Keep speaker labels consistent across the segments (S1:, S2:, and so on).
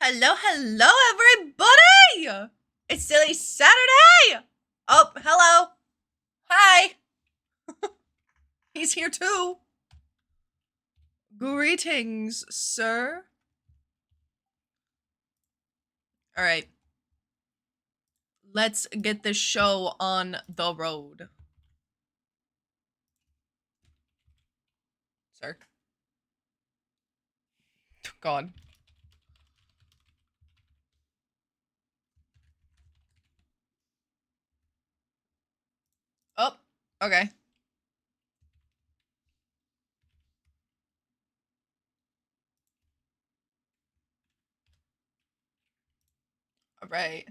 S1: Hello, hello, everybody! It's Silly Saturday! Oh, hello. Hi. He's here too. Greetings, sir. Alright. Let's get this show on the road. Sir. God. Oh, okay. Alright.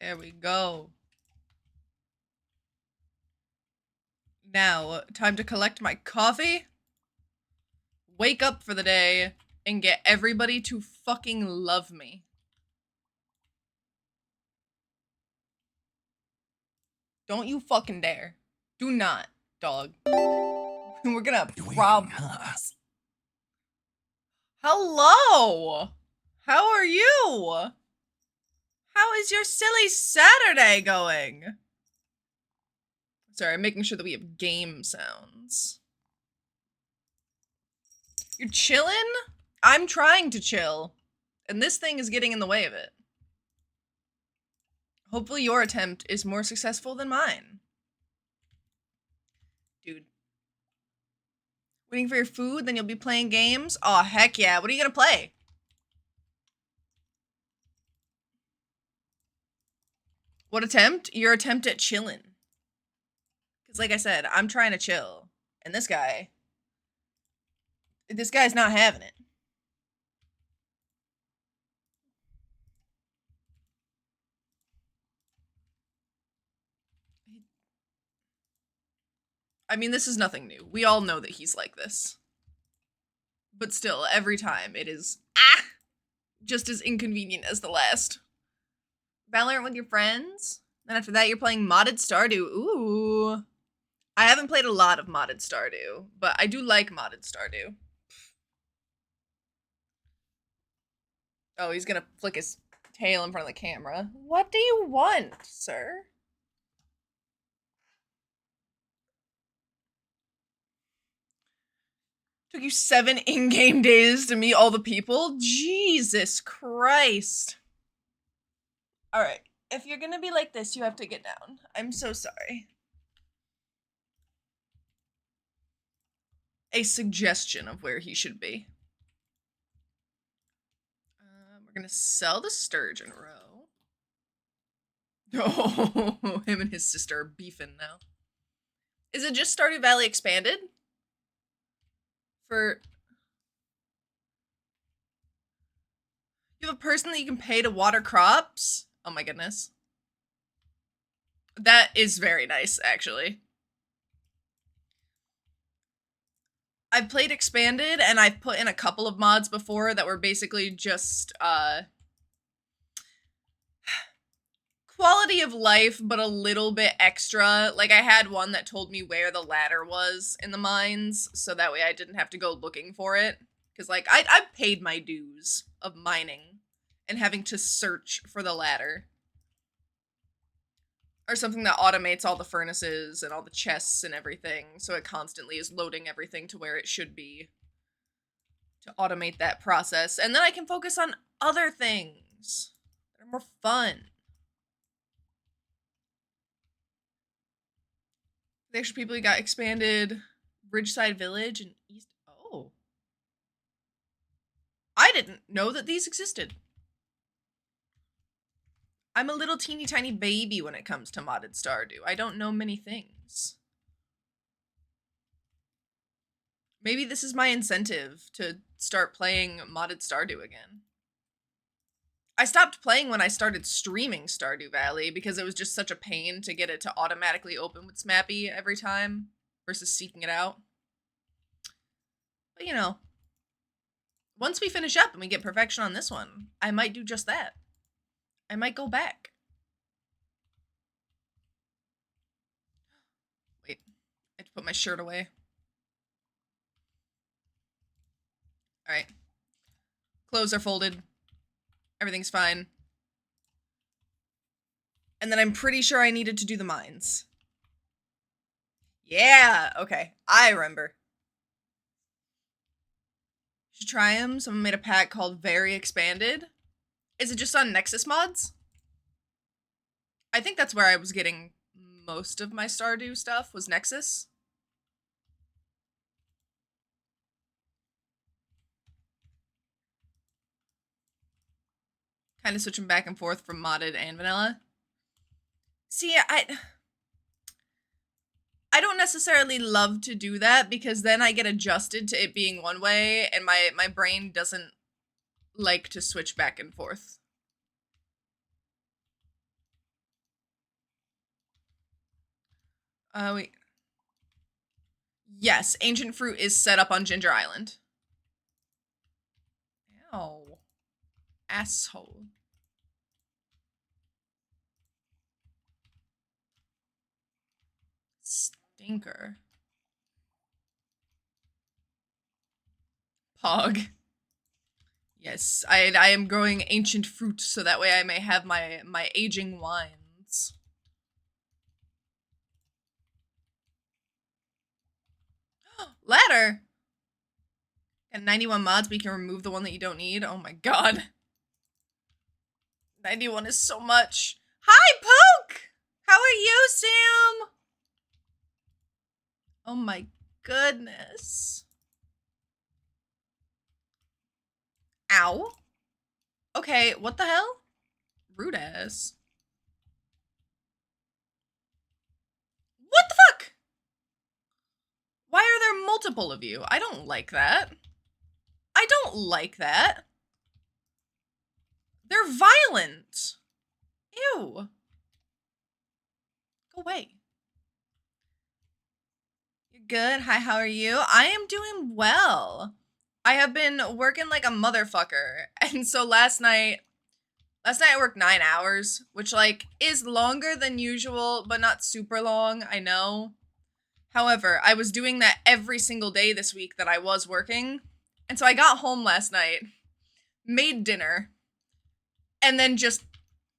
S1: There we go. Now, time to collect my coffee, wake up for the day, and get everybody to fucking love me. Don't you fucking dare. Do not, dog. We're gonna rob us. Hello! How are you? How is your silly Saturday going? Sorry, I'm making sure that we have game sounds. You're chilling? I'm trying to chill, and this thing is getting in the way of it. Hopefully your attempt is more successful than mine. Dude. Waiting for your food, then you'll be playing games? Aw, heck yeah. What are you gonna play? What attempt? Your attempt at chillin'. Because like I said, I'm trying to chill. And this guy's not having it. I mean, this is nothing new. We all know that he's like this. But still, every time it is, just as inconvenient as the last. Valorant with your friends? Then after that, you're playing modded Stardew. Ooh. I haven't played a lot of modded Stardew, but I do like modded Stardew. Oh, he's gonna flick his tail in front of the camera. What do you want, sir? Took you 7 in-game days to meet all the people? Jesus Christ. Alright, if you're gonna be like this, you have to get down. I'm so sorry. A suggestion of where he should be. We're gonna sell the sturgeon roe. Oh, him and his sister are beefing now. Is it just Stardew Valley expanded? You have a person that you can pay to water crops? Oh my goodness. That is very nice, actually. I've played expanded, and I've put in a couple of mods before that were basically just, quality of life, but a little bit extra. Like, I had one that told me where the ladder was in the mines, so that way I didn't have to go looking for it. Because, like, I've paid my dues of mining and having to search for the ladder. Or something that automates all the furnaces and all the chests and everything, so it constantly is loading everything to where it should be to automate that process. And then I can focus on other things that are more fun. The extra people you got expanded Bridgeside Village and East. Oh. I didn't know that these existed. I'm a little teeny tiny baby when it comes to modded Stardew. I don't know many things. Maybe this is my incentive to start playing modded Stardew again. I stopped playing when I started streaming Stardew Valley because it was just such a pain to get it to automatically open with Smappy every time versus seeking it out. But you know, once we finish up and we get perfection on this one, I might do just that. I might go back. Wait, I have to put my shirt away. All right. Clothes are folded. Everything's fine. And then I'm pretty sure I needed to do the mines. Yeah, okay. I remember. Should try them. Someone made a pack called Very Expanded. Is it just on Nexus mods? I think that's where I was getting most of my Stardew stuff, was Nexus. Kind of switching back and forth from modded and vanilla. See, I don't necessarily love to do that because then I get adjusted to it being one way and my brain doesn't like to switch back and forth. Wait. Yes, ancient fruit is set up on Ginger Island. Ow. Asshole. Stinker. Pog. Yes, I am growing ancient fruit so that way I may have my aging wines. Ladder! And 91 mods, but you can remove the one that you don't need. Oh my god. 91 is so much. Hi, Poke! How are you, Sam? Oh my goodness. Ow. Okay, what the hell? Rude ass. What the fuck? Why are there multiple of you? I don't like that. I don't like that. They're violent. Ew. Go away. You're good. Hi, how are you? I am doing well. I have been working like a motherfucker. And so last night I worked 9 hours, which like is longer than usual, but not super long, I know. However, I was doing that every single day this week that I was working. And so I got home last night, made dinner, and then just,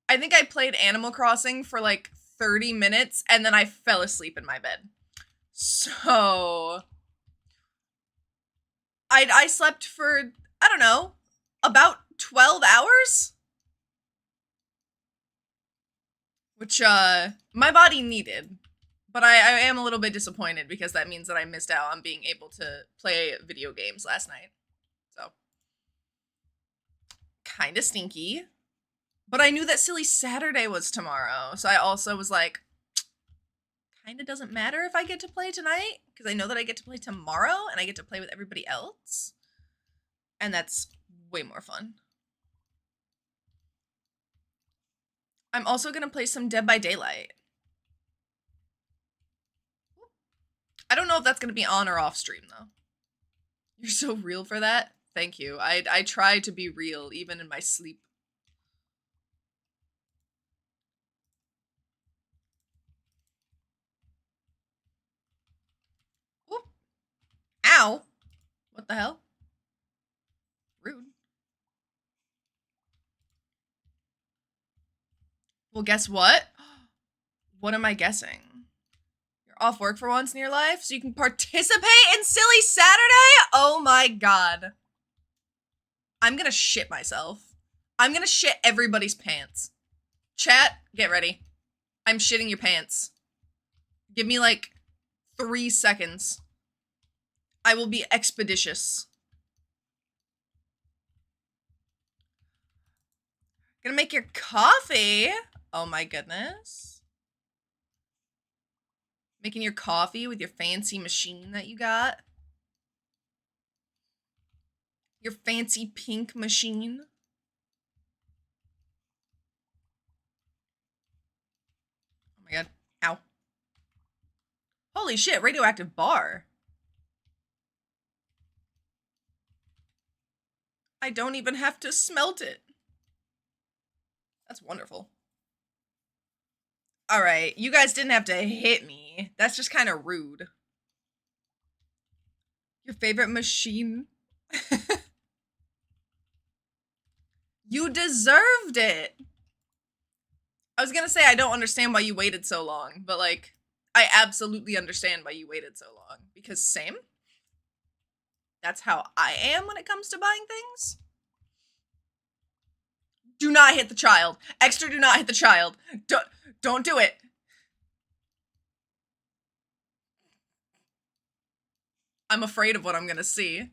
S1: I think I played Animal Crossing for like 30 minutes, and then I fell asleep in my bed. So, I slept for, I don't know, about 12 hours? Which, my body needed. But I am a little bit disappointed because that means that I missed out on being able to play video games last night. So, kind of stinky. But I knew that Silly Saturday was tomorrow, so I also was like, kind of doesn't matter if I get to play tonight, because I know that I get to play tomorrow, and I get to play with everybody else. And that's way more fun. I'm also going to play some Dead by Daylight. I don't know if that's going to be on or off stream, though. You're so real for that. Thank you. I try to be real, even in my sleep. Whoop. Ow. What the hell? Rude. Well, guess what? What am I guessing? You're off work for once in your life, so you can participate in Silly Saturday? Oh my god. I'm gonna shit myself. I'm gonna shit everybody's pants. Chat, get ready. I'm shitting your pants. Give me like 3 seconds. I will be expeditious. Gonna make your coffee. Oh my goodness. Making your coffee with your fancy machine that you got. Your fancy pink machine. Oh my god. Ow. Holy shit, radioactive bar. I don't even have to smelt it. That's wonderful. Alright, you guys didn't have to hit me. That's just kind of rude. Your favorite machine? You deserved it. I was gonna say I don't understand why you waited so long, but like, I absolutely understand why you waited so long. Because same. That's how I am when it comes to buying things. Do not hit the child. Extra, do not hit the child. Don't do it. I'm afraid of what I'm gonna see.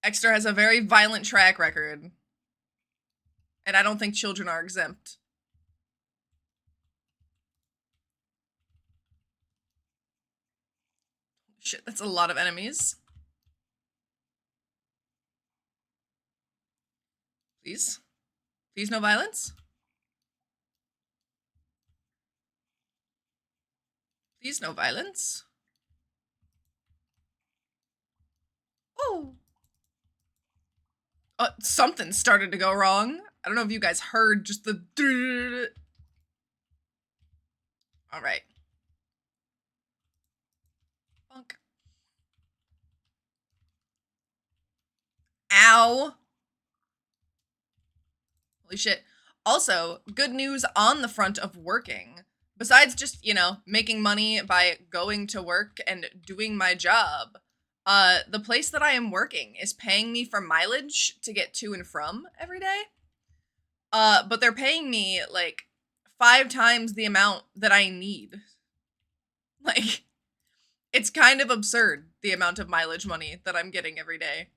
S1: Extra has a very violent track record. And I don't think children are exempt. Shit, that's a lot of enemies. Please? Please, no violence? Please, no violence? Oh! Something started to go wrong. I don't know if you guys heard just the... Alright. Funk. Ow! Holy shit. Also, good news on the front of working. Besides just, you know, making money by going to work and doing my job, the place that I am working is paying me for mileage to get to and from every day. But they're paying me, like, 5 times the amount that I need. Like, it's kind of absurd, the amount of mileage money that I'm getting every day.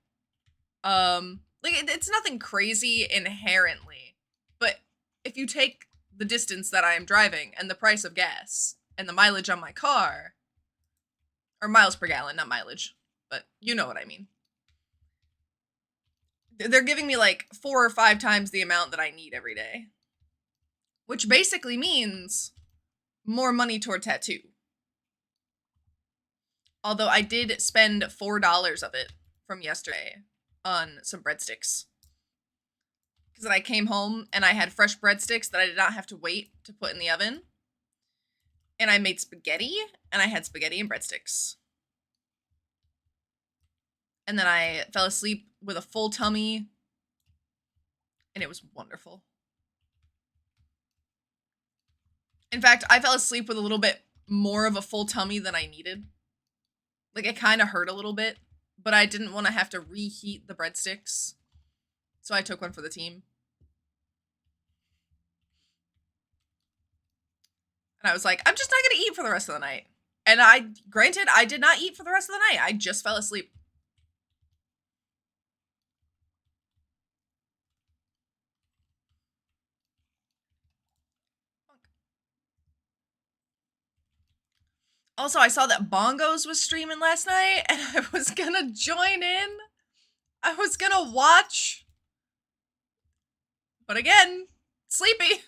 S1: Like, it's nothing crazy inherently, but if you take the distance that I am driving and the price of gas and the mileage on my car, or miles per gallon, not mileage, but you know what I mean. They're giving me like 4 or 5 times the amount that I need every day, which basically means more money toward tattoo. Although I did spend $4 of it from yesterday on some breadsticks. Because I came home and I had fresh breadsticks that I did not have to wait to put in the oven. And I made spaghetti, and I had spaghetti and breadsticks. And then I fell asleep with a full tummy, and it was wonderful. In fact, I fell asleep with a little bit more of a full tummy than I needed. Like, it kind of hurt a little bit, but I didn't want to have to reheat the breadsticks. So I took one for the team. And I was like, I'm just not going to eat for the rest of the night. And granted, I did not eat for the rest of the night. I just fell asleep. Also, I saw that Bongos was streaming last night, and I was gonna join in. I was gonna watch. But again, sleepy.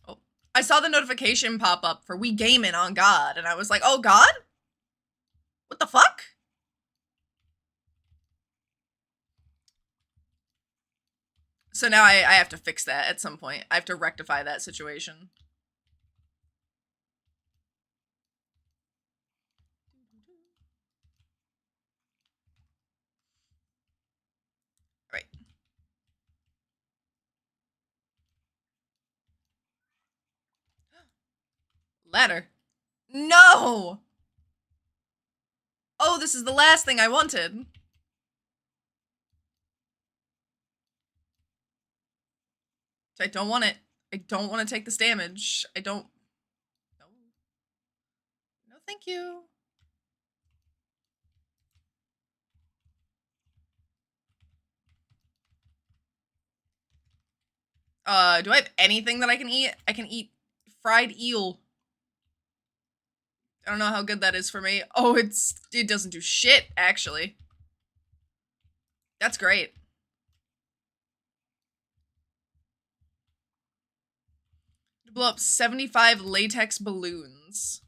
S1: Oh, I saw the notification pop up for We Gaming on God, and I was like, oh, God? What the fuck? So now I have to fix that at some point. I have to rectify that situation. Right. Ladder. No! Oh, this is the last thing I wanted. I don't want it. I don't want to take this damage. I don't... No. No, thank you. Do I have anything that I can eat? I can eat fried eel. I don't know how good that is for me. Oh, it doesn't do shit, actually. That's great. To blow up 75 latex balloons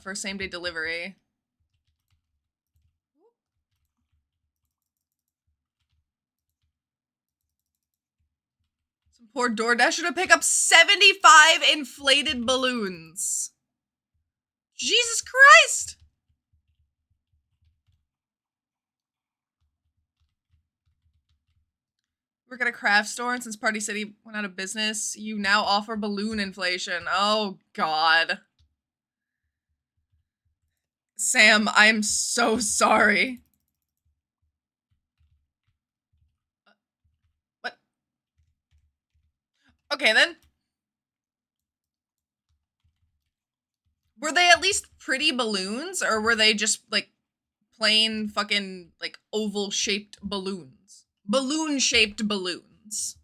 S1: for same-day delivery. Some poor DoorDasher to pick up 75 inflated balloons. Jesus Christ! Work at a craft store, and since Party City went out of business, you now offer balloon inflation. Oh, God. Sam, I'm so sorry. What? Okay, then. Were they at least pretty balloons, or were they just, like, plain fucking, like, oval-shaped balloons? Balloon-shaped balloons.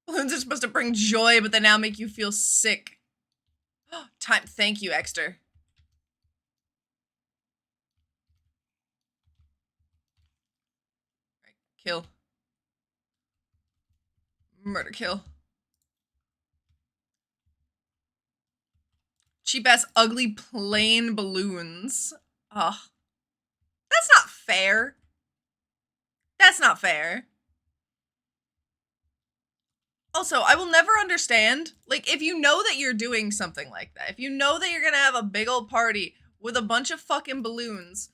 S1: Balloons are supposed to bring joy, but they now make you feel sick. Time. Thank you, Exter. Right, kill. Murder kill. Cheap ass, ugly, plain balloons. Ugh. That's not fair. That's not fair. Also, I will never understand, like, if you know that you're doing something like that, if you know that you're gonna have a big old party with a bunch of fucking balloons,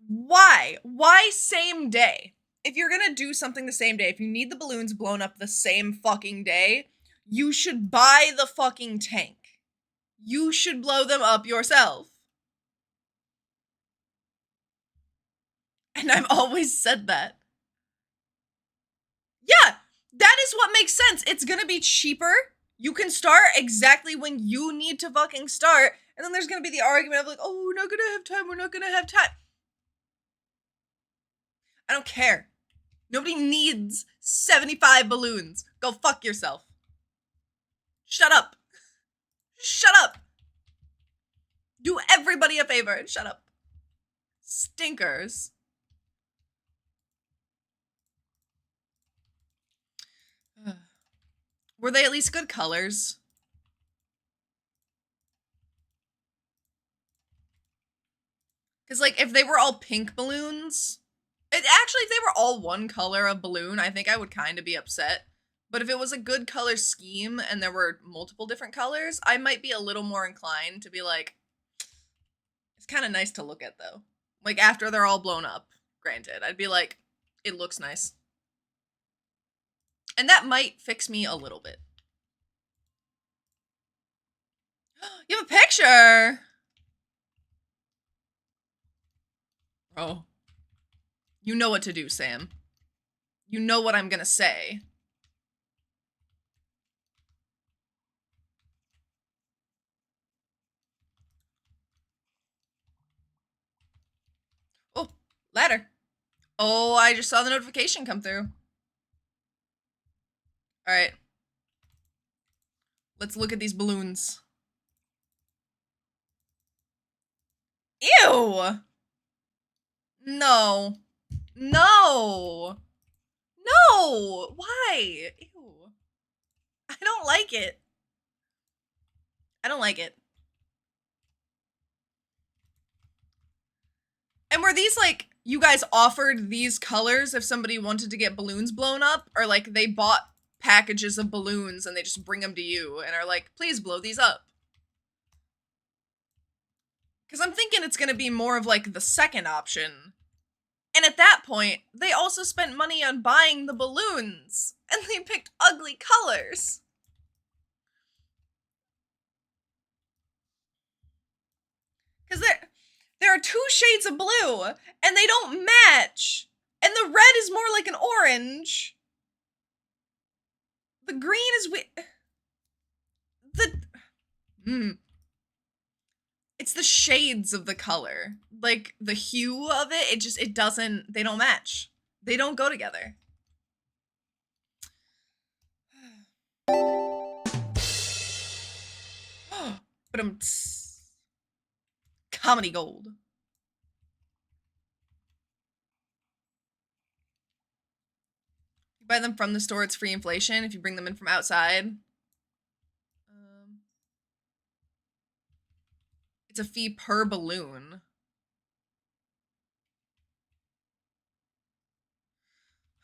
S1: why? Why same day? If you're gonna do something the same day, if you need the balloons blown up the same fucking day, you should buy the fucking tank. You should blow them up yourself. And I've always said that. Yeah, that is what makes sense. It's gonna be cheaper. You can start exactly when you need to fucking start. And then there's gonna be the argument of like, oh, we're not gonna have time. We're not gonna have time. I don't care. Nobody needs 75 balloons. Go fuck yourself. Shut up. Shut up. Do everybody a favor and shut up. Stinkers. Were they at least good colors? Because, like, if they were all pink balloons, actually, if they were all one color of balloon, I think I would kind of be upset. But if it was a good color scheme and there were multiple different colors, I might be a little more inclined to be like, it's kind of nice to look at, though. Like, after they're all blown up, granted. I'd be like, it looks nice. And that might fix me a little bit. You have a picture! Oh. You know what to do, Sam. You know what I'm gonna say. Oh, ladder. Oh, I just saw the notification come through. Alright. Let's look at these balloons. Ew! No. No! No! Why? Ew. I don't like it. I don't like it. And were these like, you guys offered these colors if somebody wanted to get balloons blown up? Or like they bought packages of balloons and they just bring them to you and are like, please blow these up? Because I'm thinking it's going to be more of like the second option. And at that point, they also spent money on buying the balloons. And they picked ugly colors. Because there are two shades of blue, and they don't match. And the red is more like an orange. The green is it's the shades of the color. Like, the hue of it, it doesn't, they don't match. They don't go together. But comedy gold. You buy them from the store, it's free inflation. If you bring them in from outside, it's a fee per balloon.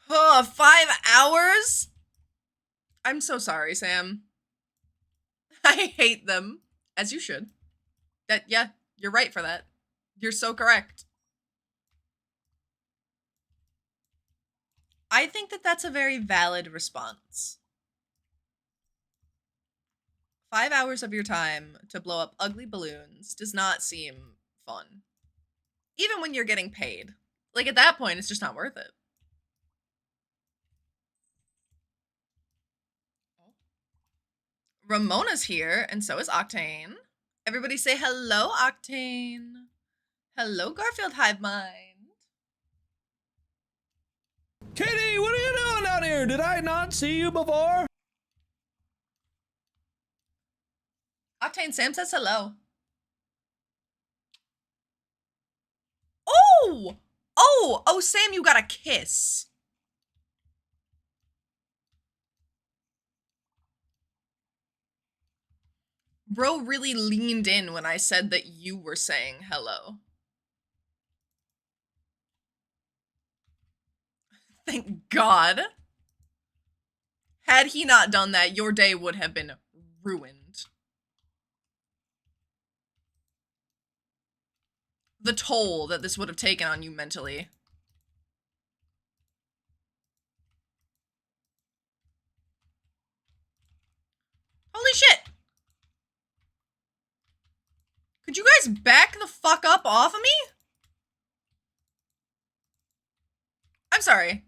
S1: Oh, 5 hours? I'm so sorry, Sam. I hate them. As you should. Yeah, you're right for that. You're so correct. I think that that's a very valid response. 5 hours of your time to blow up ugly balloons does not seem fun. Even when you're getting paid. Like, at that point, it's just not worth it. Ramona's here, and so is Octane. Everybody say hello, Octane. Hello, Garfield Hive Mind.
S2: Kitty, what are you doing down here? Did I not see you before?
S1: Octane Sam says hello. Oh! Oh, Sam, you got a kiss. Bro really leaned in when I said that you were saying hello. Thank God. Had he not done that, your day would have been ruined. The toll that this would have taken on you mentally. Holy shit! Could you guys back the fuck up off of me? I'm sorry.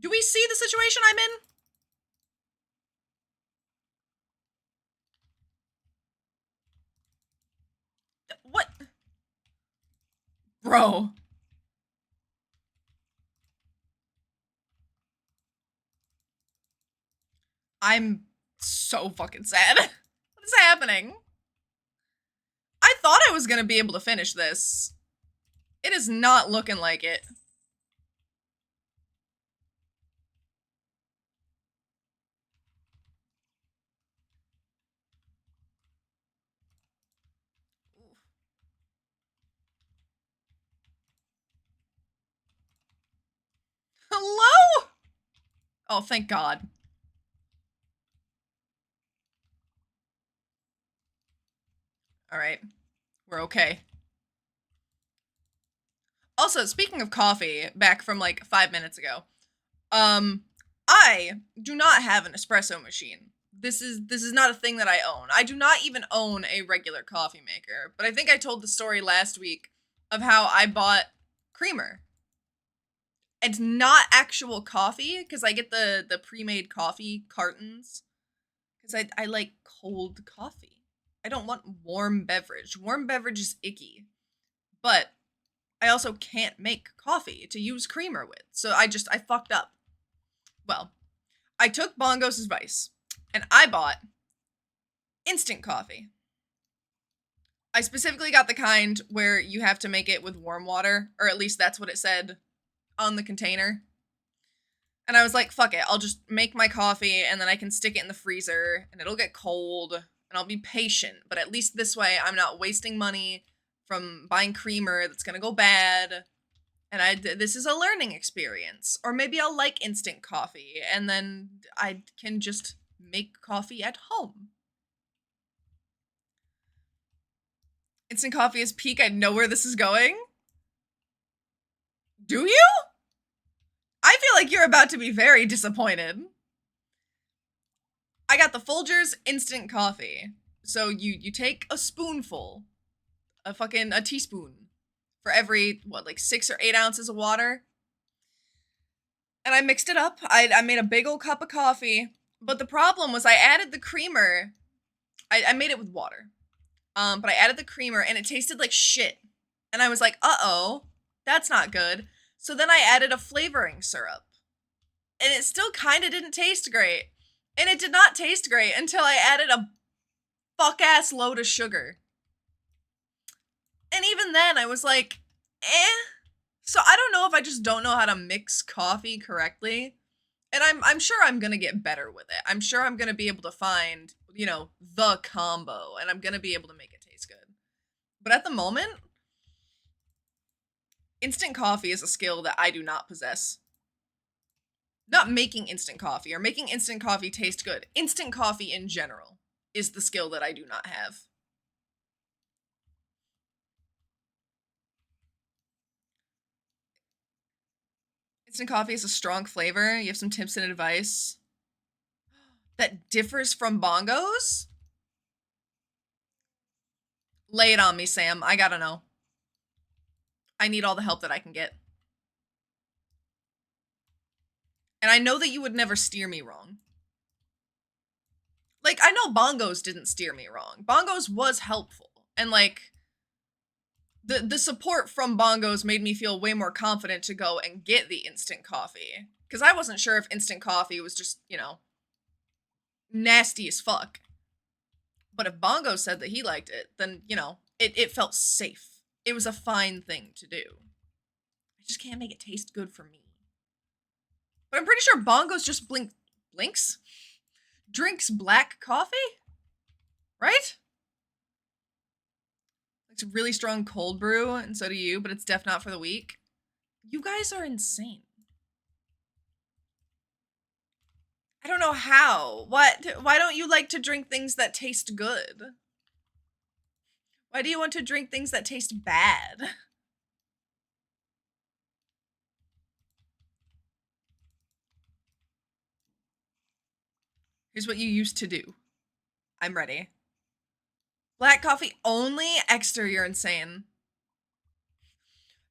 S1: Do we see the situation I'm in? What? Bro. I'm so fucking sad. What is happening? I thought I was gonna be able to finish this. It is not looking like it. Hello? Oh, thank God. All right. We're okay. Also, speaking of coffee, back from like 5 minutes ago, I do not have an espresso machine. This is not a thing that I own. I do not even own a regular coffee maker, but I think I told the story last week of how I bought creamer. And not actual coffee, because I get the pre-made coffee cartons. Because I like cold coffee. I don't want warm beverage. Warm beverage is icky. But I also can't make coffee to use creamer with. So I fucked up. Well, I took Bongo's advice and I bought instant coffee. I specifically got the kind where you have to make it with warm water, or at least that's what it said on the container. And I was like, fuck it, I'll just make my coffee and then I can stick it in the freezer and it'll get cold and I'll be patient. But at least this way I'm not wasting money from buying creamer that's gonna go bad. And this is a learning experience. Or maybe I'll like instant coffee and then I can just make coffee at home. Instant coffee is peak. I know where this is going. Do you? I feel like you're about to be very disappointed. I got the Folgers instant coffee. So you take a spoonful, a teaspoon for every, what, like 6 or 8 ounces of water. And I mixed it up. I made a big old cup of coffee. But the problem was I added the creamer. I made it with water. But I added the creamer and it tasted like shit. And I was like, uh-oh, that's not good. So then I added a flavoring syrup. And it still kind of didn't taste great. And it did not taste great until I added a fuck-ass load of sugar. And even then, I was like, eh. So I don't know if I just don't know how to mix coffee correctly. And I'm sure I'm gonna get better with it. I'm sure I'm gonna be able to find, you know, the combo. And I'm gonna be able to make it taste good. But at the moment, instant coffee is a skill that I do not possess. Not making instant coffee or making instant coffee taste good. Instant coffee in general is the skill that I do not have. Instant coffee is a strong flavor. You have some tips and advice that differs from bongos? Lay it on me, Sam. I gotta know. I need all the help that I can get. And I know that you would never steer me wrong. Like, I know bongos didn't steer me wrong. Bongos was helpful. And, like, the support from bongos made me feel way more confident to go and get the instant coffee. Because I wasn't sure if instant coffee was just, you know, nasty as fuck. But if Bongo said that he liked it, then, you know, it felt safe. It was a fine thing to do. I just can't make it taste good for me. But I'm pretty sure Bongo's just drinks black coffee? Right? It's a really strong cold brew, and so do you, but it's definitely not for the weak. You guys are insane. I don't know how. Why don't you like to drink things that taste good? Why do you want to drink things that taste bad? Here's what you used to do. I'm ready. Black coffee only? Exter, you're insane.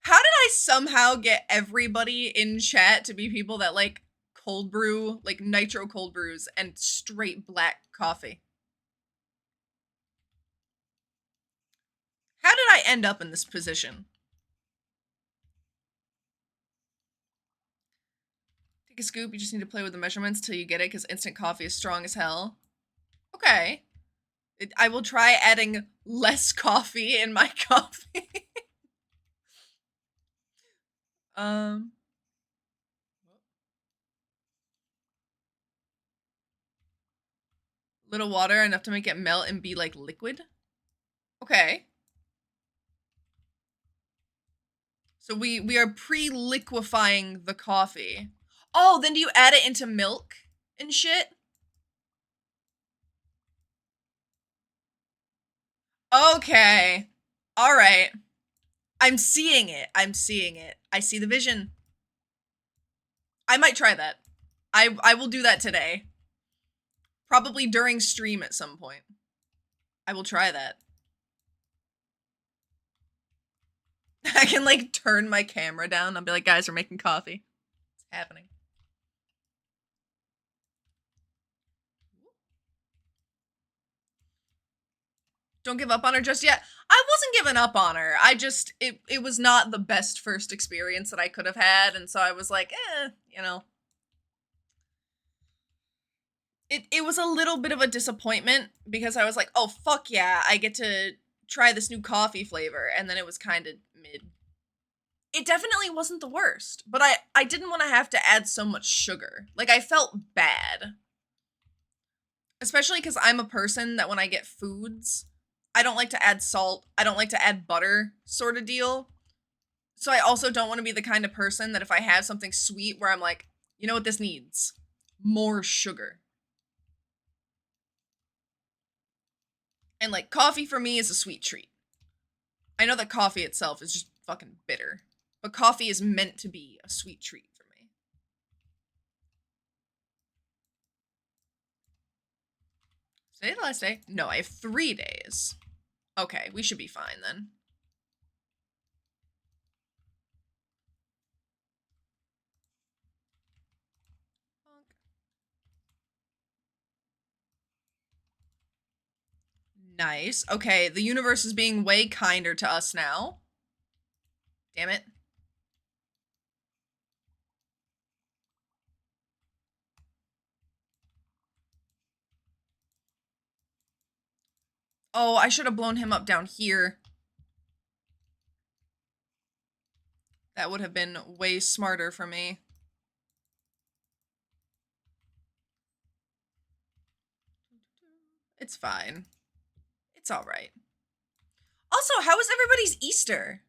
S1: How did I somehow get everybody in chat to be people that like cold brew, like nitro cold brews, and straight black coffee? How did I end up in this position? Take a scoop, you just need to play with the measurements till you get it, because instant coffee is strong as hell. Okay. I will try adding less coffee in my coffee. Little water, enough to make it melt and be like liquid. Okay. So we are pre-liquefying the coffee. Oh, then do you add it into milk and shit? Okay. All right. I'm seeing it. I'm seeing it. I see the vision. I might try that. I will do that today. Probably during stream at some point. I will try that. I can like turn my camera down. I'll be like, guys, we're making coffee. It's happening. Don't give up on her just yet. I wasn't giving up on her. I just, it was not the best first experience that I could have had. And so I was like, you know. It was a little bit of a disappointment because I was like, oh, fuck yeah, I get to try this new coffee flavor. And then it was kind of mid. It definitely wasn't the worst, but I didn't want to have to add so much sugar. Like, I felt bad. Especially because I'm a person that when I get foods, I don't like to add salt. I don't like to add butter sort of deal. So I also don't want to be the kind of person that if I have something sweet where I'm like, you know what this needs? More sugar. And like coffee for me is a sweet treat. I know that coffee itself is just fucking bitter, but coffee is meant to be a sweet treat for me. Is today the last day? No, I have 3 days. Okay, we should be fine then. Nice. Okay, the universe is being way kinder to us now. Damn it. Oh, I should have blown him up down here. That would have been way smarter for me. It's fine. It's all right. Also, how was everybody's Easter?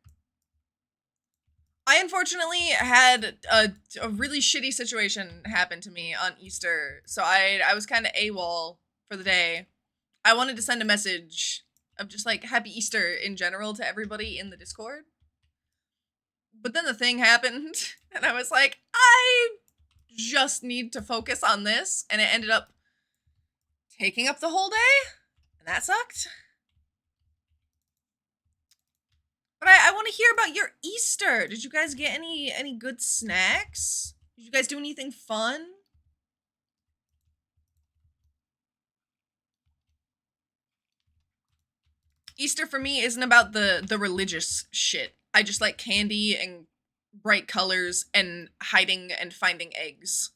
S1: I unfortunately had a really shitty situation happen to me on Easter, so I was kind of AWOL for the day. I wanted to send a message of just like Happy Easter in general to everybody in the Discord. But then the thing happened, and I was like, I just need to focus on this, and it ended up taking up the whole day, and that sucked. But I want to hear about your Easter. Did you guys get any good snacks? Did you guys do anything fun? Easter for me isn't about the religious shit. I just like candy and bright colors and hiding and finding eggs.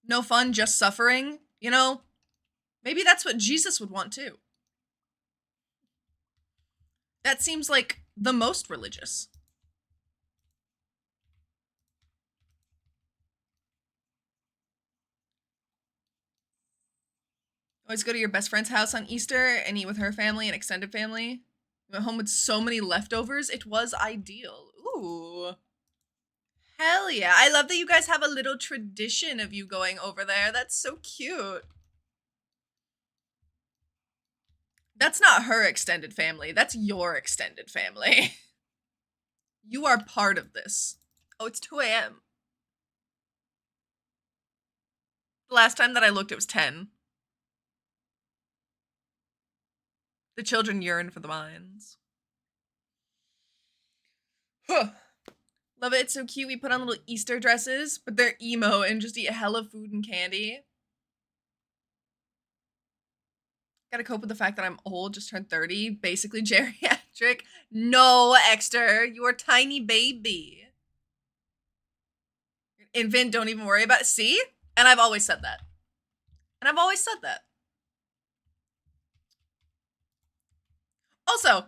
S1: No fun, just suffering. You know, maybe that's what Jesus would want too. That seems like the most religious. Always go to your best friend's house on Easter and eat with her family and extended family. We went home with so many leftovers. It was ideal. Ooh. Hell yeah. I love that you guys have a little tradition of you going over there. That's so cute. That's not her extended family. That's your extended family. You are part of this. Oh, it's 2 a.m. The last time that I looked, it was 10. The children yearn for the mines. Huh. Love it. It's so cute. We put on little Easter dresses, but they're emo and just eat hella food and candy. Gotta cope with the fact that I'm old, just turned 30, basically geriatric. No, Exter, you're a tiny baby. Infant, don't even worry about it. See? And I've always said that. Also,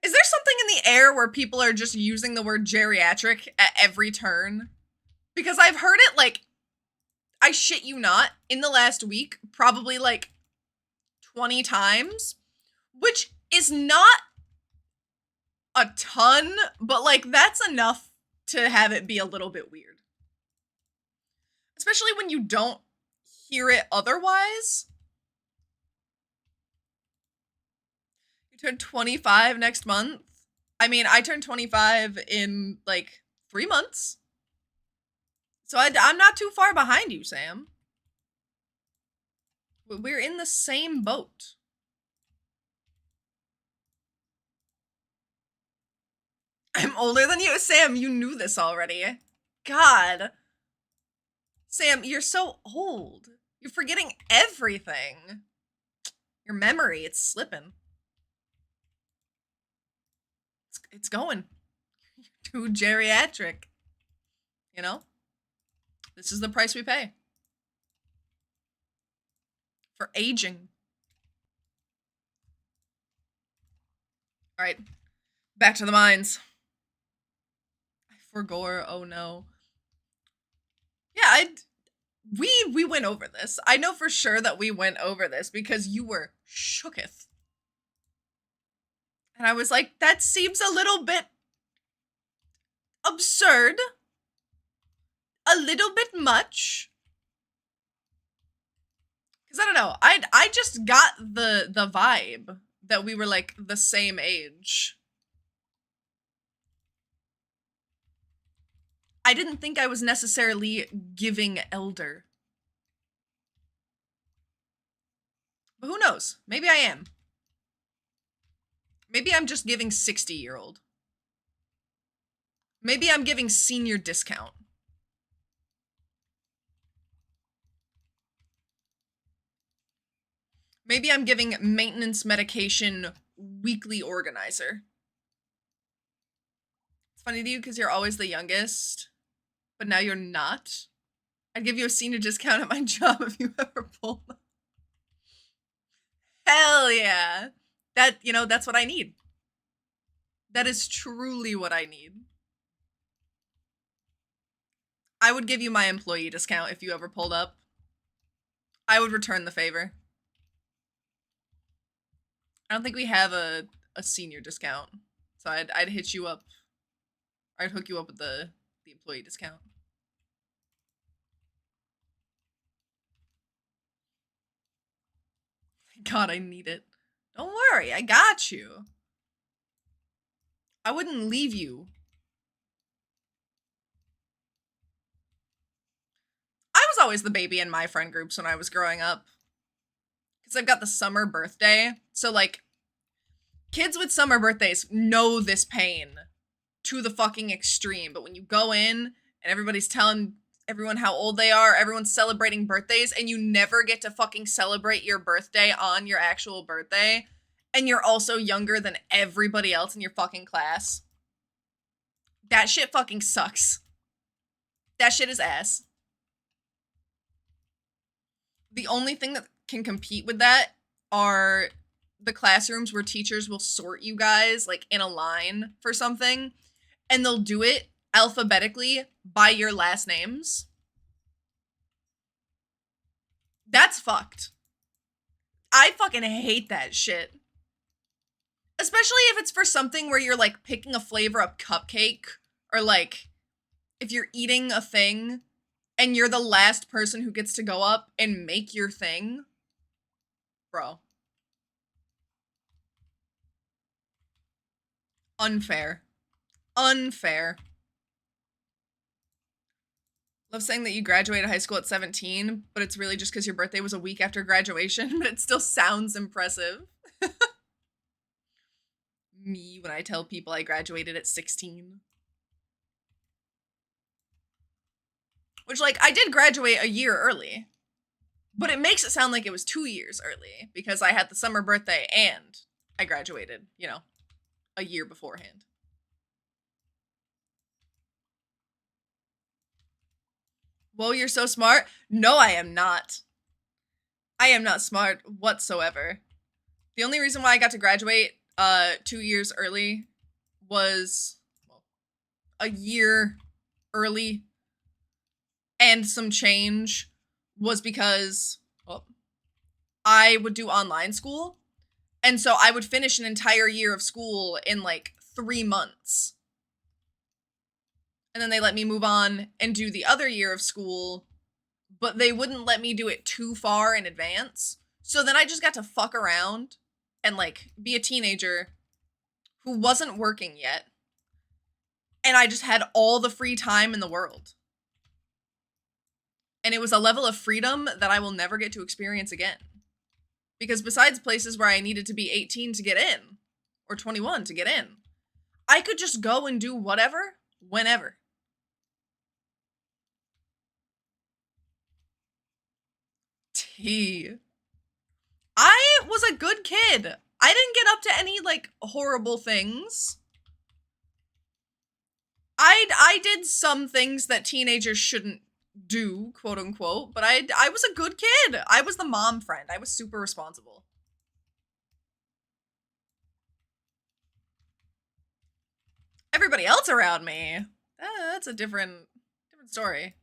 S1: is there something in the air where people are just using the word geriatric at every turn? Because I've heard it like, I shit you not, in the last week, probably like 20 times, which is not a ton, but like that's enough to have it be a little bit weird. Especially when you don't hear it otherwise. You turn 25 next month. I mean, I turned 25 in like 3 months. So I'm not too far behind you, Sam. We're in the same boat. I'm older than you. Sam, you knew this already. God. Sam, you're so old. You're forgetting everything. Your memory, it's slipping. It's going. You're too geriatric. You know? This is the price we pay. For aging. Alright. Back to the mines. For gore, oh no. Yeah, we went over this. I know for sure that we went over this because you were shooketh. And I was like, that seems a little bit absurd. A little bit much. Cause I don't know. I just got the vibe that we were like the same age. I didn't think I was necessarily giving elder. But who knows? Maybe I am. Maybe I'm just giving 60-year-old. Maybe I'm giving senior discount. Maybe I'm giving maintenance medication weekly organizer. It's funny to you because you're always the youngest, but now you're not. I'd give you a senior discount at my job if you ever pulled up. Hell yeah. That, you know, that's what I need. That is truly what I need. I would give you my employee discount if you ever pulled up. I would return the favor. I don't think we have a senior discount. So I'd hit you up. I'd hook you up with the employee discount. God, I need it. Don't worry, I got you. I wouldn't leave you. I was always the baby in my friend groups when I was growing up. Because I've got the summer birthday. So, like, kids with summer birthdays know this pain to the fucking extreme. But when you go in and everybody's telling everyone how old they are, everyone's celebrating birthdays, and you never get to fucking celebrate your birthday on your actual birthday, and you're also younger than everybody else in your fucking class. That shit fucking sucks. That shit is ass. The only thing that can compete with that are the classrooms where teachers will sort you guys like in a line for something, and they'll do it alphabetically by your last names. That's fucked. I fucking hate that shit. Especially if it's for something where you're like picking a flavor of cupcake, or like if you're eating a thing and you're the last person who gets to go up and make your thing. Bro. Unfair. Unfair. Love saying that you graduated high school at 17, but it's really just because your birthday was a week after graduation, but it still sounds impressive. Me when I tell people I graduated at 16. Which, like, I did graduate a year early, but it makes it sound like it was 2 years early because I had the summer birthday and I graduated, you know, a year beforehand. Whoa, you're so smart. No, I am not. I am not smart whatsoever. The only reason why I got to graduate 2 years early was, well, a year early and some change was because, well, I would do online school. And so I would finish an entire year of school in like 3 months. And then they let me move on and do the other year of school, but they wouldn't let me do it too far in advance. So then I just got to fuck around and like be a teenager who wasn't working yet. And I just had all the free time in the world. And it was a level of freedom that I will never get to experience again. Because besides places where I needed to be 18 to get in, or 21 to get in, I could just go and do whatever, whenever. T. I was a good kid. I didn't get up to any, like, horrible things. I did some things that teenagers shouldn't do, quote unquote, but I was a good kid. I was the mom friend. I was super responsible. Everybody else around me, that's a different story.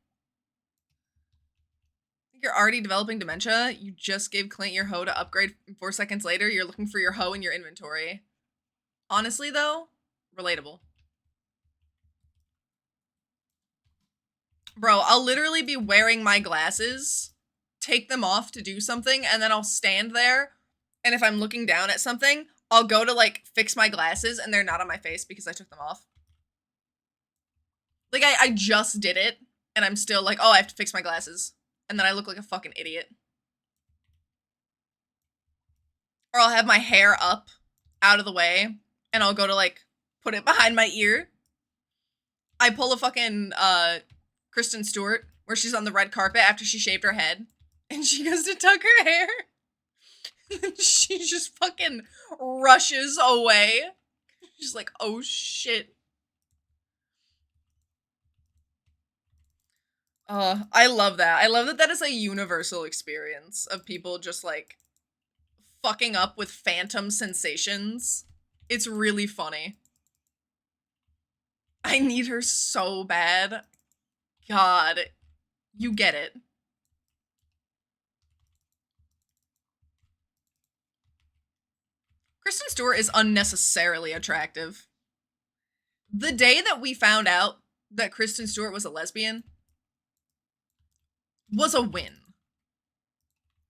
S1: You're already developing dementia. You just gave Clint your hoe to upgrade 4 seconds later. You're looking for your hoe in your inventory. Honestly, though, relatable. Bro, I'll literally be wearing my glasses, take them off to do something, and then I'll stand there, and if I'm looking down at something, I'll go to, like, fix my glasses, and they're not on my face because I took them off. Like, I just did it, and I'm still like, oh, I have to fix my glasses. And then I look like a fucking idiot. Or I'll have my hair up, out of the way, and I'll go to, like, put it behind my ear. I pull a fucking, Kristen Stewart, where she's on the red carpet after she shaved her head, and she goes to tuck her hair. And she just fucking rushes away. She's like, oh shit. I love that. I love that that is a universal experience of people just like fucking up with phantom sensations. It's really funny. I need her so bad. God, you get it. Kristen Stewart is unnecessarily attractive. The day that we found out that Kristen Stewart was a lesbian was a win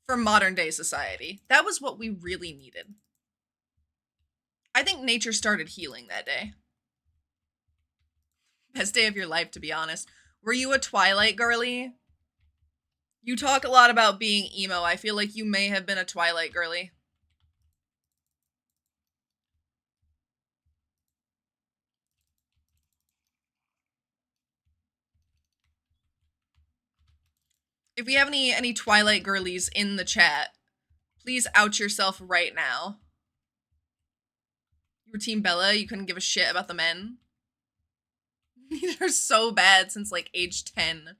S1: for modern day society. That was what we really needed. I think nature started healing that day. Best day of your life, to be honest. Were you a Twilight girly? You talk a lot about being emo. I feel like you may have been a Twilight girly. If we have any Twilight girlies in the chat, please out yourself right now. You were Team Bella, you couldn't give a shit about the men. These are so bad since like age 10.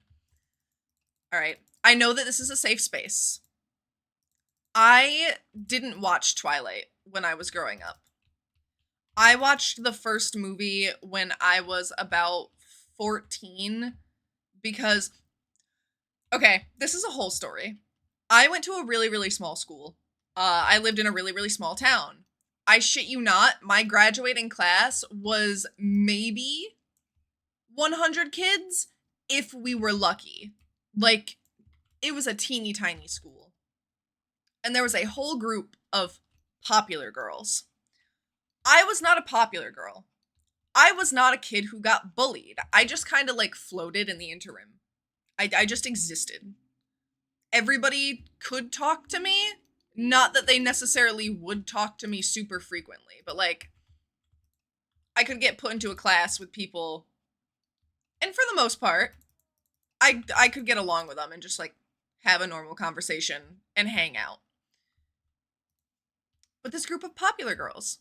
S1: Alright, I know that this is a safe space. I didn't watch Twilight when I was growing up. I watched the first movie when I was about 14 because, okay, this is a whole story. I went to a really, really small school. I lived in a really, really small town. I shit you not, my graduating class was maybe 100 kids if we were lucky. Like, it was a teeny tiny school. And there was a whole group of popular girls. I was not a popular girl. I was not a kid who got bullied. I just kind of like floated in the interim. I just existed. Everybody could talk to me. Not that they necessarily would talk to me super frequently, but like, I could get put into a class with people, and for the most part, I could get along with them and just like have a normal conversation and hang out. But this group of popular girls,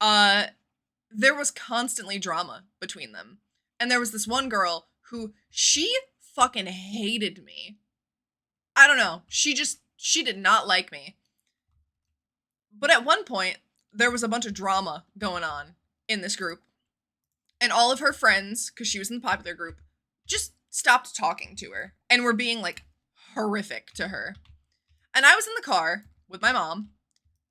S1: there was constantly drama between them. And there was this one girl who, she fucking hated me. I don't know. She did not like me. But at one point, there was a bunch of drama going on in this group. And all of her friends, because she was in the popular group, just stopped talking to her and were being like horrific to her. And I was in the car with my mom,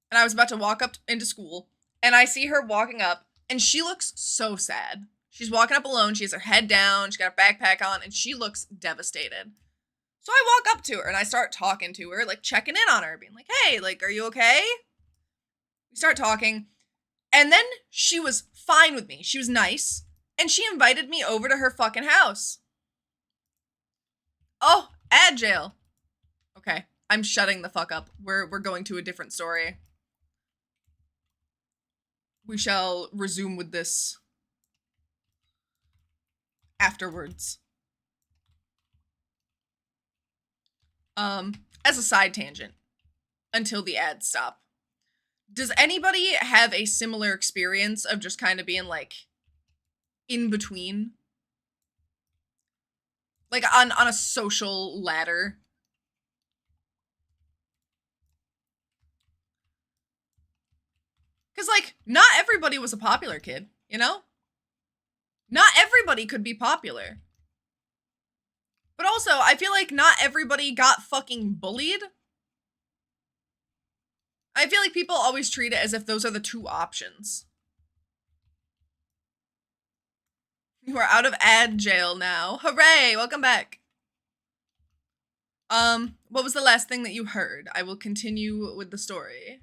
S1: and I was about to walk up into school, and I see her walking up, and she looks so sad. She's walking up alone, she has her head down, she got a backpack on, and she looks devastated. So I walk up to her, and I start talking to her, like checking in on her, being like, hey, like, are you okay? We start talking, and then she was fine with me. She was nice, and she invited me over to her fucking house. Oh, ad jail. Okay, I'm shutting the fuck up. We're going to a different story. We shall resume with this afterwards. As a side tangent, until the ads stop. Does anybody have a similar experience of just kind of being like in between? Like on a social ladder? Because like not everybody was a popular kid, you know? Not everybody could be popular. But also, I feel like not everybody got fucking bullied. I feel like people always treat it as if those are the two options. You are out of ad jail now. Hooray! Welcome back. What was the last thing that you heard? I will continue with the story.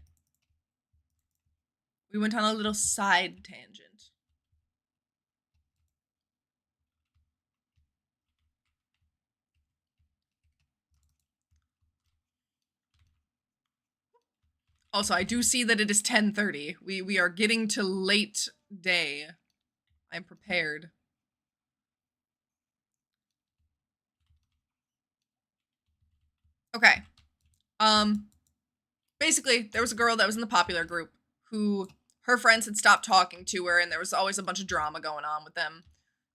S1: We went on a little side tangent. Also, I do see that it is 10:30. We are getting to late day. I'm prepared. Okay. Basically, there was a girl that was in the popular group who her friends had stopped talking to her, and there was always a bunch of drama going on with them.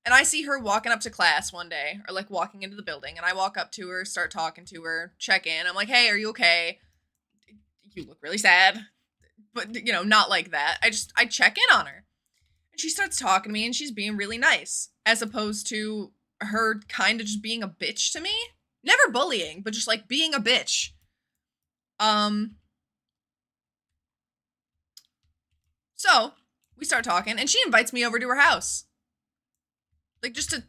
S1: And I see her walking up to class one day, or like walking into the building, and I walk up to her, start talking to her, check in. I'm like, hey, are you okay? You look really sad. But, you know, not like that. I check in on her. And she starts talking to me, and she's being really nice, as opposed to her kind of just being a bitch to me. Never bullying, but just like being a bitch. So we start talking, and she invites me over to her house. Like, just to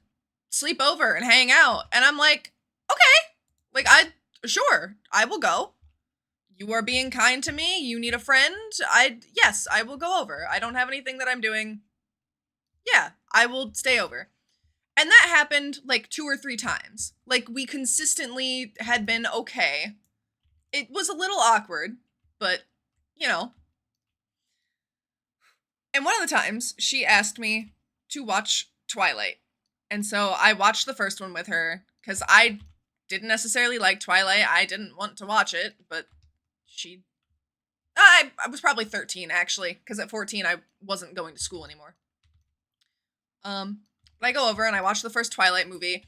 S1: sleep over and hang out. And I'm like, okay. Like, sure, I will go. you are being kind to me. You need a friend. Yes, I will go over. I don't have anything that I'm doing. Yeah, I will stay over. And that happened like 2 or 3 times. Like, we consistently had been okay. It was a little awkward, but, you know. And one of the times, she asked me to watch Twilight. And so I watched the first one with her, because I didn't necessarily like Twilight. I didn't want to watch it, but she... I was probably 13, actually, because at 14, I wasn't going to school anymore. But I go over and I watch the first Twilight movie,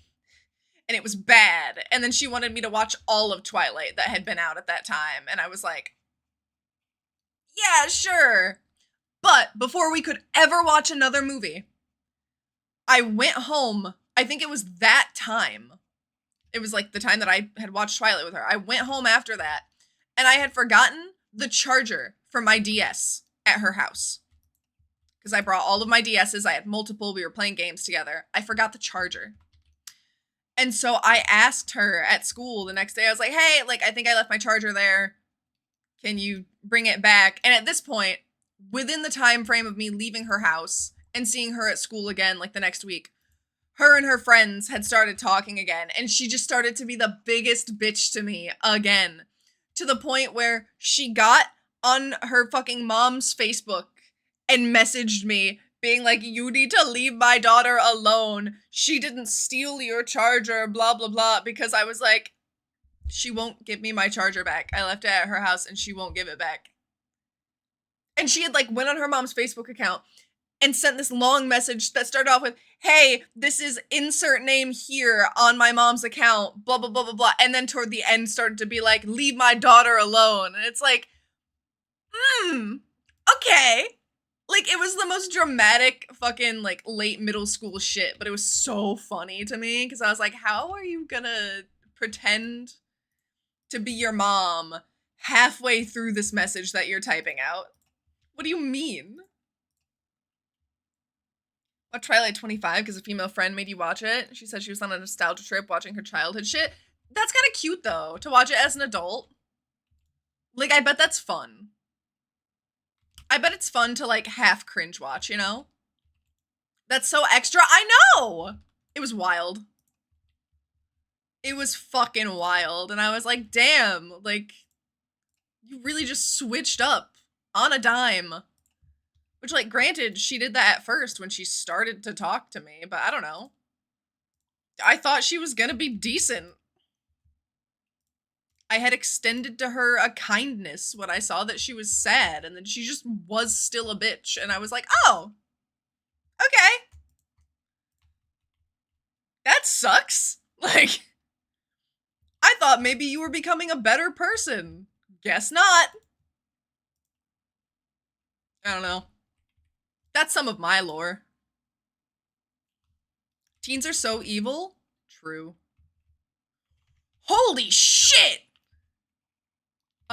S1: and it was bad. And then she wanted me to watch all of Twilight that had been out at that time, and I was like, yeah, sure. But before we could ever watch another movie, I went home. I think it was that time. It was like the time that I had watched Twilight with her. I went home after that, and I had forgotten the charger for my DS at her house. Because I brought all of my DSs. I had multiple. We were playing games together. I forgot the charger. And so I asked her at school the next day. I was like, hey, like, I think I left my charger there. Can you bring it back? And at this point, within the time frame of me leaving her house and seeing her at school again, like the next week, her and her friends had started talking again. And she just started to be the biggest bitch to me again. To the point where she got on her fucking mom's Facebook and messaged me being like, you need to leave my daughter alone. She didn't steal your charger, blah, blah, blah. Because I was like, she won't give me my charger back. I left it at her house and she won't give it back. And she had like went on her mom's Facebook account and sent this long message that started off with, hey, this is insert name here on my mom's account, blah, blah, blah, blah, blah. And then toward the end started to be like, leave my daughter alone. And it's like, okay. Like, it was the most dramatic fucking, like, late middle school shit, but it was so funny to me, because I was like, how are you gonna pretend to be your mom halfway through this message that you're typing out? What do you mean? Watch Twilight 25 because a female friend made you watch it. She said she was on a nostalgia trip watching her childhood shit. That's kind of cute, though, to watch it as an adult. Like, I bet that's fun. I bet it's fun to, like, half cringe watch, you know? That's so extra. I know! It was wild. It was fucking wild. And I was like, damn, like, you really just switched up on a dime. Which, like, granted, she did that at first when she started to talk to me, but I don't know. I thought she was gonna be decent. I had extended to her a kindness when I saw that she was sad, and then she just was still a bitch, and I was like, oh, okay. That sucks. Like, I thought maybe you were becoming a better person. Guess not. I don't know. That's some of my lore. Teens are so evil? True. Holy shit!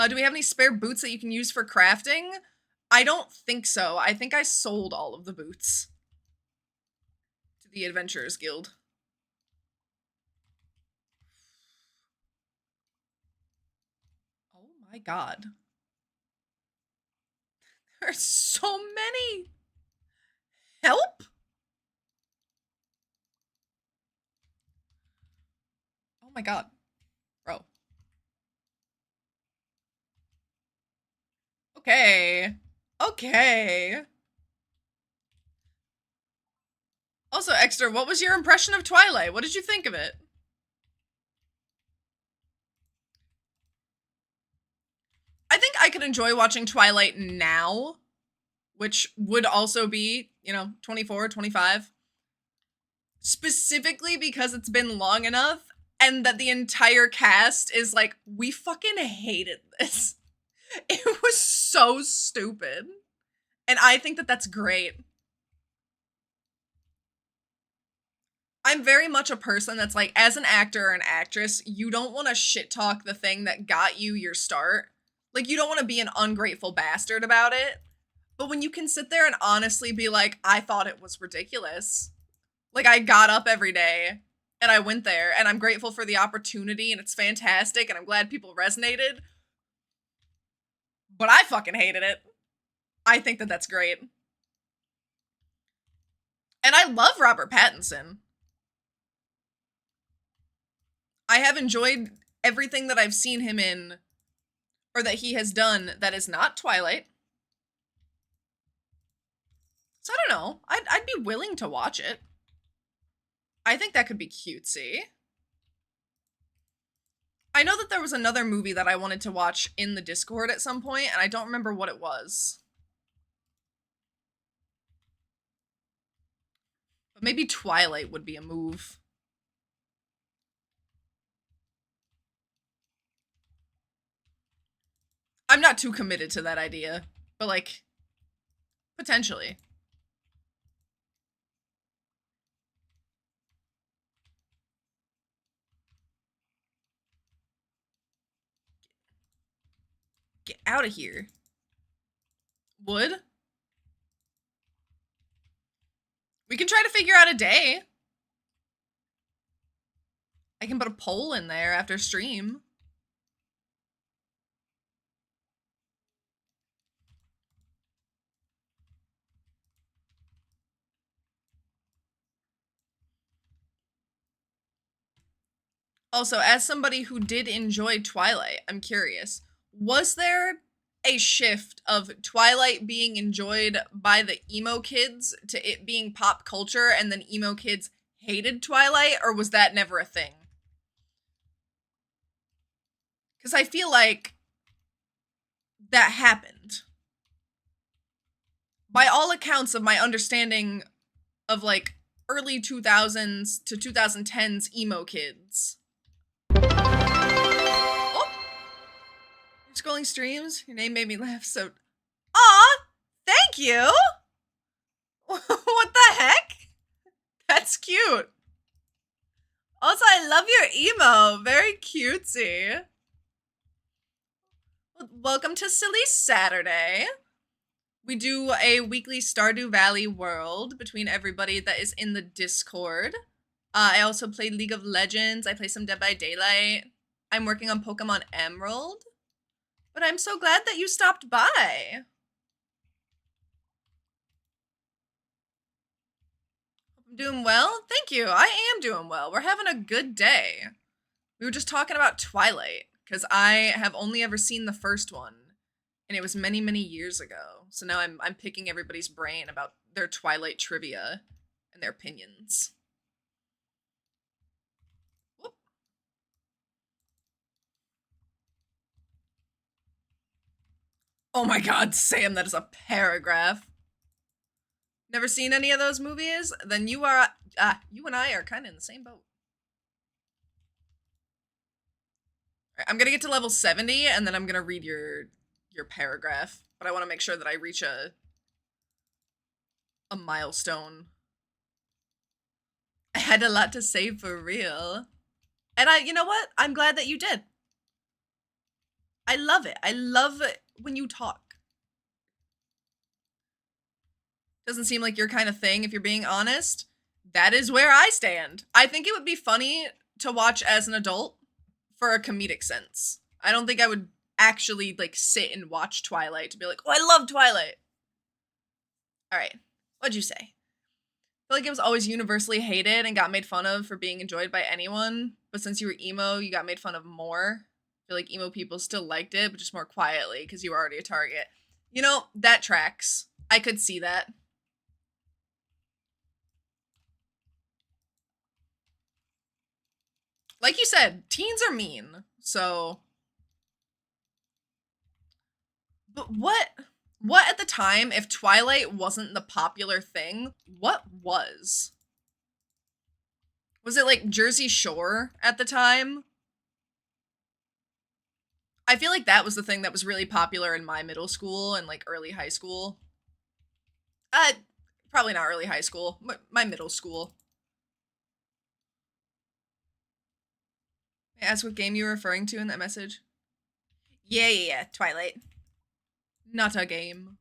S1: Do we have any spare boots that you can use for crafting? I don't think so. I think I sold all of the boots to the Adventurers Guild. Oh my god. There are so many! Help? Oh my god. Bro. Okay. Okay. Also, Extra, what was your impression of Twilight? What did you think of it? I think I could enjoy watching Twilight now, which would also be, 24, 25. Specifically because it's been long enough and that the entire cast is like, we fucking hated this. It was so stupid. And I think that that's great. I'm very much a person that's like, as an actor or an actress, you don't want to shit talk the thing that got you your start. Like, you don't want to be an ungrateful bastard about it. But when you can sit there and honestly be like, I thought it was ridiculous. Like, I got up every day and I went there and I'm grateful for the opportunity and it's fantastic and I'm glad people resonated. But I fucking hated it. I think that that's great. And I love Robert Pattinson. I have enjoyed everything that I've seen him in, or that he has done that is not Twilight. So I don't know. I'd be willing to watch it. I think that could be cutesy. I know that there was another movie that I wanted to watch in the Discord at some point, and I don't remember what it was. But maybe Twilight would be a move. I'm not too committed to that idea, but like, potentially. Get out of here. Would? We can try to figure out a day. I can put a poll in there after stream. Also, as somebody who did enjoy Twilight, I'm curious, was there a shift of Twilight being enjoyed by the emo kids to it being pop culture and then emo kids hated Twilight, or was that never a thing? Because I feel like that happened. By all accounts of my understanding of like early 2000s to 2010s emo kids. Oh! You're scrolling streams? Your name made me laugh so... Aw! Thank you! What the heck? That's cute. Also, I love your emo. Very cutesy. Welcome to Silly Saturday. We do a weekly Stardew Valley world between everybody that is in the Discord. I also play League of Legends. I play some Dead by Daylight. I'm working on Pokemon Emerald. But I'm so glad that you stopped by. I'm doing well? Thank you. I am doing well. We're having a good day. We were just talking about Twilight, because I have only ever seen the first one. And it was many, many years ago. So now I'm picking everybody's brain about their Twilight trivia and their opinions. Whoop. Oh my god, Sam, that is a paragraph. Never seen any of those movies? Then you and I are kind of in the same boat. Right, I'm gonna get to level 70 and then I'm gonna read your paragraph, but I want to make sure that I reach a milestone. I had a lot to say for real. And you know what? I'm glad that you did. I love it. I love it when you talk. Doesn't seem like your kind of thing, if you're being honest. That is where I stand. I think it would be funny to watch as an adult for a comedic sense. I don't think I would actually like sit and watch Twilight to be like, oh, I love Twilight. All right, what'd you say? I feel like it was always universally hated and got made fun of for being enjoyed by anyone, but since you were emo, you got made fun of more. I feel like emo people still liked it, but just more quietly because you were already a target. You know, that tracks. I could see that. Like you said, teens are mean, so... But what at the time, if Twilight wasn't the popular thing, what was? Was it like Jersey Shore at the time? I feel like that was the thing that was really popular in my middle school and like early high school. Probably not early high school, but my middle school. May I ask what game you were referring to in that message? Yeah, Twilight. Not a game.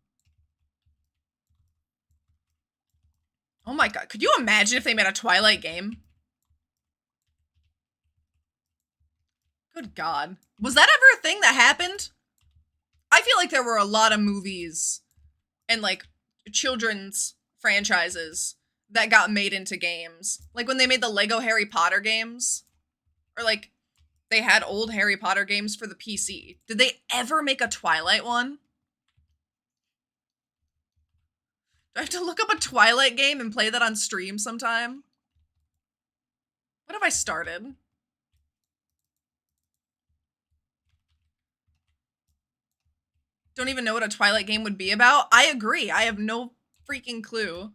S1: Oh my god, could you imagine if they made a Twilight game? Good god. Was that ever a thing that happened? I feel like there were a lot of movies and like children's franchises that got made into games. Like when they made the Lego Harry Potter games, or like they had old Harry Potter games for the PC. Did they ever make a Twilight one? Do I have to look up a Twilight game and play that on stream sometime? What have I started? Don't even know what a Twilight game would be about? I agree. I have no freaking clue.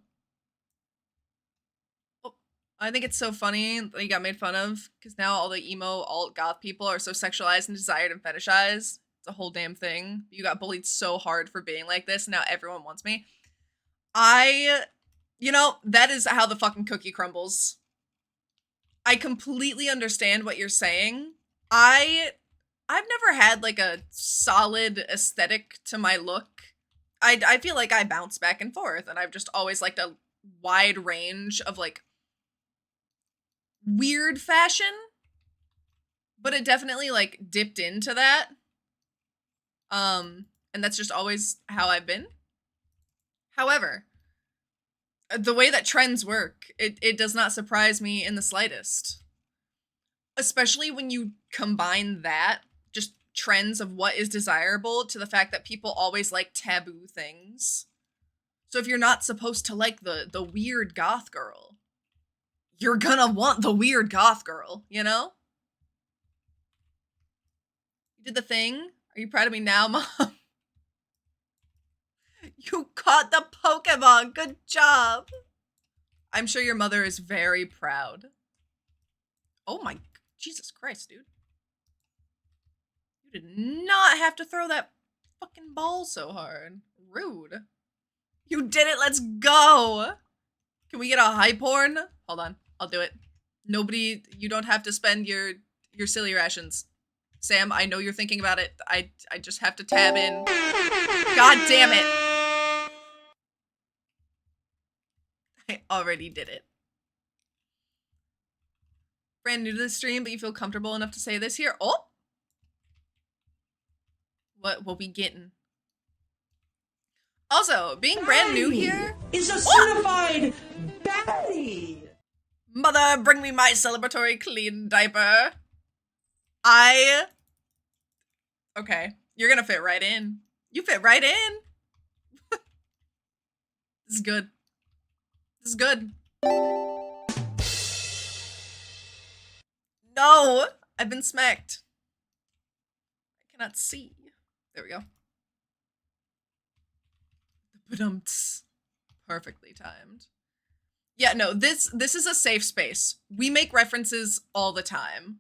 S1: Oh, I think it's so funny that he got made fun of because now all the emo alt goth people are so sexualized and desired and fetishized. It's a whole damn thing. You got bullied so hard for being like this. Now everyone wants me. You know, that is how the fucking cookie crumbles. I completely understand what you're saying. I've never had like a solid aesthetic to my look. I feel like I bounce back and forth, and I've just always liked a wide range of like weird fashion, but it definitely like dipped into that. And that's just always how I've been. However, the way that trends work, it does not surprise me in the slightest. Especially when you combine that, just trends of what is desirable, to the fact that people always like taboo things. So if you're not supposed to like the weird goth girl, you're gonna want the weird goth girl, you know? You did the thing? Are you proud of me now, Mom? You caught the Pokemon! Good job! I'm sure your mother is very proud. Oh my... Jesus Christ, dude. You did not have to throw that fucking ball so hard. Rude. You did it, let's go! Can we get a hype horn? Hold on, I'll do it. Nobody... You don't have to spend your silly rations. Sam, I know you're thinking about it. I just have to tab in. God damn it! I already did it. Brand new to the stream, but you feel comfortable enough to say this here. Oh! What will we getting? Also, being brand new here
S3: is a certified baddie.
S1: Mother, bring me my celebratory clean diaper. Okay, you're gonna fit right in. You fit right in. This is good. This is good. No! I've been smacked. I cannot see. There we go. Ba-dum-ts. Perfectly timed. Yeah, no, this is a safe space. We make references all the time.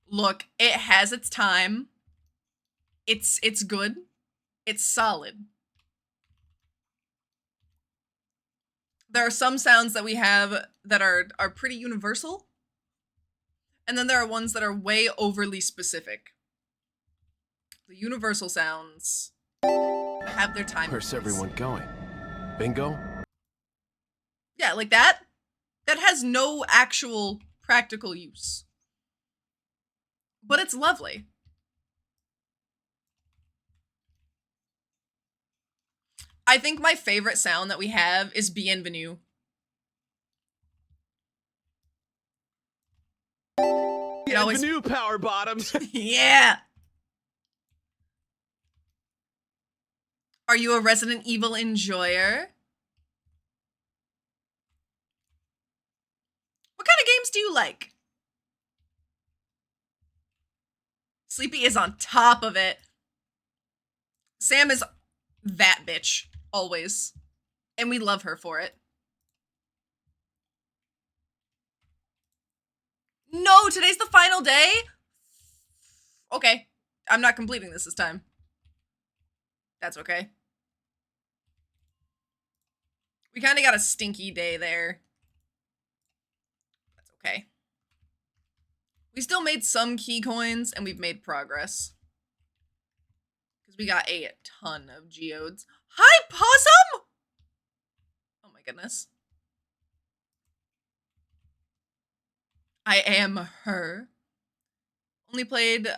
S1: Look, it has its time. It's good. It's solid. There are some sounds that we have that are pretty universal. And then there are ones that are way overly specific. The universal sounds have their time.
S4: Where's everyone going? Bingo?
S1: Yeah, like that. That has no actual practical use. But it's lovely. I think my favorite sound that we have is bienvenue.
S4: Bienvenue, power bottoms.
S1: Yeah. Are you a Resident Evil enjoyer? What kind of games do you like? Sleepy is on top of it. Sam is that bitch, always. And we love her for it. No, today's the final day? Okay, I'm not completing this time. That's okay. We kind of got a stinky day there. That's okay. We still made some key coins, and we've made progress. Because we got a ton of geodes. Hi, Possum! Oh my goodness. I am her. Only played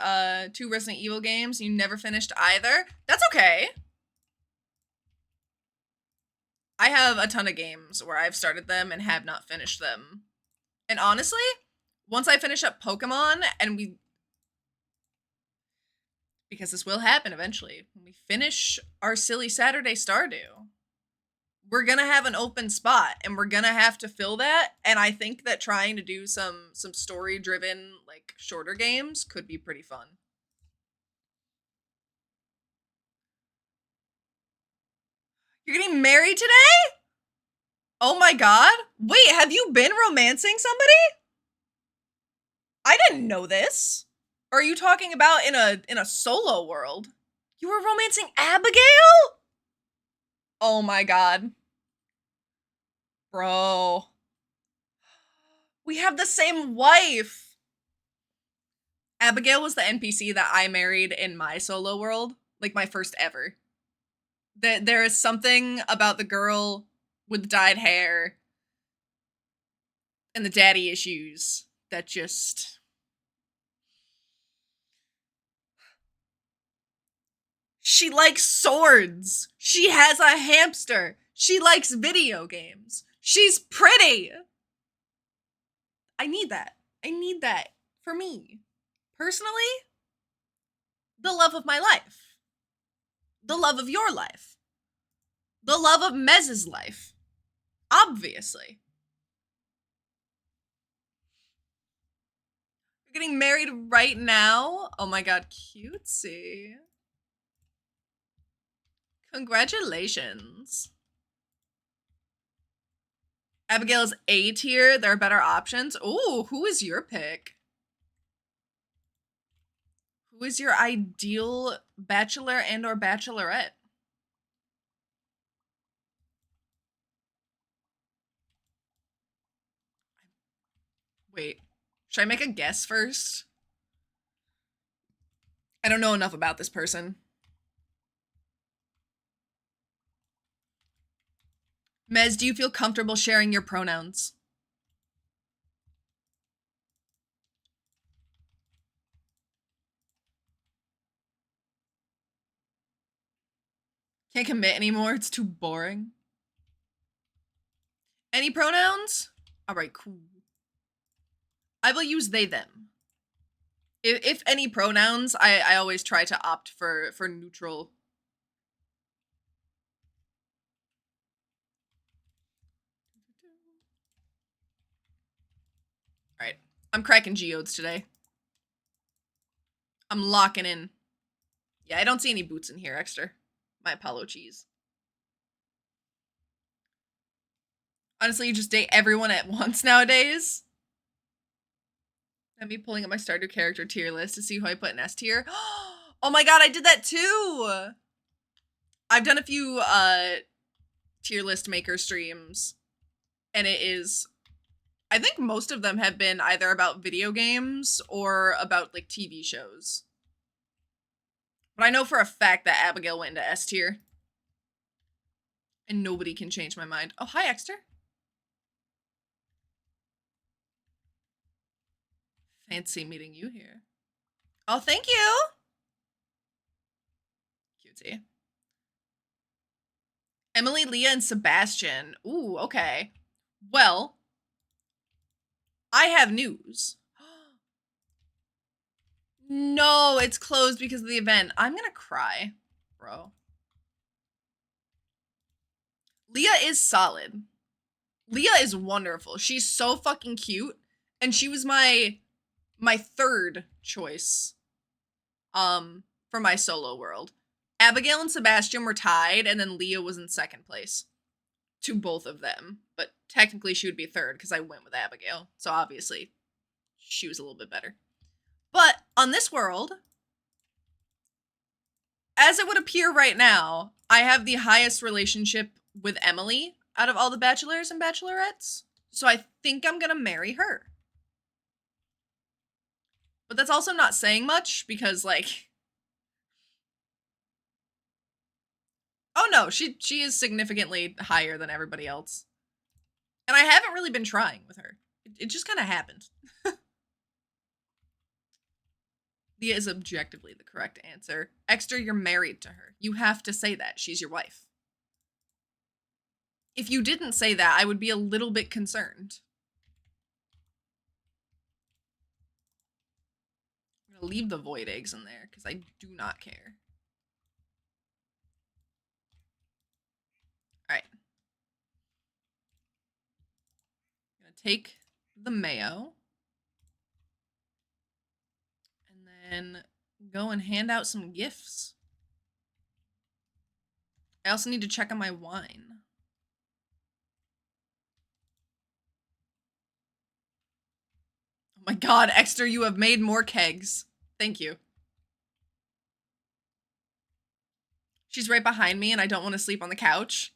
S1: 2 Resident Evil games. You never finished either. That's okay. I have a ton of games where I've started them and have not finished them. And honestly, once I finish up Pokemon and because this will happen eventually, when we finish our silly Saturday Stardew, we're gonna have an open spot and we're gonna have to fill that. And I think that trying to do some story driven, like, shorter games could be pretty fun. You're getting married today? Oh my god. Wait, have you been romancing somebody? I didn't know this. Or are you talking about in a solo world? You were romancing Abigail? Oh my god. Bro. We have the same wife. Abigail was the NPC that I married in my solo world. Like, my first ever. There is something about the girl with dyed hair and the daddy issues that just... She likes swords. She has a hamster. She likes video games. She's pretty. I need that. I need that for me. Personally, the love of my life. The love of your life. The love of Mez's life. Obviously. You're getting married right now? Oh my god, cutesy. Congratulations. Abigail is A tier. There are better options. Ooh, who is your pick? Who is your ideal bachelor and or bachelorette? Wait, should I make a guess first? I don't know enough about this person. Mez, do you feel comfortable sharing your pronouns? Can't commit anymore, it's too boring. Any pronouns? Alright, cool. I will use they, them. If any pronouns, I always try to opt for neutral. Alright, I'm cracking geodes today. I'm locking in. Yeah, I don't see any boots in here, Exter. My Apollo cheese. Honestly, you just date everyone at once nowadays. Let me pulling up my starter character tier list to see who I put in S tier. Oh my god, I did that too! I've done a few tier list maker streams, and it is... I think most of them have been either about video games or about, like, TV shows. But I know for a fact that Abigail went into S tier. And nobody can change my mind. Oh, hi, Exter. Fancy meeting you here. Oh, thank you. Cutie. Emily, Leah, and Sebastian. Ooh, okay. Well, I have news. No, it's closed because of the event. I'm gonna cry, bro. Leah is solid. Leah is wonderful. She's so fucking cute. And she was my third choice for my solo world. Abigail and Sebastian were tied, and then Leah was in second place to both of them. But technically she would be third because I went with Abigail. So obviously she was a little bit better. But on this world, as it would appear right now, I have the highest relationship with Emily out of all the bachelors and bachelorettes. So I think I'm gonna marry her. But that's also not saying much because, like... Oh no, she is significantly higher than everybody else. And I haven't really been trying with her. It just kind of happened. Leah is objectively the correct answer. Extra, you're married to her. You have to say that. She's your wife. If you didn't say that, I would be a little bit concerned. I'm gonna leave the void eggs in there because I do not care. All right. I'm gonna take the mayo and then go and hand out some gifts. I also need to check on my wine. Oh my god, Exter, you have made more kegs. Thank you. She's right behind me and I don't want to sleep on the couch.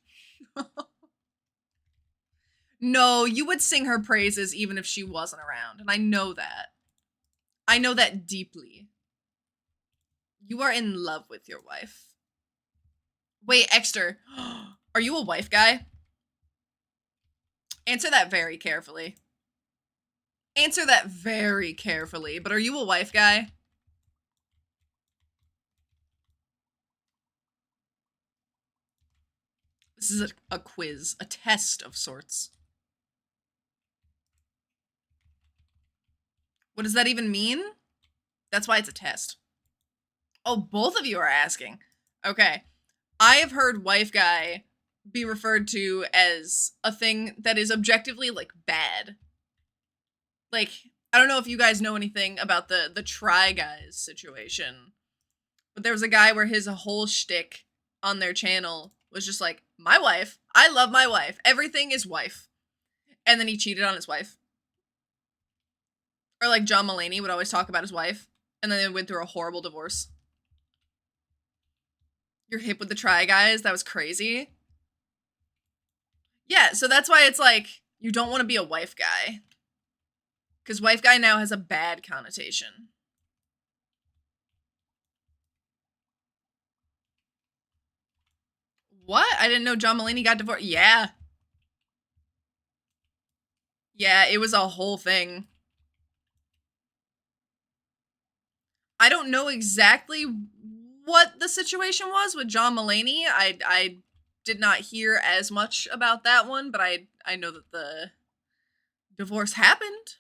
S1: No, you would sing her praises even if she wasn't around, and I know that. I know that deeply. You are in love with your wife. Wait, Exter, are you a wife guy? Answer that very carefully. Answer that very carefully, but are you a wife guy? This is a quiz, a test of sorts. What does that even mean? That's why it's a test. Oh, both of you are asking. Okay. I have heard wife guy be referred to as a thing that is objectively, like, bad. Like, I don't know if you guys know anything about the Try Guys situation, but there was a guy where his whole shtick on their channel was just like, my wife, I love my wife, everything is wife. And then he cheated on his wife. Or like John Mulaney would always talk about his wife, and then they went through a horrible divorce. You're hip with the Try Guys? That was crazy. Yeah, so that's why it's like, you don't want to be a wife guy. Because wife guy now has a bad connotation. What? I didn't know John Mulaney got divorced. Yeah. Yeah, it was a whole thing. I don't know exactly what the situation was with John Mulaney. I did not hear as much about that one, but I know that the divorce happened.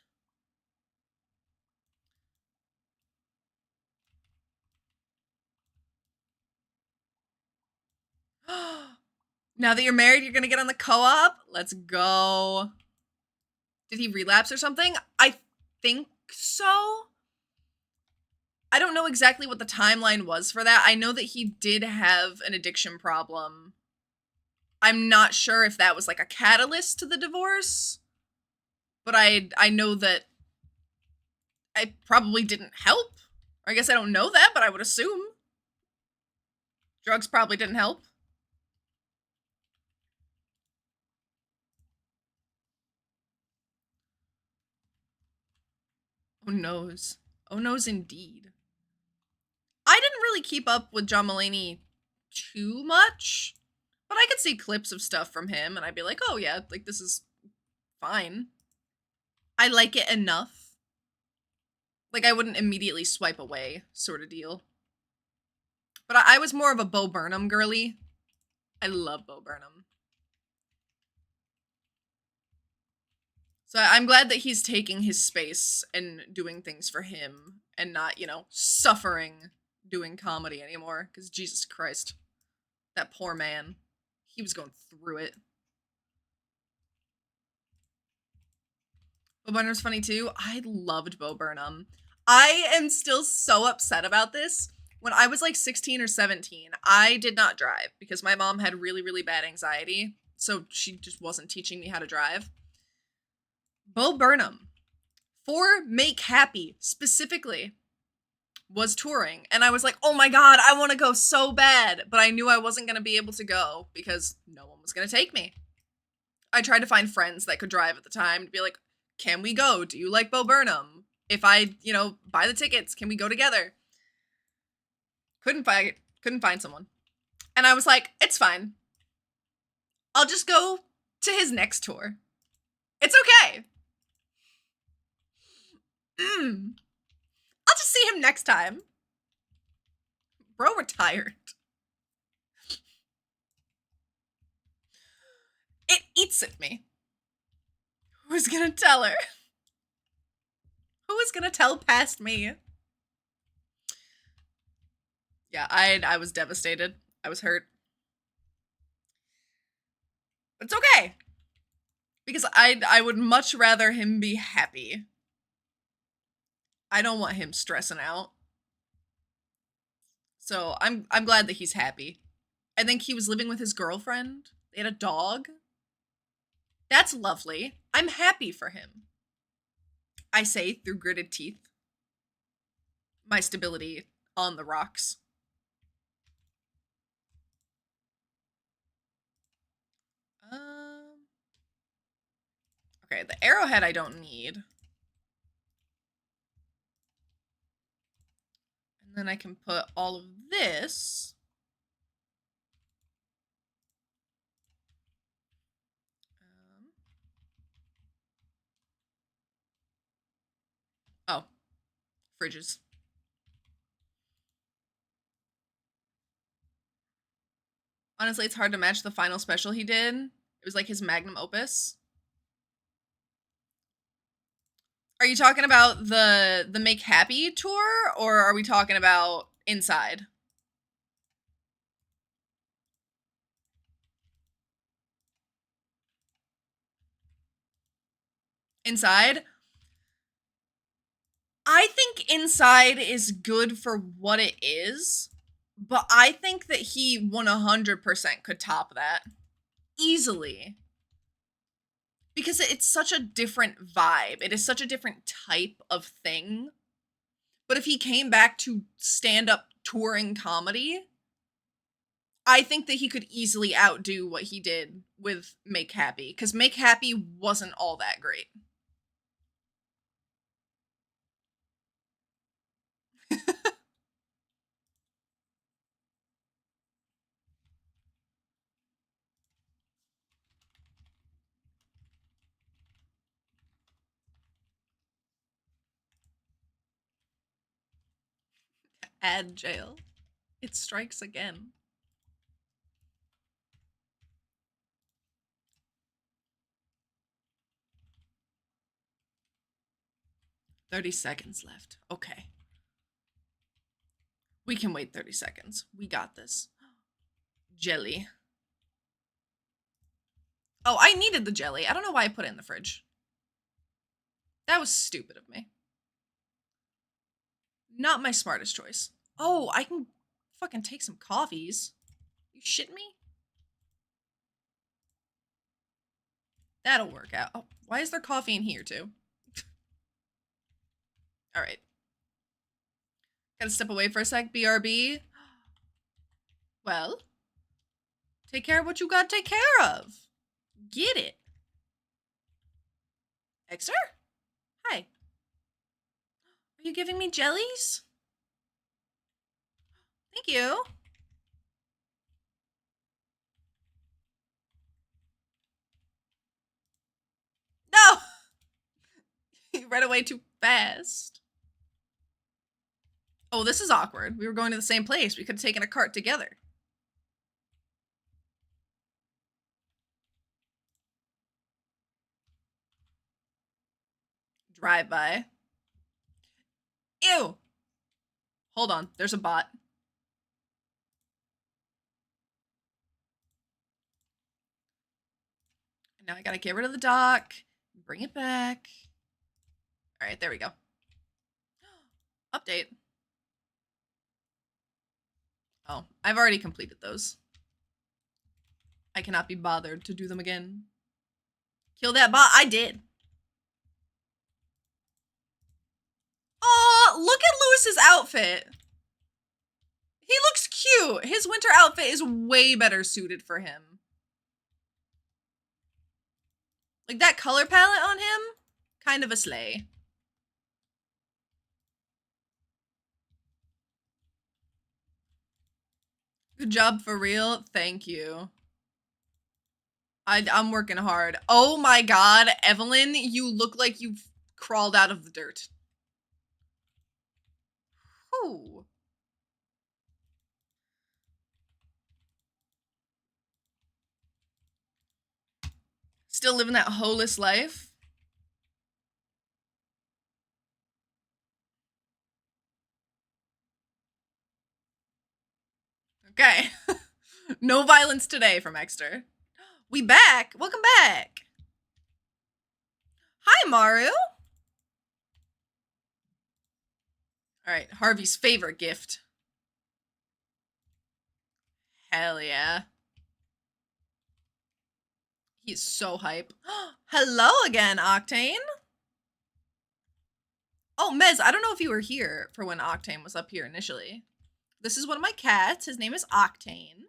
S1: Now that you're married, you're gonna get on the co-op? Let's go. Did he relapse or something? I think so. I don't know exactly what the timeline was for that. I know that he did have an addiction problem. I'm not sure if that was like a catalyst to the divorce, but I know that it probably didn't help. I guess I don't know that, but I would assume. Drugs probably didn't help. Oh noes. Oh noes indeed. I didn't really keep up with John Mulaney too much, but I could see clips of stuff from him and I'd be like, oh yeah, like this is fine. I like it enough. Like I wouldn't immediately swipe away sort of deal. But I was more of a Bo Burnham girly. I love Bo Burnham. So I'm glad that he's taking his space and doing things for him and not, you know, suffering doing comedy anymore. Because Jesus Christ, that poor man, he was going through it. Bo Burnham's funny too. I loved Bo Burnham. I am still so upset about this. When I was like 16 or 17, I did not drive because my mom had really, really bad anxiety. So she just wasn't teaching me how to drive. Bo Burnham, for Make Happy specifically, was touring. And I was like, oh my god, I want to go so bad. But I knew I wasn't going to be able to go because no one was going to take me. I tried to find friends that could drive at the time to be like, can we go? Do you like Bo Burnham? If I, you know, buy the tickets, can we go together? Couldn't find someone. And I was like, it's fine. I'll just go to his next tour. It's okay. I'll just see him next time. Bro retired. It eats at me. Who's gonna tell her? Who is gonna tell past me? Yeah, I was devastated. I was hurt. But it's okay. Because I would much rather him be happy. I don't want him stressing out. So I'm glad that he's happy. I think he was living with his girlfriend. They had a dog. That's lovely. I'm happy for him. I say through gritted teeth. My stability on the rocks. Okay, the arrowhead I don't need. And then I can put all of this. Oh, fridges. Honestly, it's hard to match the final special he did. It was like his magnum opus. Are you talking about the Make Happy tour, or are we talking about Inside? Inside? I think Inside is good for what it is, but I think that he 100% could top that. Easily. Because it's such a different vibe. It is such a different type of thing. But if he came back to stand-up touring comedy, I think that he could easily outdo what he did with Make Happy. Because Make Happy wasn't all that great. Add jail. It strikes again. $30 seconds left. Okay. We can wait 30 seconds. We got this. Jelly. Oh, I needed the jelly. I don't know why I put it in the fridge. That was stupid of me. Not my smartest choice. Oh, I can fucking take some coffees. You shitting me? That'll work out. Oh, why is there coffee in here too? All right. Gotta step away for a sec. BRB. Well, take care of what you gotta take care of. Get it. Exer? Hi. Are you giving me jellies? Thank you. No! You ran away too fast. Oh, this is awkward. We were going to the same place. We could have taken a cart together. Drive by. Ew! Hold on. There's a bot. And now I gotta get rid of the dock. Bring it back. Alright, there we go. Update. Oh, I've already completed those. I cannot be bothered to do them again. Kill that bot. I did. Oh, look at Lewis's outfit. He looks cute. His winter outfit is way better suited for him. Like that color palette on him, kind of a slay. Good job for real. Thank you. I'm working hard. Oh my god, Evelyn, you look like you've crawled out of the dirt. Ooh. Still living that holeless life. Okay. No violence today from Exter. We back. Welcome back. Hi, Maru. All right, Harvey's favorite gift. Hell yeah. He's so hype. Hello again, Octane. Oh, Mez, I don't know if you were here for when Octane was up here initially. This is one of my cats. His name is Octane.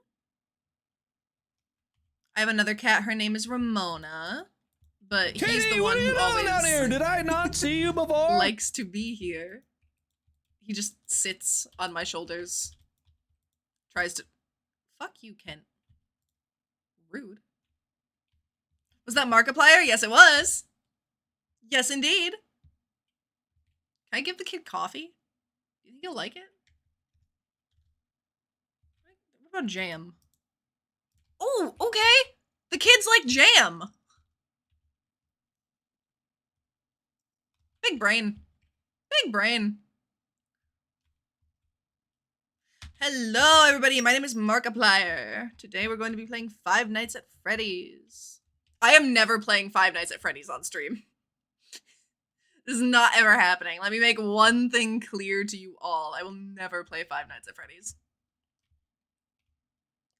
S1: I have another cat. Her name is Ramona. But
S2: Kitty,
S1: he's the one who
S2: what are you doing
S1: always
S2: down here? Did I not see you before?
S1: likes to be here. He just sits on my shoulders. Tries to... Fuck you, Kent. Rude. Was that Markiplier? Yes, it was. Yes, indeed. Can I give the kid coffee? Do you think he'll like it? What about jam? Oh, okay. The kids like jam. Big brain. Big brain. Hello, everybody. My name is Markiplier. Today we're going to be playing Five Nights at Freddy's. I am never playing Five Nights at Freddy's on stream. This is not ever happening. Let me make one thing clear to you all. I will never play Five Nights at Freddy's.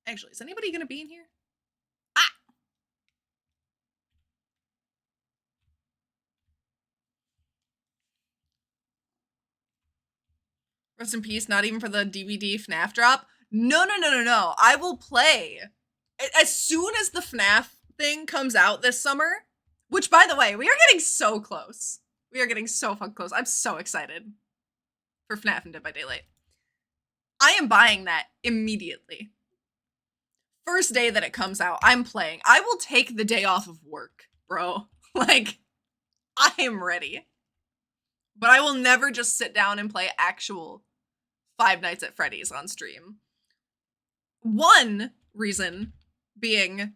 S1: Actually, is anybody gonna be in here? Ah! Rest in peace, not even for the DVD FNAF drop. No. I will play. As soon as the FNAF thing comes out this summer, which, by the way, we are getting so close. We are getting so fucking close. I'm so excited for FNAF and Dead by Daylight. I am buying that immediately. First day that it comes out, I'm playing. I will take the day off of work, bro. Like, I am ready. But I will never just sit down and play actual Five Nights at Freddy's on stream. One reason being,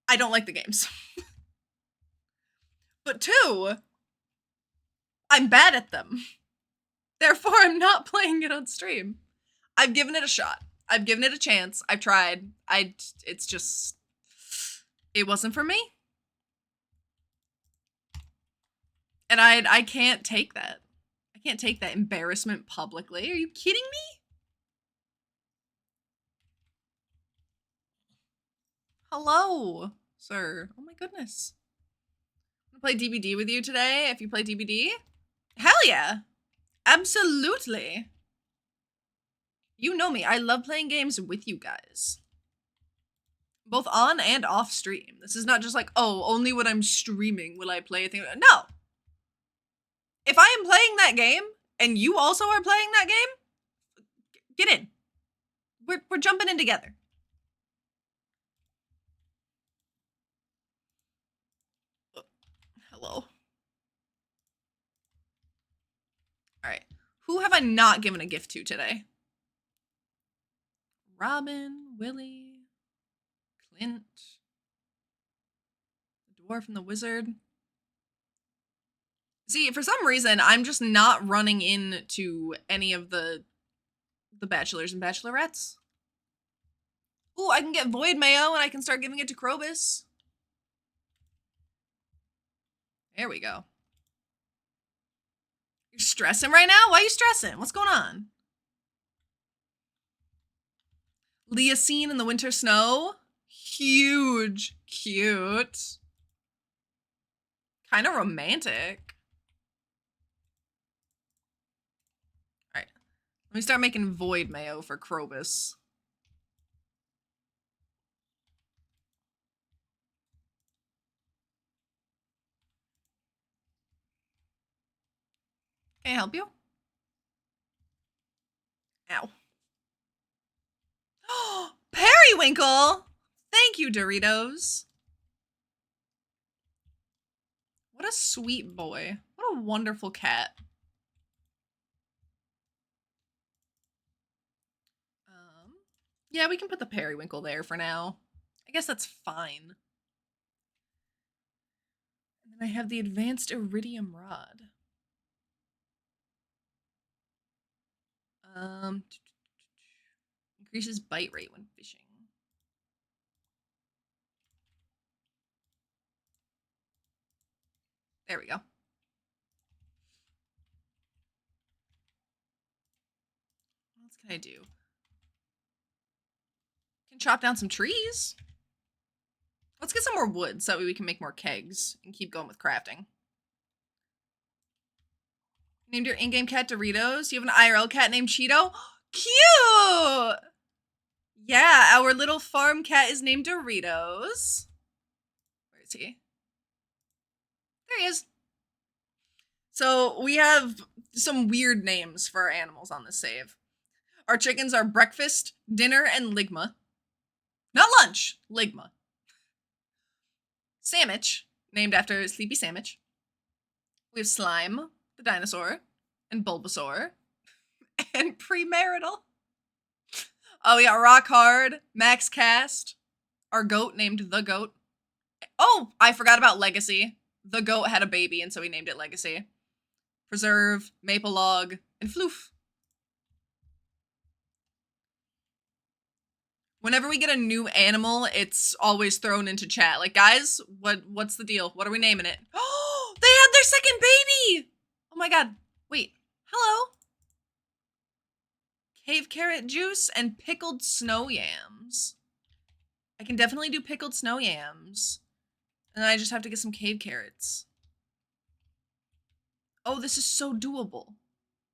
S1: I don't like the games. But two, I'm bad at them. Therefore, I'm not playing it on stream. I've given it a shot. I've given it a chance. I've tried. It's just, it wasn't for me. And I can't take that. I can't take that embarrassment publicly. Are you kidding me? Hello, sir. Oh my goodness. I'm gonna play DBD with you today. If you play DBD, hell yeah. Absolutely. You know me. I love playing games with you guys. Both on and off stream. This is not just like, oh, only when I'm streaming will I play a thing. No. If I am playing that game and you also are playing that game, get in. We're jumping in together. Hello. All right. Who have I not given a gift to today? Robin, Willie, Clint, the dwarf and the wizard. See, for some reason, I'm just not running into any of the bachelors and bachelorettes. Ooh, I can get Void Mayo and I can start giving it to Krobus. There we go. You're stressing right now? Why are you stressing? What's going on? Leocene in the winter snow. Huge. Cute. Kind of romantic. Alright. Let me start making Void Mayo for Krobus. Can I help you? Ow. Oh, Periwinkle! Thank you, Doritos. What a sweet boy. What a wonderful cat. Yeah, we can put the periwinkle there for now. I guess that's fine. And then I have the advanced iridium rod. Increases bite rate when fishing. There we go. What else can I do? Can chop down some trees. Let's get some more wood so that way we can make more kegs and keep going with crafting. Named your in-game cat Doritos? You have an IRL cat named Cheeto? Cute! Yeah, our little farm cat is named Doritos. Where is he? There he is. So we have some weird names for our animals on this save. Our chickens are Breakfast, Dinner, and Ligma. Not lunch, Ligma. Sandwich, named after Sleepy Sandwich. We have Slime, the dinosaur, and Bulbasaur, and Premarital. Oh, we got Rock Hard, Max Cast, our goat named The Goat. Oh, I forgot about Legacy. The goat had a baby, and so we named it Legacy. Preserve, Maple Log, and Floof. Whenever we get a new animal, it's always thrown into chat. Like, guys, what's the deal? What are we naming it? Oh, they had their second baby! Oh my god. Wait. Hello? Cave carrot juice and pickled snow yams. I can definitely do pickled snow yams. And then I just have to get some cave carrots. Oh, this is so doable.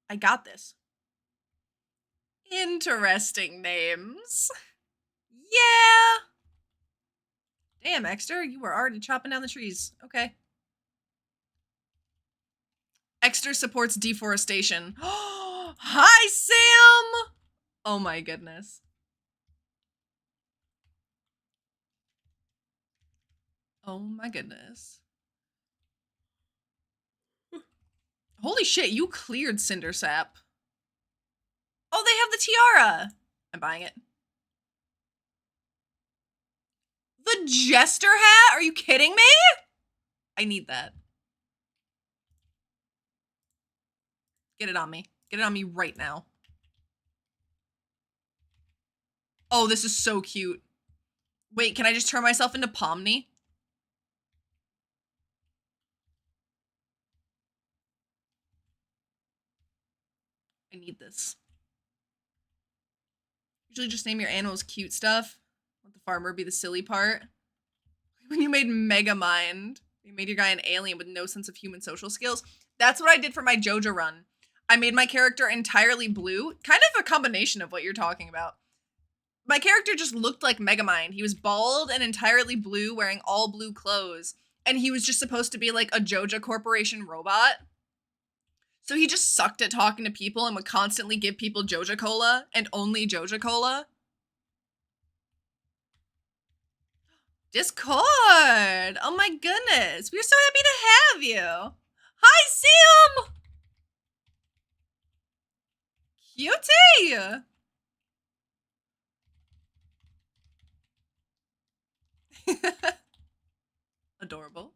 S1: I got this. Interesting names. Yeah. Damn, Exter, you were already chopping down the trees. Okay. Exter supports deforestation. Hi, Sam! Oh my goodness. Oh my goodness. Holy shit, you cleared Cinder Sap. Oh, they have the tiara. I'm buying it. The Jester hat? Are you kidding me? I need that. Get it on me. Get it on me right now. Oh, this is so cute. Wait, can I just turn myself into Pomni? I need this. Usually just name your animals cute stuff. Let the farmer be the silly part. When you made Megamind, you made your guy an alien with no sense of human social skills. That's what I did for my JoJo run. I made my character entirely blue. Kind of a combination of what you're talking about. My character just looked like Megamind. He was bald and entirely blue, wearing all blue clothes. And he was just supposed to be like a JoJo Corporation robot. So he just sucked at talking to people and would constantly give people JoJo Cola and only JoJo Cola. Discord! Oh my goodness. We're so happy to have you. Hi, Sam! Cutie! Adorable.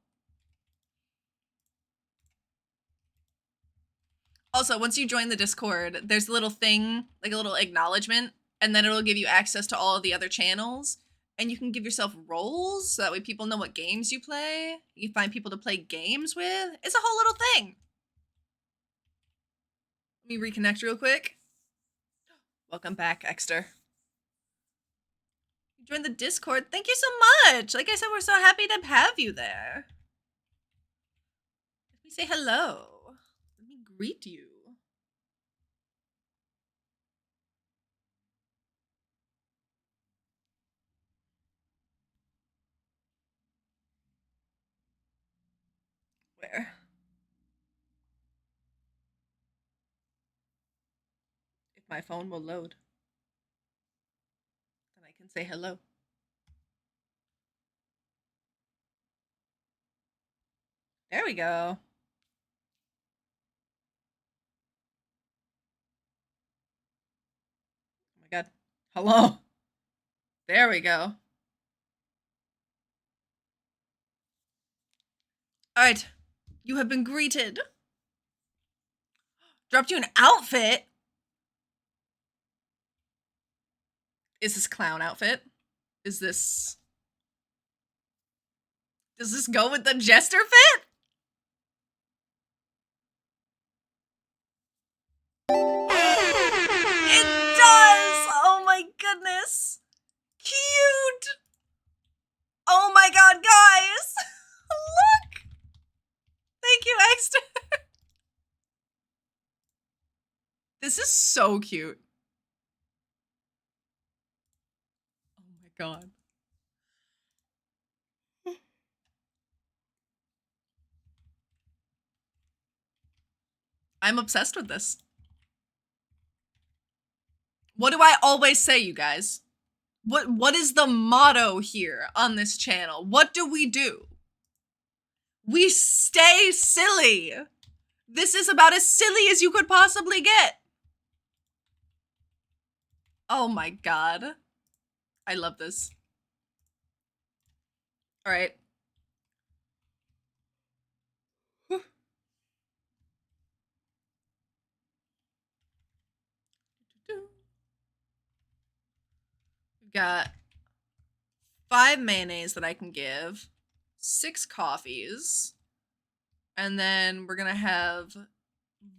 S1: Also, once you join the Discord, there's a little thing, like a little acknowledgement, and then it'll give you access to all of the other channels. And you can give yourself roles, so that way people know what games you play. You can find people to play games with. It's a whole little thing. Let me reconnect real quick. Welcome back, Exter. You joined the Discord. Thank you so much. Like I said, we're so happy to have you there. Let me say hello. Let me greet you. Where? If my phone will load, then I can say hello. There we go. Oh my god. Hello. There we go. Alright. You have been greeted. Dropped you an outfit? Is this clown outfit? Is this... Does this go with the jester fit? It does! Oh my goodness! Cute! Oh my god, guys! Look! Thank you, Exter! This is so cute. Oh my god. I'm obsessed with this. What do I always say, you guys? What is the motto here on this channel? What do? We stay silly. This is about as silly as you could possibly get. Oh my god. I love this. All right. We've got 5 mayonnaise that I can give, 6 coffees, and then we're gonna have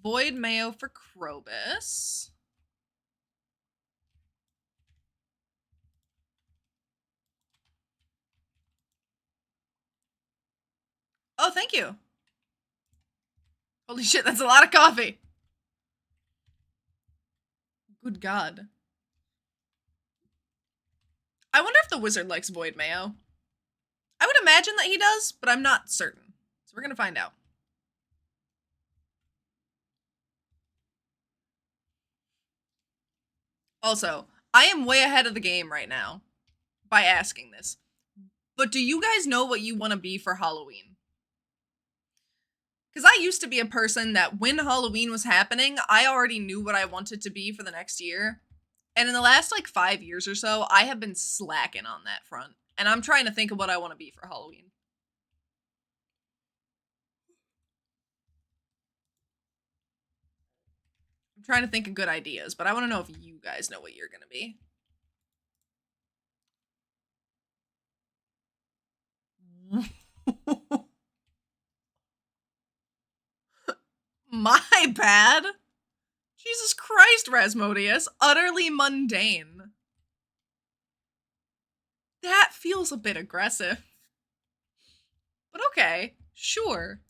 S1: void mayo for Krobus. Oh, thank you. Holy shit, that's a lot of coffee. Good god. I wonder if the wizard likes void mayo. I would imagine that he does, but I'm not certain. So we're gonna find out. Also, I am way ahead of the game right now by asking this. But do you guys know what you want to be for Halloween? Because I used to be a person that when Halloween was happening, I already knew what I wanted to be for the next year. And in the last like 5 years or so, I have been slacking on that front. And I'm trying to think of what I want to be for Halloween. I'm trying to think of good ideas, but I want to know if you guys know what you're going to be. My bad. Jesus Christ, Rasmodius. Utterly mundane. That feels a bit aggressive. But okay, sure.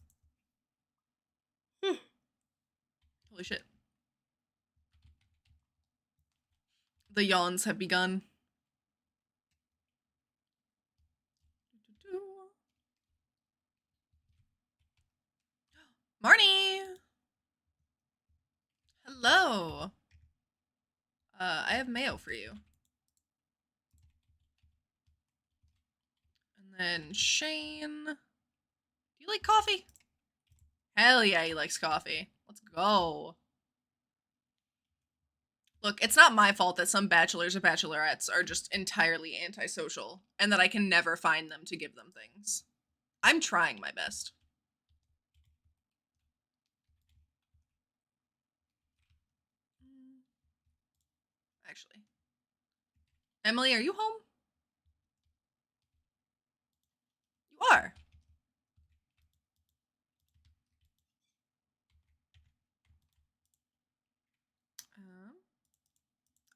S1: Holy shit. The yawns have begun. Marnie! Hello. I have mayo for you. And then Shane. Do you like coffee? Hell yeah, he likes coffee. Let's go. Look, it's not my fault that some bachelors or bachelorettes are just entirely antisocial and that I can never find them to give them things. I'm trying my best. Actually. Emily, are you home? You are.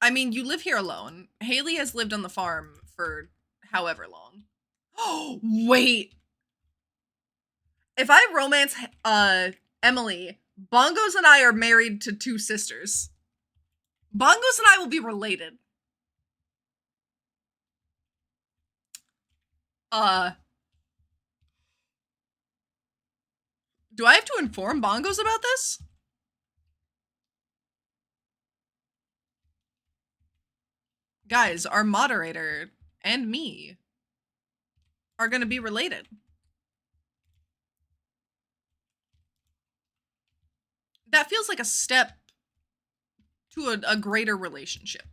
S1: I mean, you live here alone. Haley has lived on the farm for however long. Oh, wait. If I romance Emily, Bongos and I are married to 2 sisters. Bongos and I will be related. Do I have to inform Bongos about this? Guys, our moderator and me are gonna be related. That feels like a step to a greater relationship.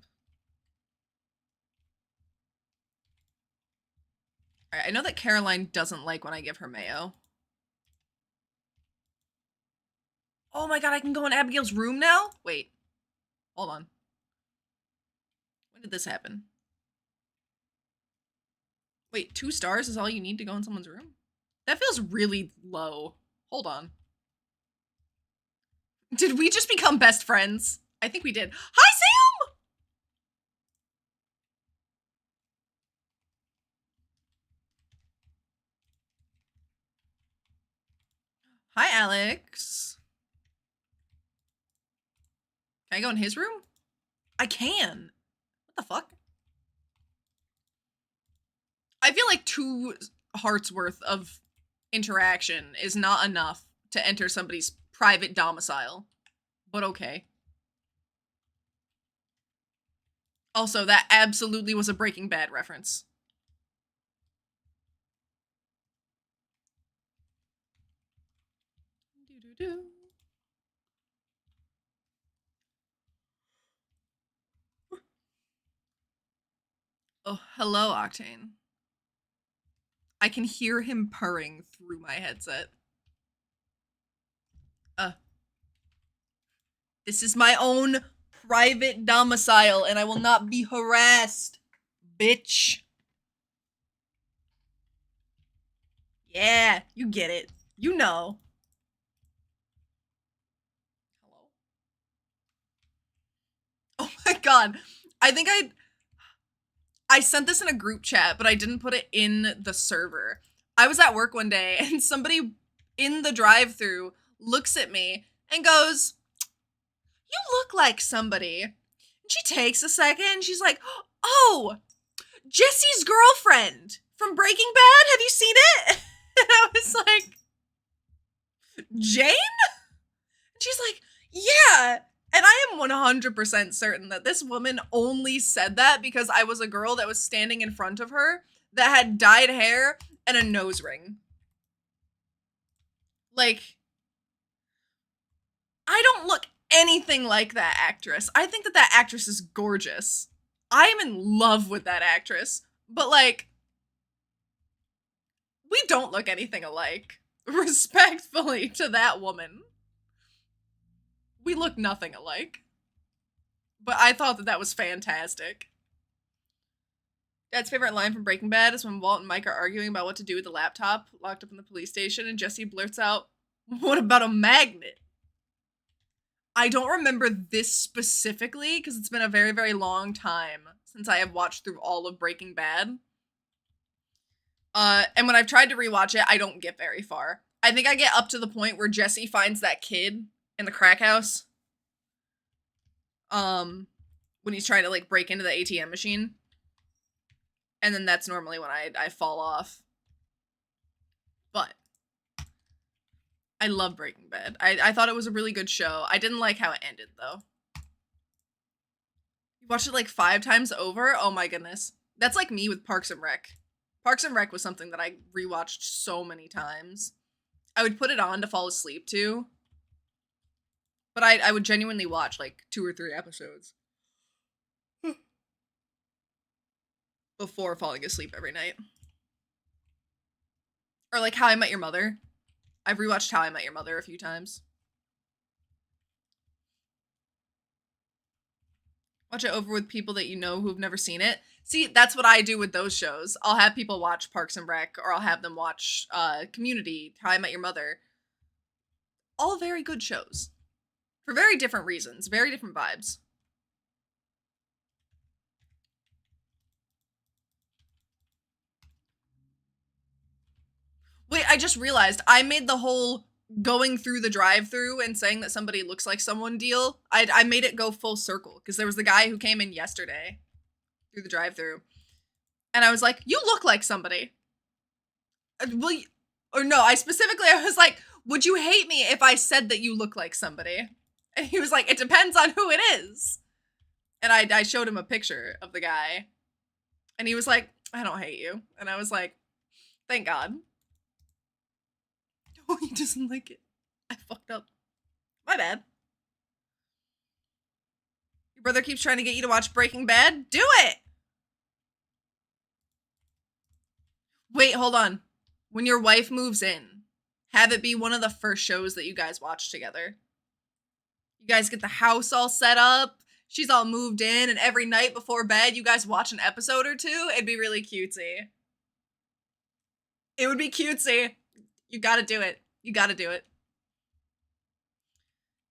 S1: All right, I know that Caroline doesn't like when I give her mayo. Oh my god, I can go in Abigail's room now? Wait. Hold on. When did this happen? Wait, 2 stars is all you need to go in someone's room? That feels really low. Hold on. Did we just become best friends? I think we did. Hi, Sam! Hi, Alex. Can I go in his room? I can. What the fuck? I feel like 2 hearts worth of interaction is not enough to enter somebody's private domicile. But okay. Also, that absolutely was a Breaking Bad reference. Doo-doo-doo. Oh, hello, Octane. I can hear him purring through my headset. This is my own private domicile, and I will not be harassed, bitch. Yeah, you get it. You know. Hello? Oh my god. I think I sent this in a group chat, but I didn't put it in the server. I was at work one day, and somebody in the drive-thru looks at me and goes, "You look like somebody." And she takes a second, and she's like, "Oh, Jesse's girlfriend from Breaking Bad. Have you seen it?" And I was like, "Jane?" And she's like, "Yeah." And I am 100% certain that this woman only said that because I was a girl that was standing in front of her that had dyed hair and a nose ring. Like, I don't look anything like that actress. I think that that actress is gorgeous. I am in love with that actress. But, like, we don't look anything alike. Respectfully to that woman. We look nothing alike. But I thought that that was fantastic. Dad's favorite line from Breaking Bad is when Walt and Mike are arguing about what to do with the laptop locked up in the police station, and Jesse blurts out, "What about a magnet?" I don't remember this specifically because it's been a very, very long time since I have watched through all of Breaking Bad. And when I've tried to rewatch it, I don't get very far. I think I get up to the point where Jesse finds that kid in the crack house. When he's trying to, like, break into the ATM machine. And then that's normally when I fall off. But I love Breaking Bad. I thought it was a really good show. I didn't like how it ended, though. You watched it like 5 times over? Oh my goodness. That's like me with Parks and Rec. Parks and Rec was something that I rewatched so many times. I would put it on to fall asleep to. But I would genuinely watch like 2 or 3 episodes. Before falling asleep every night. Or like How I Met Your Mother. I've rewatched How I Met Your Mother a few times. Watch it over with people that you know who've never seen it. See, that's what I do with those shows. I'll have people watch Parks and Rec, or I'll have them watch Community, How I Met Your Mother. All very good shows. For very different reasons, very different vibes. Wait, I just realized I made the whole going through the drive-thru and saying that somebody looks like someone deal. I made it go full circle because there was the guy who came in yesterday through the drive-thru, and I was like, "You look like somebody." Will you, or no, I was like, "Would you hate me if I said that you look like somebody?" And he was like, "It depends on who it is." And I showed him a picture of the guy, and he was like, "I don't hate you." And I was like, "Thank God." Oh, he doesn't like it. I fucked up. My bad. Your brother keeps trying to get you to watch Breaking Bad? Do it! Wait, hold on. When your wife moves in, have it be one of the first shows that you guys watch together. You guys get the house all set up. She's all moved in, and every night before bed, you guys watch an episode or two. It'd be really cutesy. It would be cutesy. You gotta do it. You gotta do it.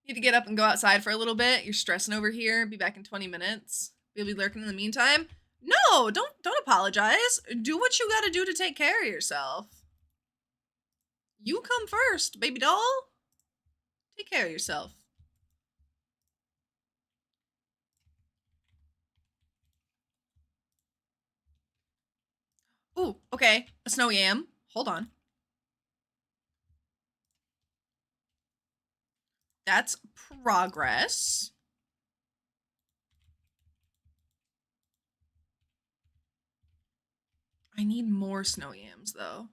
S1: You need to get up and go outside for a little bit. You're stressing over here. Be back in 20 minutes. You'll be lurking in the meantime. No, don't apologize. Do what you gotta do to take care of yourself. You come first, baby doll. Take care of yourself. Ooh, okay. A snow yam. Hold on. That's progress. I need more snow yams, though.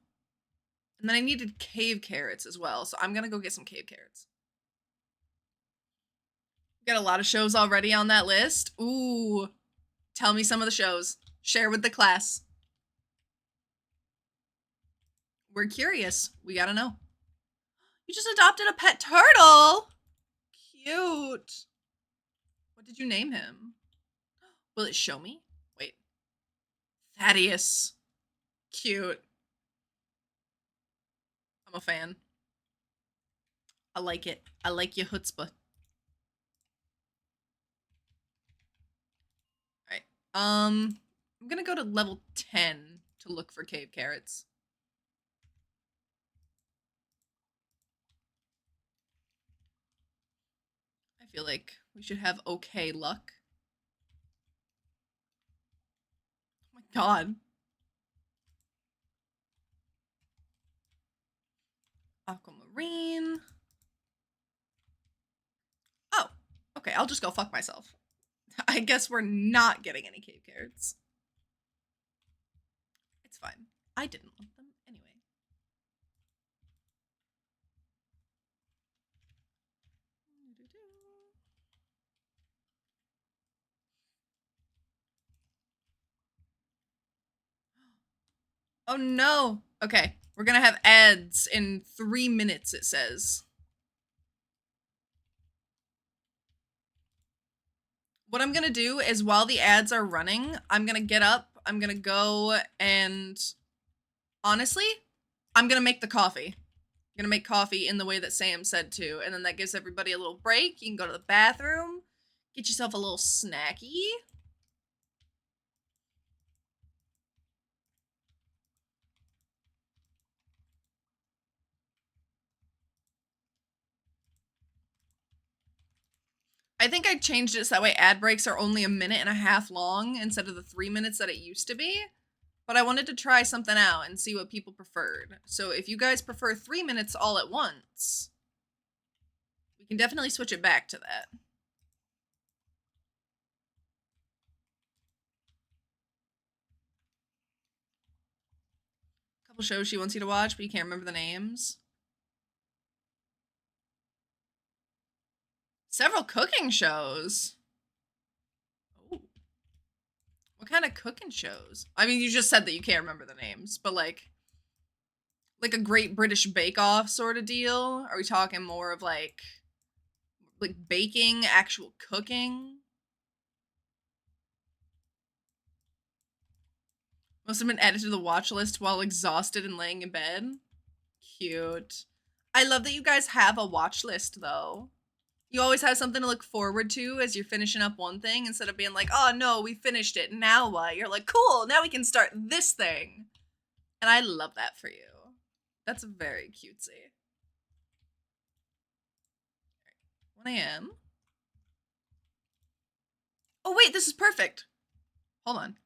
S1: And then I needed cave carrots as well, so I'm gonna go get some cave carrots. Got a lot of shows already on that list. Ooh. Tell me some of the shows. Share with the class. We're curious. We gotta know. You just adopted a pet turtle. Cute. What did you name him? Will it show me? Wait. Thaddeus. Cute. I'm a fan. I like it. I like your chutzpah. Alright. I'm gonna go to level 10 to look for cave carrots. I feel like we should have okay luck. Oh my god. Aquamarine. Oh, okay, I'll just go fuck myself. I guess we're not getting any cave carrots. It's fine. I didn't want them anyway. Oh no. Okay, we're gonna have ads in 3 minutes, it says. What I'm gonna do is while the ads are running, I'm gonna get up, I'm gonna go and honestly, I'm gonna make the coffee. I'm gonna make coffee in the way that Sam said to, and then that gives everybody a little break. You can go to the bathroom, get yourself a little snacky. I think I changed it so that way ad breaks are only 1.5 minutes long instead of the 3 minutes that it used to be. But I wanted to try something out and see what people preferred. So if you guys prefer 3 minutes all at once, we can definitely switch it back to that. A couple shows she wants you to watch, but you can't remember the names. Several cooking shows. Oh. What kind of cooking shows? I mean, you just said that you can't remember the names, but like a Great British Bake Off sort of deal? Are we talking more of like baking, actual cooking? Must have been added to the watch list while exhausted and laying in bed. Cute. I love that you guys have a watch list, though. You always have something to look forward to as you're finishing up one thing instead of being like, oh no, we finished it, now what? You're like, cool, now we can start this thing. And I love that for you. That's very cutesy. 1 a.m. Oh wait, this is perfect. Hold on.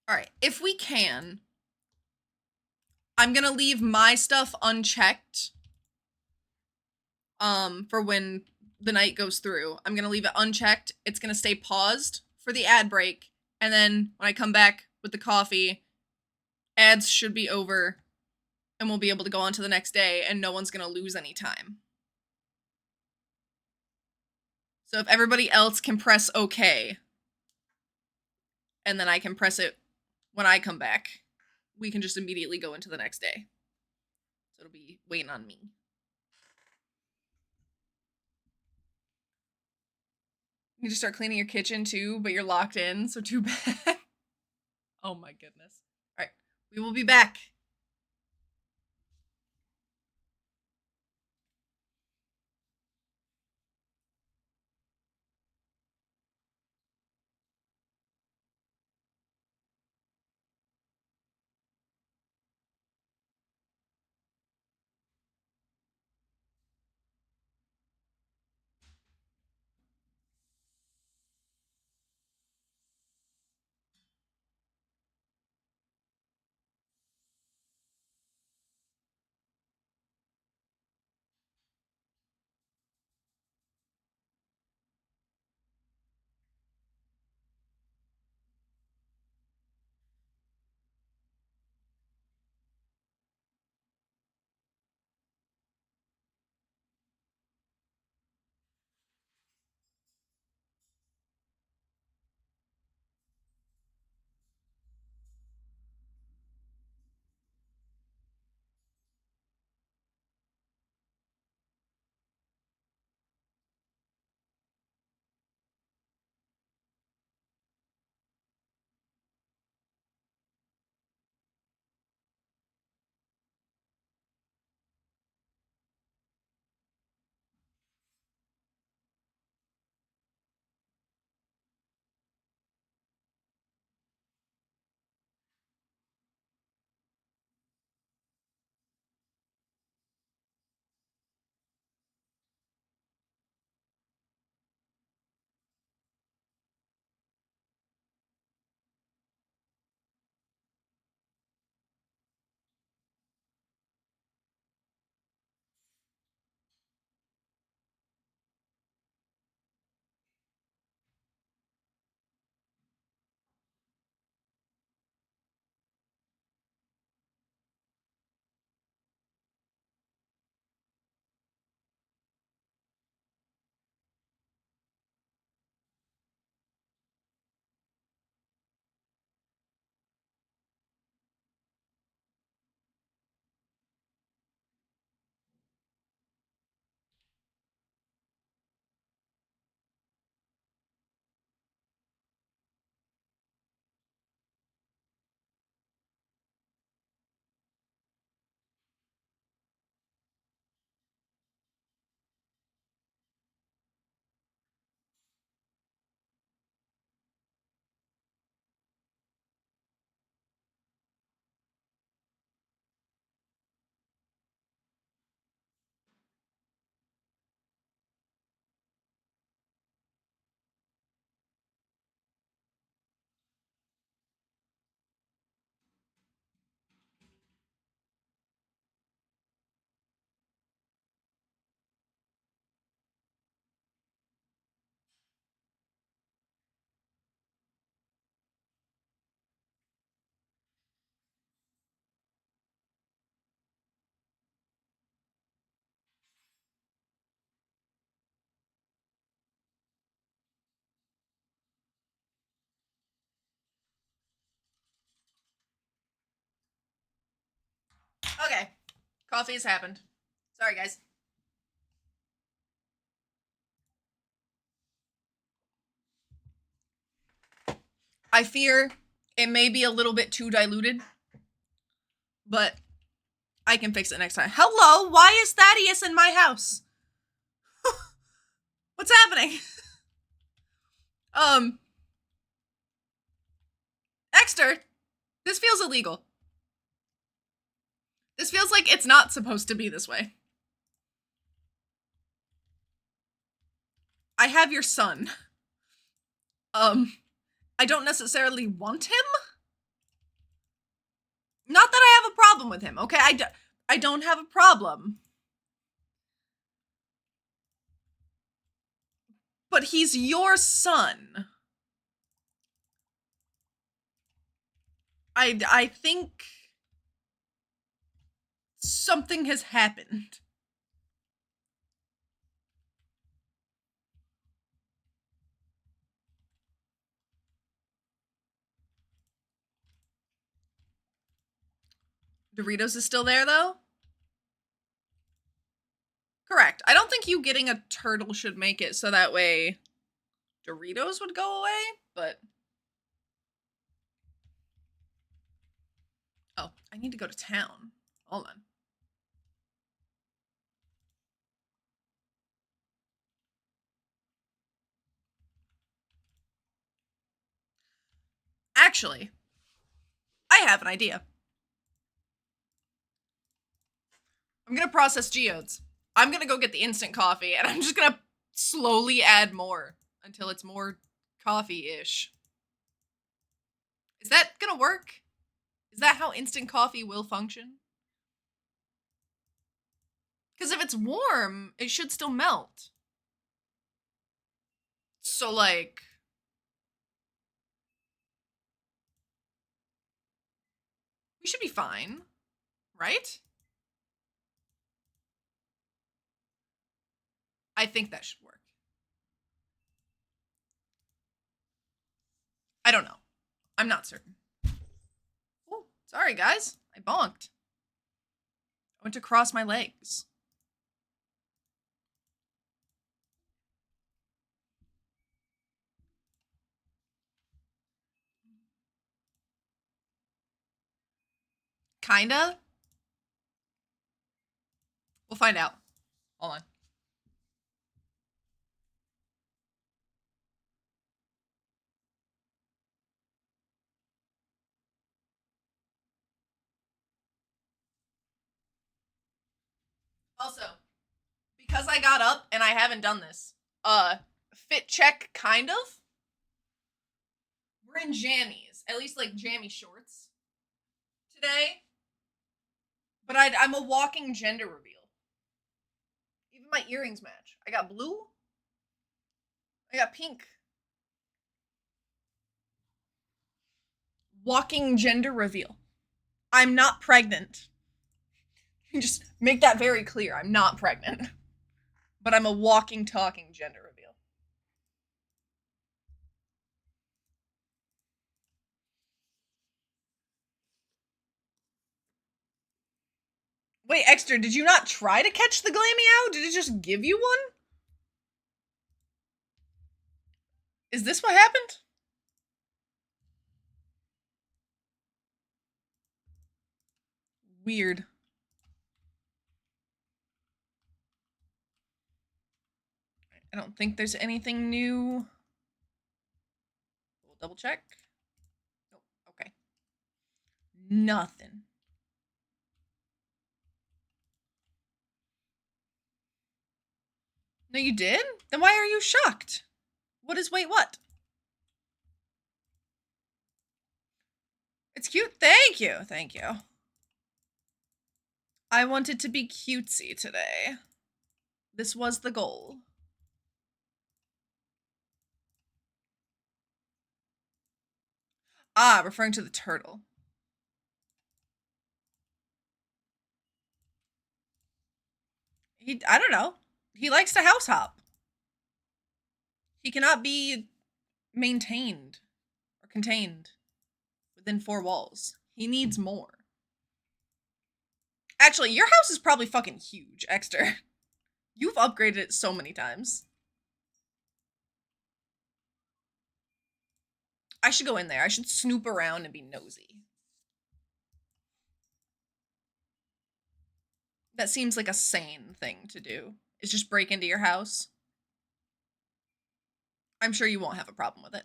S1: All right, if we can, I'm gonna leave my stuff unchecked for when the night goes through. I'm gonna leave it unchecked. It's gonna stay paused for the ad break, and then when I come back with the coffee, ads should be over, and we'll be able to go on to the next day, and no one's gonna lose any time. So if everybody else can press OK, and then I can press it when I come back, we can just immediately go into the next day. So it'll be waiting on me. You need to start cleaning your kitchen too, but you're locked in, so too bad. Oh my goodness. All right, we will be back. Okay. Coffee has happened. Sorry, guys. I fear it may be a little bit too diluted, but I can fix it next time. Hello, why is Thaddeus in my house? What's happening? Exter, this feels illegal. This feels like it's not supposed to be this way. I have your son. I don't necessarily want him. Not that I have a problem with him, okay? I don't have a problem. But he's your son. I think something has happened. Doritos is still there, though? Correct. I don't think you getting a turtle should make it so that way Doritos would go away, but... Oh, I need to go to town. Hold on. Actually, I have an idea. I'm gonna process geodes. I'm gonna go get the instant coffee, and I'm just gonna slowly add more until it's more coffee-ish. Is that gonna work? Is that how instant coffee will function? Because if it's warm, it should still melt. So, like... we should be fine, right? I think that should work. I don't know. I'm not certain. Oh, sorry, guys. I bonked. I went to cross my legs. Kinda. We'll find out. Hold on. Also, because I got up and I haven't done this, fit check kind of. We're in jammies, at least like jammy shorts today. But I'm a walking gender reveal. Even my earrings match. I got blue. I got pink. Walking gender reveal. I'm not pregnant. Just make that very clear. I'm not pregnant. But I'm a walking, talking gender reveal. Wait, Extra, did you not try to catch the Glammeow? Did it just give you one? Is this what happened? Weird. I don't think there's anything new. We'll double check. Nope. Okay. Nothing. No, you did? Then why are you shocked? What is wait what? It's cute. Thank you. Thank you. I wanted to be cutesy today. This was the goal. Ah, referring to the turtle. I don't know. He likes to house hop. He cannot be maintained or contained within four walls. He needs more. Actually, your house is probably fucking huge, Exter. You've upgraded it so many times. I should go in there. I should snoop around and be nosy. That seems like a sane thing to do, is just break into your house. I'm sure you won't have a problem with it.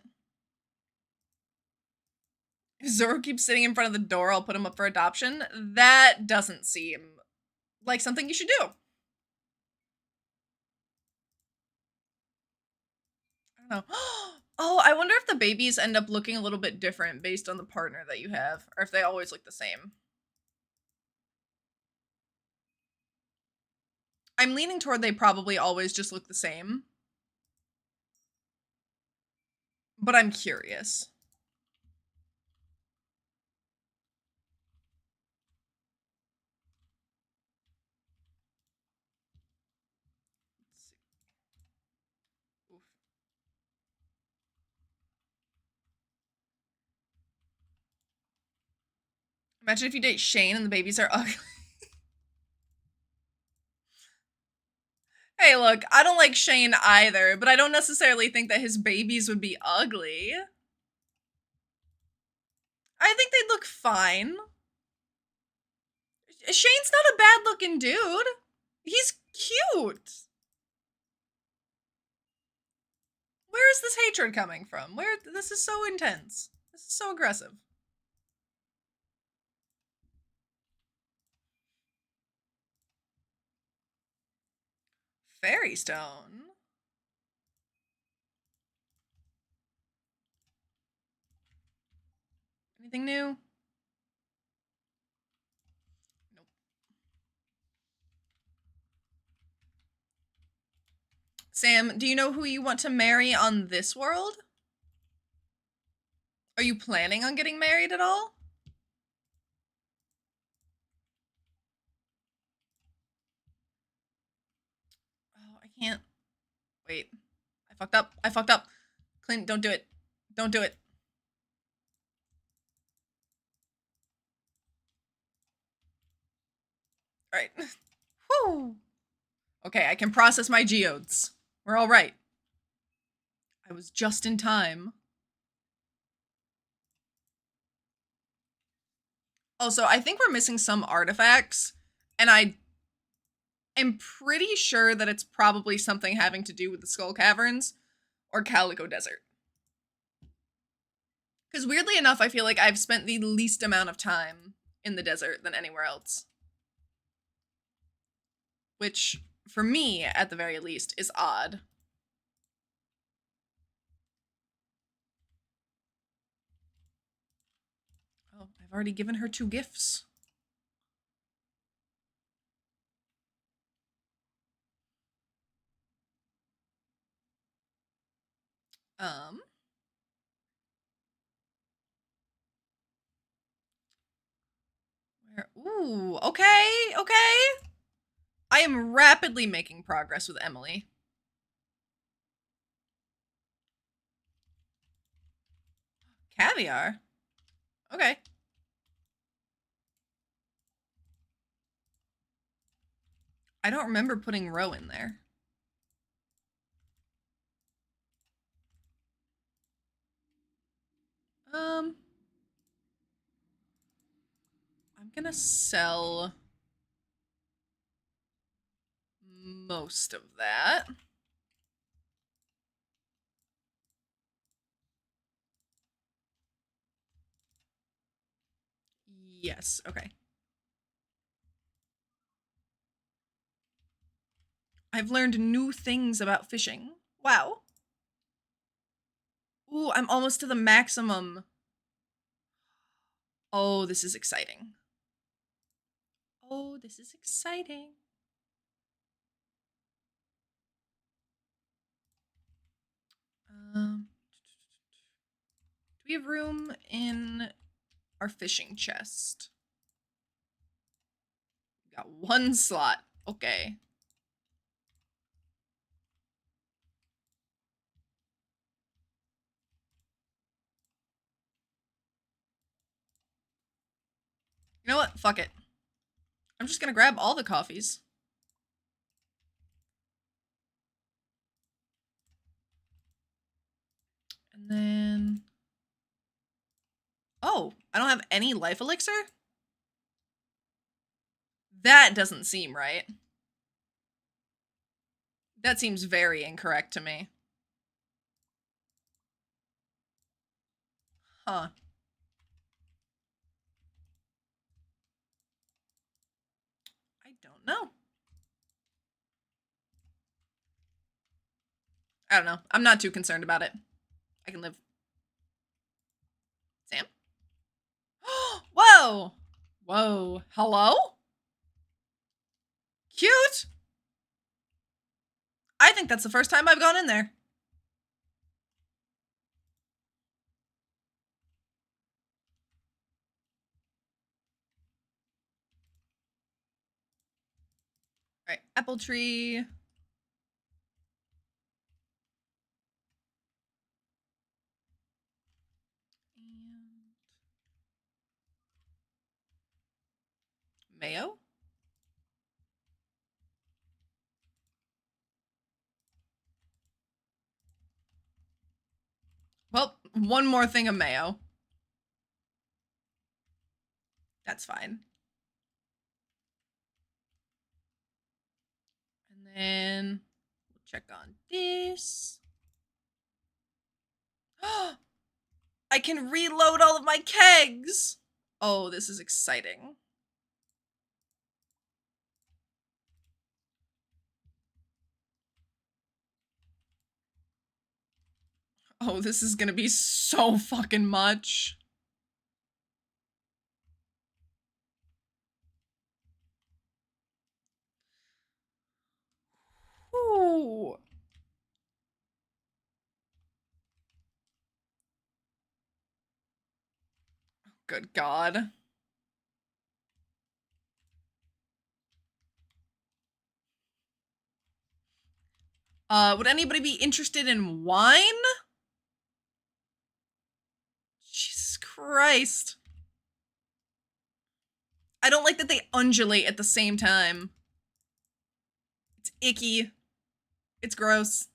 S1: If Zoro keeps sitting in front of the door, I'll put him up for adoption. That doesn't seem like something you should do. I don't know. Oh, I wonder if the babies end up looking a little bit different based on the partner that you have, or if they always look the same. I'm leaning toward they probably always just look the same. But I'm curious. Oof. Imagine if you date Shane and the babies are ugly. Hey, look, I don't like Shane either, but I don't necessarily think that his babies would be ugly. I think they'd look fine. Shane's not a bad looking dude. He's cute. Where is this hatred coming from? This is so intense. This is so aggressive. Fairy stone. Anything new? Nope. Sam, do you know who you want to marry on this world? Are you planning on getting married at all? Oh, I can't. Wait. I fucked up. I fucked up. Clint, don't do it. Don't do it. Alright. Whew. Okay, I can process my geodes. We're alright. I was just in time. Also, I think we're missing some artifacts, and I am pretty sure that it's probably something having to do with the Skull Caverns or Calico Desert. Because weirdly enough, I feel like I've spent the least amount of time in the desert than anywhere else. Which, for me, at the very least, is odd. Oh, I've already given her 2 gifts. Ooh, okay, okay. I am rapidly making progress with Emily. Caviar? Okay. I don't remember putting roe in there. I'm gonna sell most of that. Yes, okay. I've learned new things about fishing. Wow. Ooh, I'm almost to the maximum. Oh, this is exciting. Oh, this is exciting. Do we have room in our fishing chest? We got 1 slot. Okay. You know what? Fuck it. I'm just gonna grab all the coffees. And then... Oh, I don't have any life elixir? That doesn't seem right. That seems very incorrect to me. Huh. I don't know. I don't know. I'm not too concerned about it. I can live. Sam? Whoa! Whoa. Hello? Cute! I think that's the first time I've gone in there. Alright, apple tree. Mayo? Well, one more thing of mayo. That's fine. And then we'll check on this. I can reload all of my kegs. Oh, this is exciting. Oh, this is gonna be so fucking much. Ooh. Good God. Would anybody be interested in wine? Jesus Christ. I don't like that they undulate at the same time. It's icky. It's gross.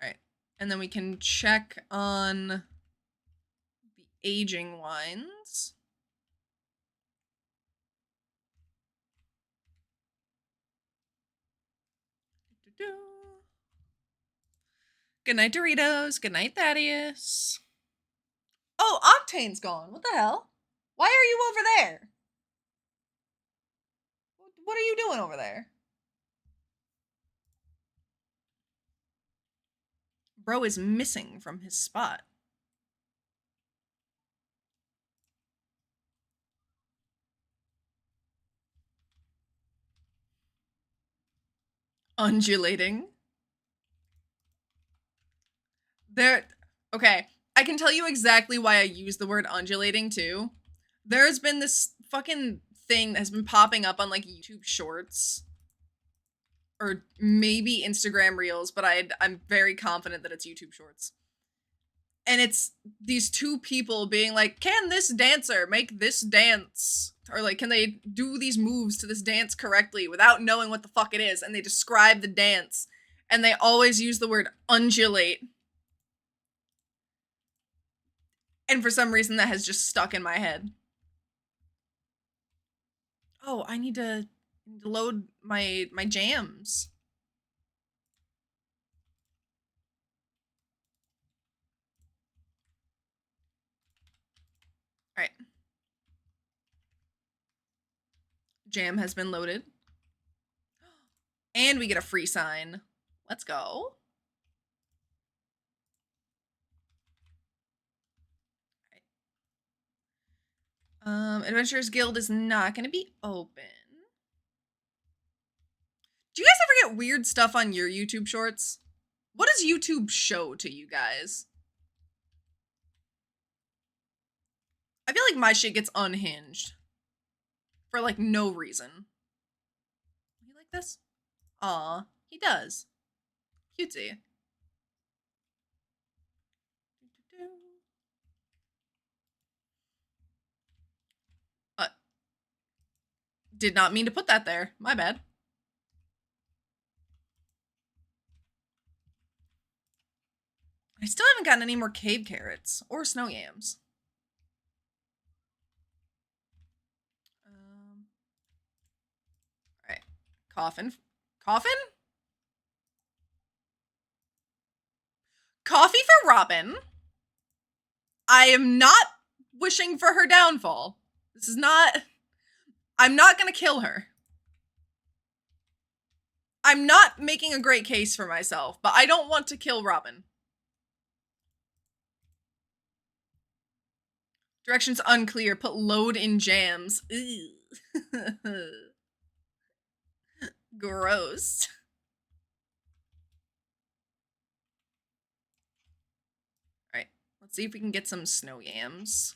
S1: Alright. And then we can check on the aging wines. Good night, Doritos. Good night, Thaddeus. Oh, Octane's gone. What the hell? Why are you over there? What are you doing over there? Bro is missing from his spot. Undulating. Okay, I can tell you exactly why I use the word undulating too. There's been this fucking thing that has been popping up on like YouTube shorts or maybe Instagram reels, but I'm very confident that it's YouTube shorts. And it's these two people being like, can this dancer make this dance? Or like, can they do these moves to this dance correctly without knowing what the fuck it is? And they describe the dance. And they always use the word undulate. And for some reason that has just stuck in my head. Oh, I need to load my jams. All right. Jam has been loaded. And we get a free sign. Let's go. Adventurers Guild is not going to be open. Do you guys ever get weird stuff on your YouTube shorts? What does YouTube show to you guys? I feel like my shit gets unhinged. For like no reason. You like this? Aw, he does. Cutesy. Did not mean to put that there. My bad. I still haven't gotten any more cave carrots or snow yams. All right. Coffin. Coffin? Coffee for Robin. I am not wishing for her downfall. This is not... I'm not gonna kill her. I'm not making a great case for myself, but I don't want to kill Robin. Directions unclear. Put load in jams. Gross. Alright, let's see if we can get some snow yams.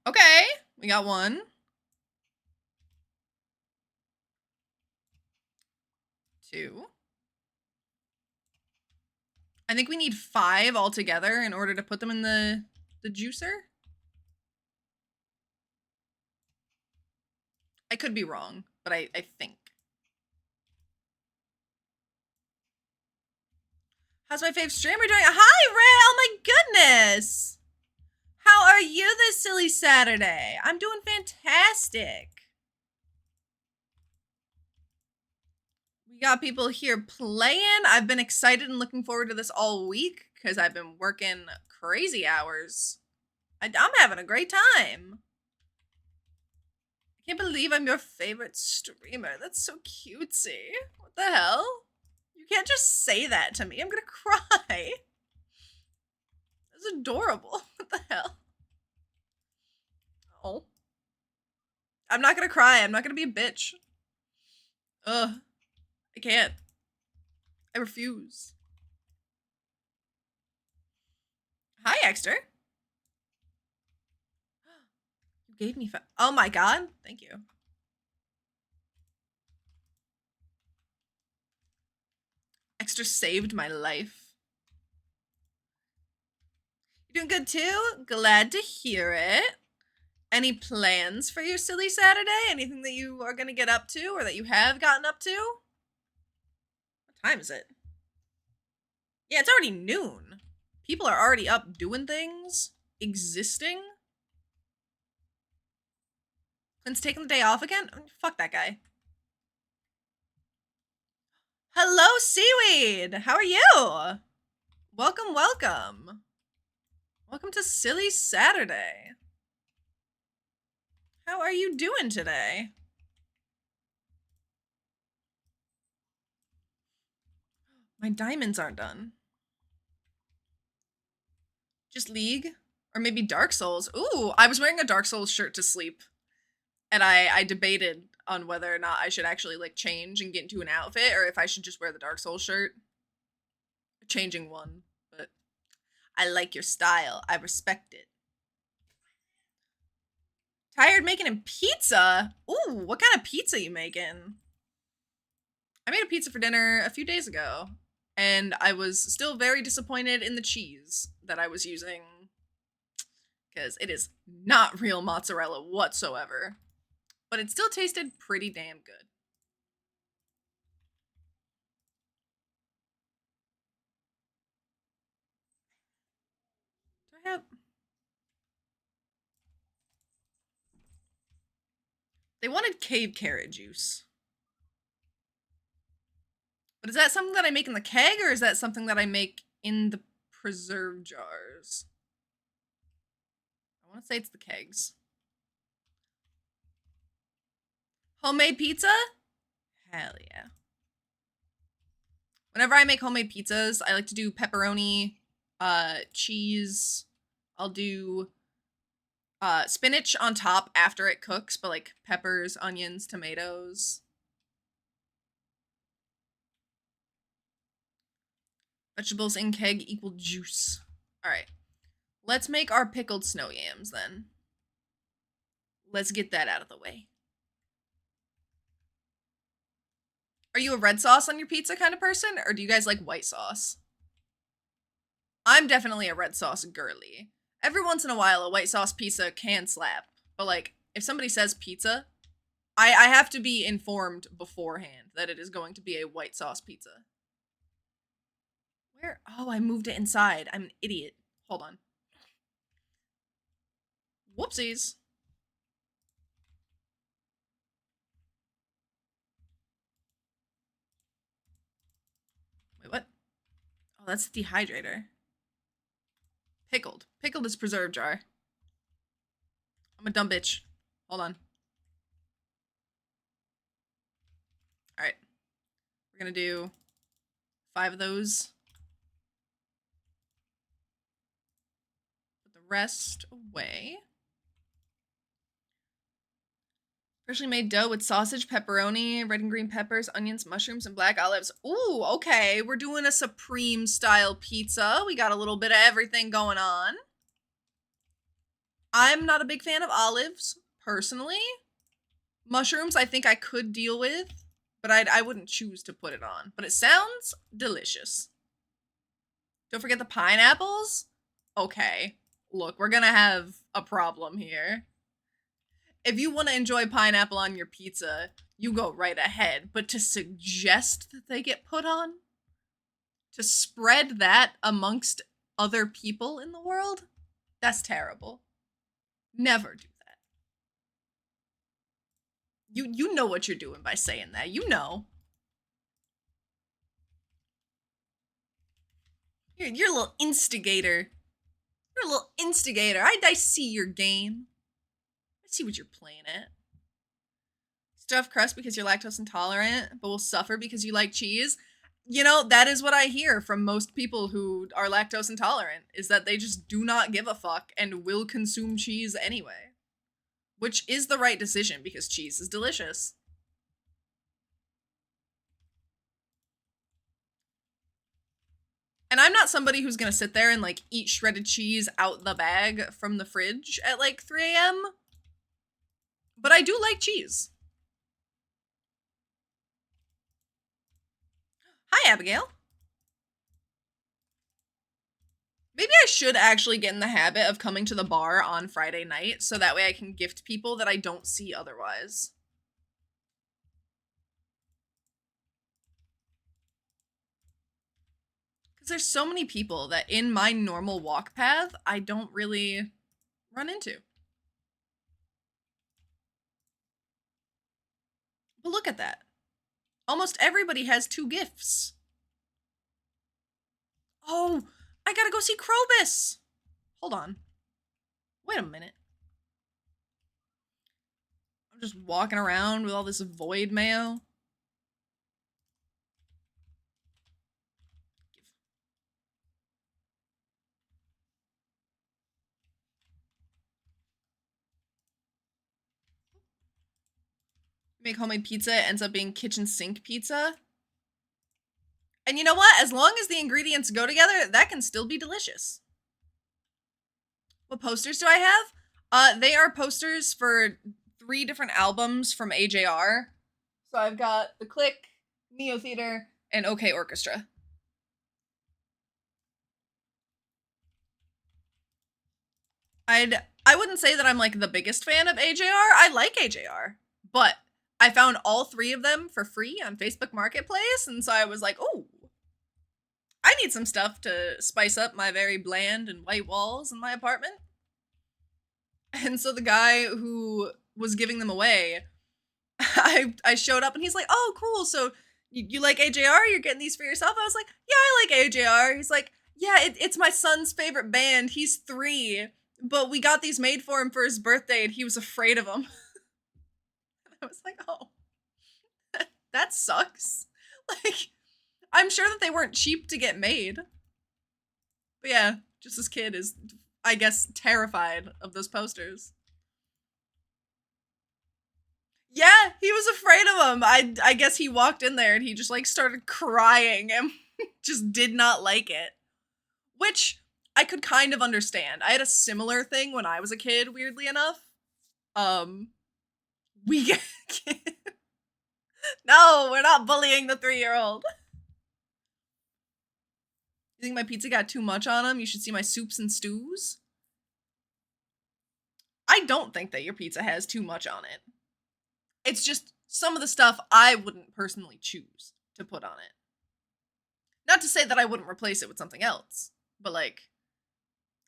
S1: Okay, we got one. 2. I think we need 5 altogether in order to put them in the juicer. I could be wrong, but I think. How's my fave streamer doing? Hi, Ray! Oh my goodness! How are you this silly Saturday? I'm doing fantastic. We got people here playing. I've been excited and looking forward to this all week because I've been working crazy hours. I'm having a great time. I can't believe I'm your favorite streamer. That's so cutesy. What the hell? You can't just say that to me. I'm gonna cry. That's adorable. What the hell? Oh. I'm not gonna cry. I'm not gonna be a bitch. Ugh. I can't. I refuse. Hi, Exter. You gave me oh my god. Thank you. Exter saved my life. You doing good too? Glad to hear it. Any plans for your silly Saturday? Anything that you are gonna get up to or that you have gotten up to? What time is it? Yeah, it's already noon. People are already up doing things, existing. Clint's taking the day off again? Fuck that guy. Hello, Seaweed! How are you? Welcome, welcome. Welcome to Silly Saturday. How are you doing today? My diamonds aren't done. Just League? Or maybe Dark Souls. Ooh, I was wearing a Dark Souls shirt to sleep. And I debated on whether or not I should actually like change and get into an outfit or if I should just wear the Dark Souls shirt. Changing one, but I like your style. I respect it. Tired making him pizza? Ooh, what kind of pizza you making? I made a pizza for dinner a few days ago, and I was still very disappointed in the cheese that I was using because it is not real mozzarella whatsoever, but it still tasted pretty damn good. Do I have... They wanted cave carrot juice. But is that something that I make in the keg, or is that something that I make in the preserve jars? I want to say it's the kegs. Homemade pizza? Hell yeah. Whenever I make homemade pizzas, I like to do pepperoni, cheese. I'll do spinach on top after it cooks, but like peppers, onions, tomatoes. Vegetables in keg equal juice. All right. Let's make our pickled snow yams then. Let's get that out of the way. Are you a red sauce on your pizza kind of person, or do you guys like white sauce? I'm definitely a red sauce girly. Every once in a while, a white sauce pizza can slap, but like, if somebody says pizza, I have to be informed beforehand that it is going to be a white sauce pizza. Where? Oh, I moved it inside. I'm an idiot. Hold on. Whoopsies. Wait, what? Oh, that's the dehydrator. Pickled. Pickled is preserve jar. I'm a dumb bitch. Hold on. Alright. We're gonna do 5 of those. Put the rest away. Freshly made dough with sausage, pepperoni, red and green peppers, onions, mushrooms, and black olives. Ooh, okay. We're doing a Supreme style pizza. We got a little bit of everything going on. I'm not a big fan of olives, personally. Mushrooms, I think I could deal with. but I wouldn't choose to put it on. But it sounds delicious. Don't forget the pineapples. Okay, look, we're gonna have a problem here. If you want to enjoy pineapple on your pizza, you go right ahead. But to suggest that they get put on, to spread that amongst other people in the world, that's terrible. Never do that. You know what you're doing by saying that. You know. You're a little instigator. You're a little instigator. I see your game. I see what you're playing at. Stuffed crust because you're lactose intolerant, but will suffer because you like cheese. You know, that is what I hear from most people who are lactose intolerant, is that they just do not give a fuck and will consume cheese anyway. Which is the right decision because cheese is delicious. And I'm not somebody who's gonna sit there and like eat shredded cheese out the bag from the fridge at like 3 a.m. But I do like cheese. Hi, Abigail. Maybe I should actually get in the habit of coming to the bar on Friday night so that way I can gift people that I don't see otherwise. Because there's so many people that in my normal walk path, I don't really run into. But look at that. Almost everybody has 2 gifts. Oh, I gotta go see Krobus. Hold on. Wait a minute. I'm just walking around with all this void mayo. Make homemade pizza, it ends up being kitchen sink pizza. And you know what? As long as the ingredients go together, that can still be delicious. What posters do I have? They are posters for 3 different albums from AJR. So I've got The Click, Neo Theater, and OK Orchestra. I wouldn't say that I'm like the biggest fan of AJR. I like AJR, but I found all 3 of them for free on Facebook Marketplace, and so I was like, oh, I need some stuff to spice up my very bland and white walls in my apartment. And so the guy who was giving them away, I showed up and he's like, oh, cool, so you like AJR? You're getting these for yourself? I was like, yeah, I like AJR. He's like, yeah, it's my son's favorite band. He's 3, but we got these made for him for his birthday and he was afraid of them. I was like, oh, that sucks. Like, I'm sure that they weren't cheap to get made. But yeah, just this kid is, I guess, terrified of those posters. Yeah, he was afraid of them. I guess he walked in there and he just like started crying and just did not like it. Which I could kind of understand. I had a similar thing when I was a kid, weirdly enough. We get No, we're not bullying the 3-year-old. You think my pizza got too much on him? You should see my soups and stews. I don't think that your pizza has too much on it. It's just some of the stuff I wouldn't personally choose to put on it. Not to say that I wouldn't replace it with something else, but like,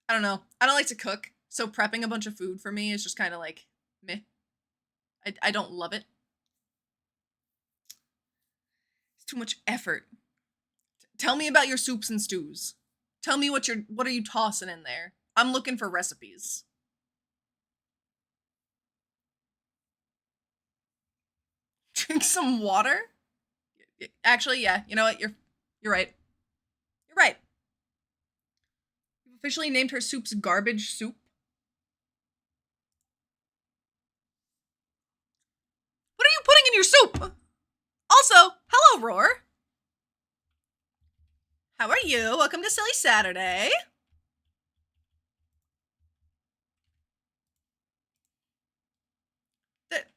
S1: I don't know. I don't like to cook, so prepping a bunch of food for me is just kind of like, meh. I don't love it. It's too much effort. Tell me about your soups and stews. Tell me what are you tossing in there? I'm looking for recipes. Drink some water? Actually, yeah. You know what? You're right. You're right. You've officially named her soups garbage soup. What are you putting in your soup? Also, hello, Roar. How are you? Welcome to Silly Saturday.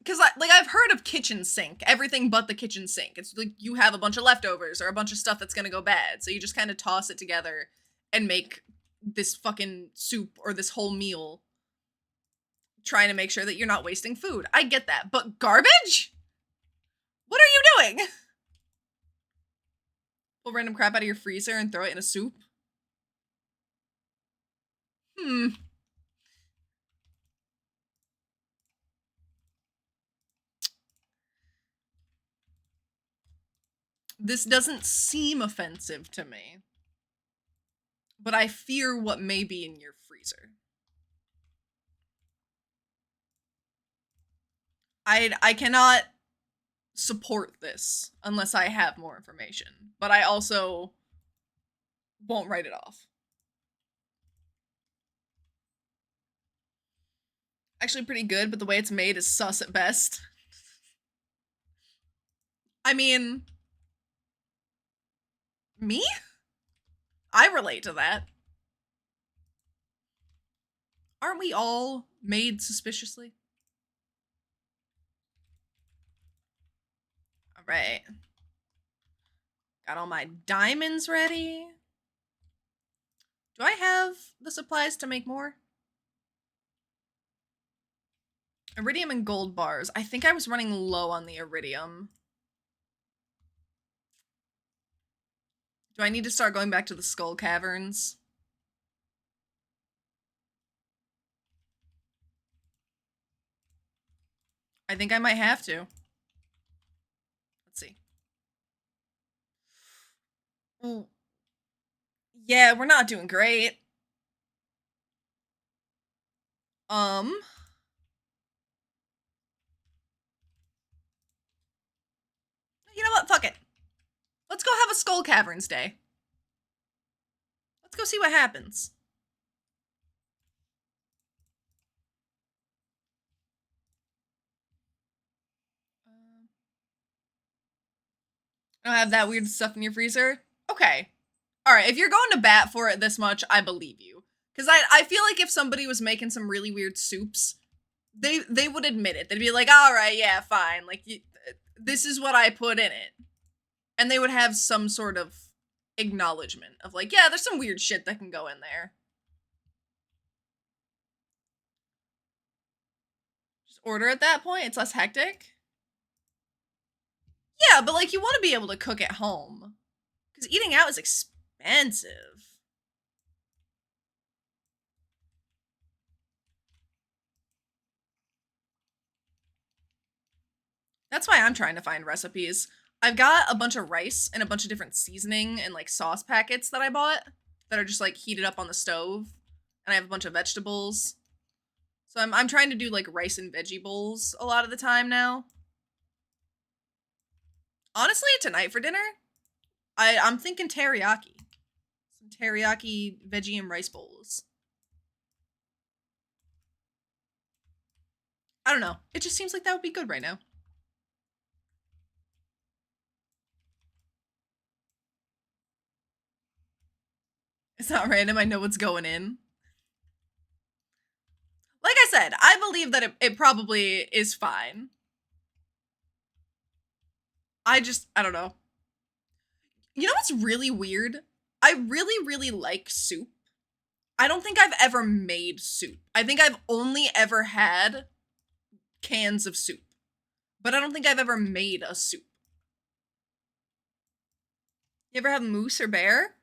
S1: because I've heard of kitchen sink, everything but the kitchen sink. It's like you have a bunch of leftovers or a bunch of stuff that's gonna go bad, so you just kind of toss it together and make this fucking soup or this whole meal, trying to make sure that you're not wasting food. I get that, but garbage? What are you doing? Pull random crap out of your freezer and throw it in a soup? This doesn't seem offensive to me, but I fear what may be in your freezer. I cannot support this unless I have more information, but I also won't write it off. Actually pretty good, but the way it's made is sus at best. I mean, me? I relate to that. Aren't we all made suspiciously? All right. Got all my diamonds ready. Do I have the supplies to make more? Iridium and gold bars. I think I was running low on the iridium. Do I need to start going back to the skull caverns? I think I might have to. Let's see. Ooh. Yeah, we're not doing great. You know what? Fuck it. Let's go have a skull caverns day. Let's go see what happens. I don't have that weird stuff in your freezer? Okay. Alright, if you're going to bat for it this much, I believe you. Because I feel like if somebody was making some really weird soups, they would admit it. They'd be like, alright, yeah, fine. Like, this is what I put in it. And they would have some sort of acknowledgement of like, yeah, there's some weird shit that can go in there. Just order at that point, it's less hectic. Yeah, but like you want to be able to cook at home. Because eating out is expensive. That's why I'm trying to find recipes. I've got a bunch of rice and a bunch of different seasoning and like sauce packets that I bought that are just like heated up on the stove. And I have a bunch of vegetables. So I'm trying to do like rice and veggie bowls a lot of the time now. Honestly, tonight for dinner, I'm thinking teriyaki. Some teriyaki veggie and rice bowls. I don't know. It just seems like that would be good right now. It's not random. I know what's going in. Like I said, I believe that it probably is fine. I don't know. You know what's really weird? I really, really like soup. I don't think I've ever made soup. I think I've only ever had cans of soup. But I don't think I've ever made a soup. You ever have moose or bear?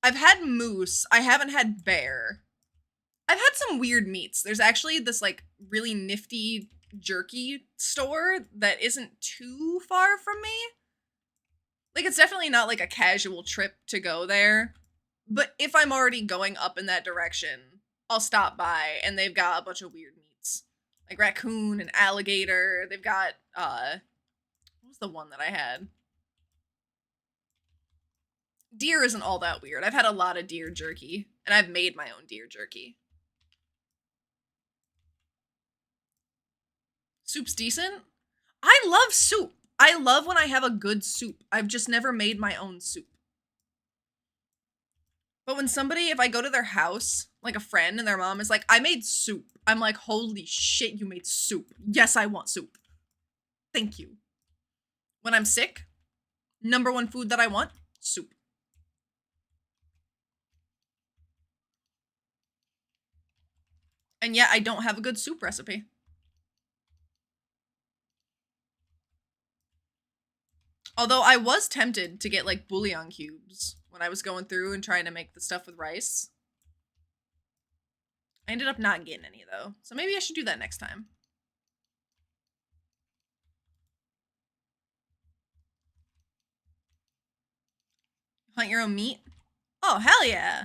S1: I've had moose. I haven't had bear. I've had some weird meats. There's actually this like really nifty jerky store that isn't too far from me. Like it's definitely not like a casual trip to go there. But if I'm already going up in that direction, I'll stop by and they've got a bunch of weird meats. Like raccoon and alligator. They've got what was the one that I had? Deer isn't all that weird. I've had a lot of deer jerky and I've made my own deer jerky. Soup's decent. I love soup. I love when I have a good soup. I've just never made my own soup. But when somebody, if I go to their house, like a friend and their mom is like, I made soup. I'm like, holy shit, you made soup. Yes, I want soup. Thank you. When I'm sick, number one food that I want, soup. And yet I don't have a good soup recipe. Although I was tempted to get like bouillon cubes when I was going through and trying to make the stuff with rice. I ended up not getting any though, so maybe I should do that next time. Hunt your own meat? Oh, hell yeah.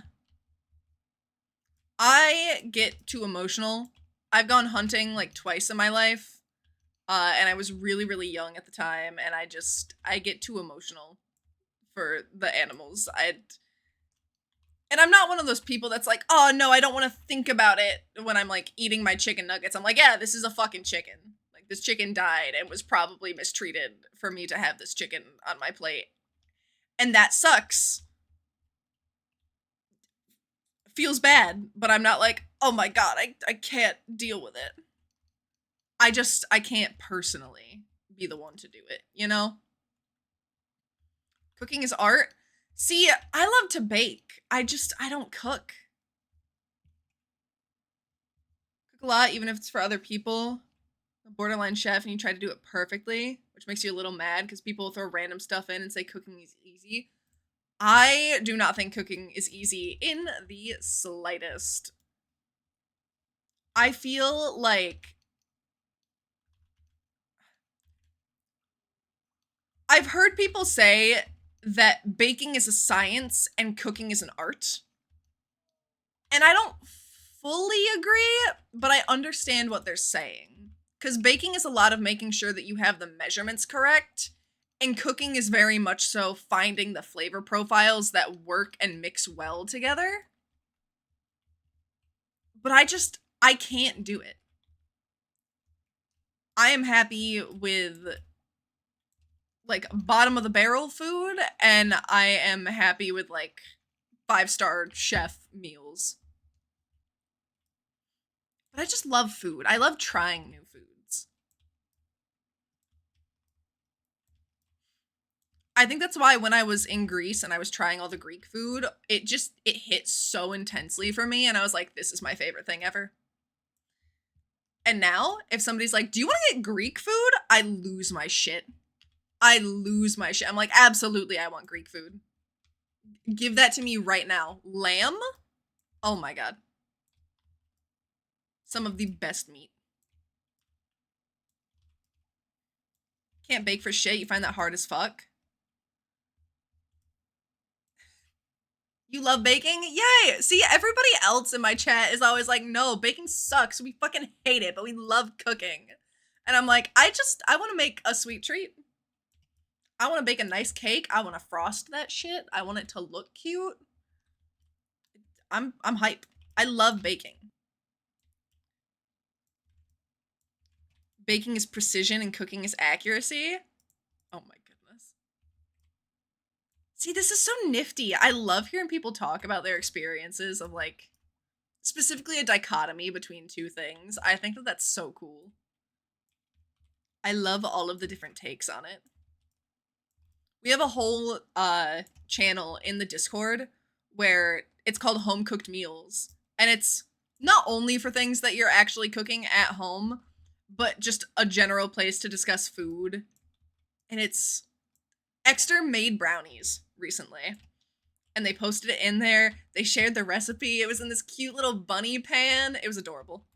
S1: I get too emotional. I've gone hunting like twice in my life. And I was really, really young at the time, and I get too emotional for the animals. And I'm not one of those people that's like, oh no, I don't want to think about it when I'm like eating my chicken nuggets. I'm like, yeah, this is a fucking chicken. Like this chicken died and was probably mistreated for me to have this chicken on my plate. And that sucks. Feels bad, but I'm not like, oh my god, I can't deal with it. I can't personally be the one to do it, you know? Cooking is art. See, I love to bake. I don't cook. Cook a lot, even if it's for other people. A borderline chef and you try to do it perfectly, which makes you a little mad because people throw random stuff in and say cooking is easy. I do not think cooking is easy in the slightest. I feel like I've heard people say that baking is a science and cooking is an art. And I don't fully agree, but I understand what they're saying. Because baking is a lot of making sure that you have the measurements correct, and cooking is very much so finding the flavor profiles that work and mix well together. But I can't do it. I am happy with like bottom of the barrel food, and I am happy with like 5-star chef meals. But I just love food. I love trying new foods. I think that's why when I was in Greece and I was trying all the Greek food, it hit so intensely for me, and I was like, this is my favorite thing ever. And now, if somebody's like, do you want to get Greek food? I lose my shit. I'm like, absolutely, I want Greek food. Give that to me right now. Lamb? Oh my god. Some of the best meat. Can't bake for shit. You find that hard as fuck. You love baking? Yay! See, everybody else in my chat is always like, no, baking sucks. We fucking hate it, but we love cooking. And I'm like, I want to make a sweet treat. I want to bake a nice cake. I want to frost that shit. I want it to look cute. I'm hype. I love baking. Baking is precision and cooking is accuracy. Oh my goodness. See, this is so nifty. I love hearing people talk about their experiences of like, specifically a dichotomy between two things. I think that that's so cool. I love all of the different takes on it. We have a whole channel in the Discord where it's called Home Cooked Meals. And it's not only for things that you're actually cooking at home, but just a general place to discuss food. And it's Exter made brownies recently. And they posted it in there. They shared the recipe. It was in this cute little bunny pan. It was adorable.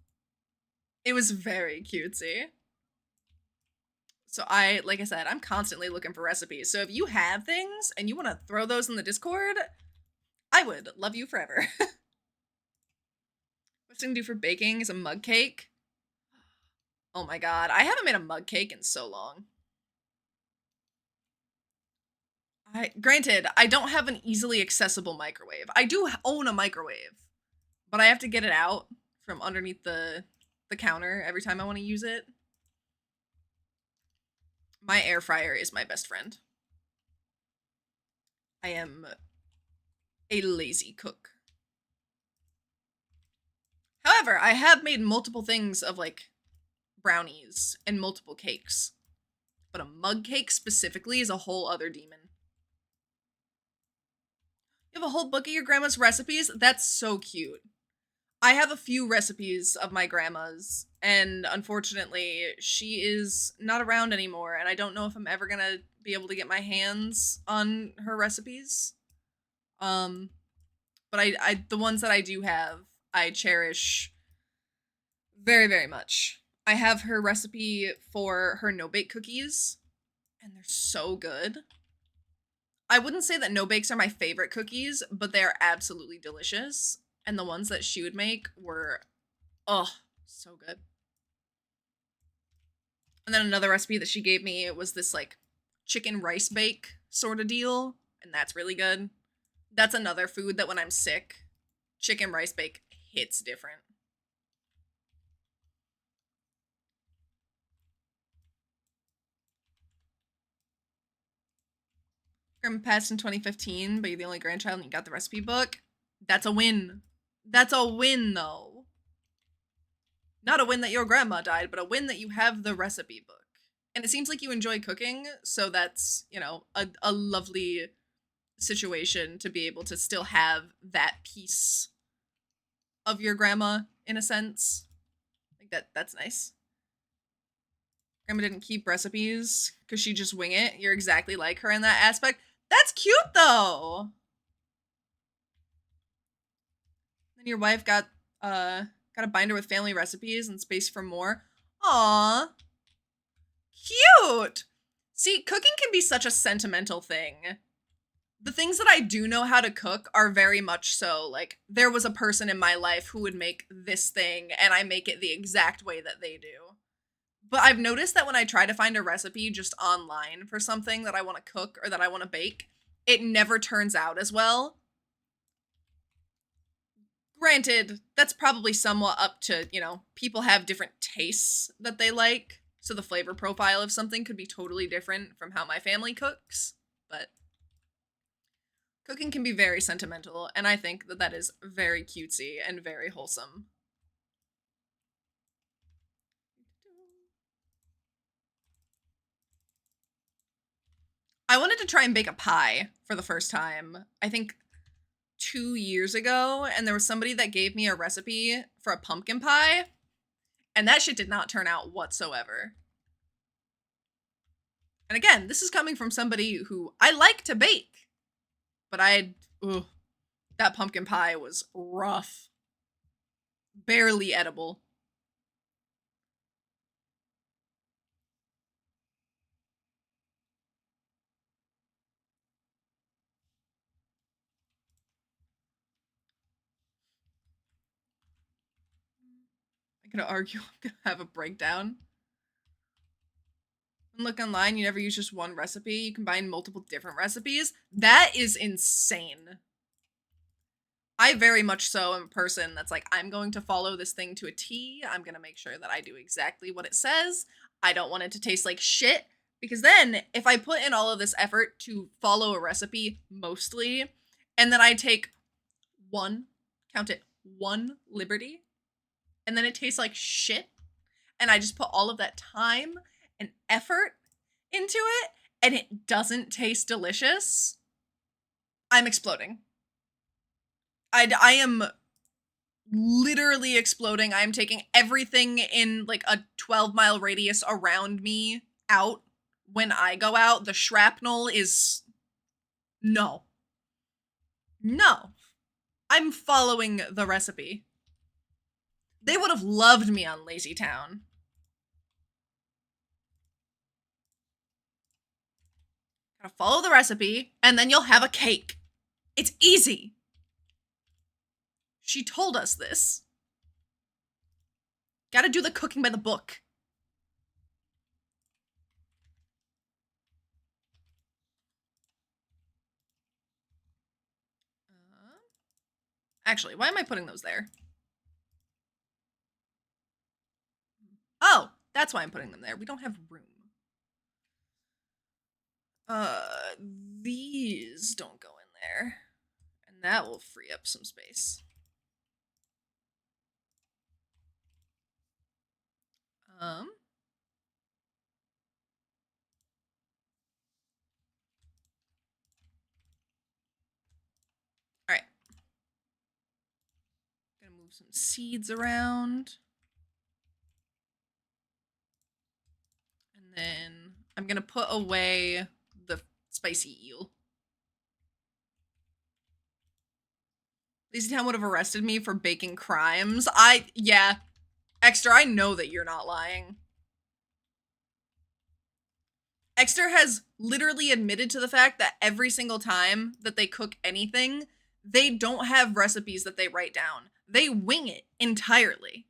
S1: It was very cutesy. So like I said, I'm constantly looking for recipes. So if you have things and you want to throw those in the Discord, I would love you forever. What's I gonna do for baking is a mug cake. Oh my god, I haven't made a mug cake in so long. Granted, I don't have an easily accessible microwave. I do own a microwave, but I have to get it out from underneath the counter every time I want to use it. My air fryer is my best friend. I am a lazy cook. However, I have made multiple things of like brownies and multiple cakes. but a mug cake specifically is a whole other demon. You have a whole book of your grandma's recipes? That's so cute. I have a few recipes of my grandma's, and unfortunately, she is not around anymore, and I don't know if I'm ever gonna be able to get my hands on her recipes. But I the ones that I do have, I cherish very, very much. I have her recipe for her no-bake cookies, and they're so good. I wouldn't say that no-bakes are my favorite cookies, but they are absolutely delicious. And the ones that she would make were, oh, so good. And then another recipe that she gave me was this like chicken rice bake sort of deal, and that's really good. That's another food that when I'm sick, chicken rice bake hits different. Grandma passed in 2015, but you're the only grandchild and you got the recipe book. That's a win. That's a win, though. Not a win that your grandma died, but a win that you have the recipe book. And it seems like you enjoy cooking, so that's, you know, a lovely situation to be able to still have that piece of your grandma, in a sense. Like that's nice. Grandma didn't keep recipes because she just wing it. You're exactly like her in that aspect. That's cute, though. Then your wife got a binder with family recipes and space for more. Aww. Cute. See, cooking can be such a sentimental thing. The things that I do know how to cook are very much so like there was a person in my life who would make this thing and I make it the exact way that they do. But I've noticed that when I try to find a recipe just online for something that I want to cook or that I want to bake, it never turns out as well. Granted, that's probably somewhat up to, you know, people have different tastes that they like. So the flavor profile of something could be totally different from how my family cooks. But cooking can be very sentimental, and I think that that is very cutesy and very wholesome. I wanted to try and bake a pie for the first time, I think 2 years ago, and there was somebody that gave me a recipe for a pumpkin pie, and that shit did not turn out whatsoever. And again, this is coming from somebody who I like to bake, but that pumpkin pie was rough. Barely edible. I'm gonna argue I'm gonna have a breakdown. Look online, you never use just one recipe. You combine multiple different recipes. That is insane. I very much so am a person that's like, I'm going to follow this thing to a T. I'm going to make sure that I do exactly what it says. I don't want it to taste like shit. Because then, if I put in all of this effort to follow a recipe mostly, and then I take count it, one liberty, and then it tastes like shit, and I just put all of that time and effort into it, and it doesn't taste delicious, I'm exploding. I am literally exploding. I am taking everything in like a 12-mile radius around me out when I go out. The shrapnel is no. No. I'm following the recipe. They would have loved me on Lazy Town. Gotta follow the recipe, and then you'll have a cake. It's easy. She told us this. Gotta do the cooking by the book. Actually, why am I putting those there? Oh, that's why I'm putting them there. We don't have room. These don't go in there. And that will free up some space. Move some seeds around. And then I'm gonna put away the spicy eel. Lazy Town would have arrested me for baking crimes. Yeah. Extra, I know that you're not lying. Exter has literally admitted to the fact that every single time that they cook anything, they don't have recipes that they write down. They wing it entirely.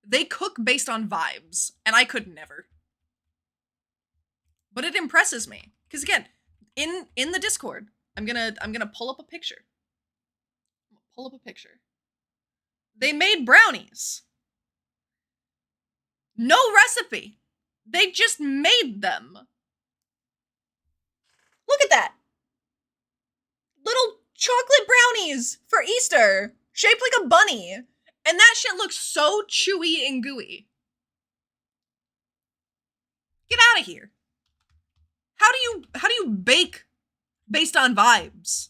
S1: They cook based on vibes, and I could never. But it impresses me. Because again, in the Discord, I'm gonna pull up a picture. Pull up a picture. They made brownies. No recipe. They just made them. Look at that. Little chocolate brownies for Easter, shaped like a bunny. And that shit looks so chewy and gooey. Get out of here. How do you bake based on vibes?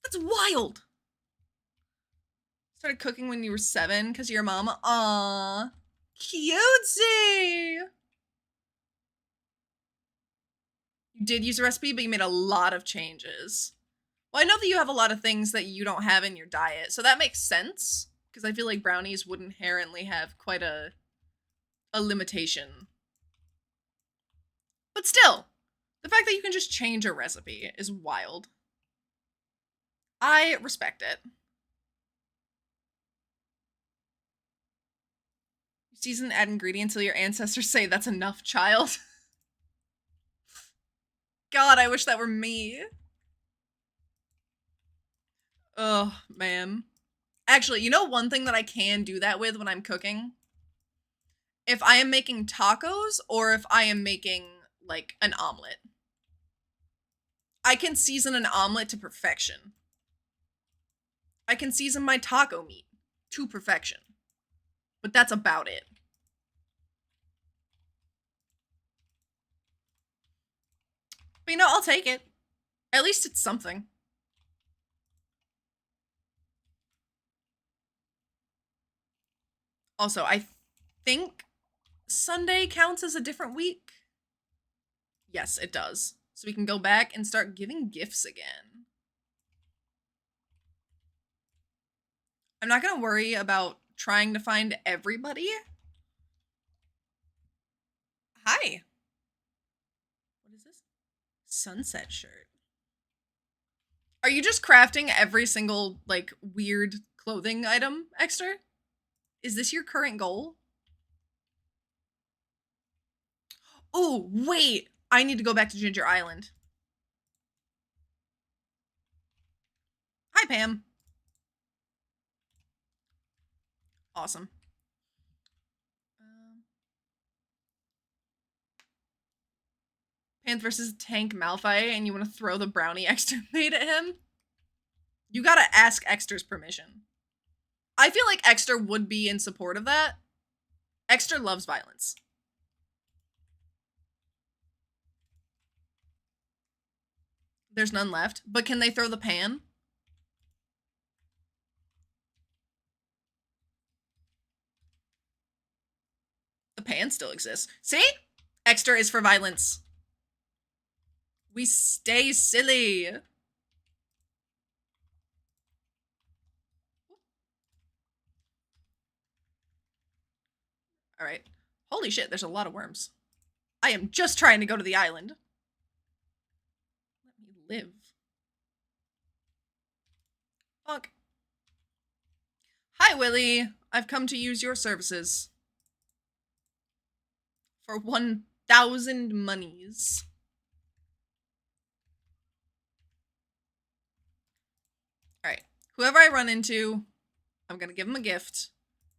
S1: That's wild. Started cooking when you were 7 because of your mom. Aww. Cutesy. You did use a recipe, but you made a lot of changes. Well, I know that you have a lot of things that you don't have in your diet, so that makes sense. Because I feel like brownies would inherently have quite a limitation. But still, the fact that you can just change a recipe is wild. I respect it. You season and add ingredients until your ancestors say that's enough, child. God, I wish that were me. Oh, man. Actually, you know one thing that I can do that with when I'm cooking? If I am making tacos or if I am making, like, an omelet. I can season an omelet to perfection. I can season my taco meat to perfection. But that's about it. But you know, I'll take it. At least it's something. Also, I think Sunday counts as a different week. Yes, it does. So we can go back and start giving gifts again. I'm not gonna worry about trying to find everybody. Hi. What is this? Sunset shirt. Are you just crafting every single, like, weird clothing item, Exter? Is this your current goal? Oh, wait! I need to go back to Ginger Island. Hi, Pam. Awesome. Pants versus Tank Malphite, and you want to throw the brownie Exter made at him? You gotta ask Exter's permission. I feel like Exter would be in support of that. Exter loves violence. There's none left, but can they throw the pan? The pan still exists. See? Exter is for violence. We stay silly. All right. Holy shit, there's a lot of worms. I am just trying to go to the island. Let me live. Fuck. Hi, Willie. I've come to use your services. For 1,000 monies. Alright. Whoever I run into, I'm gonna give him a gift.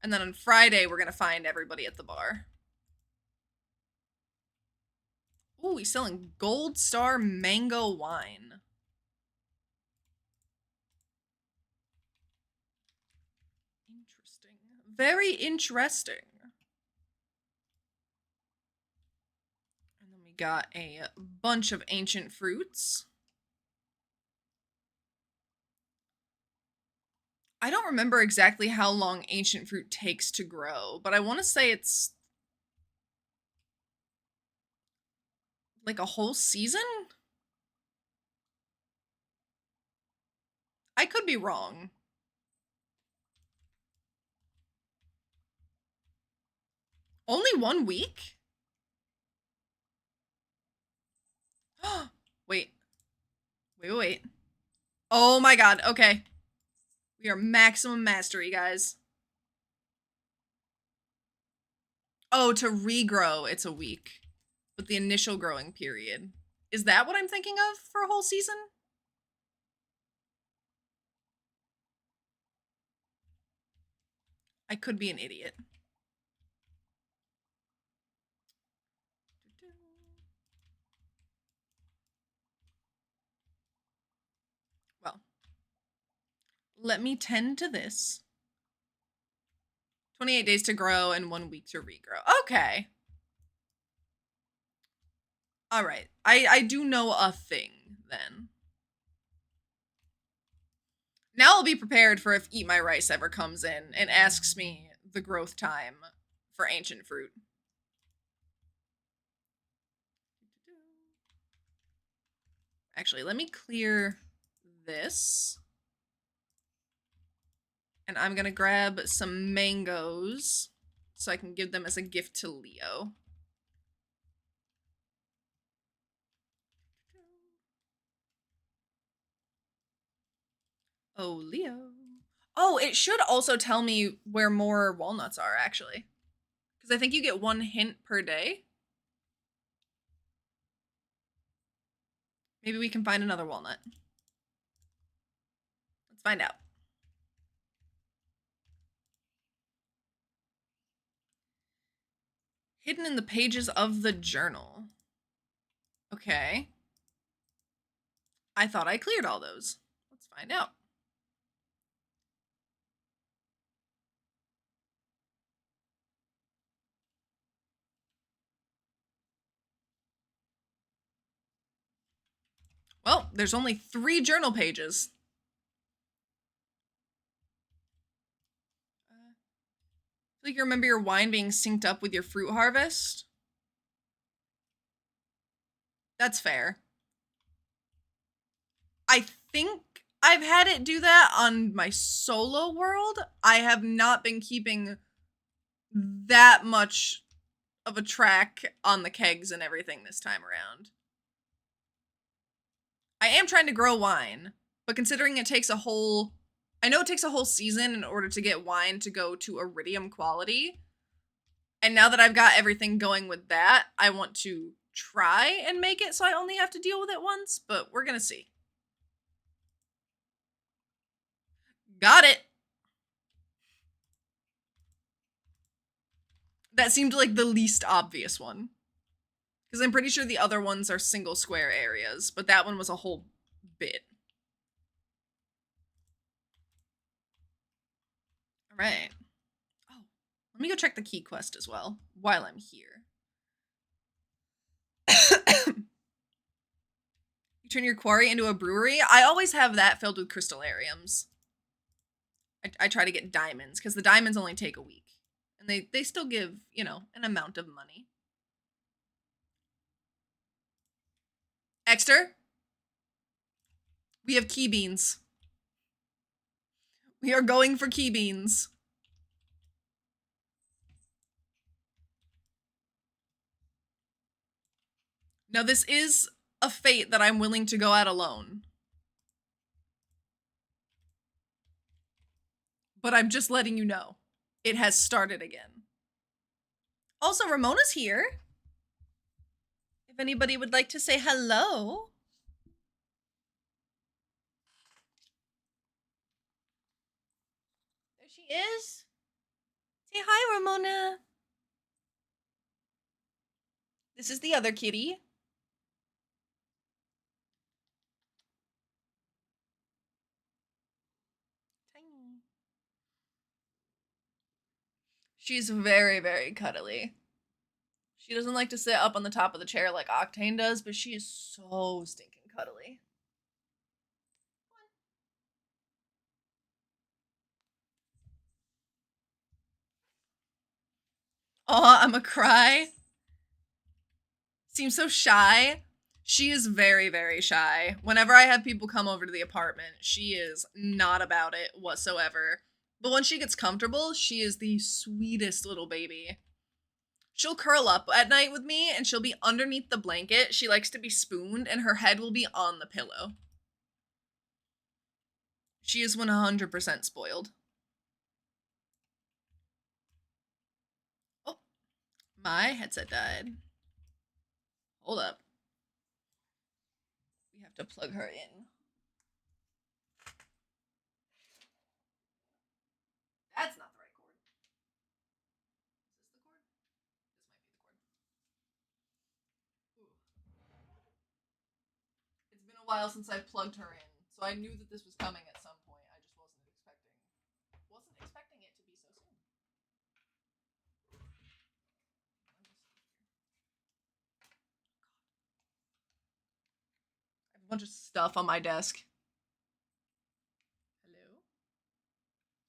S1: And then on Friday, we're gonna find everybody at the bar. Ooh, he's selling Gold Star Mango Wine. Interesting. Very interesting. And then we got a bunch of ancient fruits. I don't remember exactly how long ancient fruit takes to grow, but I want to say it's like a whole season? I could be wrong. Only 1 week? Wait. Wait. Oh my god, okay. We are maximum mastery, guys. Oh, to regrow, it's a week. But the initial growing period. Is that what I'm thinking of for a whole season? I could be an idiot. Well, let me tend to this. 28 days to grow and 1 week to regrow. Okay. All right. I do know a thing then. Now I'll be prepared for if Eat My Rice ever comes in and asks me the growth time for ancient fruit. Actually, let me clear this. And I'm gonna grab some mangoes so I can give them as a gift to Leo. Oh, Leo. Oh, it should also tell me where more walnuts are, actually. Because I think you get 1 hint per day. Maybe we can find another walnut. Let's find out. Hidden in the pages of the journal. Okay. I thought I cleared all those. Let's find out. Well, there's only 3 journal pages. I feel like you remember your wine being synced up with your fruit harvest. That's fair. I think I've had it do that on my solo world. I have not been keeping that much of a track on the kegs and everything this time around. I am trying to grow wine, but considering it takes a whole... I know it takes a whole season in order to get wine to go to iridium quality. And now that I've got everything going with that, I want to try and make it so I only have to deal with it once, but we're gonna see. Got it! That seemed like the least obvious one. Because I'm pretty sure the other ones are single square areas, but that one was a whole bit. Alright. Oh, let me go check the key quest as well, while I'm here. You turn your quarry into a brewery? I always have that filled with crystallariums. I try to get diamonds, because the diamonds only take a week. And they still give, you know, an amount of money. Exter? We have key beans. We are going for key beans. Now this is a fate that I'm willing to go out alone. But I'm just letting you know. It has started again. Also, Ramona's here. If anybody would like to say hello. There she is. Say hi, Ramona. This is the other kitty. Tiny. She's very, very cuddly. She doesn't like to sit up on the top of the chair like Octane does, but she is so stinking cuddly. Oh, I'm a cry. Seems so shy. She is very, very shy. Whenever I have people come over to the apartment, she is not about it whatsoever. But when she gets comfortable, she is the sweetest little baby. She'll curl up at night with me and she'll be underneath the blanket. She likes to be spooned and her head will be on the pillow. She is 100% spoiled. Oh, my headset died. Hold up. We have to plug her in. That's not the right cord. Is this the cord? This might be the cord. Ooh. It's been a while since I plugged her in, so I knew that this was coming at some point. I just wasn't expecting it to be so soon. I have a bunch of stuff on my desk. Hello?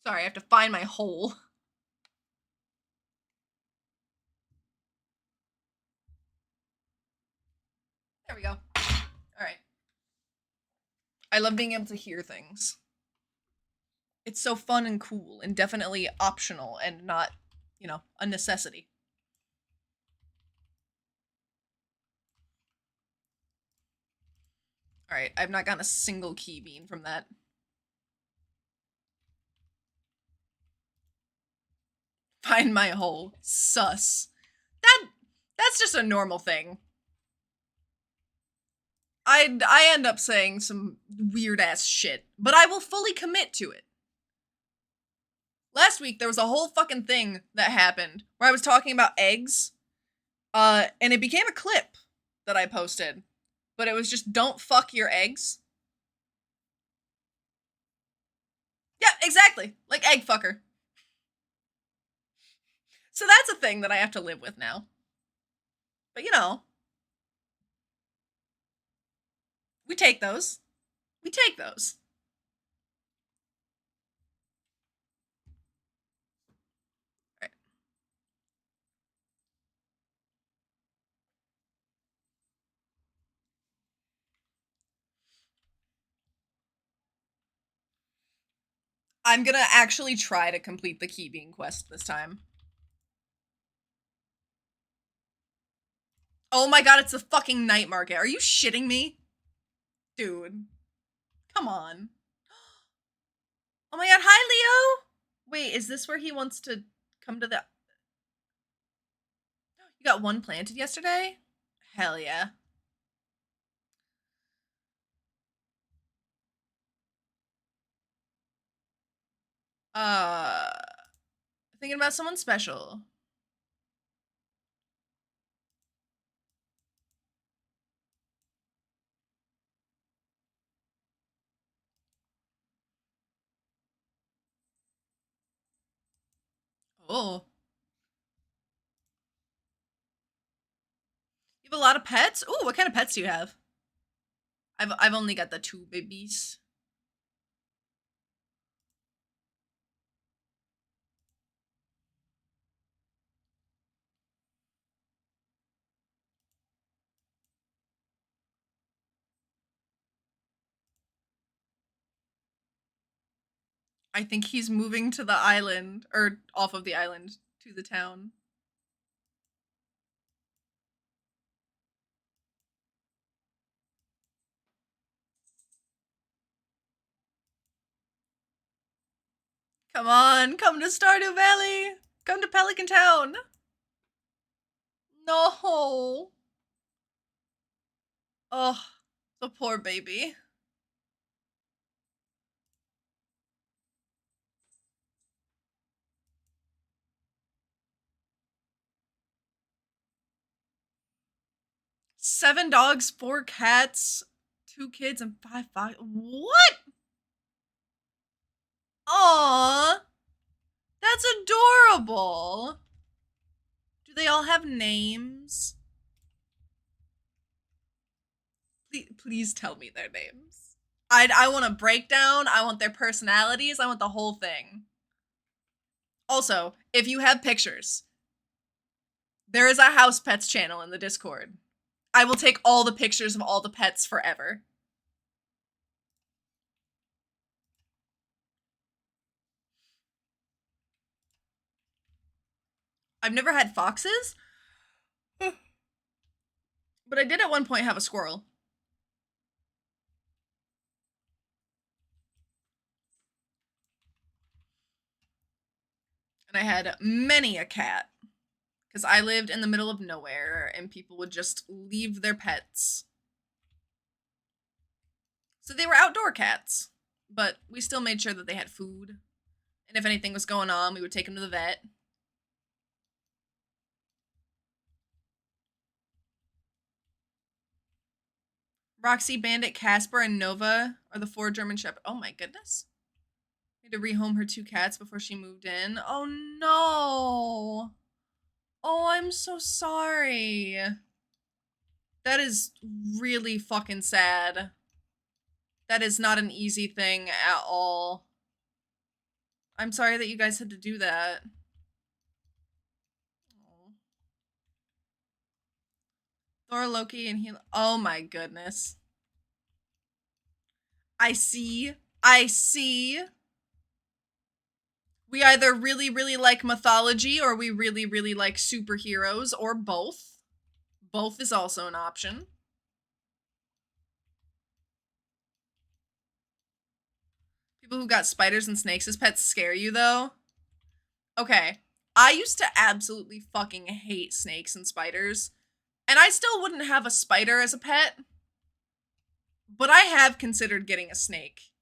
S1: Sorry, I have to find my hole. There we go. Alright. I love being able to hear things. It's so fun and cool and definitely optional and not, you know, a necessity. Alright, I've not gotten a single key bean from that. Find my hole. Sus. That's just a normal thing. I end up saying some weird ass shit, but I will fully commit to it. Last week there was a whole fucking thing that happened where I was talking about eggs, and it became a clip that I posted, but it was just don't fuck your eggs. Yeah, exactly. Like egg fucker. So that's a thing that I have to live with now. But you know, we take those. We take those. All right. I'm gonna actually try to complete the key bean quest this time. Oh my god, it's the fucking night market. Are you shitting me? Dude. Come on. Oh my god, hi Leo! Wait, is this where he wants to come to the... You got one planted yesterday? Hell yeah. Thinking about someone special. Oh. You have a lot of pets? Ooh, what kind of pets do you have? I've only got the 2 babies. I think he's moving to the island, or off of the island to the town. Come on, come to Stardew Valley. Come to Pelican Town. No. Oh, the poor baby. Seven dogs, 4 cats, 2 kids, and 5 foxes. What? Aww. That's adorable. Do they all have names? Please tell me their names. I want a breakdown. I want their personalities. I want the whole thing. Also, if you have pictures, There is a house pets channel in the Discord. I will take all the pictures of all the pets forever. I've never had foxes, but I did at one point have a squirrel. And I had many a cat. Because I lived in the middle of nowhere and people would just leave their pets. So they were outdoor cats, but we still made sure that they had food. And if anything was going on, we would take them to the vet. Roxy, Bandit, Casper, and Nova are the 4 German Shepherds. Oh my goodness. We had to rehome her 2 cats before she moved in. Oh no. Oh, I'm so sorry. That is really fucking sad. That is not an easy thing at all. I'm sorry that you guys had to do that. Thor, Loki, and Hela. Oh my goodness. I see. I see. We either really, really like mythology or we really, really like superheroes or both. Both is also an option. People who got spiders and snakes as pets scare you though? Okay. I used to absolutely fucking hate snakes and spiders. And I still wouldn't have a spider as a pet. But I have considered getting a snake.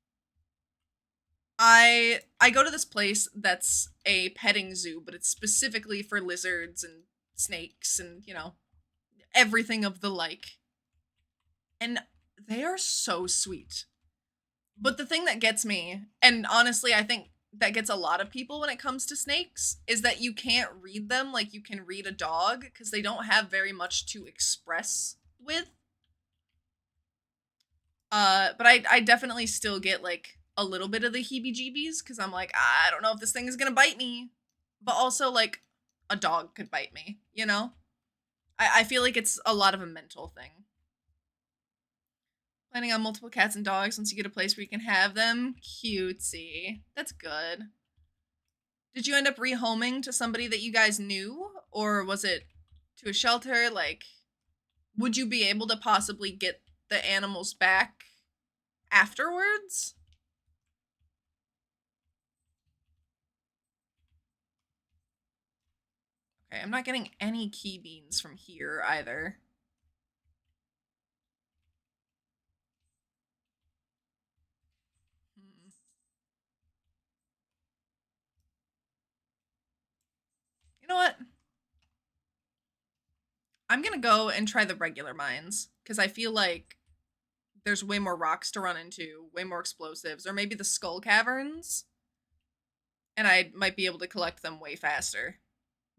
S1: I go to this place that's a petting zoo, but it's specifically for lizards and snakes and, you know, everything of the like. And they are so sweet. But the thing that gets me, and honestly, I think that gets a lot of people when it comes to snakes, is that you can't read them like you can read a dog because they don't have very much to express with. But I definitely still get like a little bit of the heebie-jeebies because I'm like, I don't know if this thing is gonna bite me. But also like a dog could bite me, you know? I feel like it's a lot of a mental thing. Planning on multiple cats and dogs once you get a place where you can have them. Cutesy. That's good. Did you end up rehoming to somebody that you guys knew? Or was it to a shelter? Like, would you be able to possibly get the animals back afterwards? Okay, I'm not getting any key beans from here either. You know what? I'm gonna go and try the regular mines, because I feel like there's way more rocks to run into, way more explosives, or maybe the skull caverns, and I might be able to collect them way faster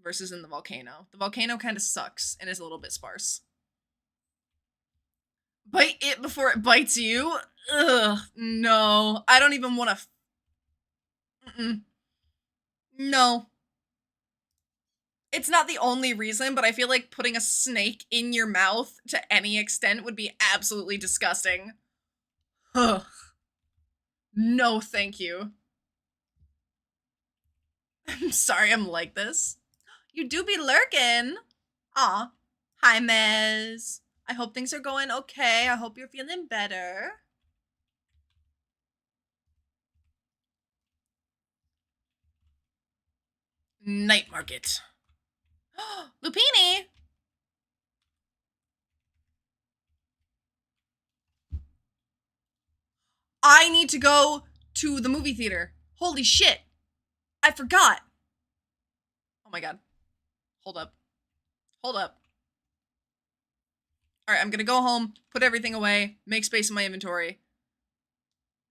S1: versus in the volcano. The volcano kind of sucks and is a little bit sparse. Bite it before it bites you? Ugh, no. I don't even want to... No. It's not the only reason, but I feel like putting a snake in your mouth to any extent would be absolutely disgusting. Ugh. No, thank you. I'm sorry I'm like this. You do be lurking. Aw. Hi, Mez. I hope things are going okay. I hope you're feeling better. Night market. Lupini! I need to go to the movie theater. Holy shit. I forgot. Oh my god. Hold up. Hold up. Alright, I'm gonna go home, put everything away, make space in my inventory.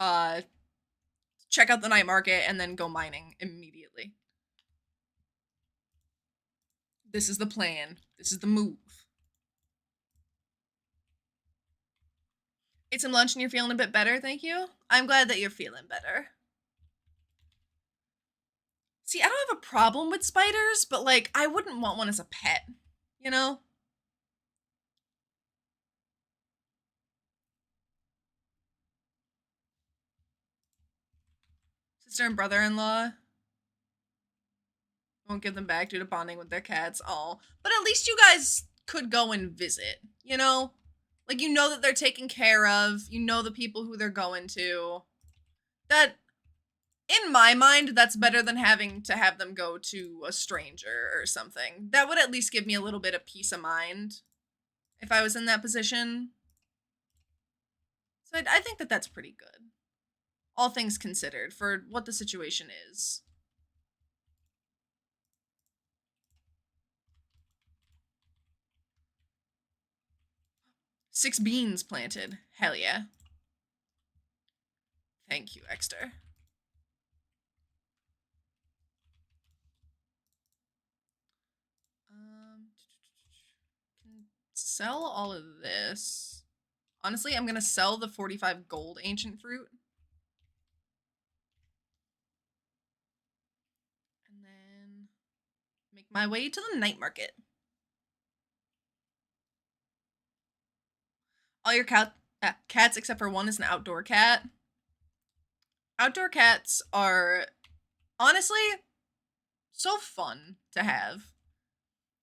S1: Check out the night market, and then go mining immediately. This is the plan. This is the move. Ate some lunch and you're feeling a bit better, thank you. I'm glad that you're feeling better. See, I don't have a problem with spiders, but like, I wouldn't want one as a pet. you know? Sister and brother-in-law. Won't give them back due to bonding with their cats. Oh, but at least you guys could go and visit, you know? Like, you know that they're taken care of. You know the people who they're going to. That, in my mind, that's better than having to have them go to a stranger or something. That would at least give me a little bit of peace of mind if I was in that position. So I think that that's pretty good. All things considered, for what the situation is. Six beans planted. Hell yeah. Thank you, Exter. Can sell all of this. Honestly, I'm gonna sell the 45 gold ancient fruit. And then make my way to the night market. All your cats except for one is an outdoor cat. Outdoor cats are honestly so fun to have.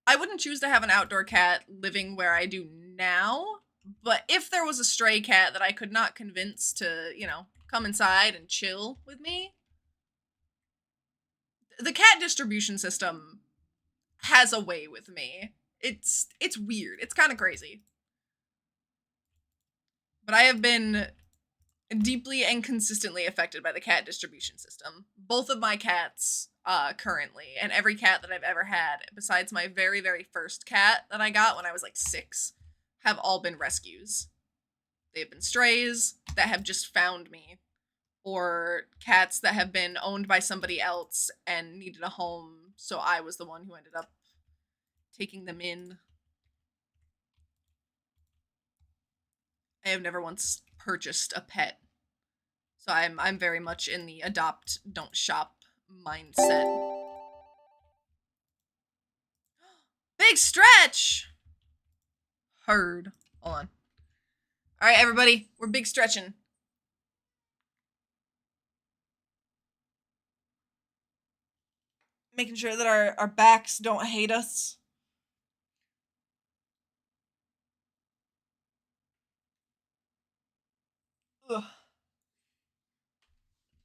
S1: I wouldn't choose to have an outdoor cat living where I do now, but if there was a stray cat that I could not convince to, you know, come inside and chill with me, the cat distribution system has a way with me. It's weird. It's kind of crazy. But I have been deeply and consistently affected by the cat distribution system. Both of my cats currently, and every cat that I've ever had, besides my very, very first cat that I got when I was like 6, have all been rescues. They've been strays that have just found me, or cats that have been owned by somebody else and needed a home, so I was the one who ended up taking them in. I have never once purchased a pet. So I'm very much in the adopt, don't shop mindset. Big stretch! Heard. Hold on. Alright, everybody. We're big stretching. Making sure that our backs don't hate us. Ugh. I'm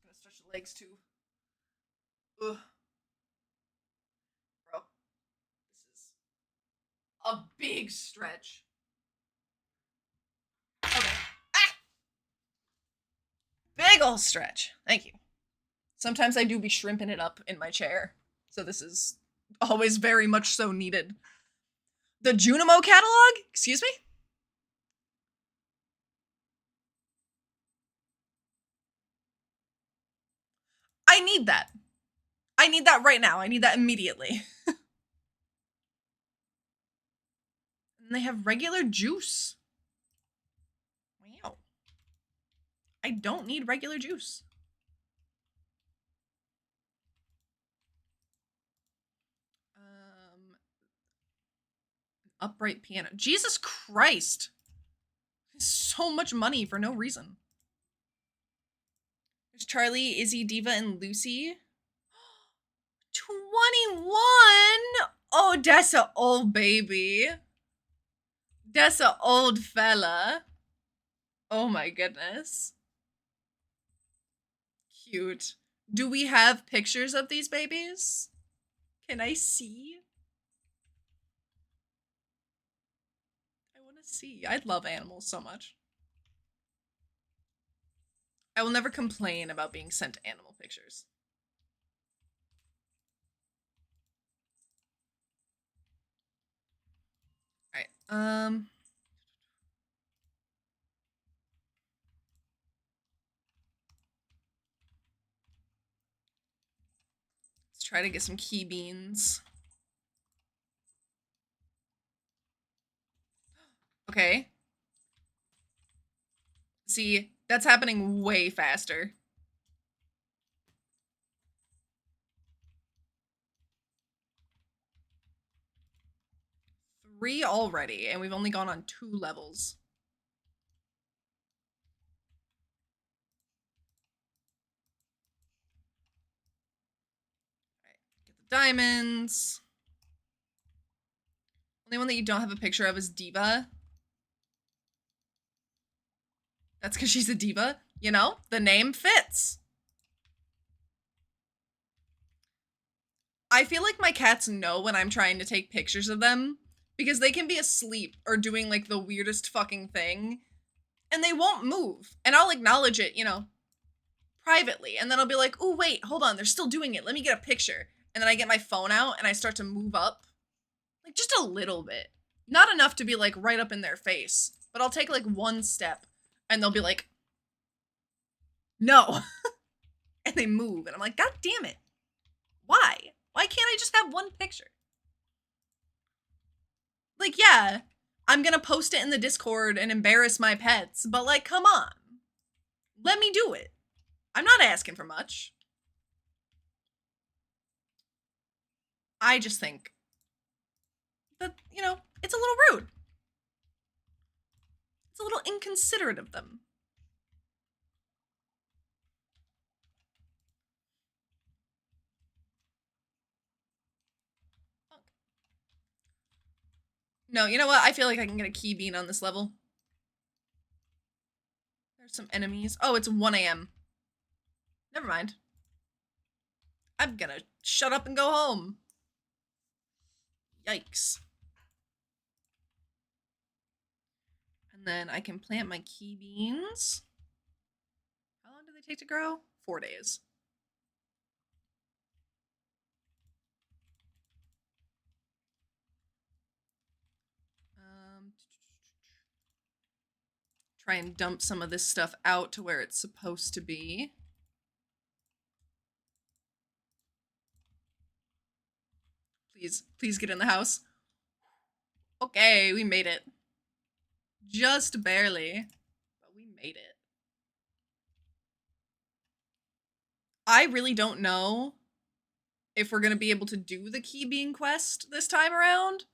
S1: gonna stretch the legs too. Ugh. Bro. This is a big stretch. Okay. Ah! Big ol' stretch. Thank you. Sometimes I do be shrimping it up in my chair. So this is always very much so needed. The Junimo catalog? Excuse me? I need that. I need that right now. I need that immediately. And they have regular juice. Wow. I don't need regular juice. Upright piano. Jesus Christ. So much money for no reason. There's Charlie, Izzy, Diva, and Lucy. 21? Oh, that's a old baby. That's a old fella. Oh my goodness. Cute. Do we have pictures of these babies? Can I see? I want to see. I love animals so much. I will never complain about being sent animal pictures. Alright, let's try to get some key beans. Okay. See, that's happening way faster. 3 already, and we've only gone on 2 levels. All right, get the diamonds. Only one that you don't have a picture of is Diva. That's because she's a diva, you know? The name fits. I feel like my cats know when I'm trying to take pictures of them because they can be asleep or doing like the weirdest fucking thing and they won't move. And I'll acknowledge it, you know, privately. And then I'll be like, oh, wait, hold on. They're still doing it. Let me get a picture. And then I get my phone out and I start to move up. Like just a little bit. Not enough to be like right up in their face. But I'll take like one step and they'll be like, no. And they move. And I'm like, God damn it. Why? Why can't I just have one picture? Like, yeah, I'm gonna post it in the Discord and embarrass my pets, but like, come on. Let me do it. I'm not asking for much. I just think that, you know, it's a little rude. It's a little inconsiderate of them. No, you know what? I feel like I can get a key bean on this level. There's some enemies. Oh, it's 1 a.m. Never mind. I'm gonna shut up and go home. Yikes. And then I can plant my key beans. How long do they take to grow? 4 days. Try and dump some of this stuff out to where it's supposed to be. Please get in the house. Okay, we made it. Just barely, but we made it. I really don't know if we're gonna be able to do the key bean quest this time around,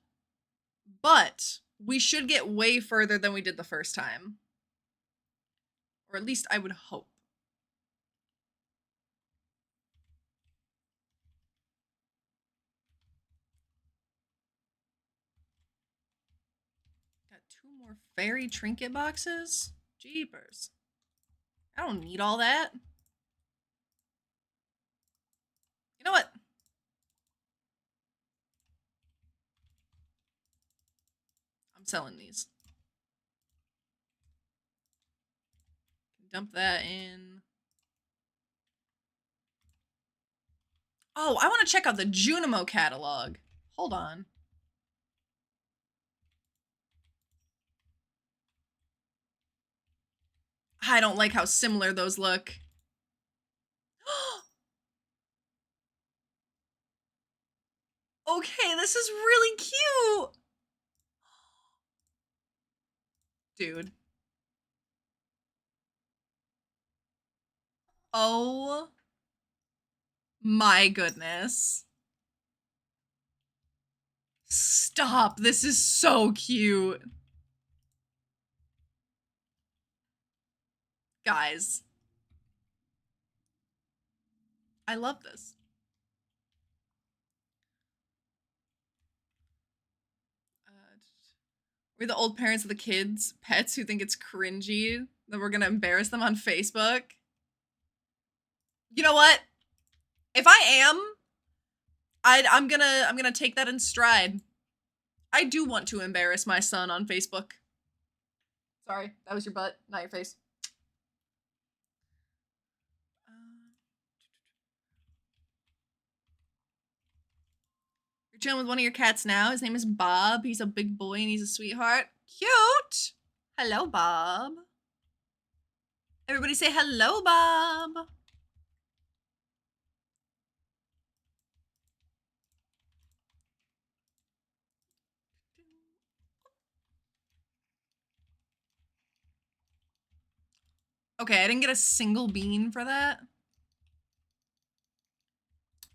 S1: but we should get way further than we did the first time. Or at least I would hope. Got 2 more fairy trinket boxes? Jeepers. I don't need all that. You know what? I'm selling these. Dump that in. Oh, I want to check out the Junimo catalog. Hold on. I don't like how similar those look. Okay, this is really cute. Dude. Oh my goodness. Stop. This is so cute. Guys. I love this. We're the old parents of the kids' pets who think it's cringy that we're gonna embarrass them on Facebook. You know what? If I am, I'm gonna take that in stride. I do want to embarrass my son on Facebook. Sorry, that was your butt, not your face. You're chilling with one of your cats now. His name is Bob. He's a big boy and he's a sweetheart. Cute. Hello, Bob. Everybody say hello, Bob. Okay, I didn't get a single bean for that.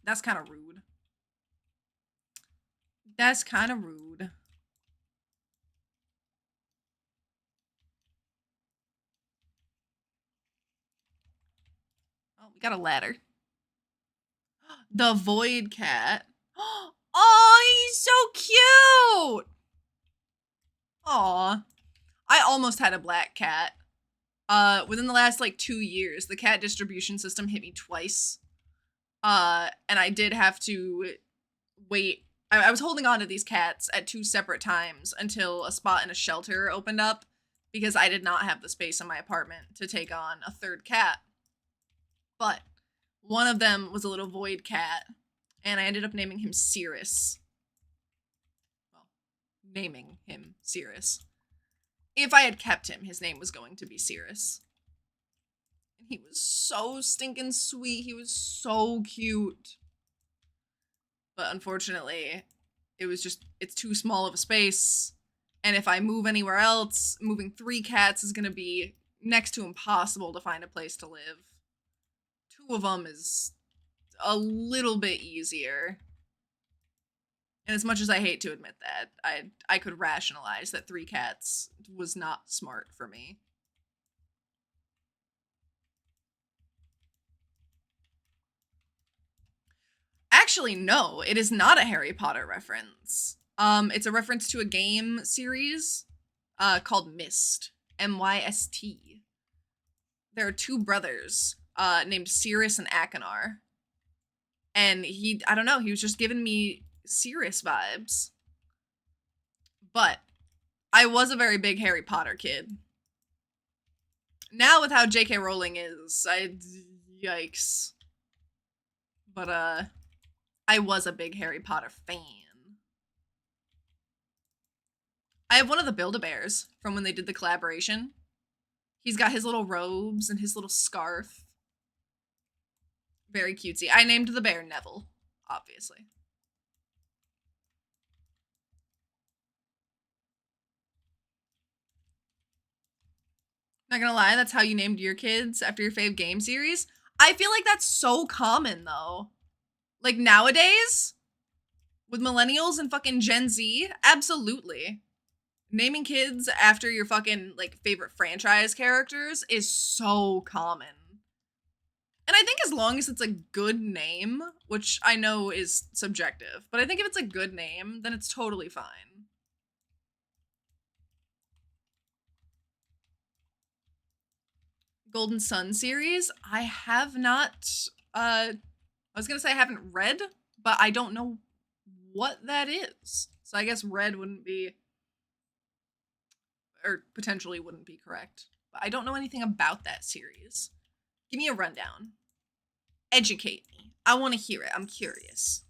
S1: That's kind of rude. That's kind of rude. Got a ladder. The Void Cat. Oh, he's so cute! Aw. I almost had a black cat. Within the last, like, 2 years, the cat distribution system hit me twice. And I did have to wait. I was holding on to these cats at 2 separate times until a spot in a shelter opened up because I did not have the space in my apartment to take on a 3rd cat. But one of them was a little void cat, and I ended up naming him Cirrus. Well, naming him Cirrus. If I had kept him, his name was going to be Cirrus. And he was so stinking sweet. He was so cute. But unfortunately, it's too small of a space. And if I move anywhere else, moving 3 cats is going to be next to impossible to find a place to live. 2 of them is a little bit easier. And as much as I hate to admit that, I could rationalize that 3 cats was not smart for me. Actually, no, it is not a Harry Potter reference. It's a reference to a game series called Myst. M-Y-S-T. There are 2 brothers named Sirius and Achenar. And I don't know, he was just giving me Sirius vibes. But I was a very big Harry Potter kid. Now with how J.K. Rowling is, yikes. But I was a big Harry Potter fan. I have one of the Build-A-Bears from when they did the collaboration. He's got his little robes and his little scarf. Very cutesy. I named the bear Neville, obviously. Not gonna lie, that's how you named your kids after your fave game series? I feel like that's so common, though. Like, nowadays, with millennials and fucking Gen Z, absolutely. Naming kids after your fucking, like, favorite franchise characters is so common. And I think as long as it's a good name, which I know is subjective, but I think if it's a good name, then it's totally fine. Golden Sun series, I have not, I was gonna say I haven't read, but I don't know what that is. So I guess read wouldn't be, or potentially wouldn't be correct. But I don't know anything about that series. Give me a rundown. Educate me. I want to hear it. I'm curious.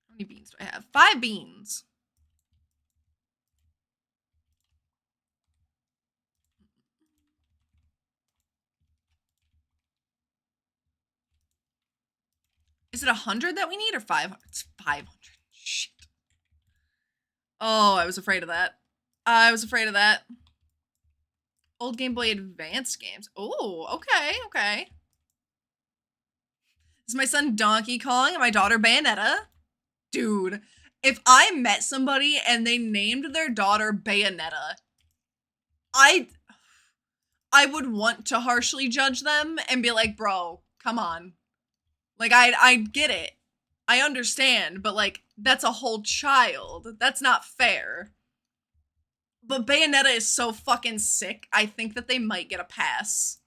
S1: How many beans do I have? 5 beans. Is it 100 that we need or 500? It's 500. Shit. Oh, I was afraid of that. I was afraid of that. Old Game Boy Advance games. Oh, okay, okay. This is my son Donkey Kong and my daughter Bayonetta. Dude, if I met somebody and they named their daughter Bayonetta, I would want to harshly judge them and be like, bro, come on. Like, I get it. I understand, but, like, that's a whole child. That's not fair. But Bayonetta is so fucking sick, I think that they might get a pass.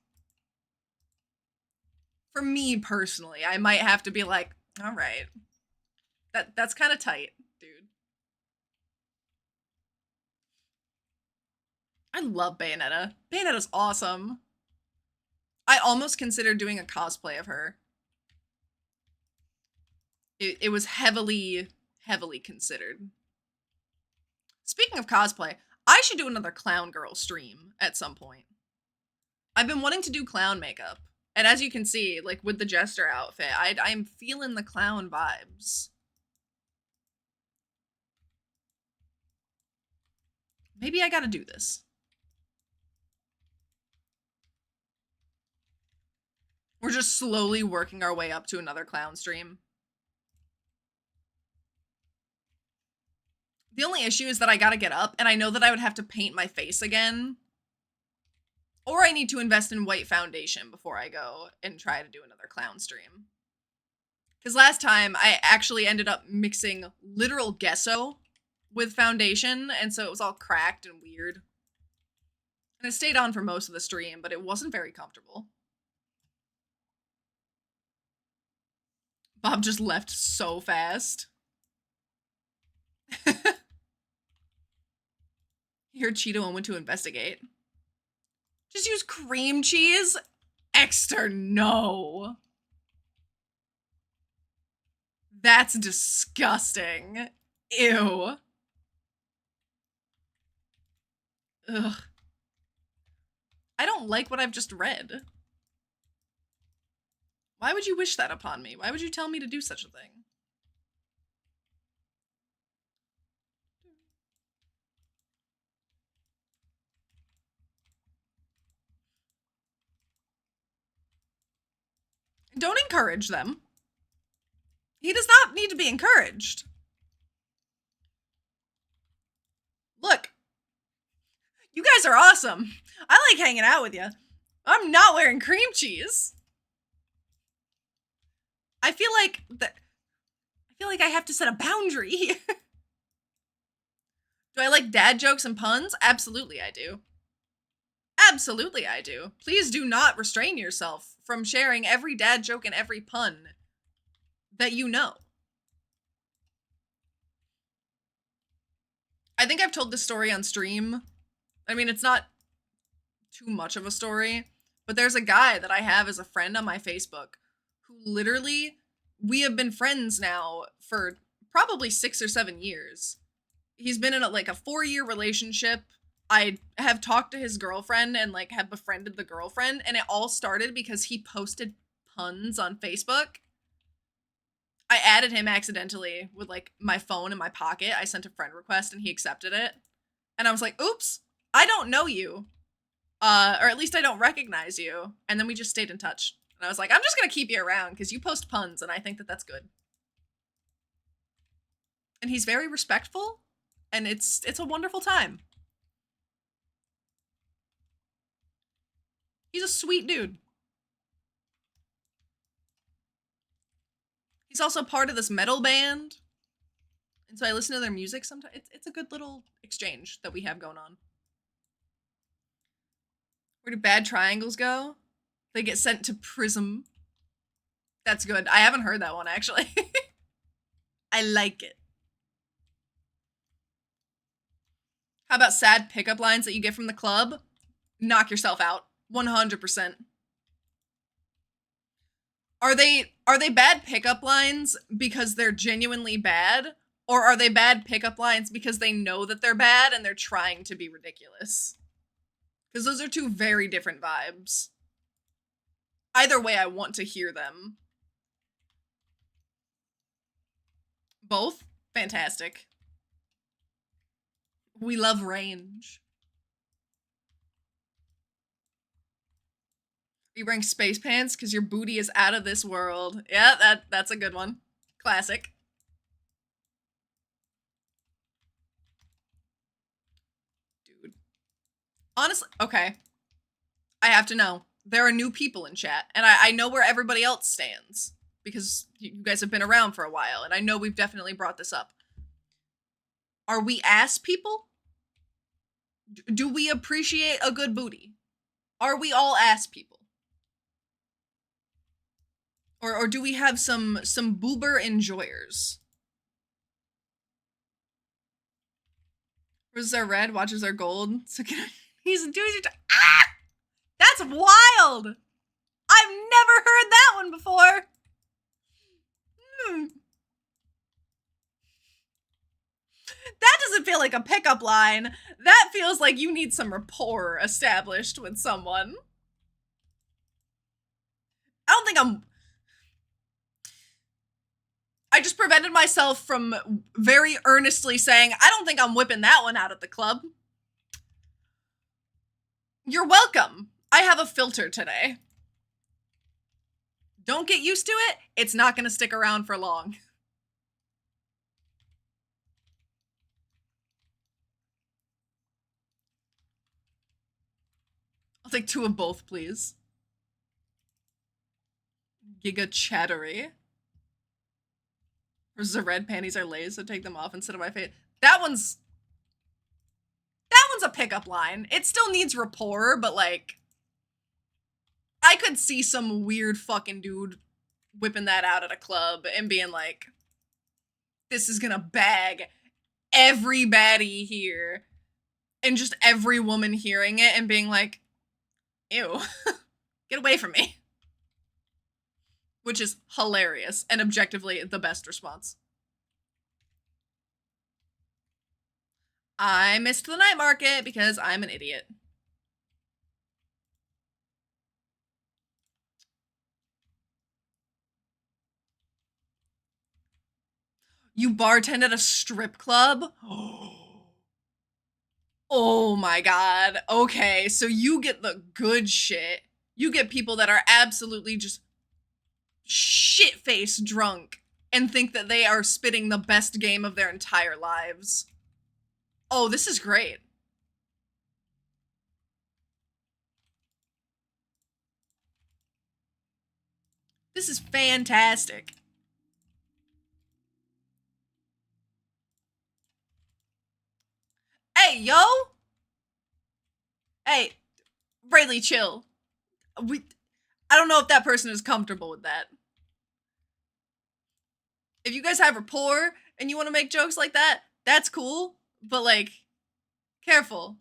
S1: For me, personally, I might have to be like, alright. That's kind of tight, dude. I love Bayonetta. Bayonetta's awesome. I almost considered doing a cosplay of her. It was heavily considered. Speaking of cosplay, I should do another Clown Girl stream at some point. I've been wanting to do clown makeup. And as you can see, like with the Jester outfit, I'm feeling the clown vibes. Maybe I gotta do this. We're just slowly working our way up to another clown stream. The only issue is that I gotta get up, and I know that I would have to paint my face again. Or I need to invest in white foundation before I go and try to do another clown stream. Because last time, I actually ended up mixing literal gesso with foundation, and so it was all cracked and weird. And it stayed on for most of the stream, but it wasn't very comfortable. Bob just left so fast. He heard Cheeto and went to investigate. Just use cream cheese? Exter, no. That's disgusting. Ew. Ugh. I don't like what I've just read. Why would you wish that upon me? Why would you tell me to do such a thing? Don't encourage them. He does not need to be encouraged. Look. You guys are awesome. I like hanging out with you. I'm not wearing cream cheese. I feel like I have to set a boundary. Do I like dad jokes and puns? Absolutely I do. Absolutely I do. Please do not restrain yourself from sharing every dad joke and every pun that you know. I think I've told this story on stream. I mean, it's not too much of a story, but there's a guy that I have as a friend on my Facebook who literally, we have been friends now for probably 6 or 7 years. He's been in a 4-year relationship. I have talked to his girlfriend and have befriended the girlfriend, and it all started because he posted puns on Facebook. I added him accidentally with my phone in my pocket. I sent a friend request and he accepted it. And I was like, oops, I don't know you. Or at least I don't recognize you. And then we just stayed in touch. And I was like, I'm just going to keep you around because you post puns and I think that that's good. And he's very respectful and it's a wonderful time. He's a sweet dude. He's also part of this metal band. And so I listen to their music sometimes. It's a good little exchange that we have going on. Where do bad triangles go? They get sent to Prism. That's good. I haven't heard that one, actually. I like it. How about sad pickup lines that you get from the club? Knock yourself out. 100%. Are they bad pickup lines because they're genuinely bad? Or are they bad pickup lines because they know that they're bad and they're trying to be ridiculous? Because those are two very different vibes. Either way, I want to hear them. Both? Fantastic. We love range. Are you wearing space pants because your booty is out of this world? Yeah, that's a good one. Classic. Dude. Honestly, okay. I have to know. There are new people in chat, and I know where everybody else stands. Because you guys have been around for a while, and I know we've definitely brought this up. Are we ass people? Do we appreciate a good booty? Are we all ass people? Or do we have some boober enjoyers? Roses are red, watches are gold. So he's doing it. Ah! That's wild! I've never heard that one before. That doesn't feel like a pickup line. That feels like you need some rapport established with someone. I just prevented myself from very earnestly saying, I don't think I'm whipping that one out at the club. You're welcome. I have a filter today. Don't get used to it. It's not going to stick around for long. I'll take 2 of both, please. Giga Chattery. Or the red panties are lays, so take them off instead of my face. That one's a pickup line. It still needs rapport, but like, I could see some weird fucking dude whipping that out at a club and being like, this is gonna bag every baddie here. And just every woman hearing it and being like, ew, get away from me. Which is hilarious and objectively the best response. I missed the night market because I'm an idiot. You bartend at a strip club? Oh my god. Okay, so you get the good shit. You get people that are absolutely just shit-faced drunk and think that they are spitting the best game of their entire lives. Oh, this is great. This is fantastic. Hey, yo! Hey, Braylee, chill. I don't know if that person is comfortable with that. If you guys have rapport and you want to make jokes like that, that's cool. But like, careful.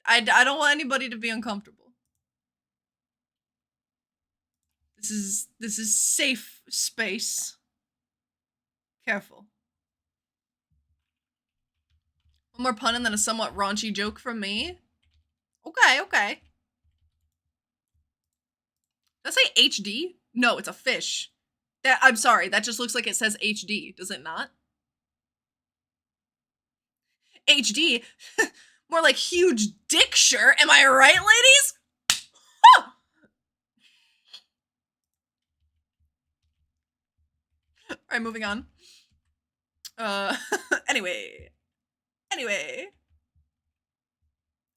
S1: I don't want anybody to be uncomfortable. This is safe space. Careful. One more pun and then a somewhat raunchy joke from me. Okay, okay. Did I say HD? No, it's a fish. I'm sorry, that just looks like it says HD, does it not? HD? More like huge dick shirt, am I right, ladies? Alright, moving on. Anyway.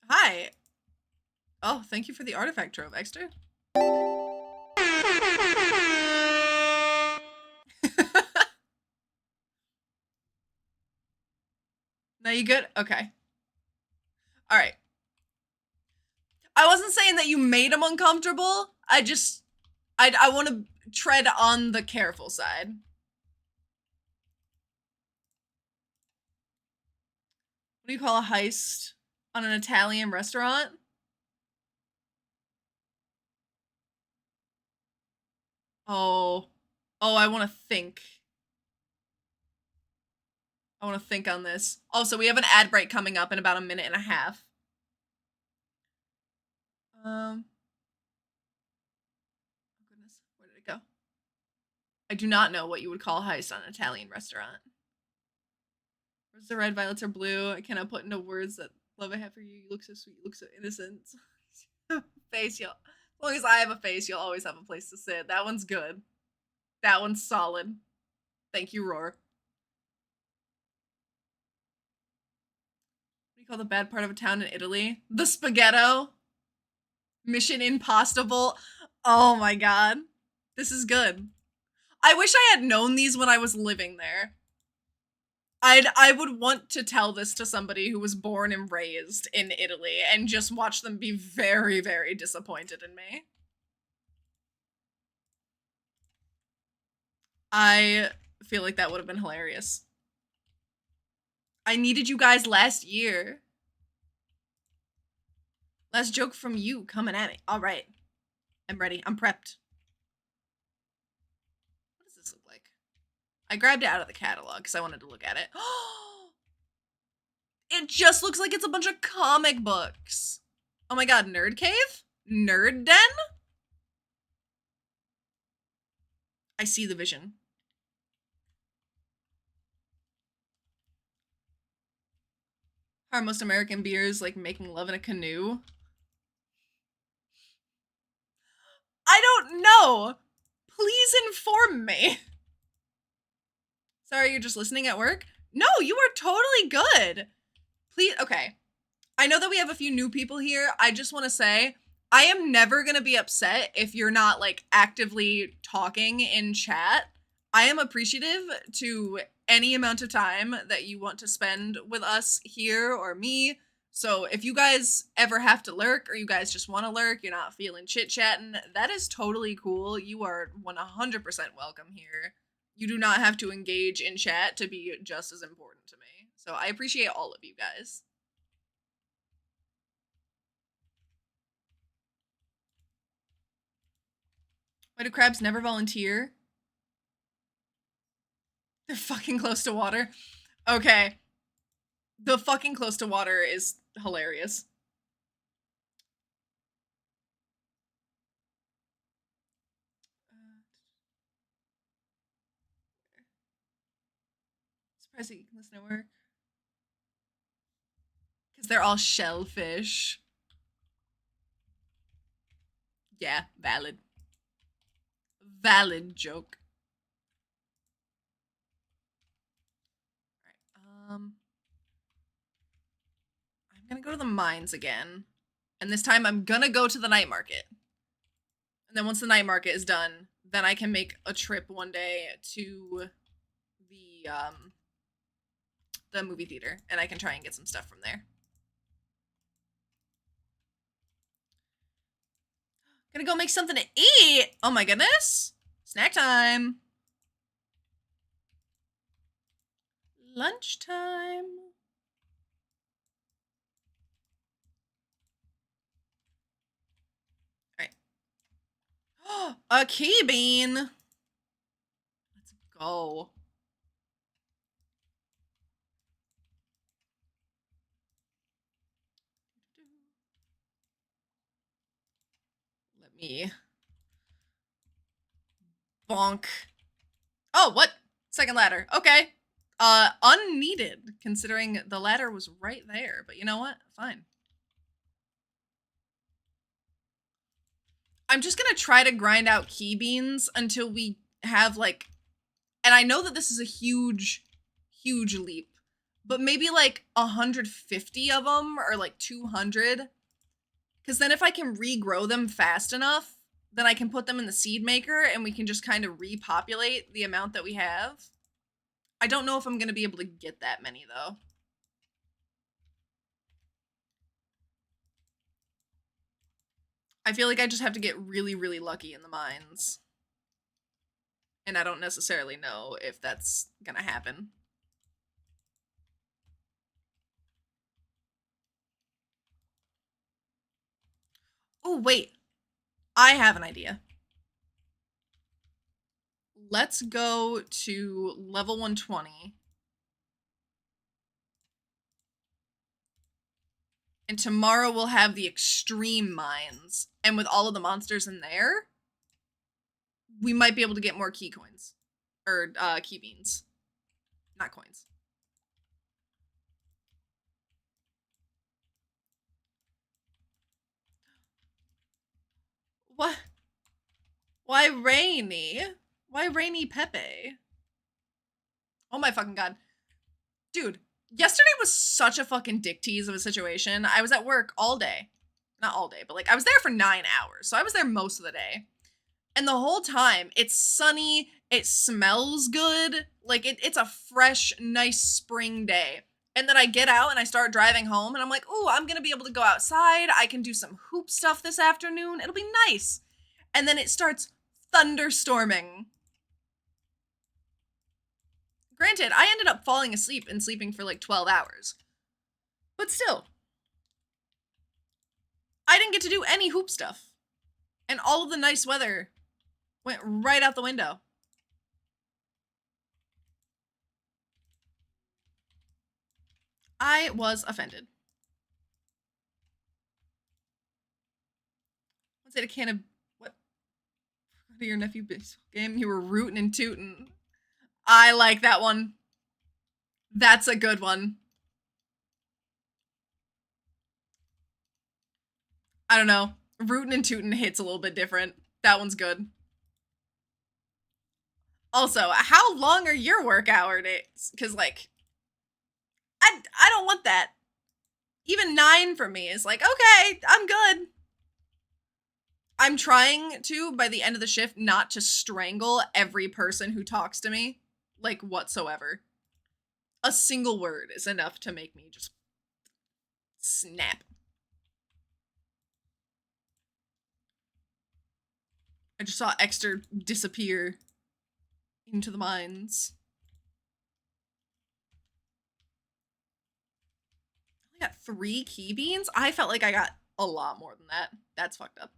S1: Hi. Oh, thank you for the artifact trove, Exter. Now you good? Okay. All right. I wasn't saying that you made him uncomfortable. I want to tread on the careful side. What do you call a heist on an Italian restaurant? Oh, I want to think. I want to think on this. Also, we have an ad break coming up in about a minute and a half. Oh goodness, where did it go? I do not know what you would call a heist on an Italian restaurant. Where's the red, violets are blue? I cannot put into words that love I have for you. You look so sweet. You look so innocent. Face, y'all. As long as I have a face, you'll always have a place to sit. That one's good. That one's solid. Thank you, Roar. What do you call the bad part of a town in Italy? The Spaghetto. Mission Impossible. Oh my god. This is good. I wish I had known these when I was living there. I would want to tell this to somebody who was born and raised in Italy and just watch them be very, very disappointed in me. I feel like that would have been hilarious. I needed you guys last year. Last joke from you coming at me. All right. I'm ready. I'm prepped. What does this look like? I grabbed it out of the catalog because I wanted to look at it. It just looks like it's a bunch of comic books. Oh my god, Nerd Cave? Nerd Den? I see the vision. Are most American beers like making love in a canoe? I don't know. Please inform me. Sorry, you're just listening at work? No, you are totally good. Please, okay. I know that we have a few new people here. I just want to say, I am never going to be upset if you're not like actively talking in chat. I am appreciative to any amount of time that you want to spend with us here or me. So if you guys ever have to lurk or you guys just want to lurk, you're not feeling chit-chatting, that is totally cool. You are 100% welcome here. You do not have to engage in chat to be just as important to me. So I appreciate all of you guys. Why do crabs never volunteer? They're fucking close to water. Okay. The fucking close to water is hilarious. Surprised that you can listen to work. Because they're all shellfish. Yeah, valid. Valid joke. Alright, I'm gonna go to the mines again. And this time I'm gonna go to the night market. And then once the night market is done, then I can make a trip one day to the movie theater. And I can try and get some stuff from there. Gonna go make something to eat! Oh my goodness! Snack time! Lunchtime! Alright. A key bean! Let's go. Let me bonk. Oh, what? Second ladder. Okay. Unneeded, considering the ladder was right there. But you know what? Fine. I'm just gonna try to grind out key beans until we have, like... And I know that this is a huge, huge leap. But maybe, like, 150 of them, or, like, 200. Because then if I can regrow them fast enough, then I can put them in the seed maker and we can just kind of repopulate the amount that we have. I don't know if I'm going to be able to get that many, though. I feel like I just have to get really, really lucky in the mines. And I don't necessarily know if that's going to happen. Oh, wait. I have an idea. Let's go to level 120. And tomorrow we'll have the extreme mines. And with all of the monsters in there, we might be able to get more key coins. Or, key beans. Not coins. What? Why Rainy? Why Rainy Pepe? Oh my fucking god. Dude, yesterday was such a fucking dick tease of a situation. I was at work all day. Not all day, but like I was there for 9 hours. So I was there most of the day. And the whole time, it's sunny, it smells good. Like it's a fresh, nice spring day. And then I get out and I start driving home and I'm like, ooh, I'm gonna be able to go outside. I can do some hoop stuff this afternoon. It'll be nice. And then it starts thunderstorming. Granted, I ended up falling asleep and sleeping for like 12 hours. But still. I didn't get to do any hoop stuff. And all of the nice weather went right out the window. I was offended. Let's say a can of... What? What are your nephew baseball game? You were rootin' and tootin'. I like that one. That's a good one. I don't know. Rootin' and tootin' hits a little bit different. That one's good. Also, how long are your work hour days? Because, like, I don't want that. Even 9 for me is like, okay, I'm good. I'm trying to, by the end of the shift, not to strangle every person who talks to me, like, whatsoever. A single word is enough to make me just snap. I just saw Exter disappear into the mines. I got 3 key beans? I felt like I got a lot more than that. That's fucked up.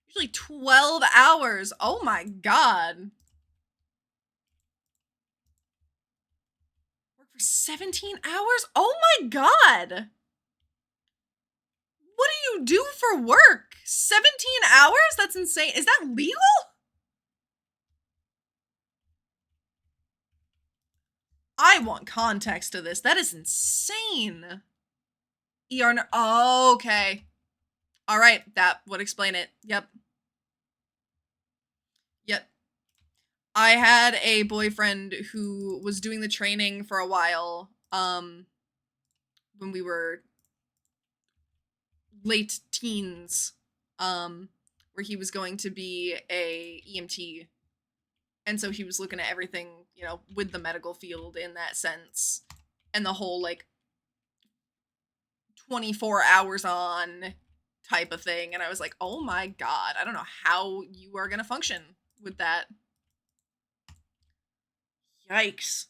S1: Usually 12 hours. Oh my god. Work for 17 hours? Oh my god. What do you do for work? 17 hours? That's insane. Is that legal? I want context to this. That is insane. Oh, okay. All right, that would explain it. Yep. Yep. I had a boyfriend who was doing the training for a while, when we were late teens, where he was going to be a EMT. And so he was looking at everything, you know, with the medical field in that sense. And the whole, like, 24 hours on type of thing. And I was like, oh my god, I don't know how you are gonna function with that. Yikes.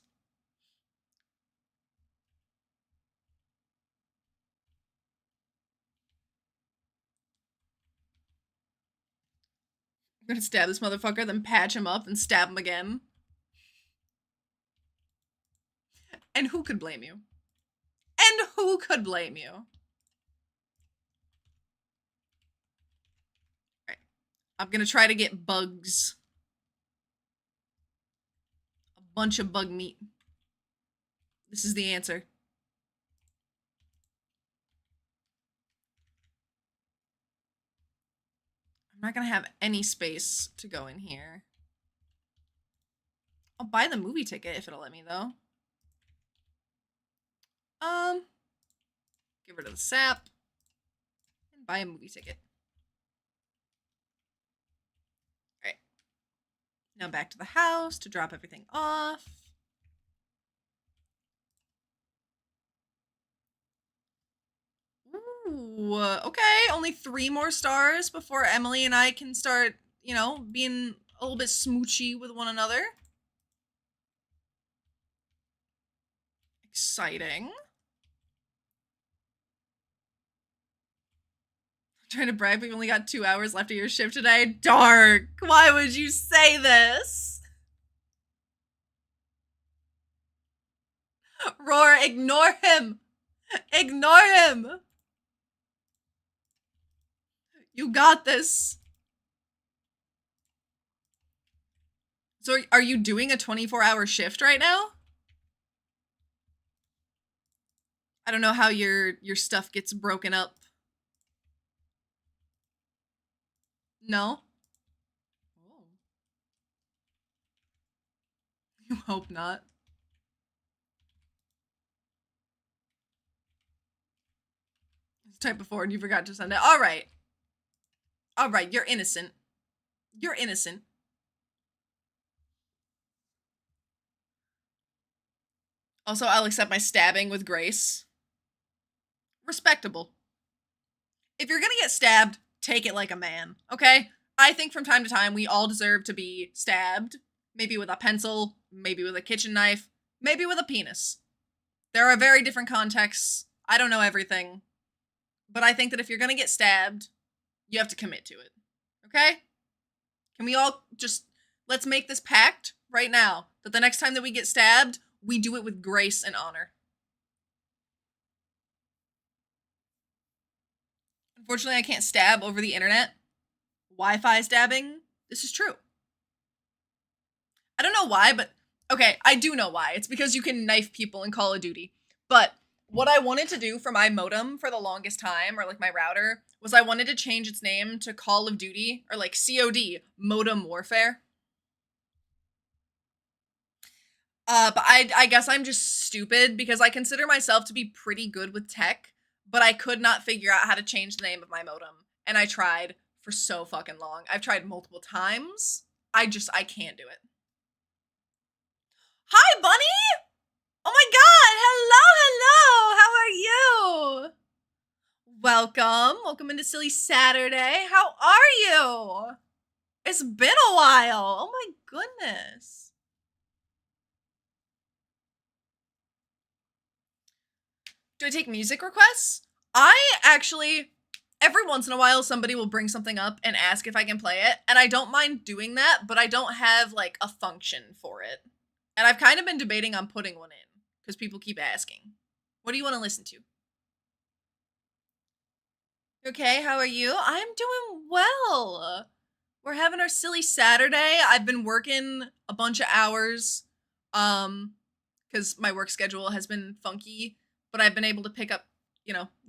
S1: I'm gonna stab this motherfucker, then patch him up, and stab him again. And who could blame you? And who could blame you? Alright. I'm gonna try to get bugs. A bunch of bug meat. This is the answer. I'm not gonna have any space to go in here. I'll buy the movie ticket if it'll let me, though. Get rid of the sap. And buy a movie ticket. Alright. Now back to the house to drop everything off. Ooh, okay. Only 3 more stars before Emily and I can start, you know, being a little bit smoochy with one another. Exciting. Trying to brag, we only got 2 hours left of your shift today. Dark. Why would you say this? Roar, ignore him. Ignore him. You got this. So are you doing a 24-hour shift right now? I don't know how your stuff gets broken up. No? Oh. You hope not. It's type before and you forgot to send it. Alright. Alright, you're innocent. You're innocent. Also, I'll accept my stabbing with grace. Respectable. If you're gonna get stabbed, take it like a man, okay? I think from time to time we all deserve to be stabbed. Maybe with a pencil, maybe with a kitchen knife, maybe with a penis. There are very different contexts. I don't know everything. But I think that if you're gonna get stabbed, you have to commit to it. Okay? Can we all just, let's make this pact right now that the next time that we get stabbed, we do it with grace and honor. Unfortunately, I can't stab over the internet. Wi-Fi stabbing. This is true. I don't know why, but okay, I do know why. It's because you can knife people in Call of Duty. But what I wanted to do for my modem for the longest time, or like my router, was I wanted to change its name to Call of Duty, or like COD, Modem Warfare. But I guess I'm just stupid because I consider myself to be pretty good with tech, but I could not figure out how to change the name of my modem. And I tried for so fucking long. I've tried multiple times. I can't do it. Hi, Bunny! Oh my god! Hello, hello! How are you? Welcome into Silly Saturday. How are you? It's been a while. Oh my goodness. Do I take music requests? I actually, every once in a while, somebody will bring something up and ask if I can play it, and I don't mind doing that, but I don't have, like, a function for it. And I've kind of been debating on putting one in, because people keep asking. What do you want to listen to? Okay, how are you? I'm doing well. We're having our silly Saturday. I've been working a bunch of hours, because my work schedule has been funky, but I've been able to pick up,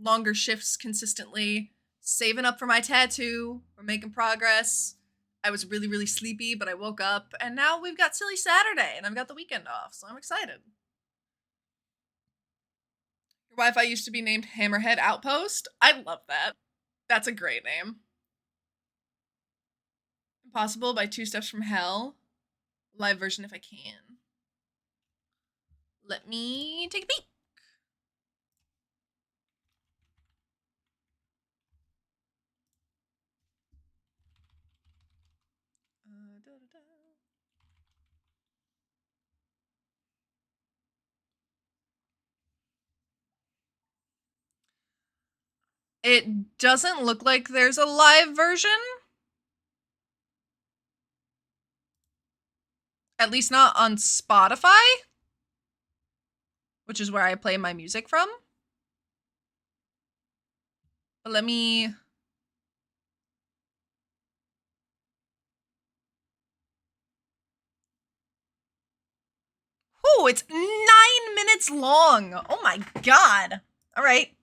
S1: longer shifts consistently, saving up for my tattoo. We're making progress. I was really, really sleepy, but I woke up, and now we've got Silly Saturday, and I've got the weekend off, so I'm excited. Your Wi-Fi used to be named Hammerhead Outpost. I love that. That's a great name. Impossible by Two Steps from Hell. Live version if I can. Let me take a peek. It doesn't look like there's a live version. At least not on Spotify, which is where I play my music from. But let me... Oh, it's 9 minutes long. Oh my god. All right.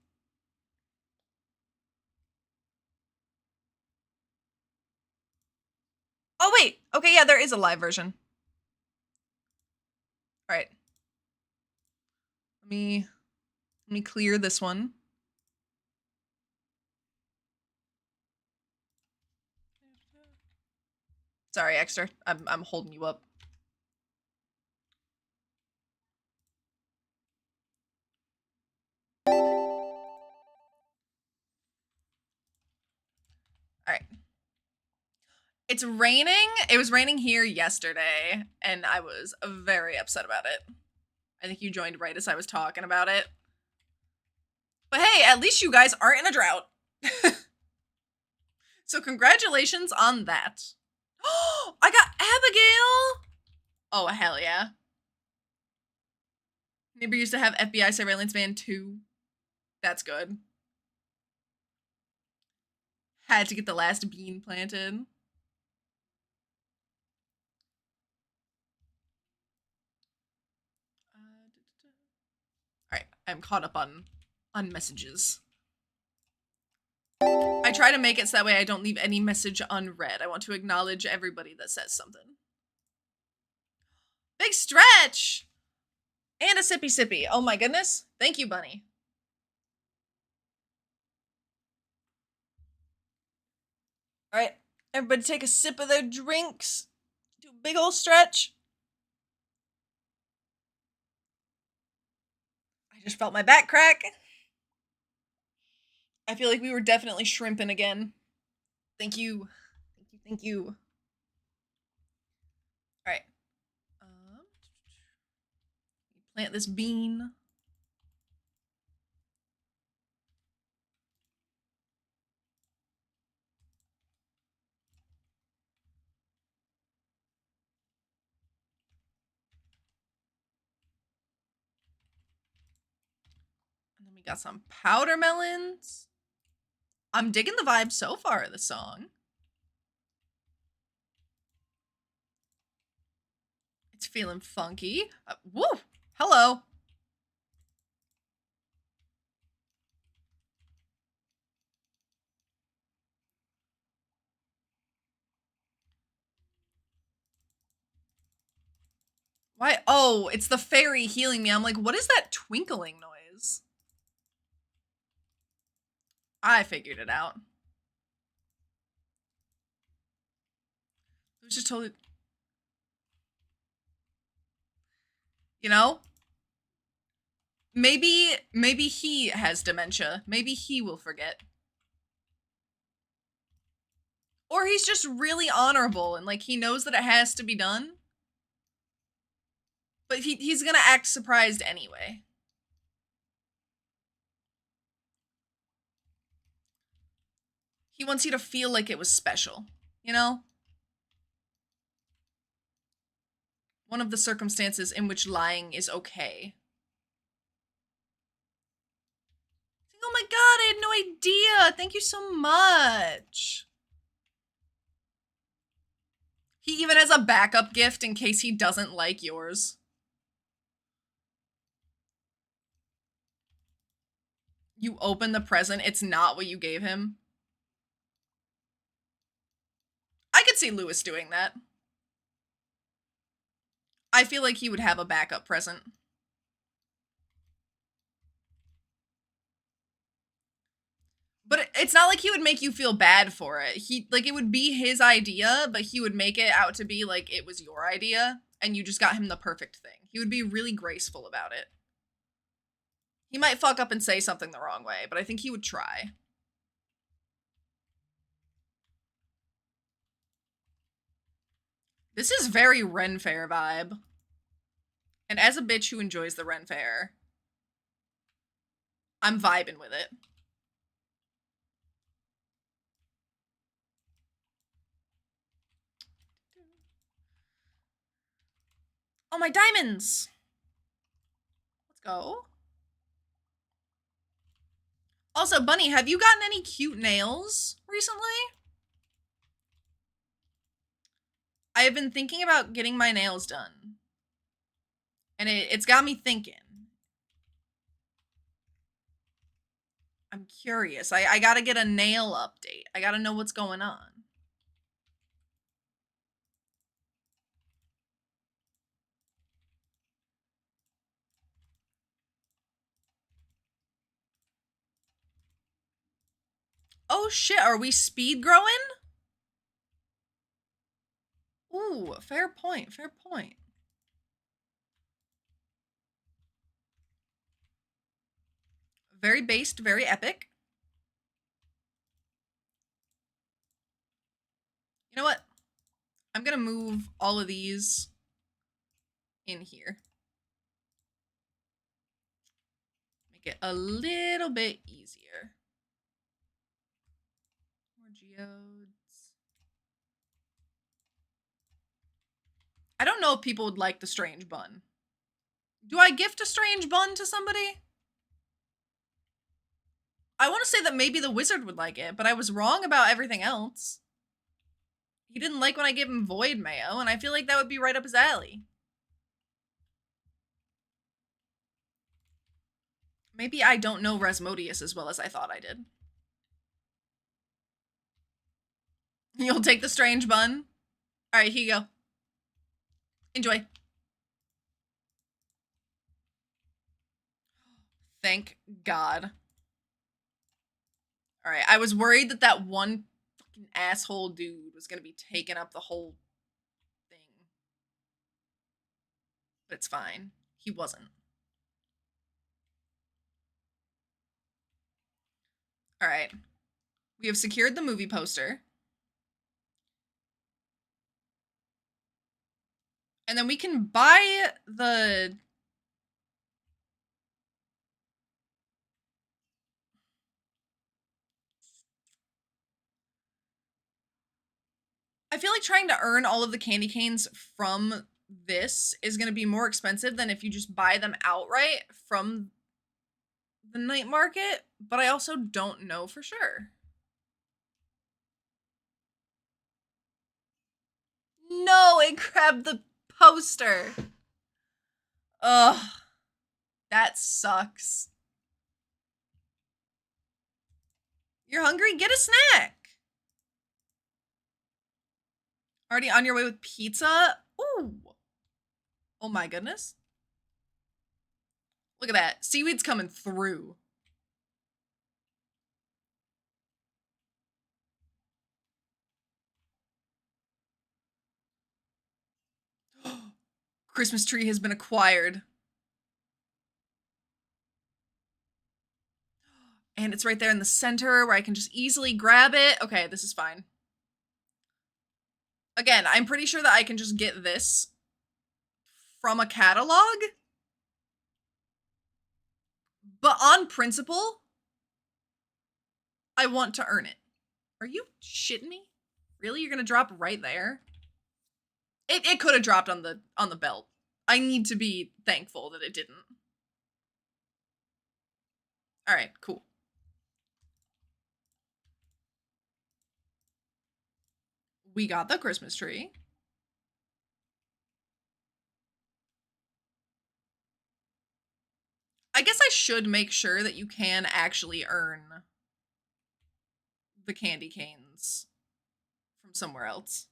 S1: Oh, wait. Okay, yeah, there is a live version. All right. Let me clear this one. Sorry, Extra. I'm holding you up. All right. It's raining. It was raining here yesterday, and I was very upset about it. I think you joined right as I was talking about it. But hey, at least you guys aren't in a drought. So congratulations on that. Oh, I got Abigail! Oh, hell yeah. Neighbor used to have FBI surveillance van too. That's good. Had to get the last bean planted. Alright, I'm caught up on messages. I try to make it so that way I don't leave any message unread. I want to acknowledge everybody that says something. Big stretch! And a sippy sippy. Oh my goodness. Thank you, Bunny. Alright, everybody take a sip of their drinks. Do a big ol' stretch. I just felt my back crack. I feel like we were definitely shrimping again. Thank you. Thank you, thank you. Alright. Plant this bean. And then we got some powder melons. I'm digging the vibe so far of the song. It's feeling funky. Woo! Hello. Why? Oh, it's the fairy healing me. I'm like, what is that twinkling noise? I figured it out. was just totally... You know? Maybe he has dementia. Maybe he will forget. Or he's just really honorable and like he knows that it has to be done. But he's gonna act surprised anyway. He wants you to feel like it was special, you know? One of the circumstances in which lying is okay. Oh my god, I had no idea. Thank you so much. He even has a backup gift in case he doesn't like yours. You open the present, it's not what you gave him. I could see Lewis doing that. I feel like he would have a backup present. But it's not like he would make you feel bad for it. It would be his idea, but he would make it out to be like it was your idea, and you just got him the perfect thing. He would be really graceful about it. He might fuck up and say something the wrong way, but I think he would try. This is very Ren Fair vibe. And as a bitch who enjoys the Ren Fair, I'm vibing with it. Oh, my diamonds! Let's go. Also, Bunny, have you gotten any cute nails recently? I have been thinking about getting my nails done. And it's got me thinking. I'm curious. I gotta get a nail update. I gotta know what's going on. Oh shit, are we speed growing? Ooh, fair point, fair point. Very based, very epic. You know what? I'm gonna move all of these in here. Make it a little bit easier. More geodes. I don't know if people would like the strange bun. Do I gift a strange bun to somebody? I want to say that maybe the wizard would like it, but I was wrong about everything else. He didn't like when I gave him void mayo, and I feel like that would be right up his alley. Maybe I don't know Rasmodius as well as I thought I did. You'll take the strange bun? Alright, here you go. Enjoy. Thank God. Alright, I was worried that that one fucking asshole dude was gonna be taking up the whole thing. But it's fine. He wasn't. Alright. We have secured the movie poster. And then we can buy the... I feel like trying to earn all of the candy canes from this is going to be more expensive than if you just buy them outright from the night market, but I also don't know for sure. No, it grabbed the poster. Ugh. That sucks. You're hungry? Get a snack. Already on your way with pizza? Ooh. Oh my goodness. Look at that. Seaweed's coming through. Christmas tree has been acquired. And it's right there in the center where I can just easily grab it. Okay, this is fine. Again, I'm pretty sure that I can just get this from a catalog. But on principle, I want to earn it. Are you shitting me? Really? You're gonna drop right there? It could have dropped on the belt. I need to be thankful that it didn't. Alright, cool. We got the Christmas tree. I guess I should make sure that you can actually earn the candy canes from somewhere else.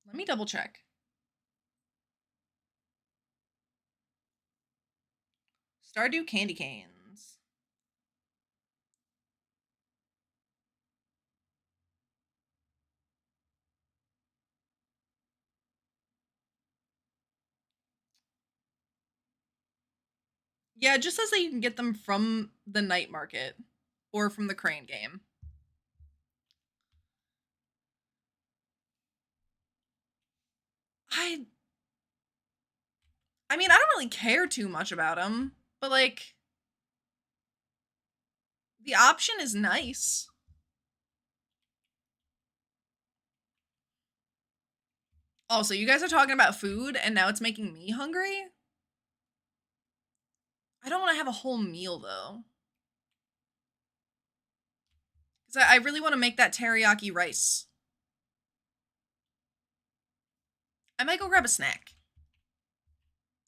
S1: Let me double check. Stardew candy canes. Yeah, it just says that you can get them from the night market or from the crane game. I mean, I don't really care too much about them, but like, the option is nice. Also, you guys are talking about food and now it's making me hungry? I don't want to have a whole meal though. Because I really want to make that teriyaki rice. I might go grab a snack.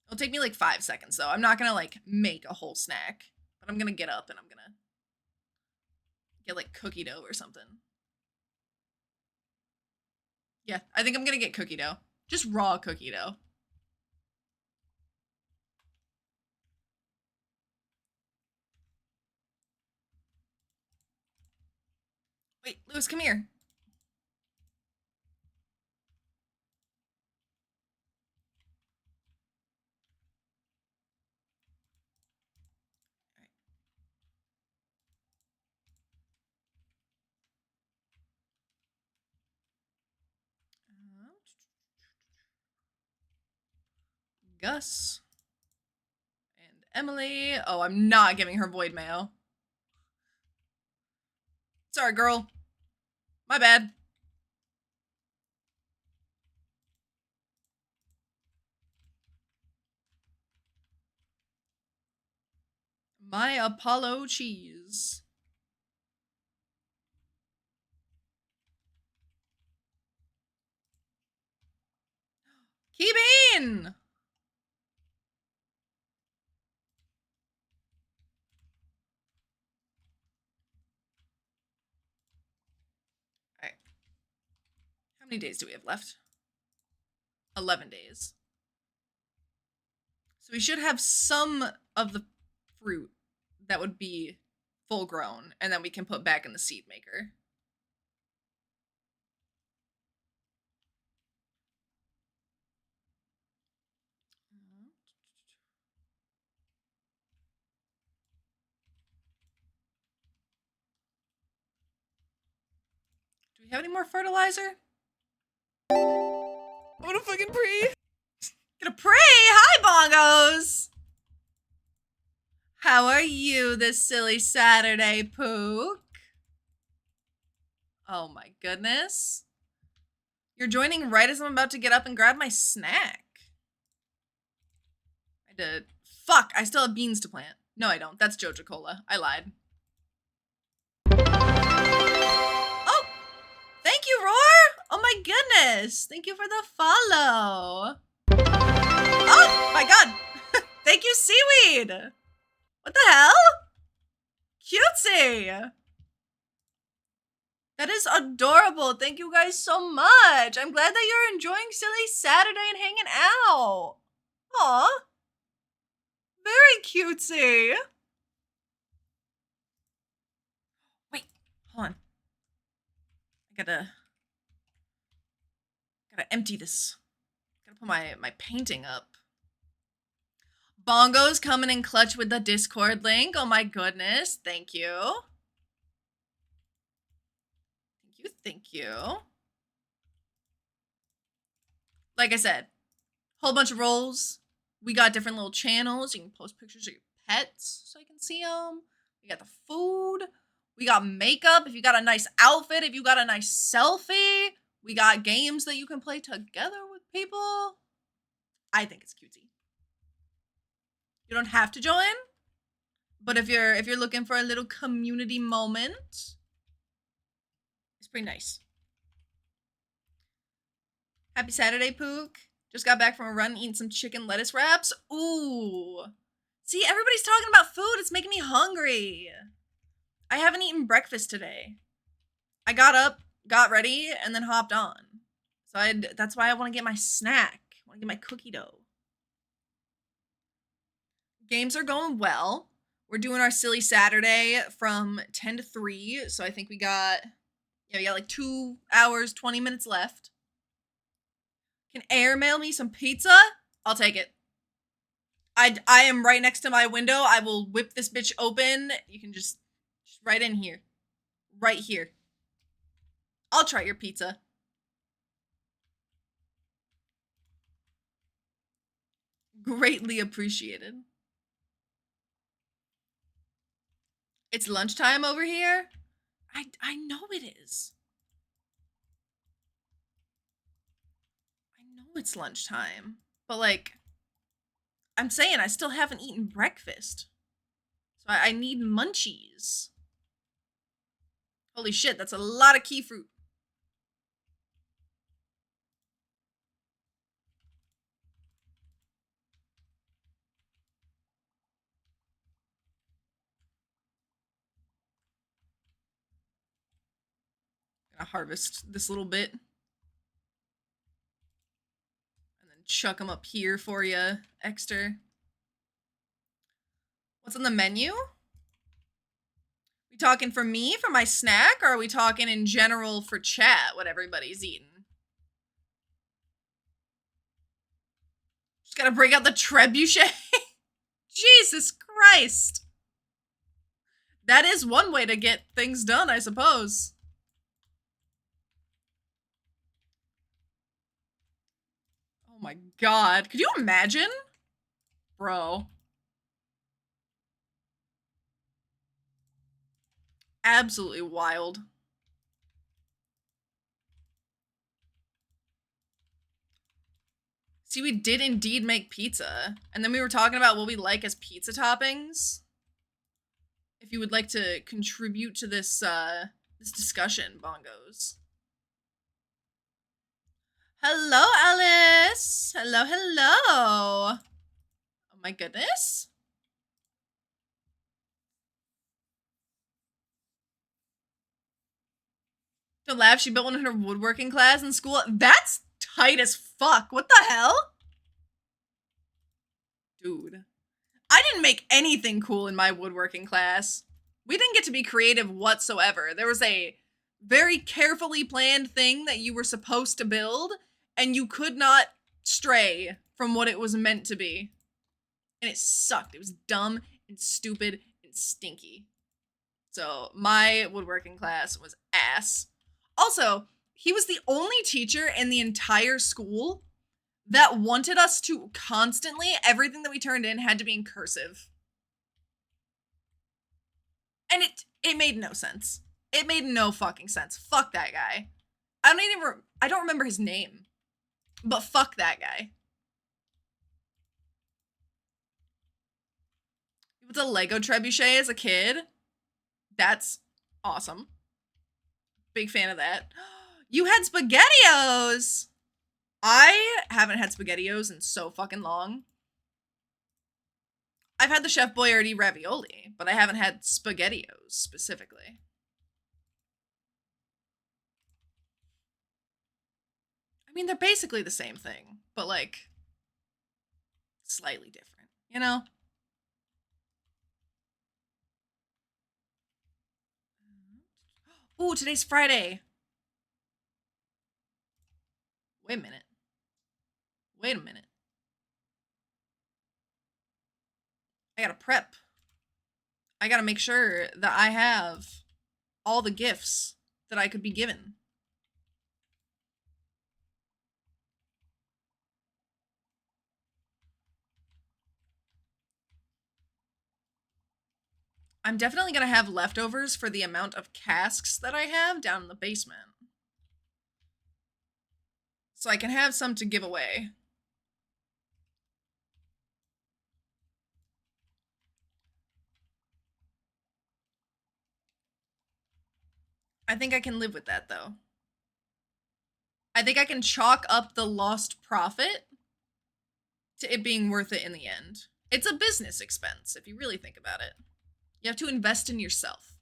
S1: It'll take me like 5 seconds though. I'm not gonna like make a whole snack. But I'm gonna get up and I'm gonna get like cookie dough or something. Yeah, I think I'm gonna get cookie dough. Just raw cookie dough. Wait, Lewis, come here. Gus. And Emily. Oh, I'm not giving her void mayo. Sorry, girl. My bad. My Apollo cheese. Key Bean! Alright. How many days do we have left? 11 days. So we should have some of the fruit that would be full grown, and then we can put back in the seed maker. Do we have any more fertilizer? I'm gonna fucking pray. Gonna pray! Hi, bongos! How are you this silly Saturday, Pook? Oh my goodness. You're joining right as I'm about to get up and grab my snack. I did. Fuck, I still have beans to plant. No, I don't. That's Joja Cola. I lied. Oh! Thank you, Roar! Oh my goodness! Thank you for the follow. Oh my god! Thank you, Seaweed! What the hell? Cutesy! That is adorable. Thank you guys so much. I'm glad that you're enjoying Silly Saturday and hanging out. Aw. Very cutesy. Wait, hold on. I gotta empty this. Gotta Put my painting up. Bongo's coming in clutch with the Discord link. Oh my goodness. Thank you. Thank you. Like I said, whole bunch of roles. We got different little channels. You can post pictures of your pets so I can see them. We got the food. We got makeup. If you got a nice outfit, if you got a nice selfie. We got games that you can play together with people. I think it's cutesy. You don't have to join, but if you're looking for a little community moment, it's pretty nice. Happy Saturday, Pook. Just got back from a run eating some chicken lettuce wraps. Ooh. See, everybody's talking about food. It's making me hungry. I haven't eaten breakfast today. I got up, got ready, and then hopped on. So that's why I want to get my snack. I want to get my cookie dough. Games are going well. We're doing our silly Saturday from 10 to 3. So I think we got like 2 hours, 20 minutes left. Can airmail me some pizza? I'll take it. I am right next to my window. I will whip this bitch open. You can just right in here. Right here. I'll try your pizza. Greatly appreciated. It's lunchtime over here? I know it is. I know it's lunchtime. But like, I'm saying I still haven't eaten breakfast. So I need munchies. Holy shit, that's a lot of key fruit. Gonna harvest this little bit. And then chuck them up here for you, Exter. What's on the menu? We talking for me, for my snack, or are we talking in general for chat, what everybody's eating? Just gotta break out the trebuchet. Jesus Christ. That is one way to get things done, I suppose. Oh my god. Could you imagine? Bro. Absolutely wild. See, we did indeed make pizza. And then we were talking about what we like as pizza toppings. If you would like to contribute to this this discussion, Bongos. Hello, Alice. Hello, hello. Oh my goodness. Don't laugh, she built one in her woodworking class in school. That's tight as fuck. What the hell? Dude. I didn't make anything cool in my woodworking class. We didn't get to be creative whatsoever. There was a very carefully planned thing that you were supposed to build, and you could not stray from what it was meant to be. And it sucked. It was dumb and stupid and stinky. So my woodworking class was ass. Also, he was the only teacher in the entire school that wanted us to constantly, everything that we turned in had to be in cursive. And it made no sense. It made no fucking sense. Fuck that guy. I don't remember his name. But fuck that guy. With a Lego trebuchet as a kid? That's awesome. Big fan of that. You had SpaghettiOs! I haven't had SpaghettiOs in so fucking long. I've had the Chef Boyardee ravioli, but I haven't had SpaghettiOs specifically. I mean, they're basically the same thing, but like, slightly different, you know? Ooh, today's Friday. Wait a minute. Wait a minute. I gotta prep. I gotta make sure that I have all the gifts that I could be given. I'm definitely gonna have leftovers for the amount of casks that I have down in the basement. So I can have some to give away. I think I can live with that, though. I think I can chalk up the lost profit to it being worth it in the end. It's a business expense, if you really think about it. You have to invest in yourself.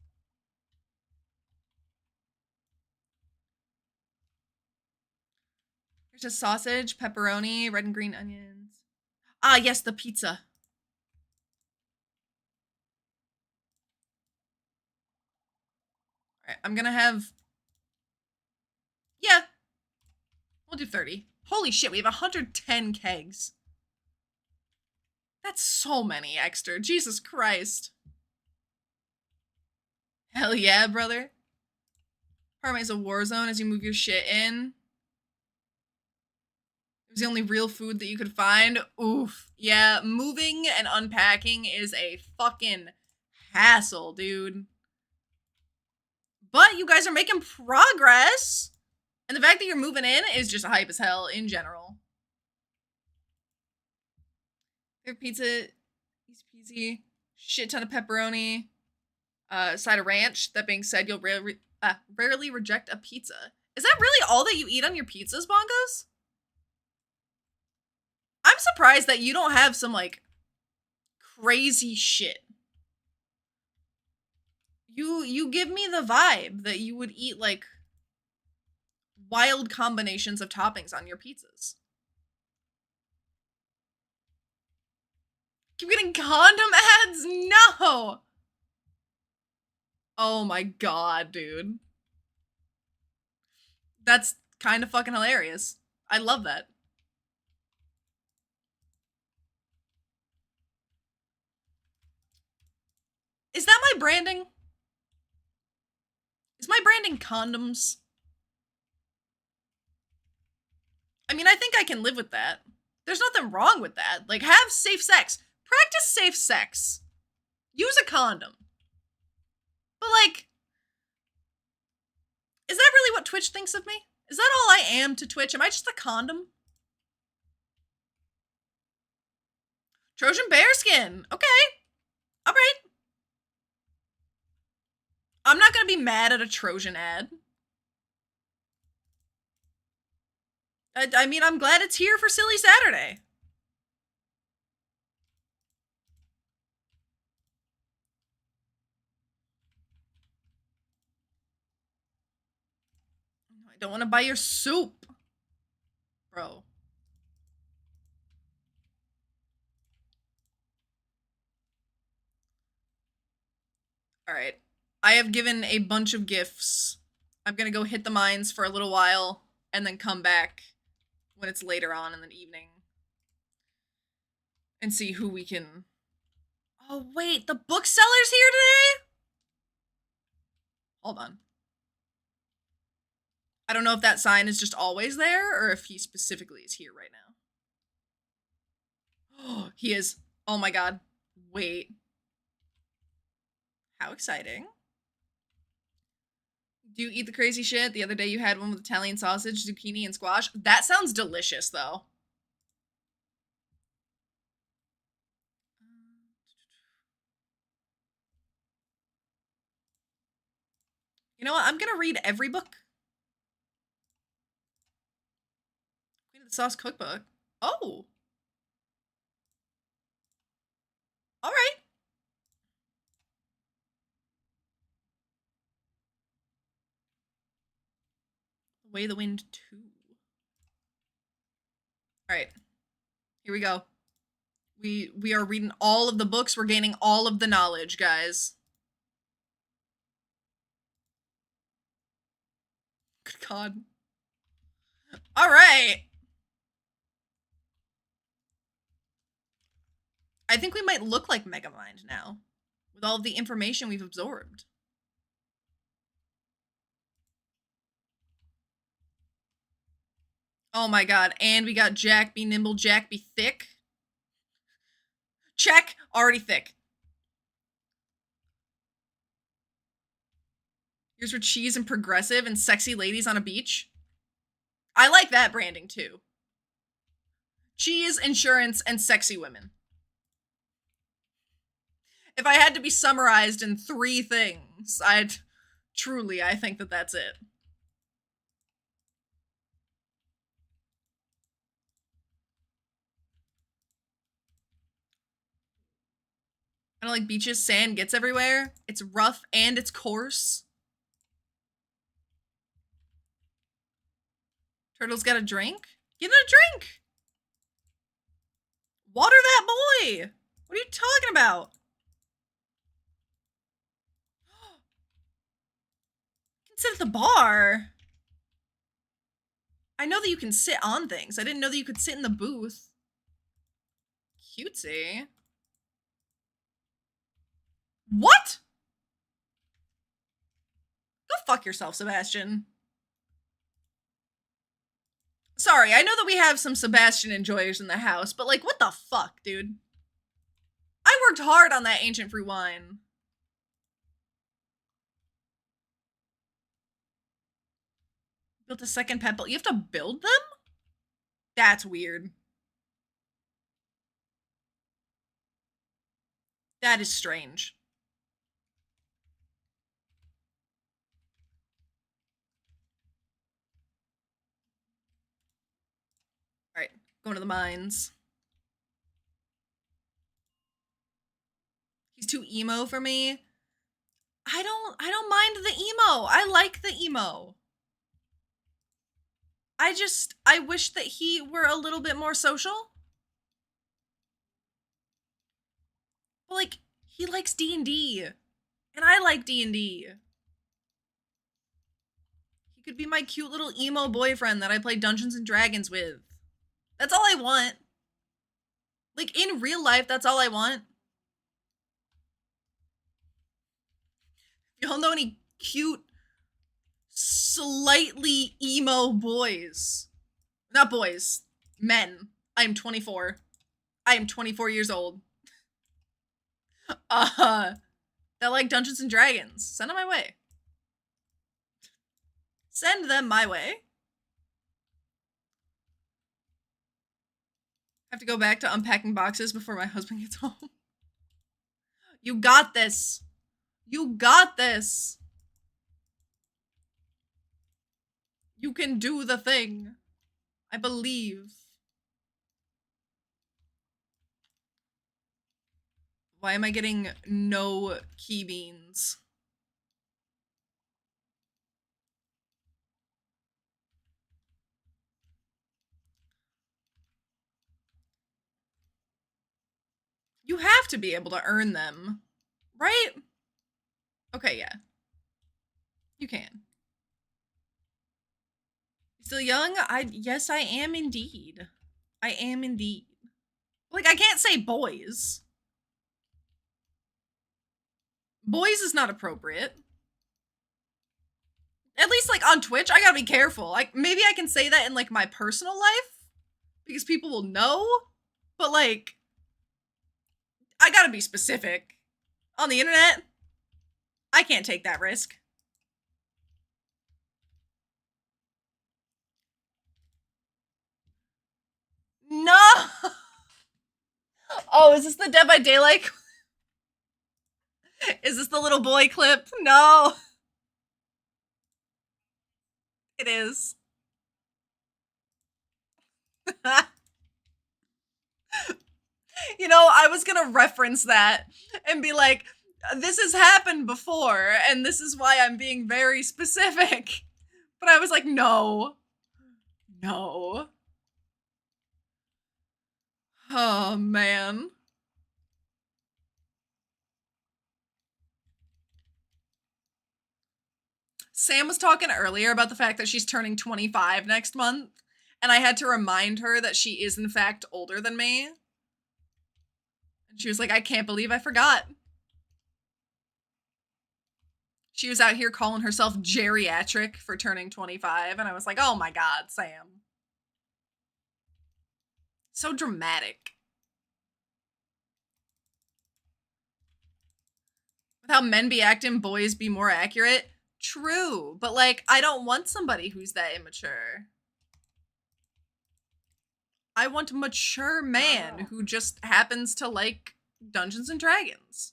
S1: Here's a sausage, pepperoni, red and green onions. Ah, yes, the pizza. All right, I'm gonna have... Yeah. We'll do 30. Holy shit, we have 110 kegs. That's so many extra. Jesus Christ. Hell yeah, brother. Parme's a war zone as you move your shit in. It was the only real food that you could find. Oof. Yeah, moving and unpacking is a fucking hassle, dude. But you guys are making progress. And the fact that you're moving in is just hype as hell in general. Favorite pizza, easy peasy, shit ton of pepperoni, side of ranch. That being said, you'll rarely reject a pizza. Is that really all that you eat on your pizzas, Bongos? I'm surprised that you don't have some, like, crazy shit. You give me the vibe that you would eat, like, wild combinations of toppings on your pizzas. Keep getting condom ads? No! Oh my god, dude. That's kind of fucking hilarious. I love that. Is that my branding? Is my branding condoms? I mean, I think I can live with that. There's nothing wrong with that. Like, have safe sex. Practice safe sex. Use a condom. But, like, is that really what Twitch thinks of me? Is that all I am to Twitch? Am I just a condom? Trojan bearskin. Okay. All right. I'm not gonna be mad at a Trojan ad. I mean, I'm glad it's here for Silly Saturday. I don't want to buy your soup. Bro. Alright. I have given a bunch of gifts. I'm gonna go hit the mines for a little while, and then come back when it's later on in the evening. And see who we can... Oh, wait, the bookseller's here today? Hold on. I don't know if that sign is just always there, or if he specifically is here right now. Oh, he is. Oh my god. Wait. How exciting. Do you eat the crazy shit? The other day you had one with Italian sausage, zucchini, and squash. That sounds delicious, though. You know what? I'm gonna read every book. Queen of the Sauce Cookbook. Oh. Alright. Way the Wind 2. Alright. Here we go. We are reading all of the books. We're gaining all of the knowledge, guys. Good god. Alright. I think we might look like Megamind now, with all of the information we've absorbed. Oh my god, and we got Jack be nimble, Jack be thick. Check, already thick. Here's for cheese and progressive and sexy ladies on a beach. I like that branding too. Cheese, insurance, and sexy women. If I had to be summarized in 3 things, I think that that's it. I don't like beaches. Sand gets everywhere. It's rough and it's coarse. Turtle's got a drink? Give it a drink! Water that boy! What are you talking about? You can sit at the bar. I know that you can sit on things. I didn't know that you could sit in the booth. Cutesy. What? Go fuck yourself, Sebastian. Sorry, I know that we have some Sebastian enjoyers in the house, but like, what the fuck, dude? I worked hard on that ancient fruit wine. Built a second pet boat. You have to build them? That's weird. That is strange. All right, going to the mines. He's too emo for me. I don't mind the emo. I like the emo. I wish that he were a little bit more social. But like, he likes D&D. And I like D&D. He could be my cute little emo boyfriend that I play Dungeons and Dragons with. That's all I want. Like, in real life, that's all I want. Y'all know any cute, slightly emo boys? Not boys. Men. I am 24. I am 24 years old. That like Dungeons and Dragons. Send them my way. Send them my way. Have to go back to unpacking boxes before my husband gets home. You got this. You got this. You can do the thing. I believe. Why am I getting no key beans? You have to be able to earn them, right? Okay, yeah. You can. Still young? Yes, I am indeed. I am indeed. Like, I can't say boys. Boys is not appropriate. At least, like, on Twitch, I gotta be careful. Like, maybe I can say that in, like, my personal life, because people will know, but, like, I gotta be specific. On the internet, I can't take that risk. No! Oh, is this the Dead by Daylight? Is this the little boy clip? No! It is. You know, I was gonna reference that and be like, this has happened before, and this is why I'm being very specific. But I was like, no. No. Oh, man. Sam was talking earlier about the fact that she's turning 25 next month, and I had to remind her that she is, in fact, older than me. And she was like, I can't believe I forgot. She was out here calling herself geriatric for turning 25, and I was like, oh my god, Sam. So dramatic. With how men be acting, boys be more accurate. True, but like, I don't want somebody who's that immature. I want a mature man who just happens to like Dungeons and Dragons.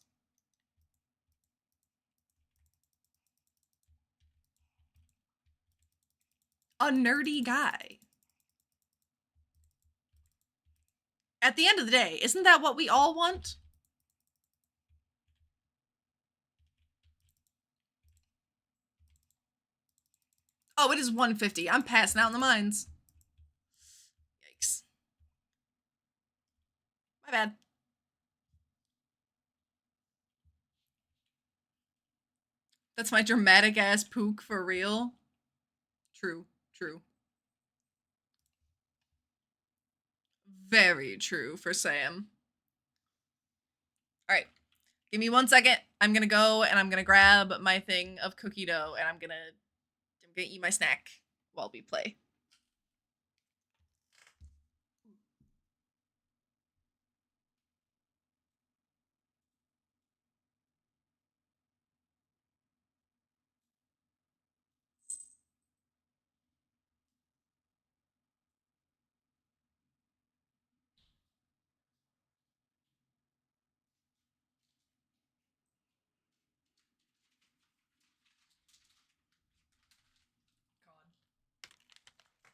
S1: A nerdy guy. At the end of the day, isn't that what we all want? Oh, it is 150. I'm passing out in the mines. Yikes. My bad. That's my dramatic ass pook for real. True, true. Very true for Sam. All right, give me 1 second. I'm gonna go and I'm gonna grab my thing of cookie dough and I'm gonna eat my snack while we play.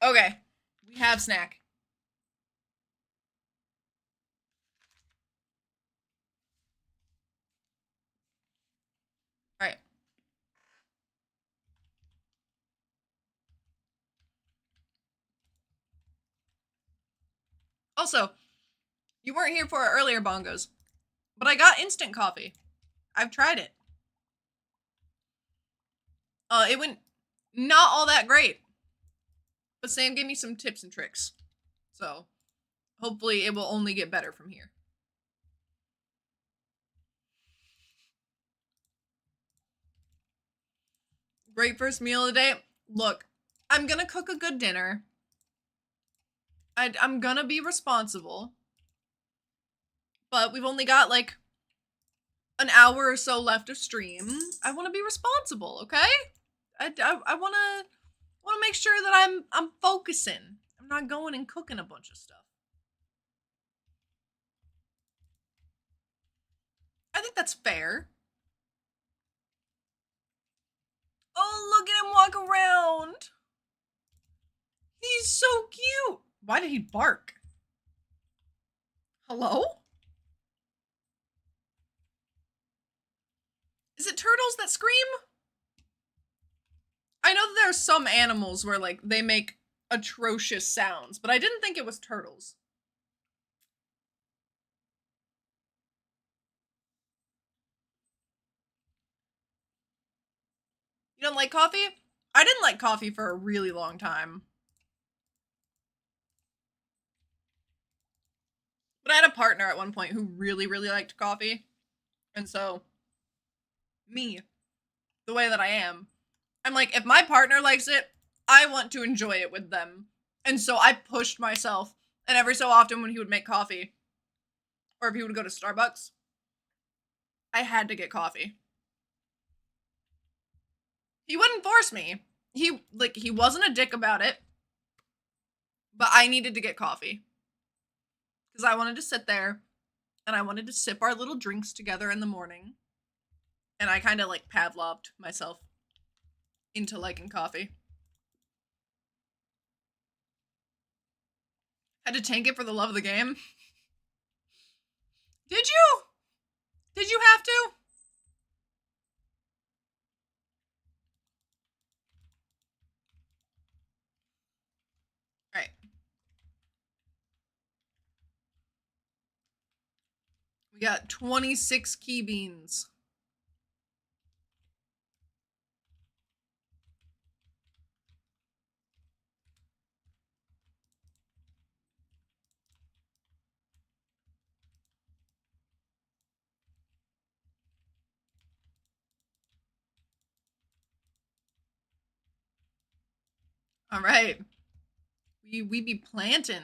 S1: Okay, we have snack. All right. Also, you weren't here for our earlier bongos, but I got instant coffee. I've tried it. It went not all that great, but Sam gave me some tips and tricks. So, hopefully it will only get better from here. Great first meal of the day. Look, I'm gonna cook a good dinner. I'm gonna be responsible. But we've only got like an hour or so left of stream. I want to be responsible, okay? I want to make sure that I'm focusing. I'm not going and cooking a bunch of stuff. I think that's fair. Oh, look at him walk around. He's so cute. Why did he bark? Hello? Is it turtles that scream? I know that there are some animals where like they make atrocious sounds, but I didn't think it was turtles. You don't like coffee? I didn't like coffee for a really long time. But I had a partner at one point who really, really liked coffee. And so, me, the way that I am, I'm like, if my partner likes it, I want to enjoy it with them. And so I pushed myself. And every so often when he would make coffee, or if he would go to Starbucks, I had to get coffee. He wouldn't force me. He wasn't a dick about it. But I needed to get coffee. Because I wanted to sit there and I wanted to sip our little drinks together in the morning. And I kind of like Pavloved myself into liking coffee. Had to tank it for the love of the game. Did you? Did you have to? All right. We got 26 key beans. All right. We be planting.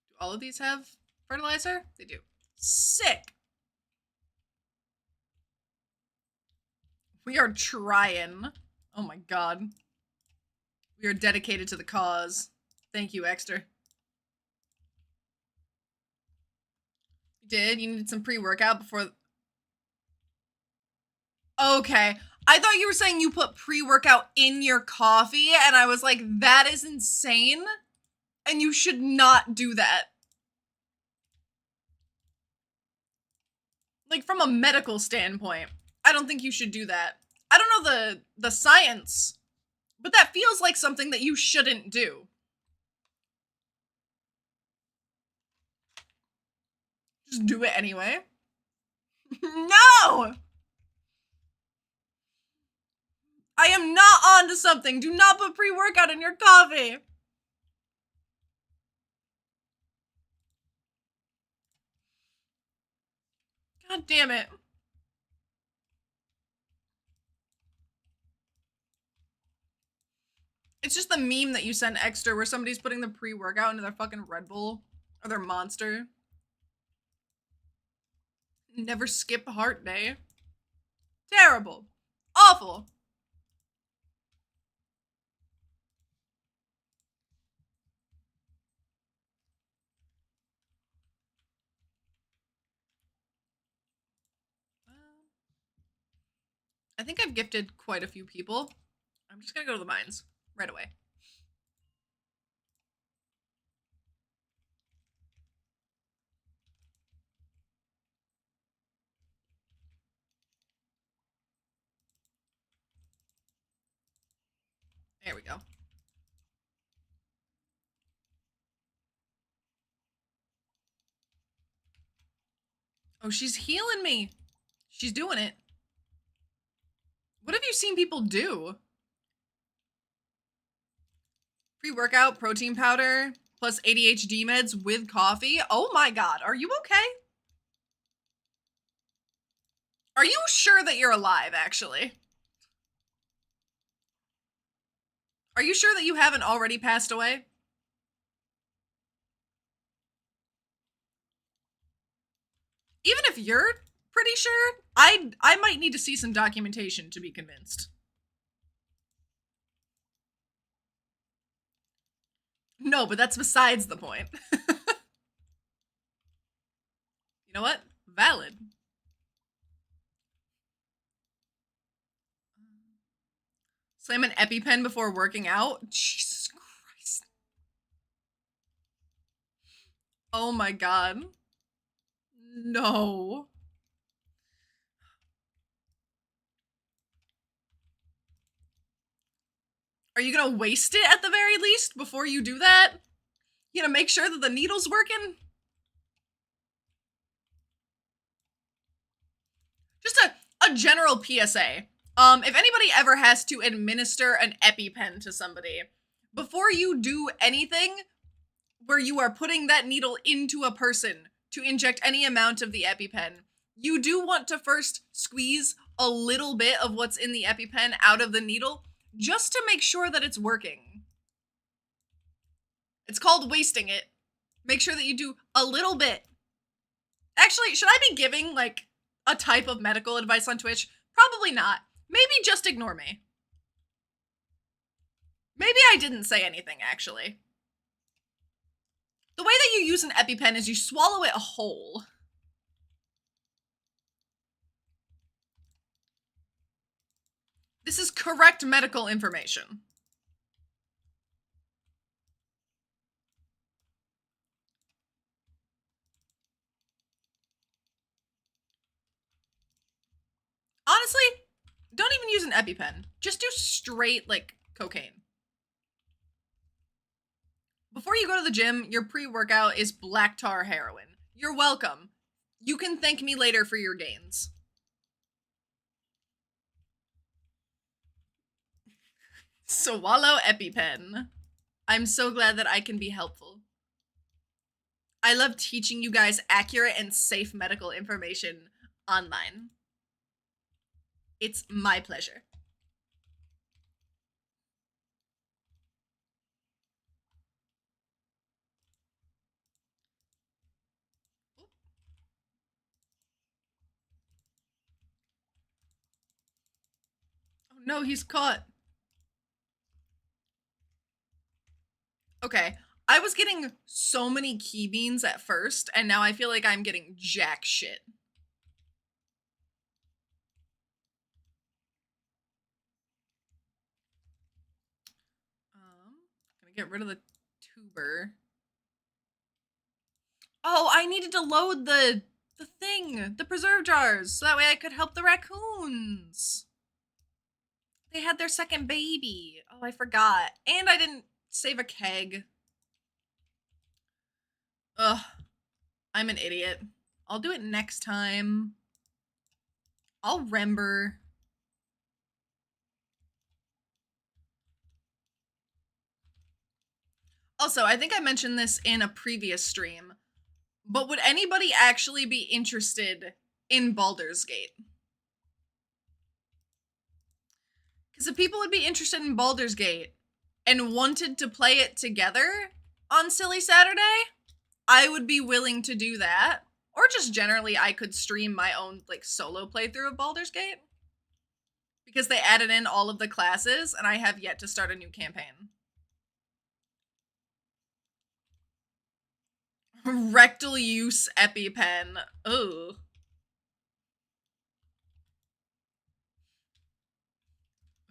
S1: Do all of these have fertilizer? They do. Sick. We are trying. Oh my god. We are dedicated to the cause. Thank you, Exter. You did? You needed some pre-workout before... Okay. I thought you were saying you put pre-workout in your coffee, and I was like, that is insane, and you should not do that. Like, from a medical standpoint, I don't think you should do that. I don't know the science, but that feels like something that you shouldn't do. Just do it anyway. No! I am not onto something. Do not put pre-workout in your coffee. God damn it. It's just the meme that you sent Extra where somebody's putting the pre-workout into their fucking Red Bull or their Monster. Never skip heart day. Terrible. Awful. I think I've gifted quite a few people. I'm just gonna go to the mines right away. There we go. Oh, she's healing me. She's doing it. What have you seen people do? Pre-workout, protein powder, plus ADHD meds with coffee? Oh my god, are you okay? Are you sure that you're alive, actually? Are you sure that you haven't already passed away? Even if you're pretty sure, I might need to see some documentation to be convinced. No, but that's besides the point. You know what? Valid. Slam an EpiPen before working out? Jesus Christ. Oh my god. No. Are you gonna waste it at the very least before you do that? You gonna make sure that the needle's working? Just a general PSA. If anybody ever has to administer an EpiPen to somebody, before you do anything where you are putting that needle into a person to inject any amount of the EpiPen, you do want to first squeeze a little bit of what's in the EpiPen out of the needle just to make sure that it's working. It's called wasting it. Make sure that you do a little bit. Actually, should I be giving, like, a type of medical advice on Twitch? Probably not. Maybe just ignore me. Maybe I didn't say anything, actually. The way that you use an EpiPen is you swallow it whole. This is correct medical information. Honestly, don't even use an EpiPen. Just do straight, like, cocaine. Before you go to the gym, your pre-workout is black tar heroin. You're welcome. You can thank me later for your gains. Swallow EpiPen. I'm so glad that I can be helpful. I love teaching you guys accurate and safe medical information online. It's my pleasure. No, he's caught. Okay. I was getting so many key beans at first, and now I feel like I'm getting jack shit. Gonna get rid of the tuber. Oh, I needed to load the thing, the preserve jars, so that way I could help the raccoons. They had their second baby. Oh, I forgot. And I didn't save a keg. Ugh. I'm an idiot. I'll do it next time. I'll remember. Also, I think I mentioned this in a previous stream, but would anybody actually be interested in Baldur's Gate? Because if people would be interested in Baldur's Gate and wanted to play it together on Silly Saturday, I would be willing to do that. Or just generally, I could stream my own like solo playthrough of Baldur's Gate. Because they added in all of the classes, and I have yet to start a new campaign. Rectal use EpiPen. Ugh.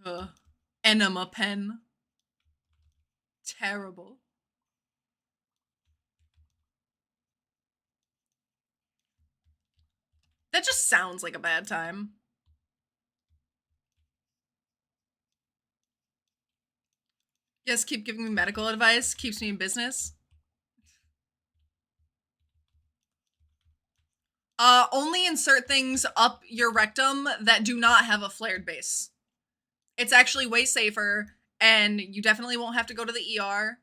S1: Ugh. Enema pen. Terrible. That just sounds like a bad time. Yes, keep giving me medical advice. Keeps me in business. Only insert things up your rectum that do not have a flared base. It's actually way safer, and you definitely won't have to go to the ER.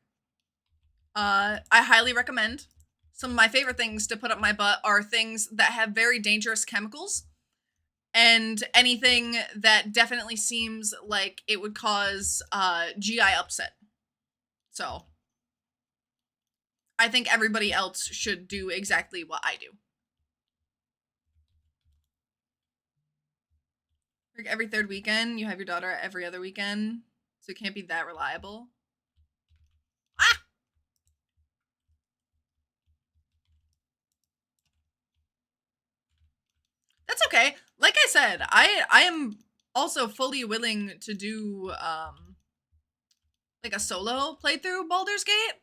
S1: I highly recommend. Some of my favorite things to put up my butt are things that have very dangerous chemicals, and anything that definitely seems like it would cause GI upset. So, I think everybody else should do exactly what I do. Like every third weekend, you have your daughter every other weekend, so it can't be that reliable. Ah! That's okay. Like I said, I am also fully willing to do like a solo playthrough Baldur's Gate.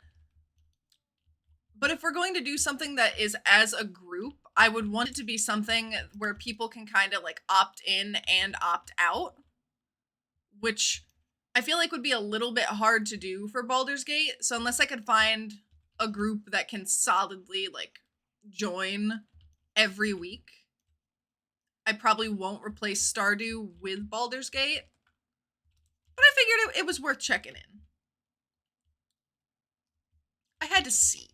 S1: But if we're going to do something that is as a group, I would want it to be something where people can kind of like opt in and opt out, which I feel like would be a little bit hard to do for Baldur's Gate. So unless I could find a group that can solidly like join every week, I probably won't replace Stardew with Baldur's Gate. But I figured it was worth checking in. I had to see.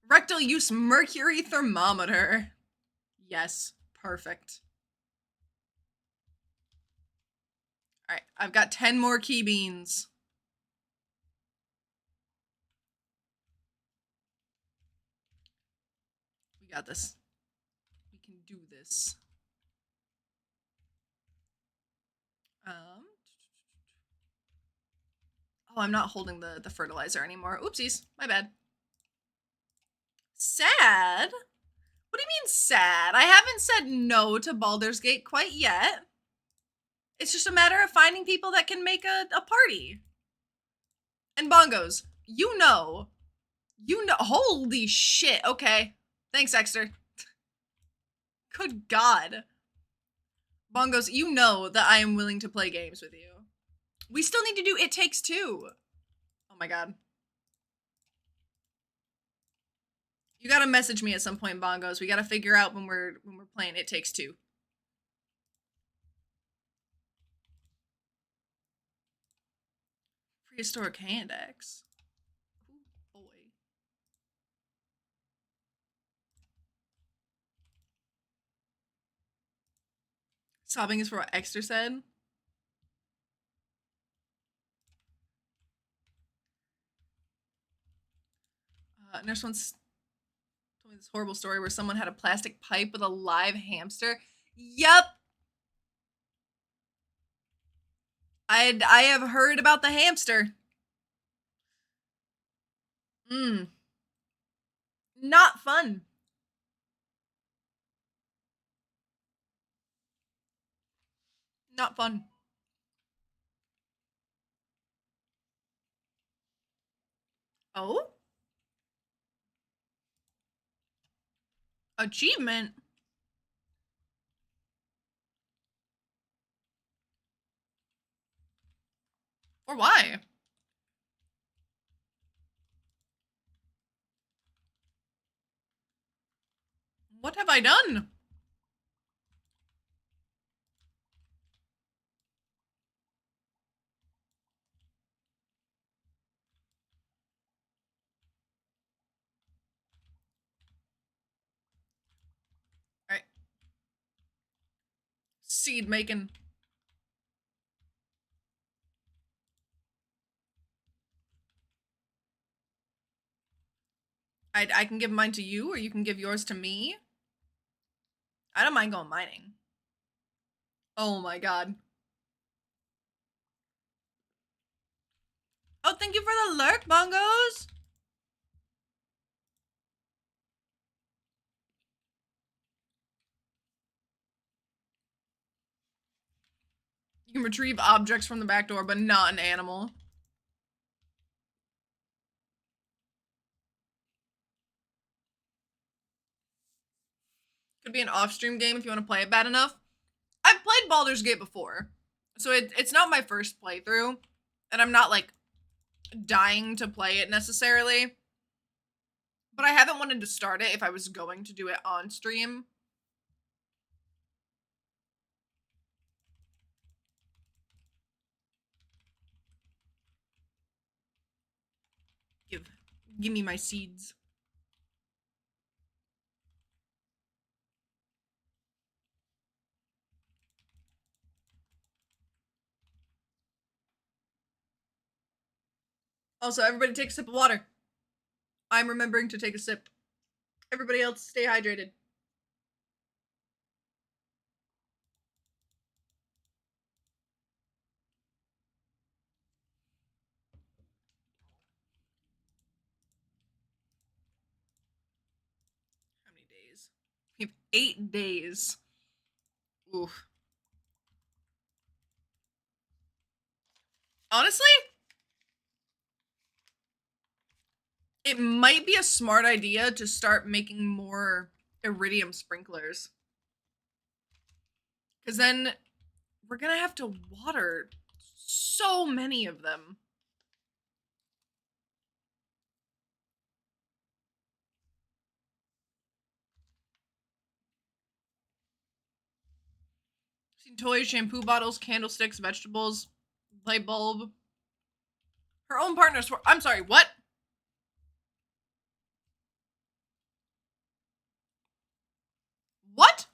S1: Rectal use mercury thermometer. Yes, perfect. All right, I've got 10 more key beans. We got this. We can do this. Oh, I'm not holding the fertilizer anymore. Oopsies, my bad. Sad? What do you mean sad? I haven't said no to Baldur's Gate quite yet. It's just a matter of finding people that can make a party. And bongos, you know, holy shit, okay. Thanks, Exter. Good God. Bongos, you know that I am willing to play games with you. We still need to do It Takes Two. Oh my God. You gotta message me at some point, Bongos. We gotta figure out when we're playing It Takes Two. Prehistoric hand axe. Ooh, boy. Sobbing is for what Exter said. Nurse once told This horrible story where someone had a plastic pipe with a live hamster. Yup. I have heard about the hamster. Not fun. Not fun. Oh? Achievement? Or why? What have I done? Alright. Seed making. I can give mine to you, or you can give yours to me. I don't mind going mining. Oh my god. Oh, thank you for the lurk, bongos! You can retrieve objects from the back door, but not an animal. Could be an off-stream game if you want to play it bad enough. I've played Baldur's Gate before, so it's not my first playthrough, and I'm not, like, dying to play it necessarily. But I haven't wanted to start it if I was going to do it on stream. Give me my seeds. Also, everybody take a sip of water. I'm remembering to take a sip. Everybody else, stay hydrated. How many days? We have 8 days. Oof. Honestly, it might be a smart idea to start making more iridium sprinklers. Because then we're gonna have to water so many of them. Seen toys, shampoo bottles, candlesticks, vegetables, light bulb. Her own partner's for- I'm sorry, what? What?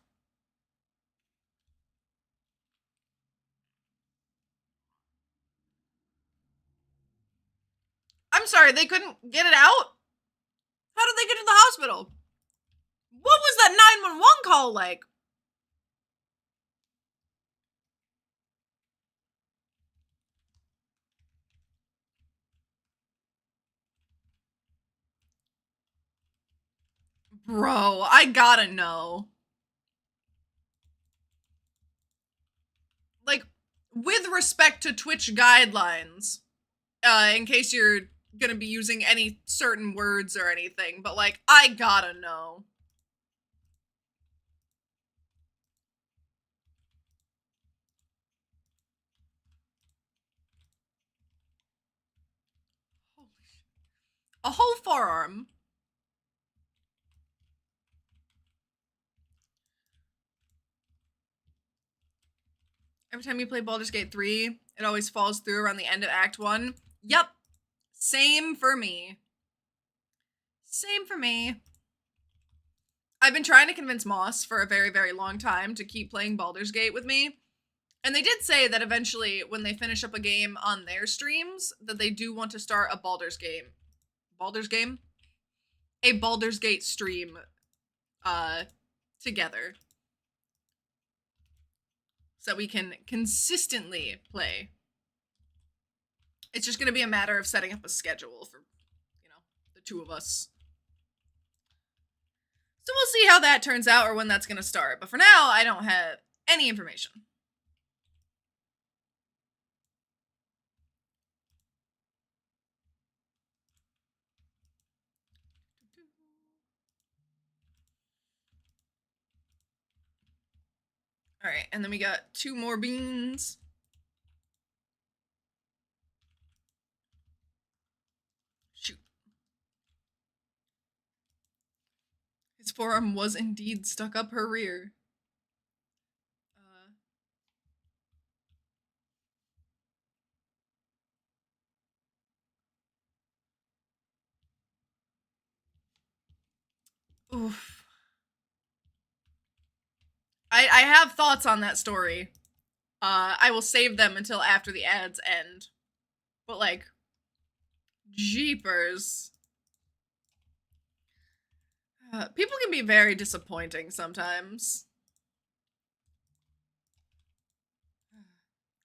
S1: I'm sorry, they couldn't get it out? How did they get to the hospital? What was that 911 call like? Bro, I gotta know. Like, with respect to Twitch guidelines, in case you're gonna be using any certain words or anything, but like, I gotta know. Holy shit. A whole forearm. Every time you play Baldur's Gate 3, it always falls through around the end of Act 1. Yep. Same for me. Same for me. I've been trying to convince Moss for a very, very long time to keep playing Baldur's Gate with me. And they did say that eventually, when they finish up a game on their streams, that they do want to start a Baldur's game. Baldur's game? A Baldur's Gate stream together. So we can consistently play. It's just gonna be a matter of setting up a schedule for, the two of us. So we'll see how that turns out or when that's gonna start. But for now, I don't have any information. Alright, and then we got 2 more beans. Shoot. His forearm was indeed stuck up her rear. Oof. I have thoughts on that story. I will save them until after the ads end. But like, jeepers. People can be very disappointing sometimes.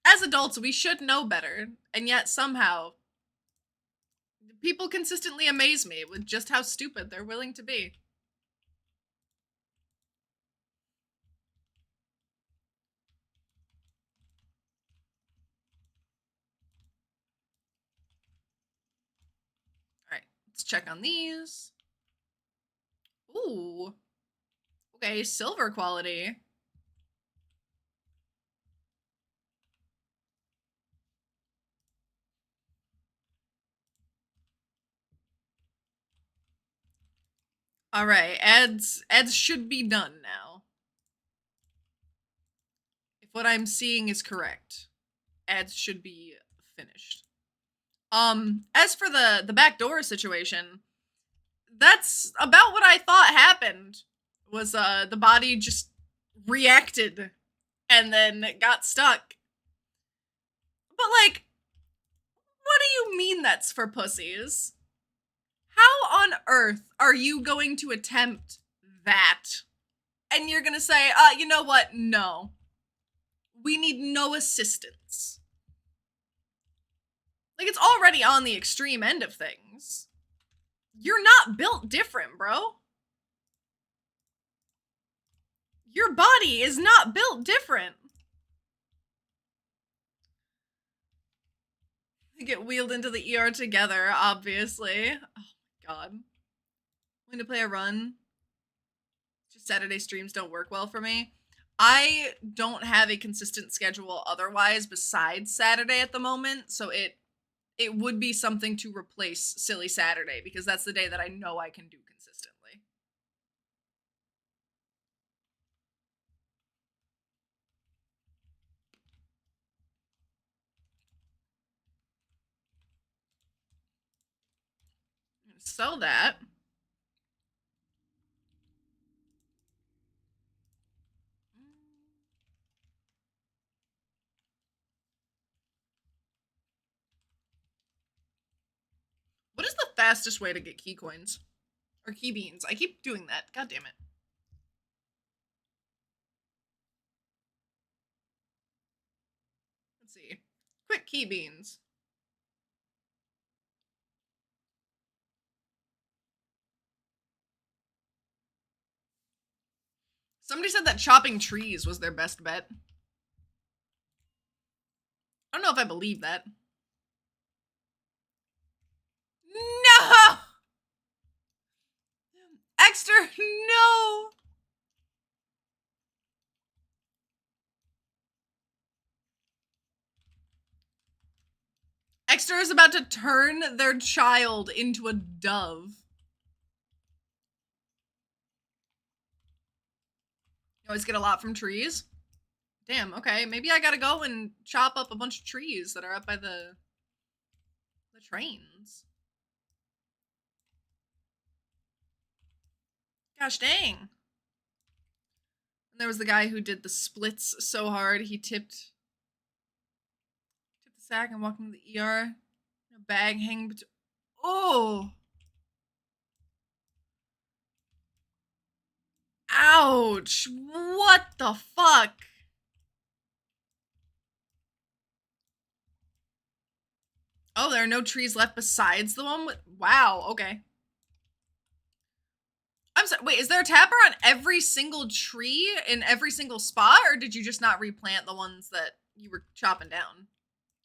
S1: As adults, we should know better, and yet somehow people consistently amaze me with just how stupid they're willing to be. Alright, let's check on these. Ooh. Okay, silver quality. Alright, ads should be done now. If what I'm seeing is correct, ads should be finished. As for the backdoor situation, that's about what I thought happened. Was the body just reacted and then got stuck. But like, what do you mean that's for pussies? How on earth are you going to attempt that? And you're gonna say, you know what? No. We need no assistance. Like, it's already on the extreme end of things. You're not built different, bro. Your body is not built different. They get wheeled into the ER together, obviously. Oh my god. I'm going to play a run. Just Saturday streams don't work well for me. I don't have a consistent schedule otherwise besides Saturday at the moment, so it would be something to replace Silly Saturday, because that's the day that I know I can do consistently. I'm gonna sell that. What is the fastest way to get key coins? Or key beans? I keep doing that. God damn it. Let's see. Quick key beans. Somebody said that chopping trees was their best bet. I don't know if I believe that. No! Extra, no! Extra is about to turn their child into a dove. You always get a lot from trees? Damn, okay. Maybe I gotta go and chop up a bunch of trees that are up by the trains. Gosh dang. And there was the guy who did the splits so hard he tipped the sack and walked into the ER. A bag hanging between. Oh! Ouch! What the fuck? Oh, there are no trees left besides the one with... Wow, okay. I'm sorry, wait, is there a tapper on every single tree in every single spot, or did you just not replant the ones that you were chopping down?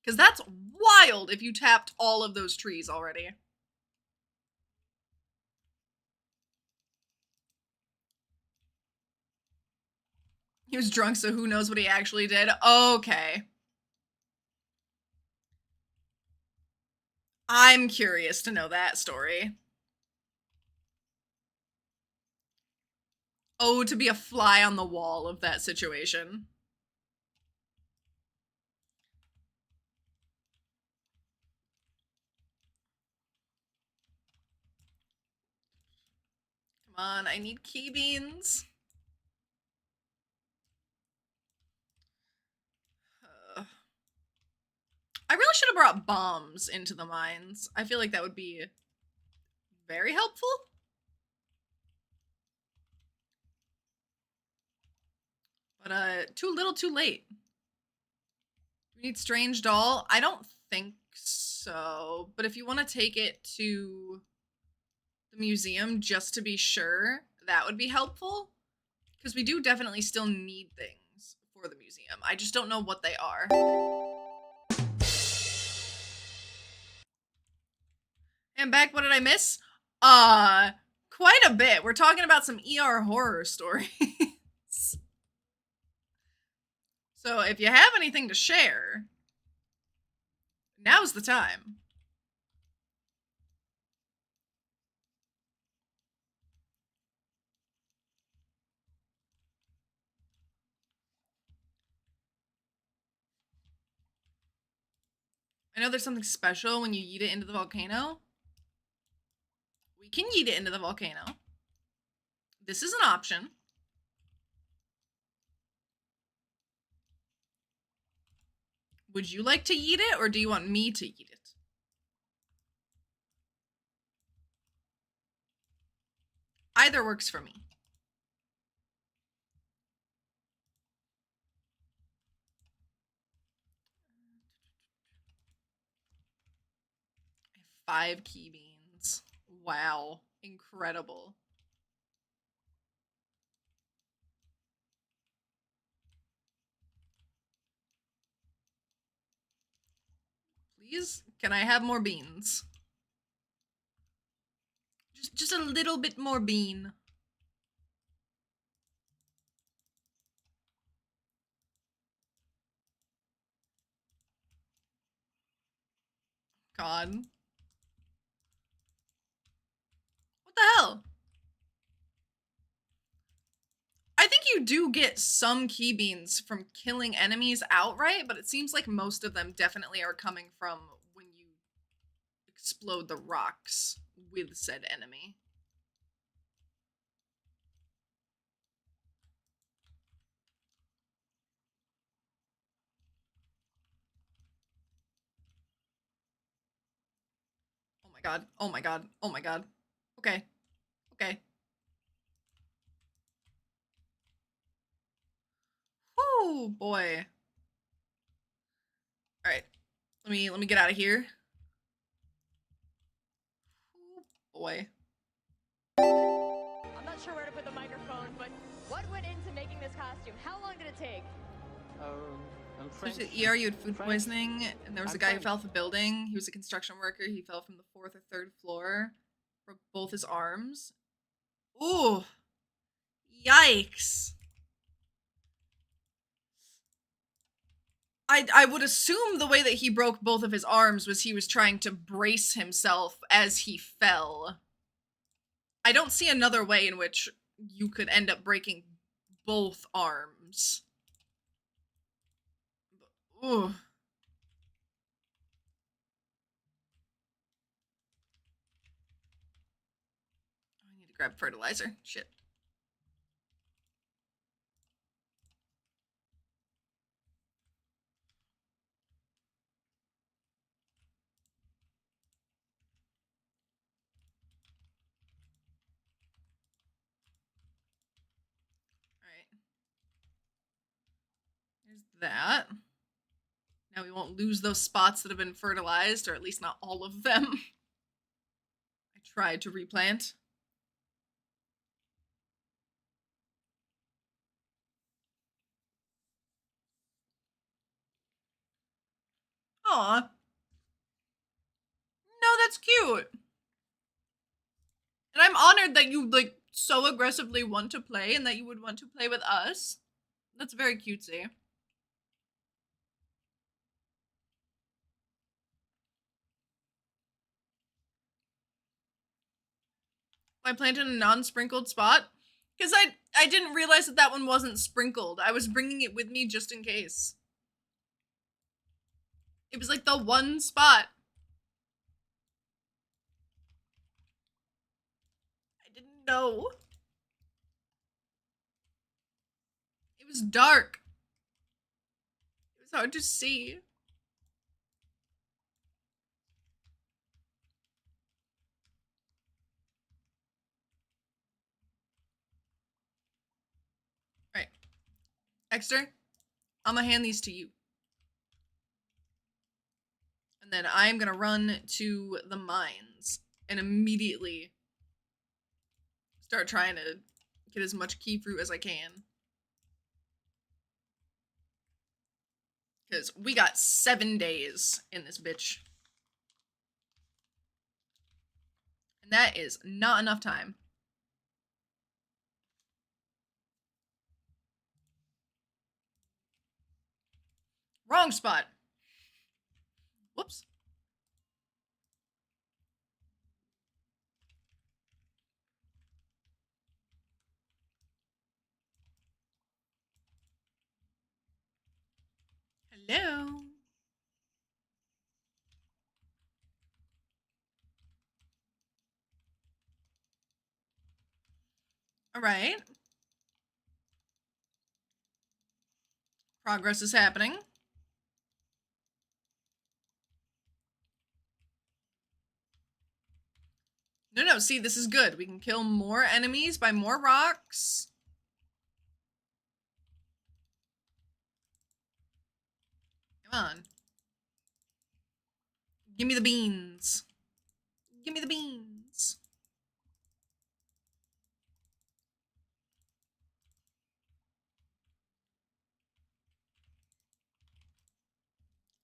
S1: Because that's wild if you tapped all of those trees already. He was drunk, so who knows what he actually did? Okay. I'm curious to know that story. Oh, to be a fly on the wall of that situation. Come on, I need key beans. I really should have brought bombs into the mines. I feel like that would be very helpful. But too little, too late. We need strange doll. I don't think so. But if you want to take it to the museum just to be sure, that would be helpful. Because we do definitely still need things for the museum. I just don't know what they are. And back, what did I miss? Quite a bit. We're talking about some ER horror stories. So if you have anything to share, now's the time. I know there's something special when you yeet it into the volcano. We can yeet it into the volcano. This is an option. Would you like to yeet it, or do you want me to yeet it? Either works for me. I have 5 key beans. Wow. Incredible. Please, can I have more beans? Just a little bit more bean. God. What the hell? I think you do get some key beans from killing enemies outright, but it seems like most of them definitely are coming from when you explode the rocks with said enemy. Oh my god. Oh my god. Oh my god. Okay. Okay. Oh boy. All right. Let me get out of here. Oh boy.
S5: I'm not sure where to put the microphone, but what went into making this costume? How long did it take?
S6: I'm
S1: There's
S6: French.
S1: an ER, you had food
S6: French.
S1: poisoning, and there was a
S6: I'm
S1: guy who
S6: French.
S1: fell off a building. He was a construction worker. He fell from the 4th or 3rd floor, broke both his arms. Ooh. Yikes. I would assume the way that he broke both of his arms was he was trying to brace himself as he fell. I don't see another way in which you could end up breaking both arms. Ooh. I need to grab fertilizer. Shit. that. Now we won't lose those spots that have been fertilized, or at least not all of them. I tried to replant. Aw. No, that's cute. And I'm honored that you, like, so aggressively want to play and that you would want to play with us. That's very cutesy. I planted a non-sprinkled spot because I didn't realize that that one wasn't sprinkled. I was bringing it with me just in case. It was like the one spot. I didn't know. It was dark. It was hard to see. Right. Exter, I'm gonna hand these to you. And then I'm gonna run to the mines and immediately start trying to get as much key fruit as I can. Because we got 7 days in this bitch. And that is not enough time. Wrong spot. Whoops. Hello. All right. Progress is happening. No, see, this is good. We can kill more enemies by more rocks. Come on. Give me the beans. Give me the beans.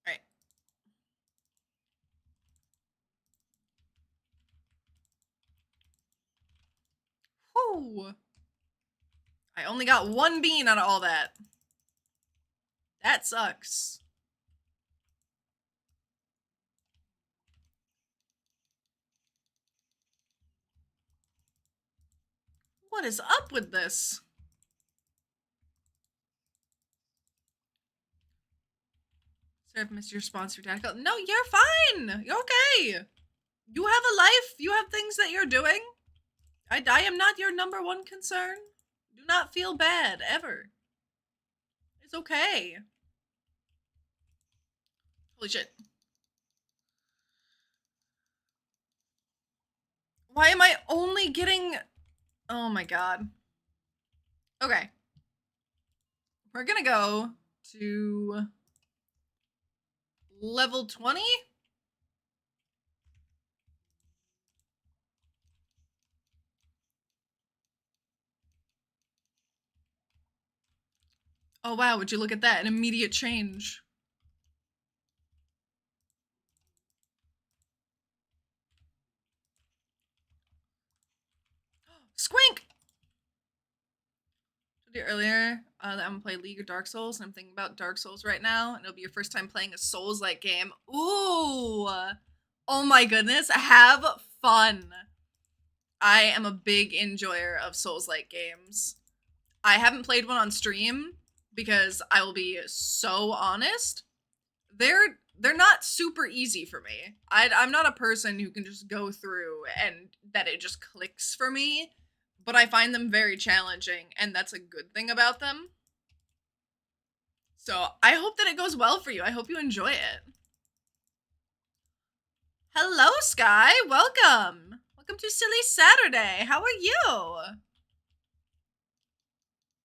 S1: All right. Whew. I only got 1 bean out of all that. That sucks. What is up with this? Sorry if I missed your response for tactical. No, you're fine. You're okay. You have a life. You have things that you're doing. I am not your #1 concern. Do not feel bad, ever. It's okay. Holy shit. Why am I only getting... Oh my god. Okay. We're gonna go to level 20? Oh wow, would you look at that, an immediate change. Squink! I told you earlier that I'm gonna play League or Dark Souls, and I'm thinking about Dark Souls right now, and it'll be your first time playing a Souls-like game. Ooh! Oh my goodness, have fun! I am a big enjoyer of Souls-like games. I haven't played one on stream, because I will be so honest, they're not super easy for me. I'm not a person who can just go through and that it just clicks for me, but I find them very challenging, and that's a good thing about them. So I hope that it goes well for you. I hope you enjoy it. Hello, Sky. Welcome. Welcome to Silly Saturday. How are you? Oh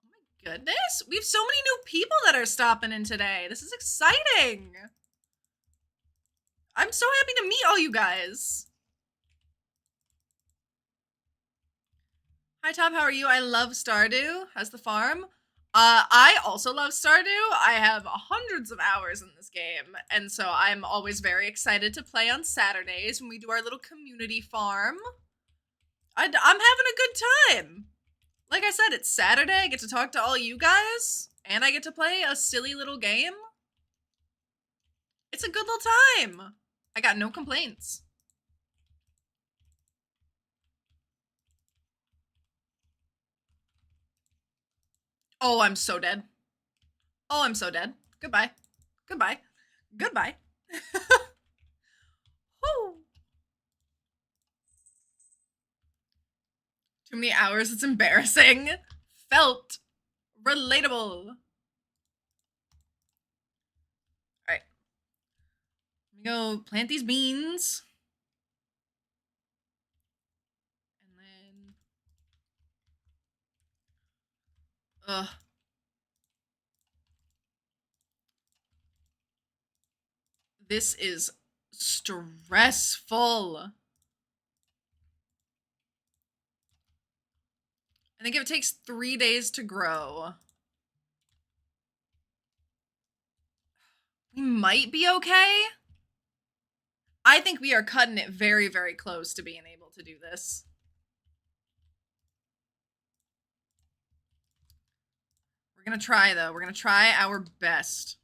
S1: my goodness. We have so many new people that are stopping in today. This is exciting. I'm so happy to meet all you guys. Hi, Top. How are you? I love Stardew. How's the farm? I also love Stardew. I have hundreds of hours in this game, and so I'm always very excited to play on Saturdays when we do our little community farm. I'm having a good time. Like I said, it's Saturday. I get to talk to all you guys, and I get to play a silly little game. It's a good little time. I got no complaints. Oh, I'm so dead. Oh, I'm so dead. Goodbye. Goodbye. Goodbye. Woo. Too many hours, it's embarrassing. Felt relatable. Alright. Let me go plant these beans. And then... Ugh. This is stressful. I think if it takes 3 days to grow, we might be okay. I think we are cutting it very, very close to being able to do this. We're gonna try, though. We're gonna try our best.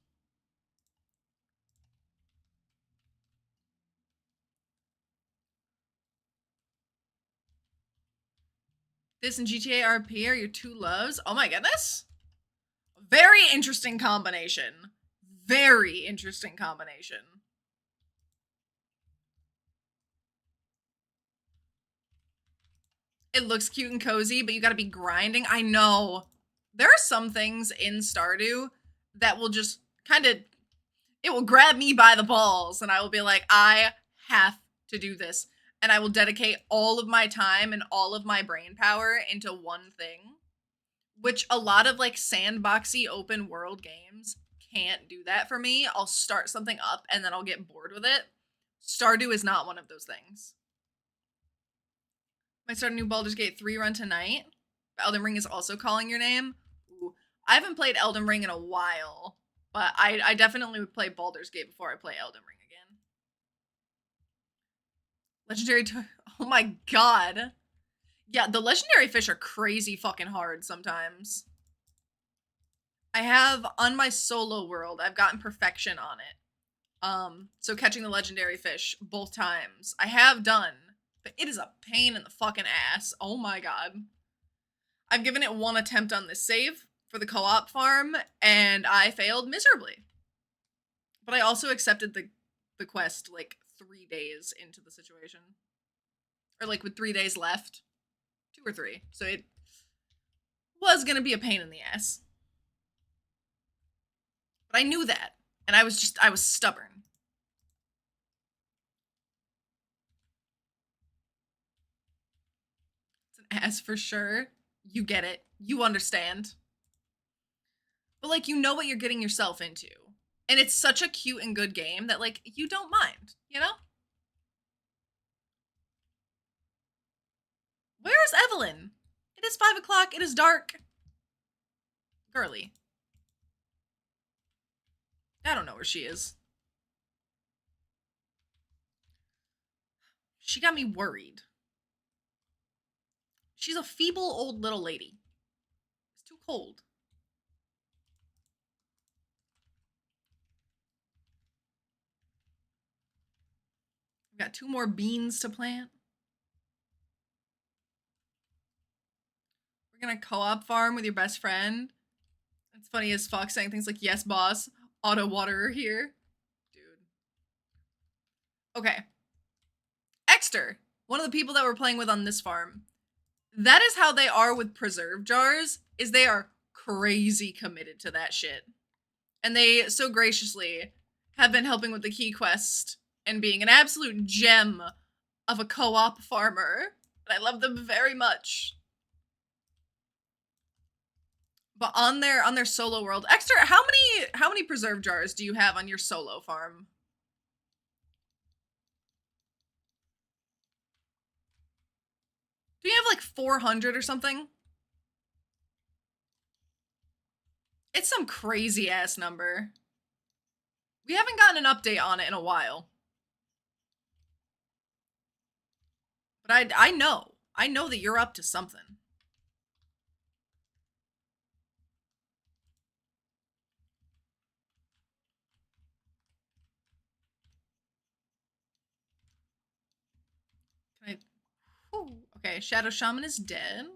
S1: This and GTA RP are your two loves. Oh my goodness. Very interesting combination. Very interesting combination. It looks cute and cozy, but you gotta be grinding. I know. There are some things in Stardew that will just kind of, it will grab me by the balls and I will be like, I have to do this. And I will dedicate all of my time and all of my brain power into one thing, which a lot of like sandboxy open world games can't do that for me. I'll start something up and then I'll get bored with it. Stardew is not one of those things. Might start a new Baldur's Gate 3 run tonight. Elden Ring is also calling your name. Ooh, I haven't played Elden Ring in a while, but I definitely would play Baldur's Gate before I play Elden Ring again. Legendary oh my god. Yeah, the legendary fish are crazy fucking hard sometimes. I have, on my solo world, I've gotten perfection on it. So catching the legendary fish both times. I have done, but it is a pain in the fucking ass. Oh my god. I've given it one attempt on this save for the co-op farm, and I failed miserably. But I also accepted the quest, like, 3 days into the situation. Or, like, with 3 days left. 2 or 3. So it was gonna be a pain in the ass. But I knew that. And I was stubborn. It's an ass for sure. You get it. You understand. But, like, you know what you're getting yourself into. And it's such a cute and good game that, like, you don't mind, you know? Where is Evelyn? It is 5 o'clock. It is dark. Girly. I don't know where she is. She got me worried. She's a feeble old little lady. It's too cold. We've got 2 more beans to plant. We're gonna co-op farm with your best friend. It's funny as fuck saying things like, yes, boss, auto waterer here. Dude. Okay. Exter, one of the people that we're playing with on this farm. That is how they are with preserve jars, is they are crazy committed to that shit. And they so graciously have been helping with the key quest and being an absolute gem of a co-op farmer. And I love them very much. But on their solo world, Exter, how many preserve jars do you have on your solo farm? Do you have like 400 or something? It's some crazy ass number. We haven't gotten an update on it in a while. But I know that you're up to something. Can I? Whew. Okay, Shadow Shaman is dead.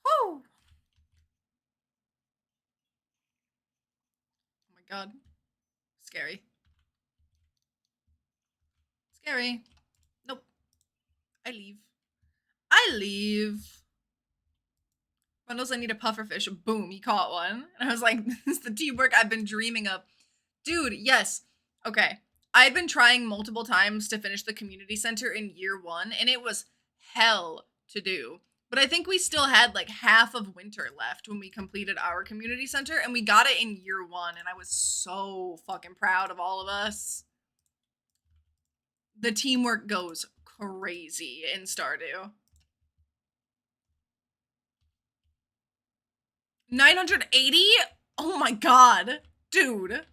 S1: Whew. Oh my god. Scary. Scary. Nope. I leave. I leave. Bundles, I need a pufferfish. Boom, he caught one. And I was like, this is the teamwork I've been dreaming of. Dude, yes. Okay. I'd been trying multiple times to finish the community center in year 1, and it was hell to do. But I think we still had like half of winter left when we completed our community center, and we got it in year 1, and I was so fucking proud of all of us. The teamwork goes crazy in Stardew. 980? Oh my god. Dude.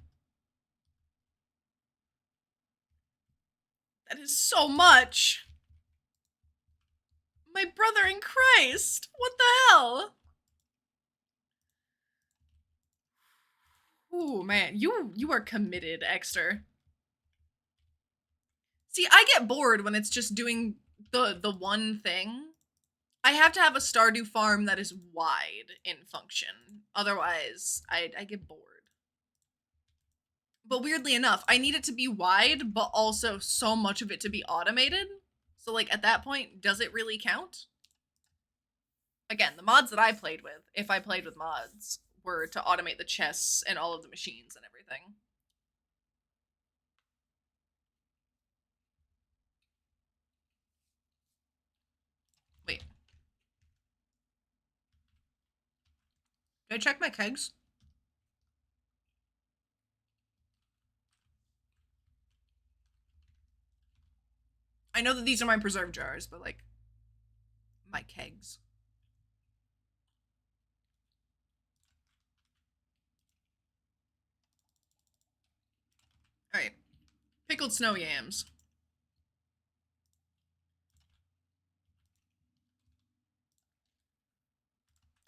S1: That is so much. My brother in Christ. What the hell? Ooh, man. You are committed, Exter. See, I get bored when it's just doing the one thing. I have to have a Stardew farm that is wide in function. Otherwise, I get bored. But weirdly enough, I need it to be wide, but also so much of it to be automated. So, like, at that point, does it really count? Again, the mods that I played with, if I played with mods, were to automate the chests and all of the machines and everything. Wait. Did I check my kegs? I know that these are my preserve jars, but like, my kegs. Alright. Pickled snow yams.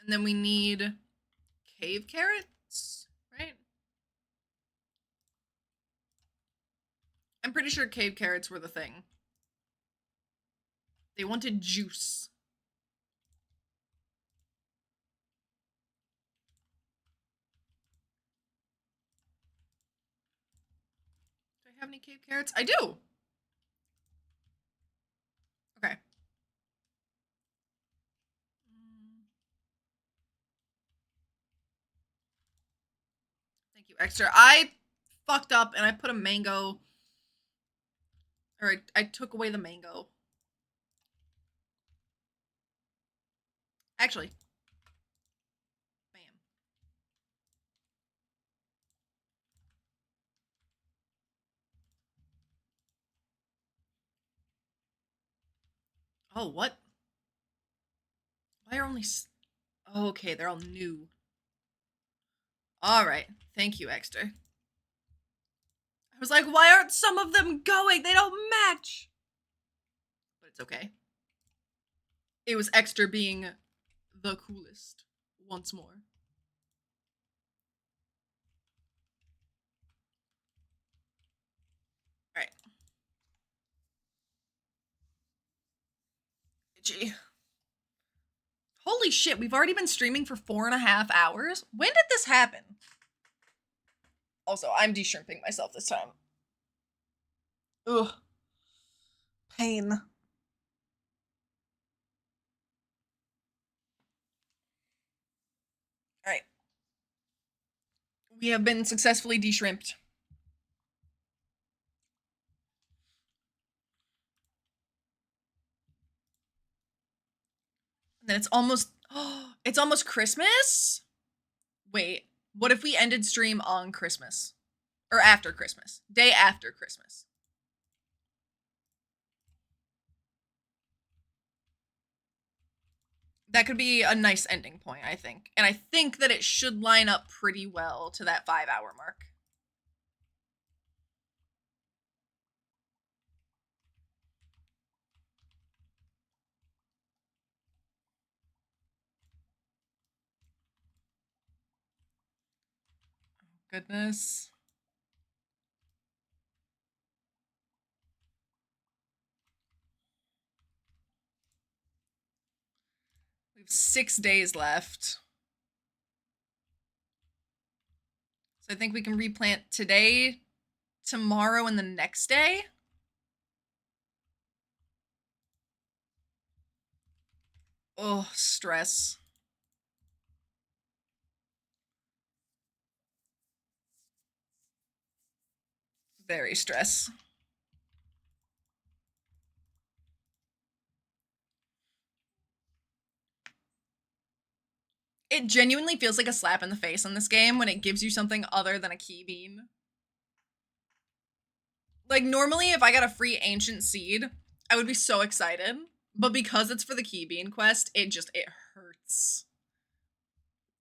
S1: And then we need cave carrots, right? I'm pretty sure cave carrots were the thing. They wanted juice. Do I have any cave carrots? I do! Okay. Thank you, Extra. I fucked up and I put a mango... Or I took away the mango. Actually. Bam. Oh, what? Why are only... Okay, they're all new. Alright. Thank you, Exter. I was like, why aren't some of them going? They don't match! But it's okay. It was Exter being the coolest once more. Alright. Itchy. Holy shit, we've already been streaming for 4.5 hours? When did this happen? Also, I'm de-shrimping myself this time. Ugh. Pain. Alright. We have been successfully de-shrimped. Then it's almost Christmas? Wait, what if we ended stream on Christmas? Or after Christmas? Day after Christmas. That could be a nice ending point, I think. And I think that it should line up pretty well to that 5-hour mark. Goodness. We have 6 days left. So I think we can replant today, tomorrow, and the next day. Oh, stress. Very stress. It genuinely feels like a slap in the face in this game when it gives you something other than a key bean. Like, normally if I got a free ancient seed, I would be so excited. But because it's for the key bean quest, it hurts.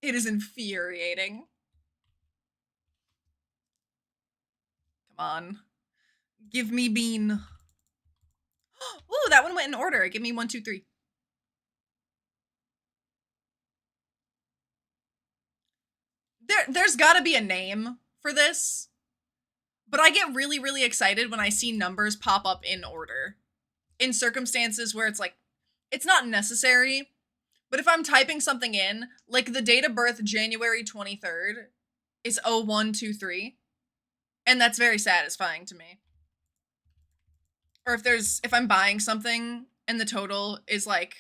S1: It is infuriating. Come on. Give me bean. Ooh, that one went in order. Give me 1, 2, 3. There's gotta be a name for this. But I get really, really excited when I see numbers pop up in order. In circumstances where it's like, it's not necessary, but if I'm typing something in, like the date of birth, January 23rd, is 0123, and that's very satisfying to me. Or if I'm buying something and the total is like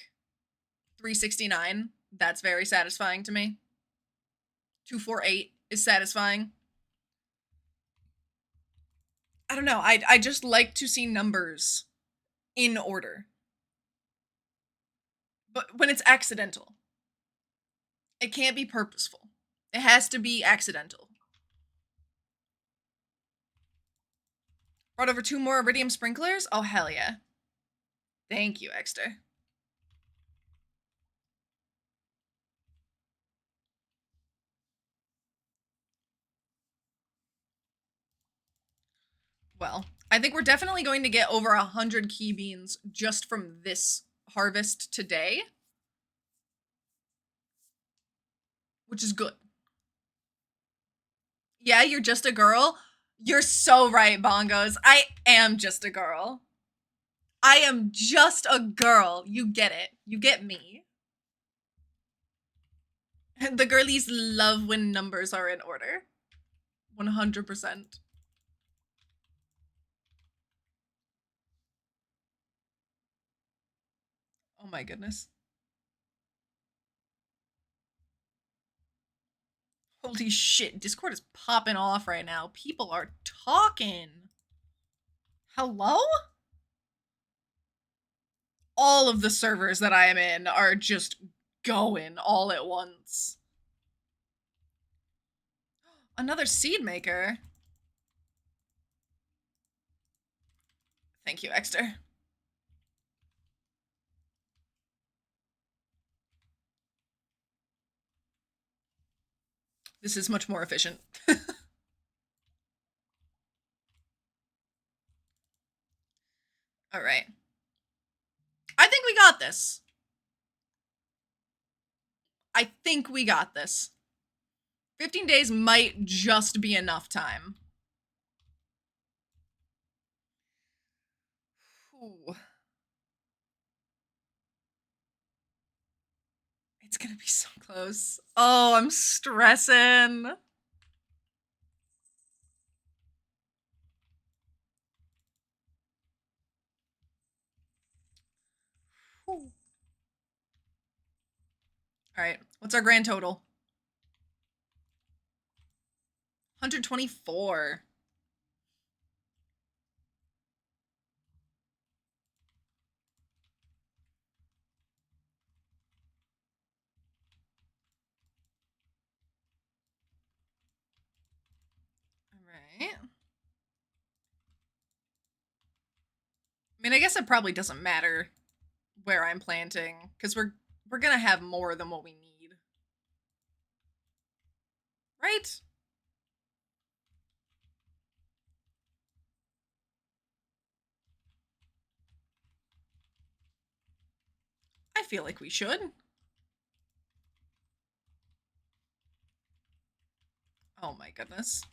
S1: 369, that's very satisfying to me. 248 is satisfying. I don't know, I just like to see numbers in order. But when it's accidental, it can't be purposeful. It has to be accidental. Brought over 2 more iridium sprinklers? Oh, hell yeah. Thank you, Exter. Well, I think we're definitely going to get over 100 key beans just from this harvest today. Which is good. Yeah, you're just a girl? You're so right, Bongos. I am just a girl. I am just a girl. You get it. You get me. The girlies love when numbers are in order. 100%. Oh my goodness. Holy shit, Discord is popping off right now. People are talking. Hello? All of the servers that I am in are just going all at once. Another seed maker. Thank you, Exter. This is much more efficient. All right. I think we got this. I think we got this. 15 days might just be enough time. Ooh. It's gonna be so close. Oh, I'm stressing. All right, what's our grand total? 124. Alright. I mean, I guess it probably doesn't matter where I'm planting, because we're gonna have more than what we need. Right? I feel like we should. Oh my goodness.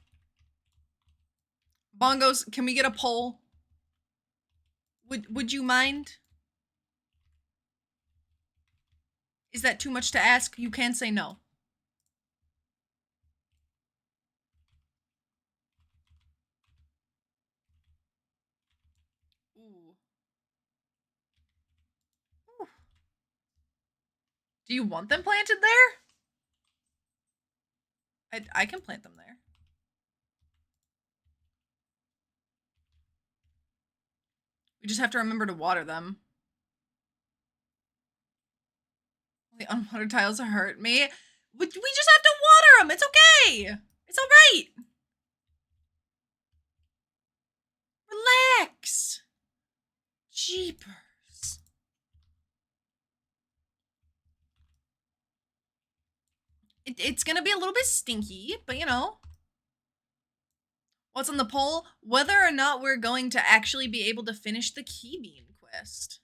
S1: Bongos, can we get a poll? Would you mind? Is that too much to ask? You can say no. Ooh. Ooh. Do you want them planted there? I can plant them there. We just have to remember to water them. The unwatered tiles hurt me. We just have to water them. It's okay. It's all right. Relax. Jeepers. It's gonna be a little bit stinky, but you know. What's on the poll? Whether or not we're going to actually be able to finish the key bean quest.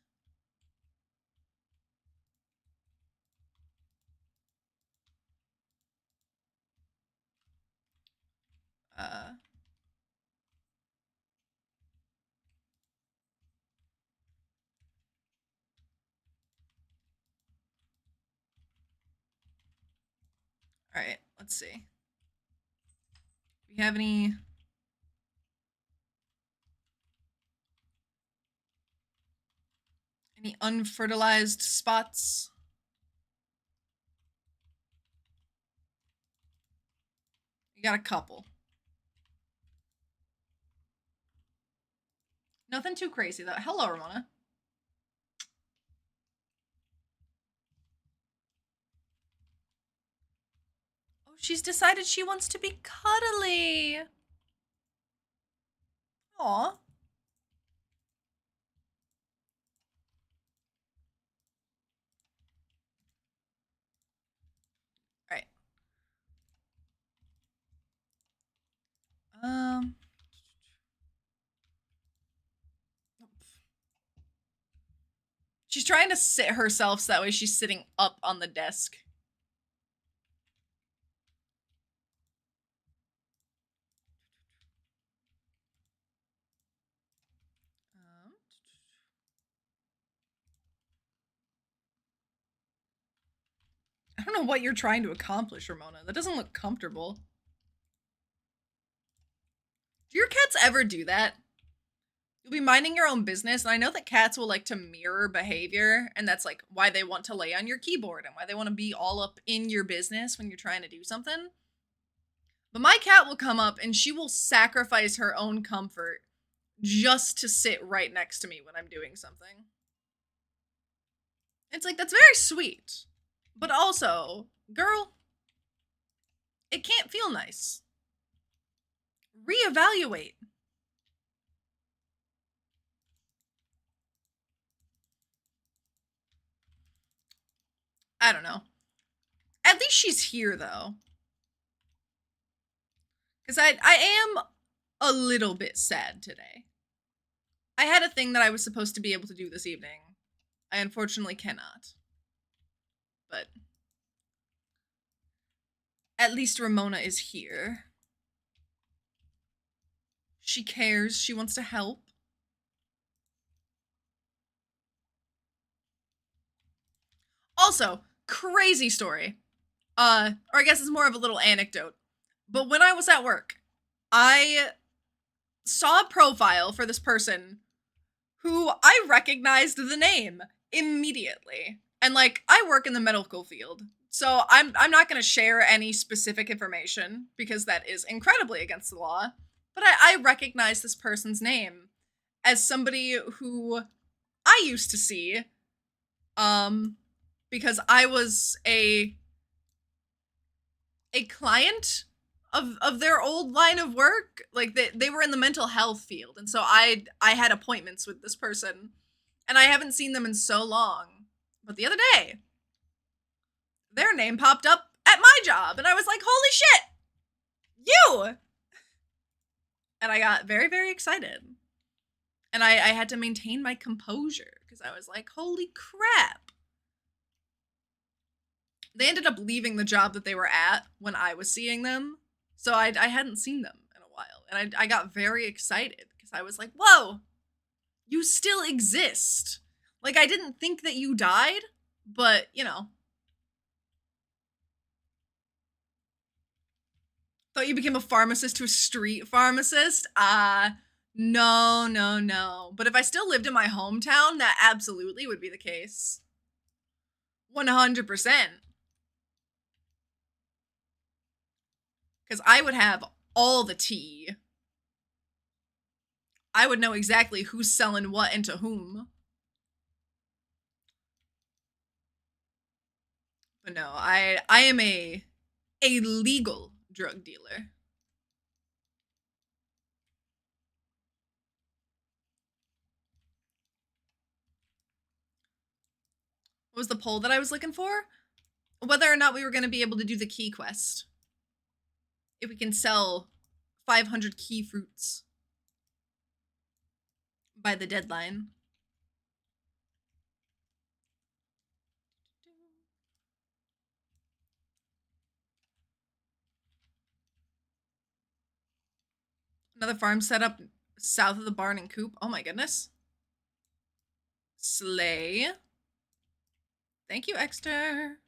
S1: All right, let's see. Do we have any unfertilized spots? We got a couple. Nothing too crazy though. Hello, Ramona. Oh, she's decided she wants to be cuddly. Aw. Alright. She's trying to sit herself so that way she's sitting up on the desk. I don't know what you're trying to accomplish, Ramona. That doesn't look comfortable. Do your cats ever do that? You'll be minding your own business, and I know that cats will like to mirror behavior, and that's like why they want to lay on your keyboard and why they want to be all up in your business when you're trying to do something. But my cat will come up and she will sacrifice her own comfort just to sit right next to me when I'm doing something. It's like, that's very sweet. But also, girl, it can't feel nice. Reevaluate. I don't know. At least she's here, though. Because I am a little bit sad today. I had a thing that I was supposed to be able to do this evening. I unfortunately cannot. But at least Ramona is here. She cares. She wants to help. Also, crazy story. Or I guess it's more of a little anecdote. But when I was at work, I saw a profile for this person who I recognized the name immediately. And like, I work in the medical field, so I'm not going to share any specific information because that is incredibly against the law. But I recognize this person's name as somebody who I used to see, because I was a client of their old line of work. Like they were in the mental health field, and so I had appointments with this person, and I haven't seen them in so long. But the other day, their name popped up at my job, and I was like, "Holy shit, you!" And I got very, very excited, and I had to maintain my composure because I was like, "Holy crap!" They ended up leaving the job that they were at when I was seeing them. So I hadn't seen them in a while. And I got very excited because I was like, whoa, you still exist. Like, I didn't think that you died, but, you know. Thought you became a pharmacist to a street pharmacist? No, no, no. But if I still lived in my hometown, that absolutely would be the case. 100%. Because I would have all the tea. I would know exactly who's selling what and to whom. But no, I am a legal drug dealer. What was the poll that I was looking for? Whether or not we were going to be able to do the key quest. If we can sell 500 key fruits by the deadline. Another farm set up south of the barn and coop. Oh my goodness. Slay. Thank you, Exter.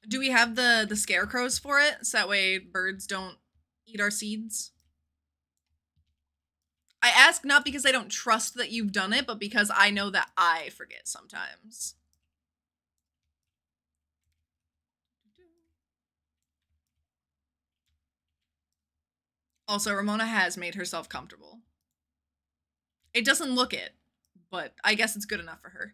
S1: Do we have the scarecrows for it? So that way birds don't eat our seeds? I ask not because I don't trust that you've done it, but because I know that I forget sometimes. Also, Ramona has made herself comfortable. It doesn't look it, but I guess it's good enough for her.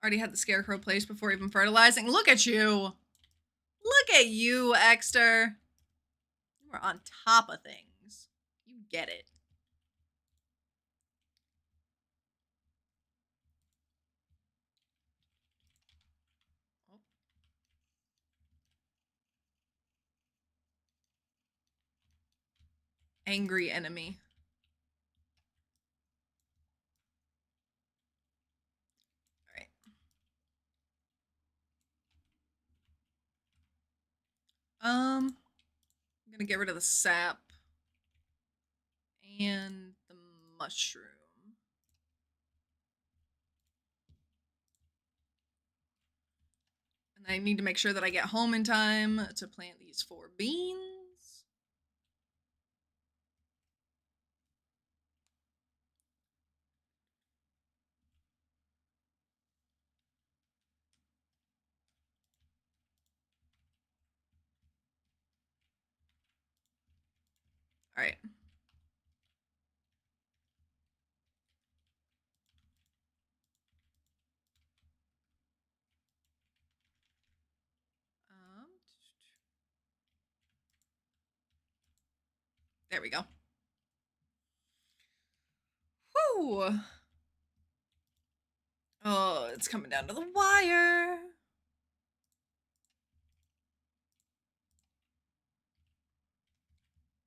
S1: Already had the scarecrow placed before even fertilizing. Look at you. Look at you, Exter. You are on top of things. You get it. Oh. Angry enemy. I'm gonna get rid of the sap and the mushroom. And I need to make sure that I get home in time to plant these 4 beans. All right. There we go. Whew. Oh, it's coming down to the wire.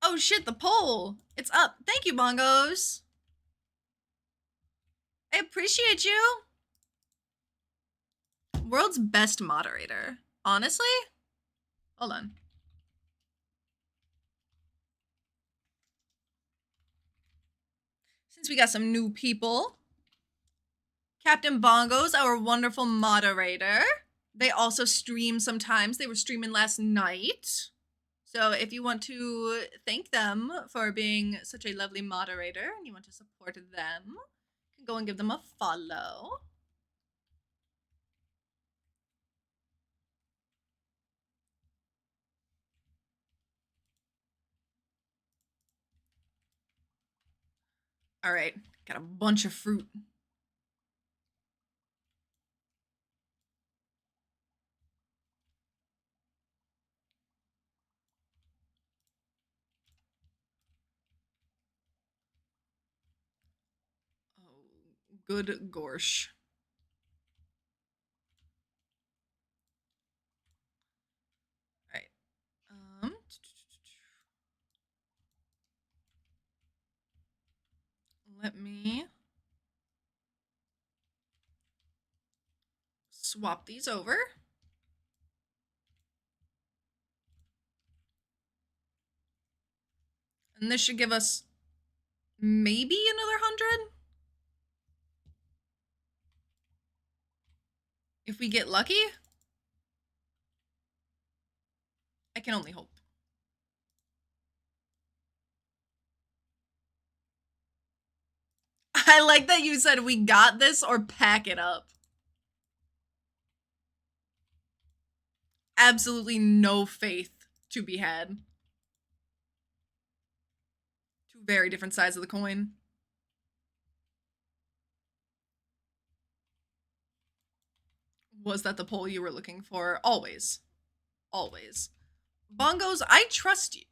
S1: Oh shit, the poll. It's up. Thank you, Bongos. I appreciate you. World's best moderator. Honestly? Hold on. Since we got some new people. Captain Bongos, our wonderful moderator. They also stream sometimes. They were streaming last night. So if you want to thank them for being such a lovely moderator and you want to support them, you can go and give them a follow. All right, got a bunch of fruit. Oh, good gorsh. All right. Let me swap these over. And this should give us maybe another 100? If we get lucky? I can only hope. I like that you said we got this or pack it up. Absolutely no faith to be had. Two very different sides of the coin. Was that the poll you were looking for? Always. Always. Bongos, I trust you.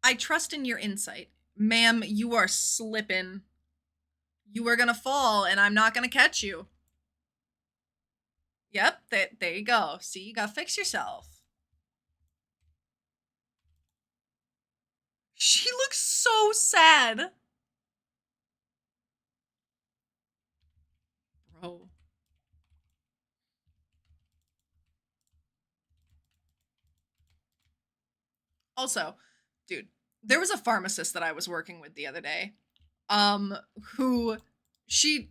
S1: I trust in your insight. Ma'am, you are slipping. You are gonna fall, and I'm not gonna catch you. Yep, there you go. See, you gotta fix yourself. She looks so sad. Bro. Also, dude, there was a pharmacist that I was working with the other day, who she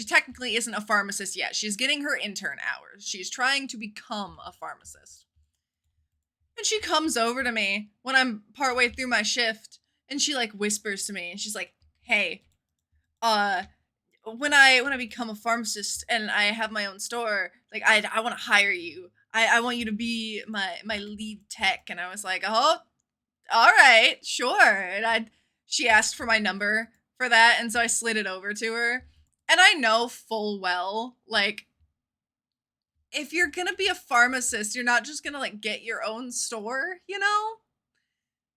S1: technically isn't a pharmacist yet. She's getting her intern hours. She's trying to become a pharmacist. And she comes over to me when I'm partway through my shift, and she like whispers to me, and she's like, "Hey, when I become a pharmacist and I have my own store, like I want to hire you. I want you to be my lead tech." And I was like, "Oh, all right, sure." And she asked for my number for that, and so I slid it over to her. And I know full well, like, if you're gonna be a pharmacist, you're not just gonna like get your own store, you know?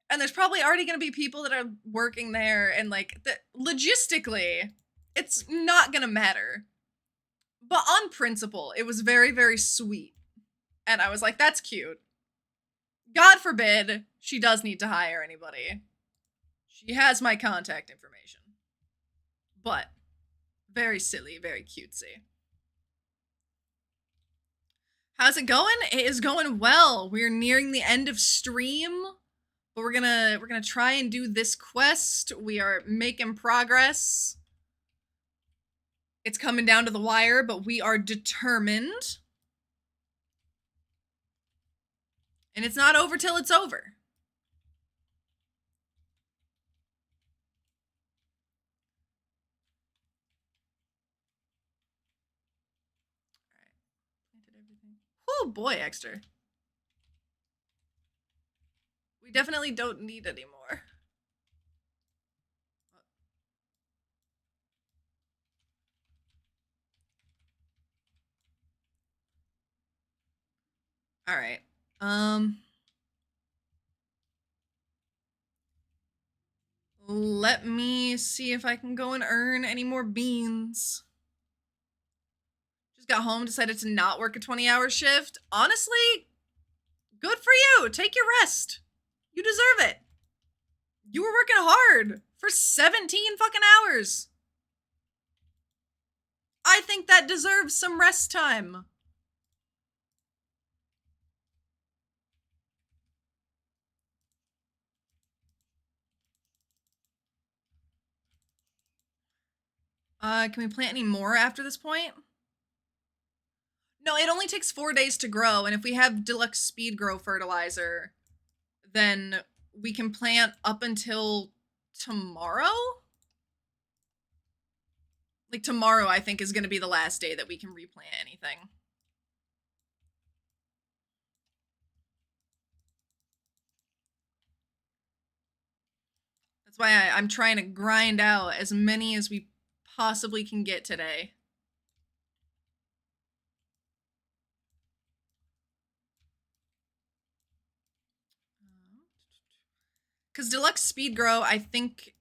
S1: And there's probably already gonna be people that are working there, and like logistically, it's not gonna matter. But on principle, it was very, very sweet. And I was like, that's cute. God forbid she does need to hire anybody. She has my contact information. But very silly, very cutesy. How's it going? It is going well. We're nearing the end of stream, but we're gonna try and do this quest. We are making progress. It's coming down to the wire, but we are determined. And it's not over till it's over. Oh boy, Exter. We definitely don't need any more. All right. Let me see if I can go and earn any more beans. Just got home, decided to not work a 20-hour shift. Honestly, good for you. Take your rest. You deserve it. You were working hard for 17 fucking hours. I think that deserves some rest time. Can we plant any more after this point? No, it only takes 4 days to grow, and if we have deluxe speed grow fertilizer, then we can plant up until tomorrow? Like tomorrow, I think, is going to be the last day that we can replant anything. That's why I'm trying to grind out as many as we possibly can get today. Because deluxe speed grow, I think,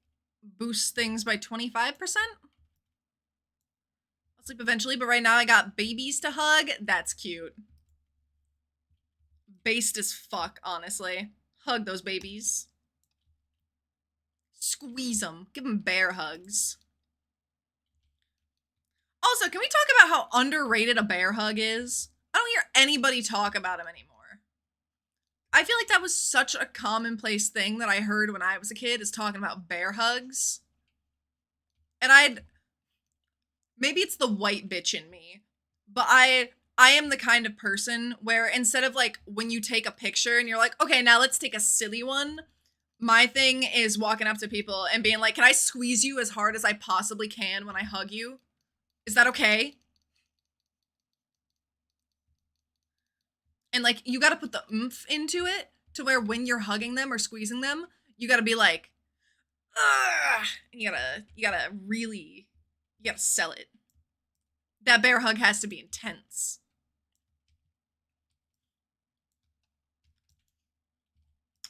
S1: boosts things by 25%. I'll sleep eventually, but right now I got babies to hug. That's cute. Based as fuck, honestly. Hug those babies. Squeeze them. Give them bear hugs. Also, can we talk about how underrated a bear hug is? I don't hear anybody talk about him anymore. I feel like that was such a commonplace thing that I heard when I was a kid, is talking about bear hugs. And maybe it's the white bitch in me, but I am the kind of person where instead of like when you take a picture and you're like, okay, now let's take a silly one, my thing is walking up to people and being like, can I squeeze you as hard as I possibly can when I hug you? Is that okay? And like, you gotta put the oomph into it to where when you're hugging them or squeezing them, you gotta be like, ugh, and you gotta sell it. That bear hug has to be intense.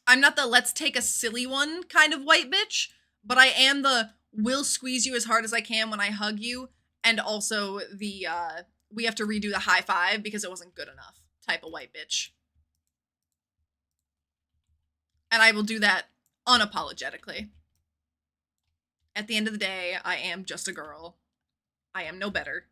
S1: I'm not the let's take a silly one kind of white bitch, but I am the will squeeze you as hard as I can when I hug you, and also the we have to redo the high five because it wasn't good enough type of white bitch. And I will do that unapologetically. At the end of the day, I am just a girl. I am no better.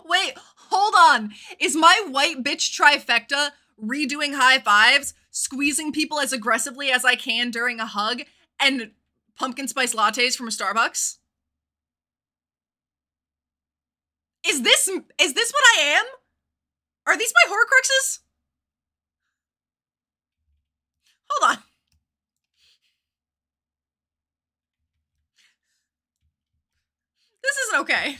S1: Wait, hold on. Is my white bitch trifecta redoing high fives, squeezing people as aggressively as I can during a hug, and pumpkin spice lattes from a Starbucks? Is this what I am? Are these my Horcruxes? Hold on. This isn't okay.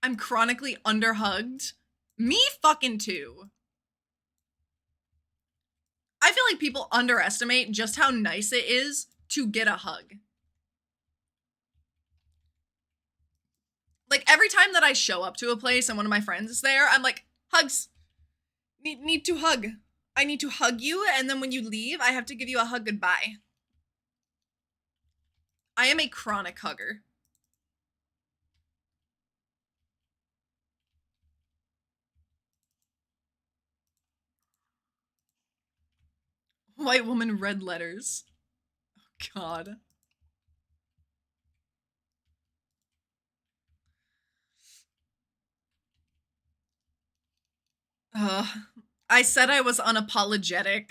S1: I'm chronically underhugged. Me fucking too. I feel like people underestimate just how nice it is to get a hug. Like, every time that I show up to a place and one of my friends is there, I'm like, hugs. Need to hug. I need to hug you, and then when you leave, I have to give you a hug goodbye. I am a chronic hugger. White woman, red letters. Oh, God. I said I was unapologetic.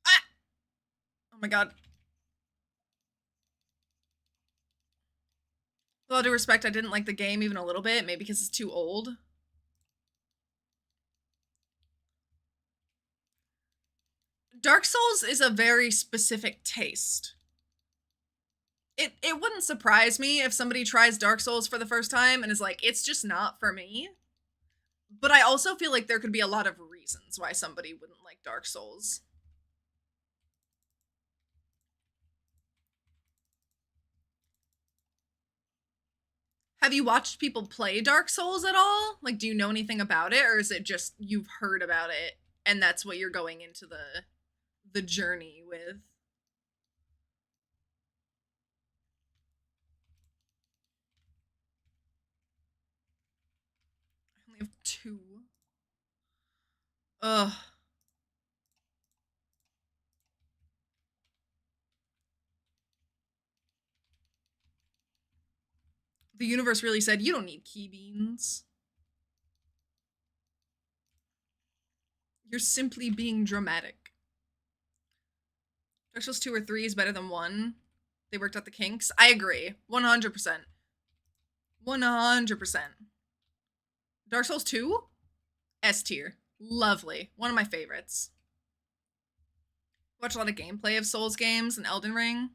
S1: Ah! Oh my god. With all due respect, I didn't like the game even a little bit, maybe because it's too old. Dark Souls is a very specific taste. It wouldn't surprise me if somebody tries Dark Souls for the first time and is like, it's just not for me. But I also feel like there could be a lot of reasons why somebody wouldn't like Dark Souls. Have you watched people play Dark Souls at all? Like, do you know anything about it, or is it just you've heard about it and that's what you're going into the journey with? I only have 2. Ugh. The universe really said, you don't need key beans. You're simply being dramatic. Dark Souls 2 or 3 is better than 1. They worked out the kinks. I agree. 100%. 100%. Dark Souls 2? S tier. Lovely. One of my favorites. Watch a lot of gameplay of Souls games and Elden Ring.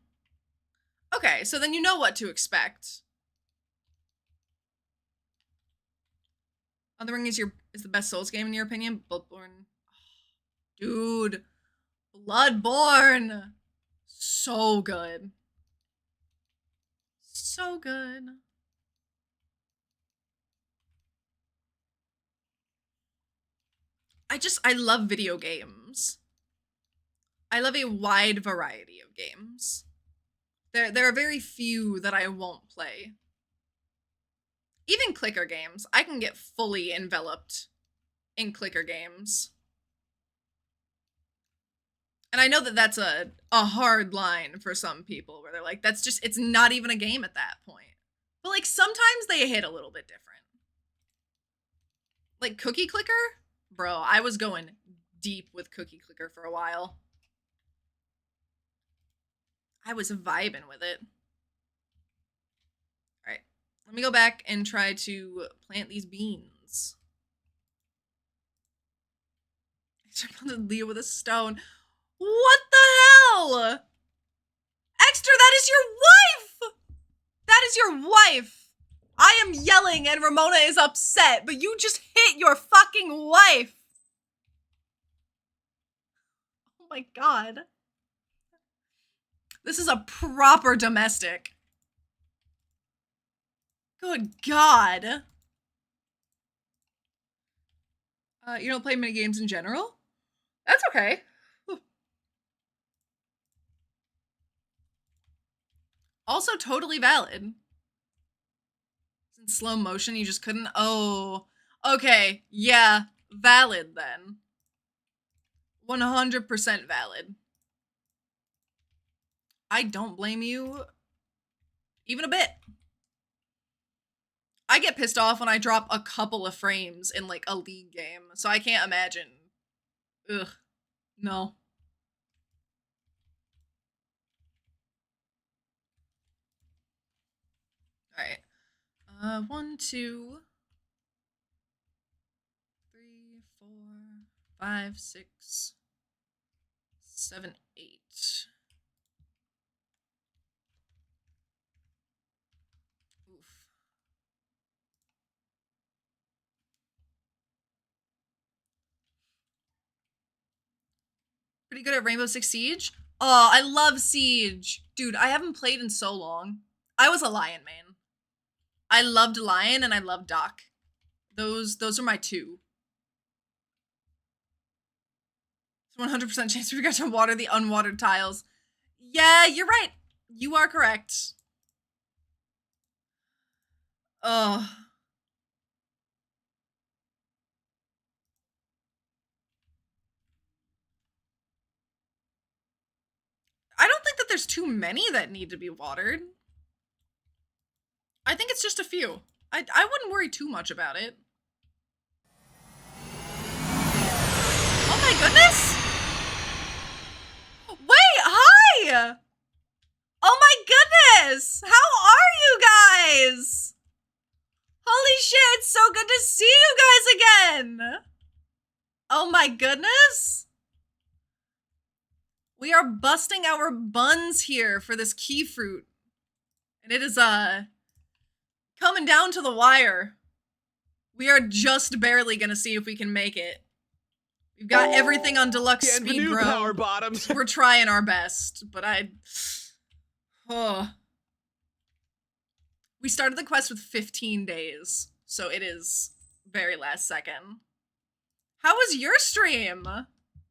S1: Okay, so then you know what to expect. Elden Ring is the best Souls game in your opinion? Bloodborne. Dude. Bloodborne. So good. So good. I love video games. I love a wide variety of games. There are very few that I won't play. Even clicker games. I can get fully enveloped in clicker games. And I know that that's a hard line for some people where they're like, that's just, it's not even a game at that point. But like sometimes they hit a little bit different. Like Cookie Clicker? Bro, I was going deep with Cookie Clicker for a while. I was vibing with it. All right, let me go back and try to plant these beans. I surrounded Leah with a stone. What the hell? Extra, that is your wife! That is your wife! I am yelling and Ramona is upset, but you just hit your fucking wife! Oh my god. This is a proper domestic. Good god. You don't play mini games in general? That's okay. Also totally valid. In slow motion, you just couldn't? Oh, okay. Yeah, valid then. 100% valid. I don't blame you even a bit. I get pissed off when I drop a couple of frames in like a League game, so I can't imagine. Ugh, no. All right. 1, 2, 3, 4, 5, 6, 7, 8. Oof. Pretty good at Rainbow Six Siege? Oh, I love Siege. Dude, I haven't played in so long. I was a Lion man. I loved Lion and I loved Doc. Those are my two. 100% chance we forgot to water the unwatered tiles. Yeah, you're right. You are correct. Ugh. I don't think that there's too many that need to be watered. I think it's just a few. I wouldn't worry too much about it. Oh my goodness! Wait, hi! Oh my goodness! How are you guys? Holy shit, it's so good to see you guys again! Oh my goodness! We are busting our buns here for this key fruit. And it is, coming down to the wire. We are just barely gonna see if we can make it. We've got everything on deluxe speed, bro.
S4: Power bottoms.
S1: We're trying our best, but we started the quest with 15 days, so it is very last second. How was your stream?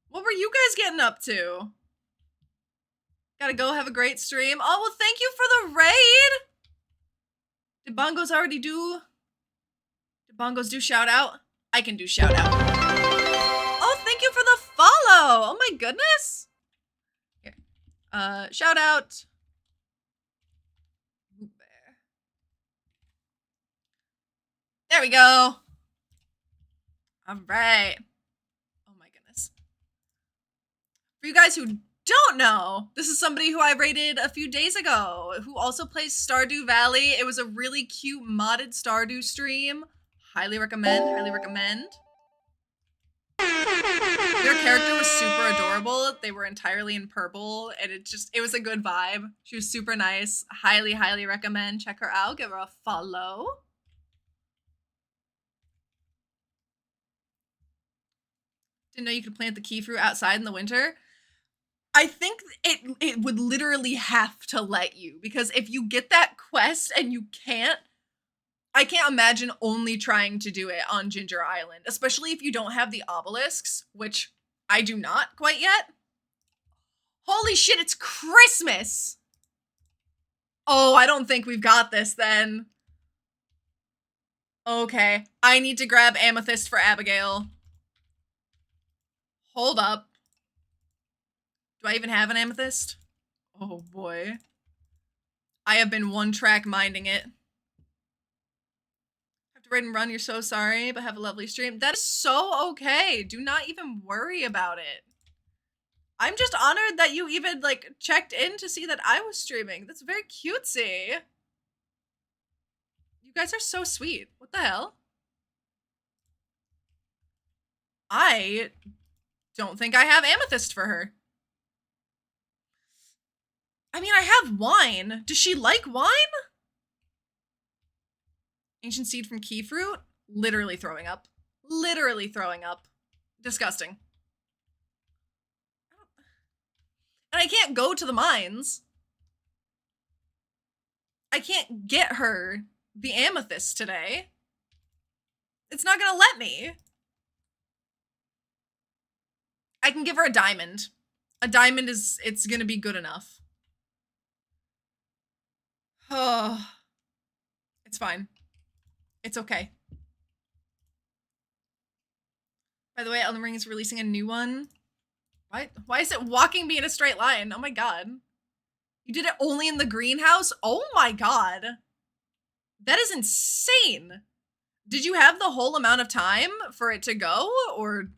S1: What were you guys getting up to? Gotta go have a great stream. Oh, well, thank you for the raid! Did Bongos already do? Did Bongos do shout out? I can do shout out. Oh, thank you for the follow! Oh my goodness! Here. Shout out. There we go. All right. Oh my goodness. For you guys who don't know, this is somebody who I rated a few days ago, who also plays Stardew Valley. It was a really cute modded Stardew stream. Highly recommend, highly recommend. Their character was super adorable. They were entirely in purple, and it was a good vibe. She was super nice. Highly, highly recommend. Check her out. Give her a follow. Didn't know you could plant the key fruit outside in the winter. I think it would literally have to let you, because if you get that quest and you can't, I can't imagine only trying to do it on Ginger Island, especially if you don't have the obelisks, which I do not quite yet. Holy shit, it's Christmas! Oh, I don't think we've got this then. Okay, I need to grab Amethyst for Abigail. Hold up. Do I even have an Amethyst? Oh boy. I have been one-track minding it. Have to raid and run, you're so sorry, but have a lovely stream. That is so okay. Do not even worry about it. I'm just honored that you even, like, checked in to see that I was streaming. That's very cutesy. You guys are so sweet. What the hell? I don't think I have Amethyst for her. I mean, I have wine. Does she like wine? Ancient seed from key fruit? Literally throwing up. Literally throwing up. Disgusting. And I can't go to the mines. I can't get her the amethyst today. It's not gonna let me. I can give her a diamond. A diamond it's gonna be good enough. Oh. It's fine. It's okay. By the way, Elden Ring is releasing a new one. Why is it walking me in a straight line? Oh my god. You did it only in the greenhouse? Oh my god. That is insane. Did you have the whole amount of time for it to go? Or...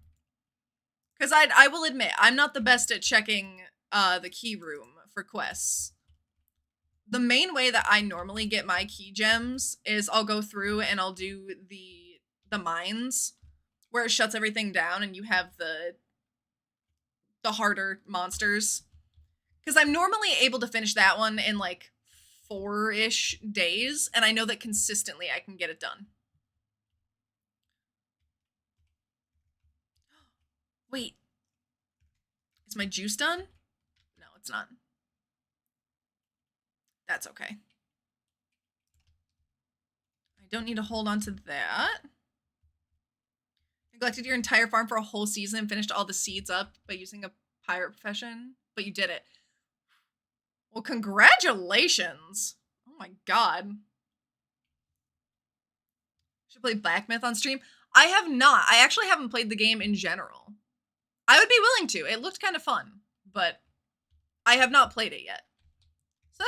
S1: Because I will admit, I'm not the best at checking the key room for quests. The main way that I normally get my key gems is I'll go through and I'll do the mines, where it shuts everything down and you have the harder monsters. Because I'm normally able to finish that one in like 4-ish days, and I know that consistently I can get it done. Wait. Is my juice done? No, it's not. That's okay. I don't need to hold on to that. Neglected your entire farm for a whole season and finished all the seeds up by using a pirate profession, but you did it. Well, congratulations. Oh my god. Should play Black Myth on stream. I have not. I actually haven't played the game in general. I would be willing to. It looked kind of fun, but I have not played it yet. So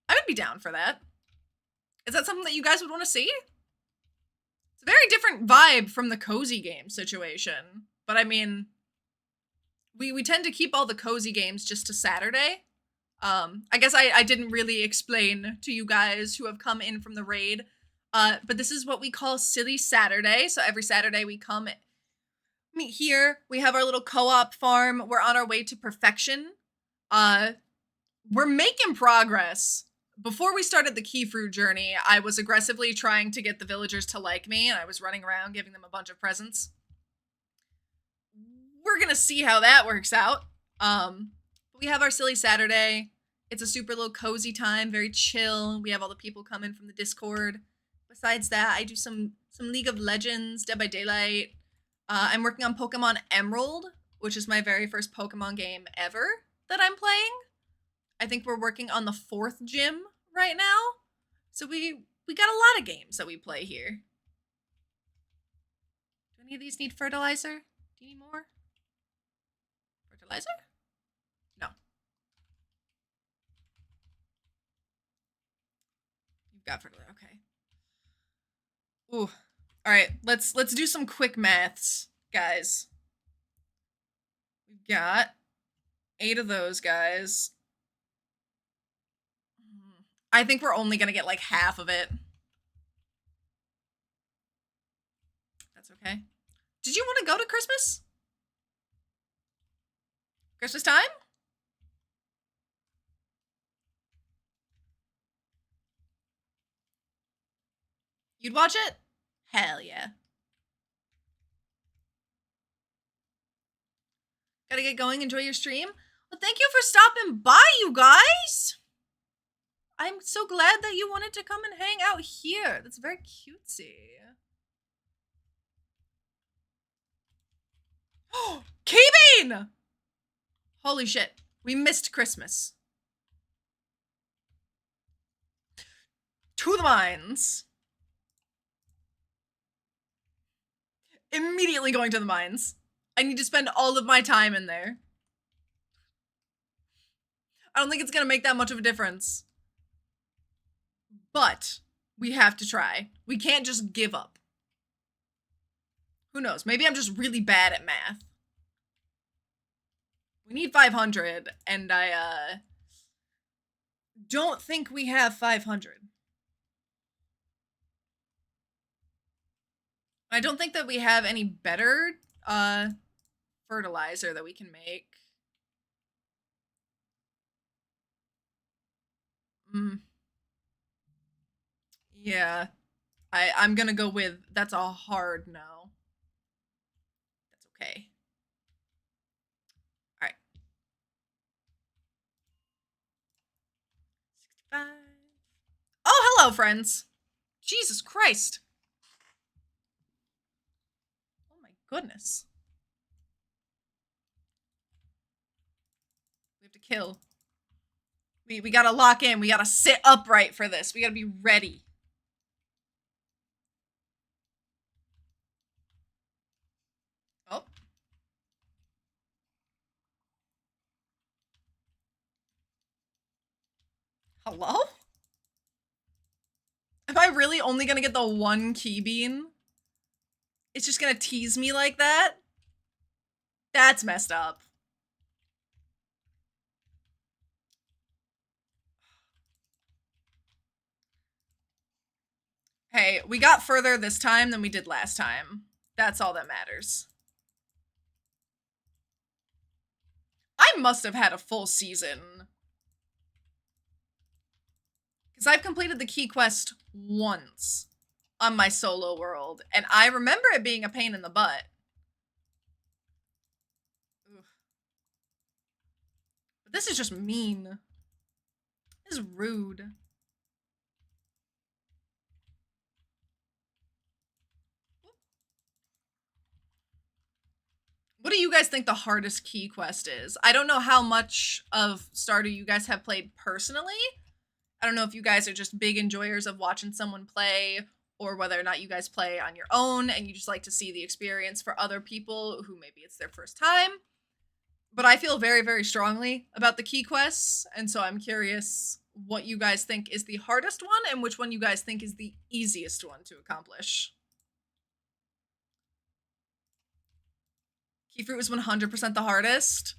S1: I would be down for that. Is that something that you guys would want to see? It's a very different vibe from the cozy game situation. But I mean, we tend to keep all the cozy games just to Saturday. I guess I didn't really explain to you guys who have come in from the raid. But this is what we call Silly Saturday. So every Saturday we come meet here. We have our little co-op farm. We're on our way to perfection. We're making progress. Before we started the key fruit journey, I was aggressively trying to get the villagers to like me, and I was running around giving them a bunch of presents. We're gonna see how that works out. We have our Silly Saturday. It's a super little cozy time, very chill. We have all the people come in from the Discord. Besides that, I do some League of Legends, Dead by Daylight. I'm working on Pokemon Emerald, which is my very first Pokemon game ever that I'm playing. I think we're working on the 4th gym right now. So we got a lot of games that we play here. Do any of these need fertilizer? Do you need more? Fertilizer? No. You've got fertilizer, okay. Ooh. Alright, let's do some quick maths, guys. We've got 8 of those guys. I think we're only gonna get like half of it. That's okay. Did you want to go to Christmas? Christmas time? You'd watch it? Hell yeah. Gotta get going. Enjoy your stream. Well, thank you for stopping by, you guys. I'm so glad that you wanted to come and hang out here. That's very cutesy. Oh, Key-Bean! Holy shit. We missed Christmas. To the mines. Immediately going to the mines. I need to spend all of my time in there. I don't think it's gonna make that much of a difference. But we have to try. We can't just give up. Who knows? Maybe I'm just really bad at math. We need 500, and I don't think we have 500. I don't think that we have any better fertilizer that we can make. Yeah. I'm gonna go with that's a hard no. That's okay. Alright. 65. Oh, hello, friends. Jesus Christ. Oh my goodness. We have to kill. We gotta lock in. We gotta sit upright for this. We gotta be ready. Oh. Hello? Am I really only gonna get the one key bean? It's just gonna tease me like that? That's messed up. Hey, we got further this time than we did last time. That's all that matters. I must have had a full season. Because I've completed the key quest once on my solo world, and I remember it being a pain in the butt. Ugh. But this is just mean. This is rude. What do you guys think the hardest key quest is? I don't know how much of Stardew you guys have played personally. I don't know if you guys are just big enjoyers of watching someone play, or whether or not you guys play on your own and you just like to see the experience for other people who maybe it's their first time. But I feel very, very strongly about the key quests, and so I'm curious what you guys think is the hardest one and which one you guys think is the easiest one to accomplish. Keyfruit was 100% the hardest.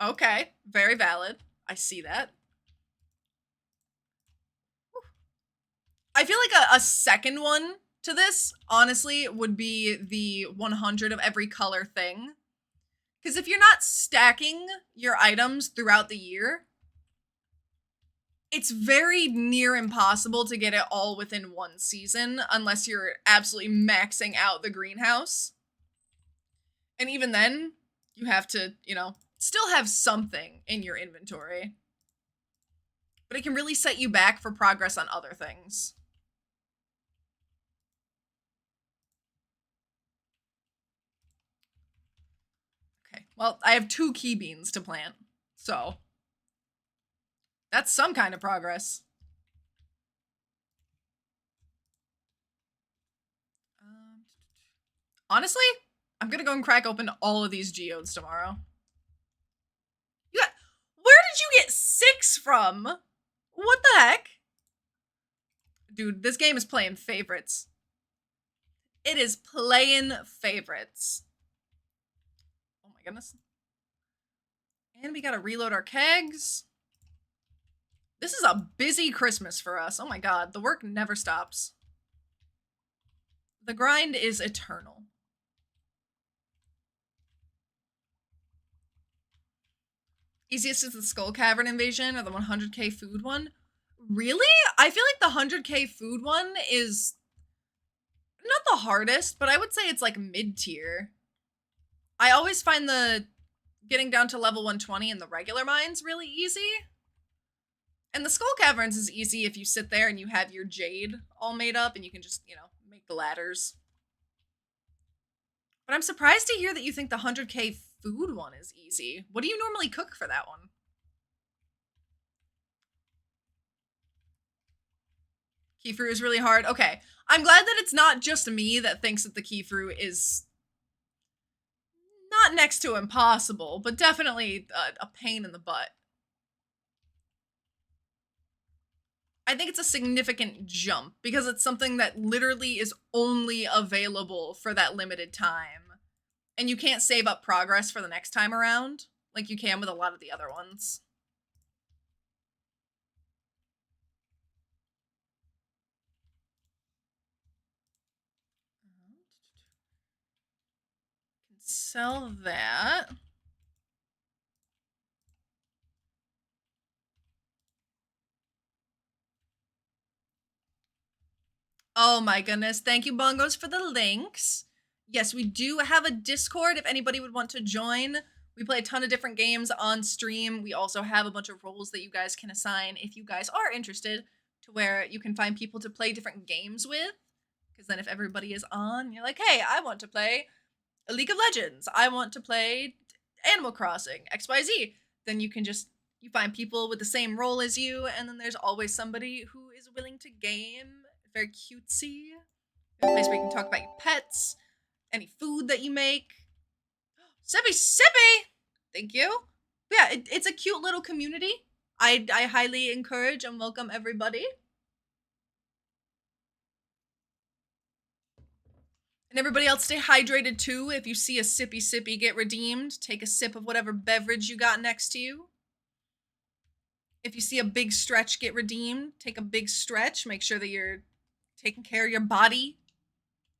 S1: Okay, very valid. I see that. I feel like a second one to this, honestly, would be the 100 of every color thing. Because if you're not stacking your items throughout the year, it's very near impossible to get it all within one season unless you're absolutely maxing out the greenhouse. And even then, you have to, still have something in your inventory. But it can really set you back for progress on other things. Okay, well, I have 2 key beans to plant, so that's some kind of progress. Honestly, I'm gonna go and crack open all of these geodes tomorrow. Where did you get 6 from? What the heck? Dude, this game is playing favorites. It is playing favorites. Oh my goodness. And we gotta reload our kegs. This is a busy Christmas for us. Oh my god, the work never stops. The grind is eternal. Easiest is the Skull Cavern invasion or the 100k food one. Really? I feel like the 100k food one is not the hardest, but I would say it's like mid-tier. I always find the getting down to level 120 in the regular mines really easy. And the Skull Caverns is easy if you sit there and you have your jade all made up and you can just, you know, make the ladders. But I'm surprised to hear that you think the 100k food one is easy. What do you normally cook for that one? Keyfruit is really hard. Okay. I'm glad that it's not just me that thinks that the Keyfruit is not next to impossible, but definitely a pain in the butt. I think it's a significant jump because it's something that literally is only available for that limited time. And you can't save up progress for the next time around like you can with a lot of the other ones. Can sell that. Oh my goodness. Thank you, Bongos, for the links. Yes, we do have a Discord if anybody would want to join. We play a ton of different games on stream. We also have a bunch of roles that you guys can assign if you guys are interested, to where you can find people to play different games with. Because then if everybody is on, you're like, hey, I want to play a League of Legends. I want to play Animal Crossing, XYZ. Then you can just, you find people with the same role as you, and then there's always somebody who is willing to game. Very cutesy. A place where you can talk about your pets, any food that you make. Sippy Sippy! Thank you. But yeah, it's a cute little community. I highly encourage and welcome everybody. And everybody else stay hydrated too. If you see a Sippy Sippy get redeemed, take a sip of whatever beverage you got next to you. If you see a big stretch get redeemed, take a big stretch. Make sure that you're taking care of your body.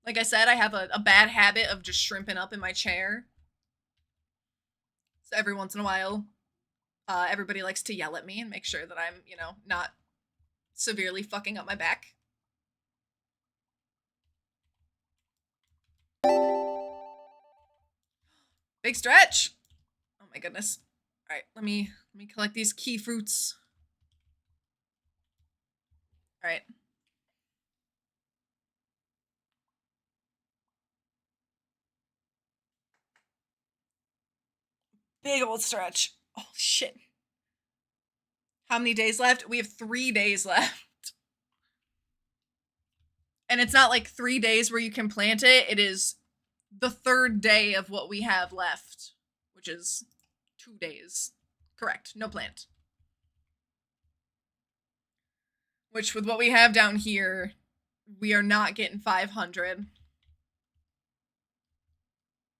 S1: Like I said, I have a bad habit of just shrimping up in my chair. So every once in a while, everybody likes to yell at me and make sure that I'm, you know, not severely fucking up my back. Big stretch. Oh my goodness. All right, let me collect these key fruits. All right. Big old stretch. Oh shit. How many days left? We have 3 days left. And it's not like 3 days where you can plant it. It is the 3rd day of what we have left, which is 2 days. Correct. No plant. Which, with what we have down here, we are not getting 500.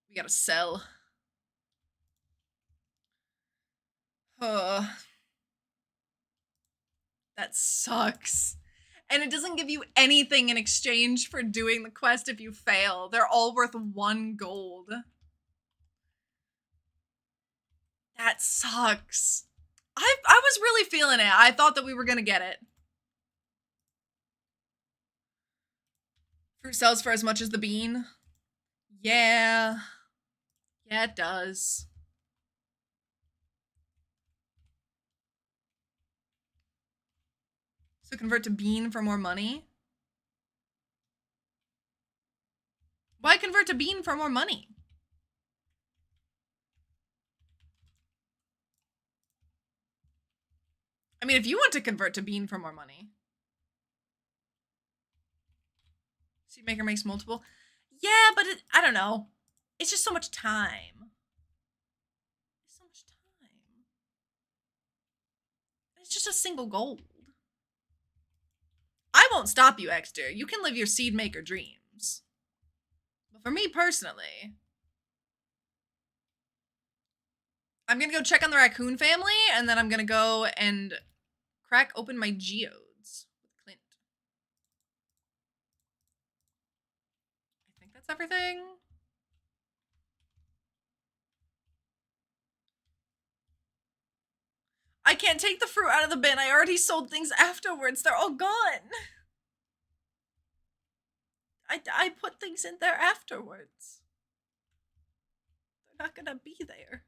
S1: We gotta sell. That sucks. And it doesn't give you anything in exchange for doing the quest if you fail. They're all worth 1 gold. That sucks. I was really feeling it. I thought that we were gonna get it. Fruit sells for as much as the bean. Yeah. Yeah, it does. So convert to bean for more money? Why convert to bean for more money? I mean, if you want to convert to bean for more money. Seed maker makes multiple. Yeah, but I don't know. It's just so much time. It's so much time. It's just a single gold. I won't stop you, Exter. You can live your seed maker dreams. But for me personally, I'm gonna go check on the raccoon family, and then I'm gonna go and crack open my geodes with Clint. I think that's everything. I can't take the fruit out of the bin. I already sold things afterwards. They're all gone. I put things in there afterwards. They're not gonna be there.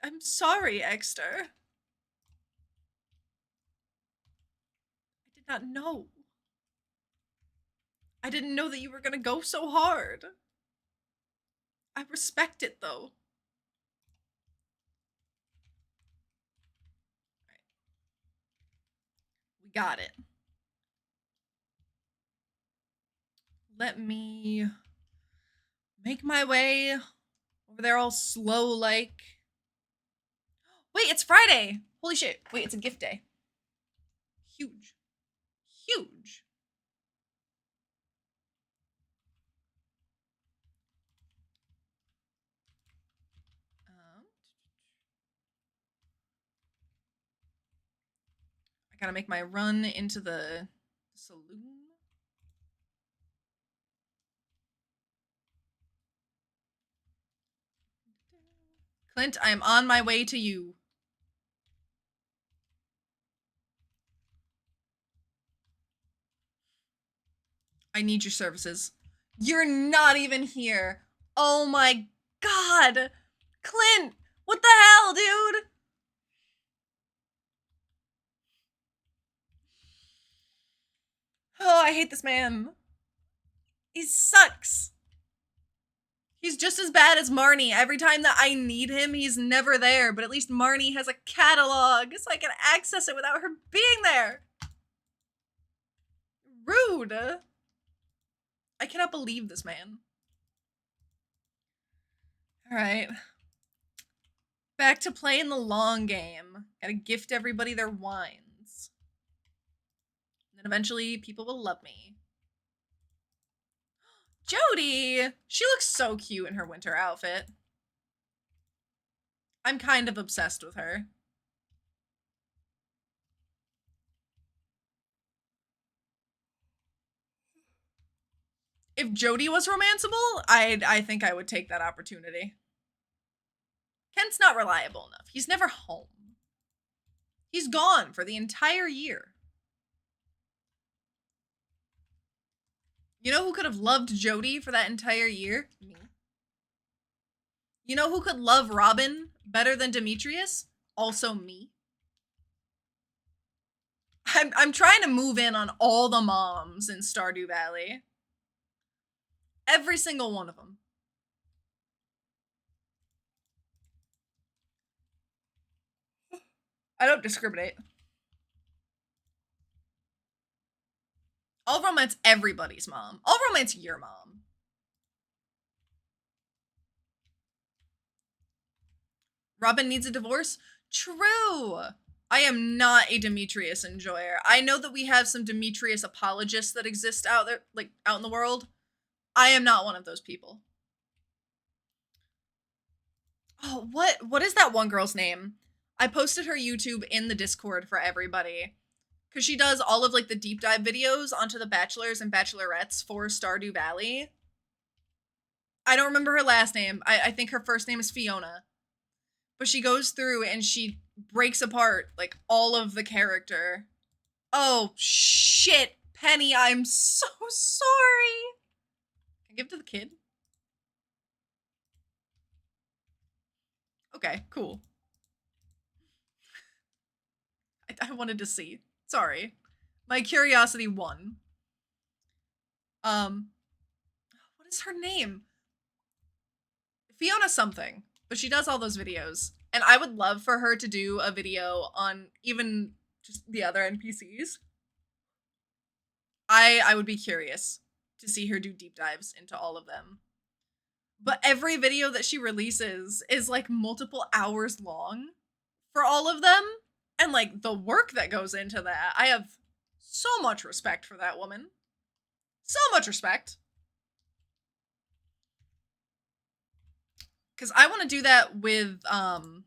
S1: I'm sorry, Exter. I did not know. I didn't know that you were gonna go so hard. I respect it, though. Right. We got it. Let me make my way over there all slow-like. Wait, it's Friday! Holy shit. Wait, it's a gift day. Huge. Huge. I gotta make my run into the saloon. Clint, I am on my way to you. I need your services. You're not even here. Oh my god. Clint, what the hell, dude? Oh, I hate this man. He sucks. He's just as bad as Marnie. Every time that I need him, he's never there. But at least Marnie has a catalog, so I can access it without her being there. Rude. I cannot believe this man. Alright. Back to playing the long game. Gotta gift everybody their wines. And then eventually people will love me. Jody! She looks so cute in her winter outfit. I'm kind of obsessed with her. If Jody was romanceable, I think I would take that opportunity. Kent's not reliable enough. He's never home. He's gone for the entire year. You know who could have loved Jody for that entire year? Me. You know who could love Robin better than Demetrius? Also me. I'm trying to move in on all the moms in Stardew Valley. Every single one of them. I don't discriminate. I'll romance everybody's mom. I'll romance your mom. Robin needs a divorce? True. I am not a Demetrius enjoyer. I know that we have some Demetrius apologists that exist out there, like out in the world. I am not one of those people. Oh, what is that one girl's name? I posted her YouTube in the Discord for everybody. Because she does all of like the deep dive videos onto the bachelors and bachelorettes for Stardew Valley. I don't remember her last name. I think her first name is Fiona. But she goes through and she breaks apart like all of the character. Oh shit, Penny, I'm so sorry. Can I give it to the kid? Okay, cool. I wanted to see. Sorry. My curiosity won. What is her name? Fiona something. But she does all those videos. And I would love for her to do a video on even just the other NPCs. I would be curious to see her do deep dives into all of them. But every video that she releases is like multiple hours long for all of them. And like the work that goes into that, I have so much respect for that woman. So much respect. Because I want to do that with, oh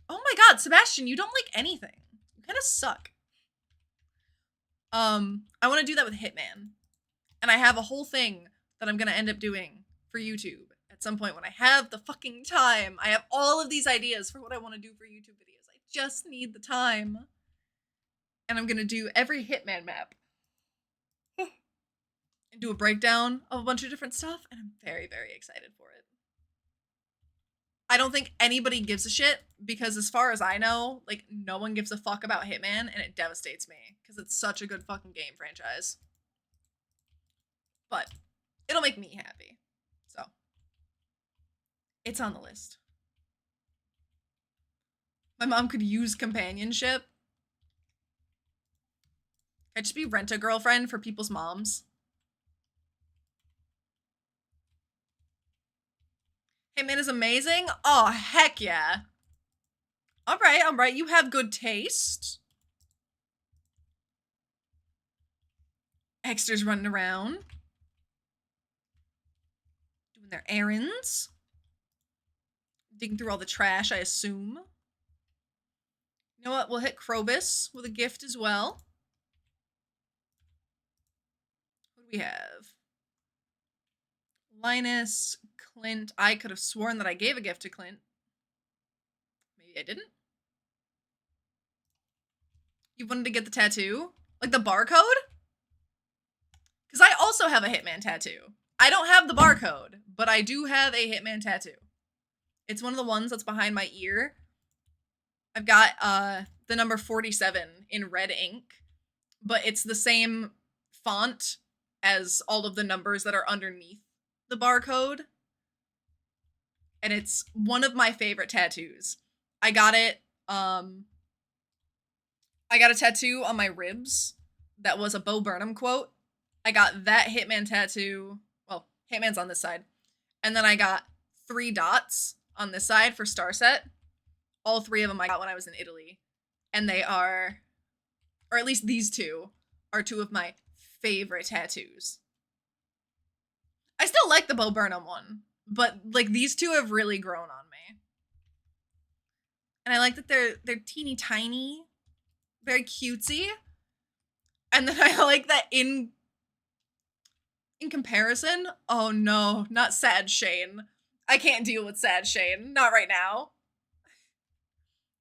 S1: my god, Sebastian, you don't like anything. You kind of suck. I want to do that with Hitman. And I have a whole thing that I'm going to end up doing for YouTube at some point when I have the fucking time. I have all of these ideas for what I want to do for YouTube videos. I just need the time. And I'm gonna do every Hitman map. And do a breakdown of a bunch of different stuff, and I'm very, very excited for it. I don't think anybody gives a shit, because as far as I know, like, no one gives a fuck about Hitman, and it devastates me, because it's such a good fucking game franchise. But it'll make me happy. So it's on the list. My mom could use companionship. I'd just be rent-a-girlfriend for people's moms. Hitman is amazing? Oh, heck yeah. All right. You have good taste. Extras running around. Doing their errands. Digging through all the trash, I assume. You know what? We'll hit Krobus with a gift as well. What do we have? Linus, Clint. I could have sworn that I gave a gift to Clint. Maybe I didn't. You wanted to get the tattoo? Like the barcode? Because I also have a Hitman tattoo. I don't have the barcode, but I do have a Hitman tattoo. It's one of the ones that's behind my ear. I've got the number 47 in red ink, but it's the same font as all of the numbers that are underneath the barcode. And it's one of my favorite tattoos. I got it, I got a tattoo on my ribs that was a Bo Burnham quote. I got that Hitman tattoo. Well, Hitman's on this side. And then I got 3 dots on this side for Star Set. All 3 of them I got when I was in Italy. And they are, or at least these 2, are 2 of my favorite tattoos. I still like the Bo Burnham one, but like these 2 have really grown on me. And I like that they're teeny tiny, very cutesy. And then I like that in comparison, oh no, not sad Shane. I can't deal with sad Shane, not right now.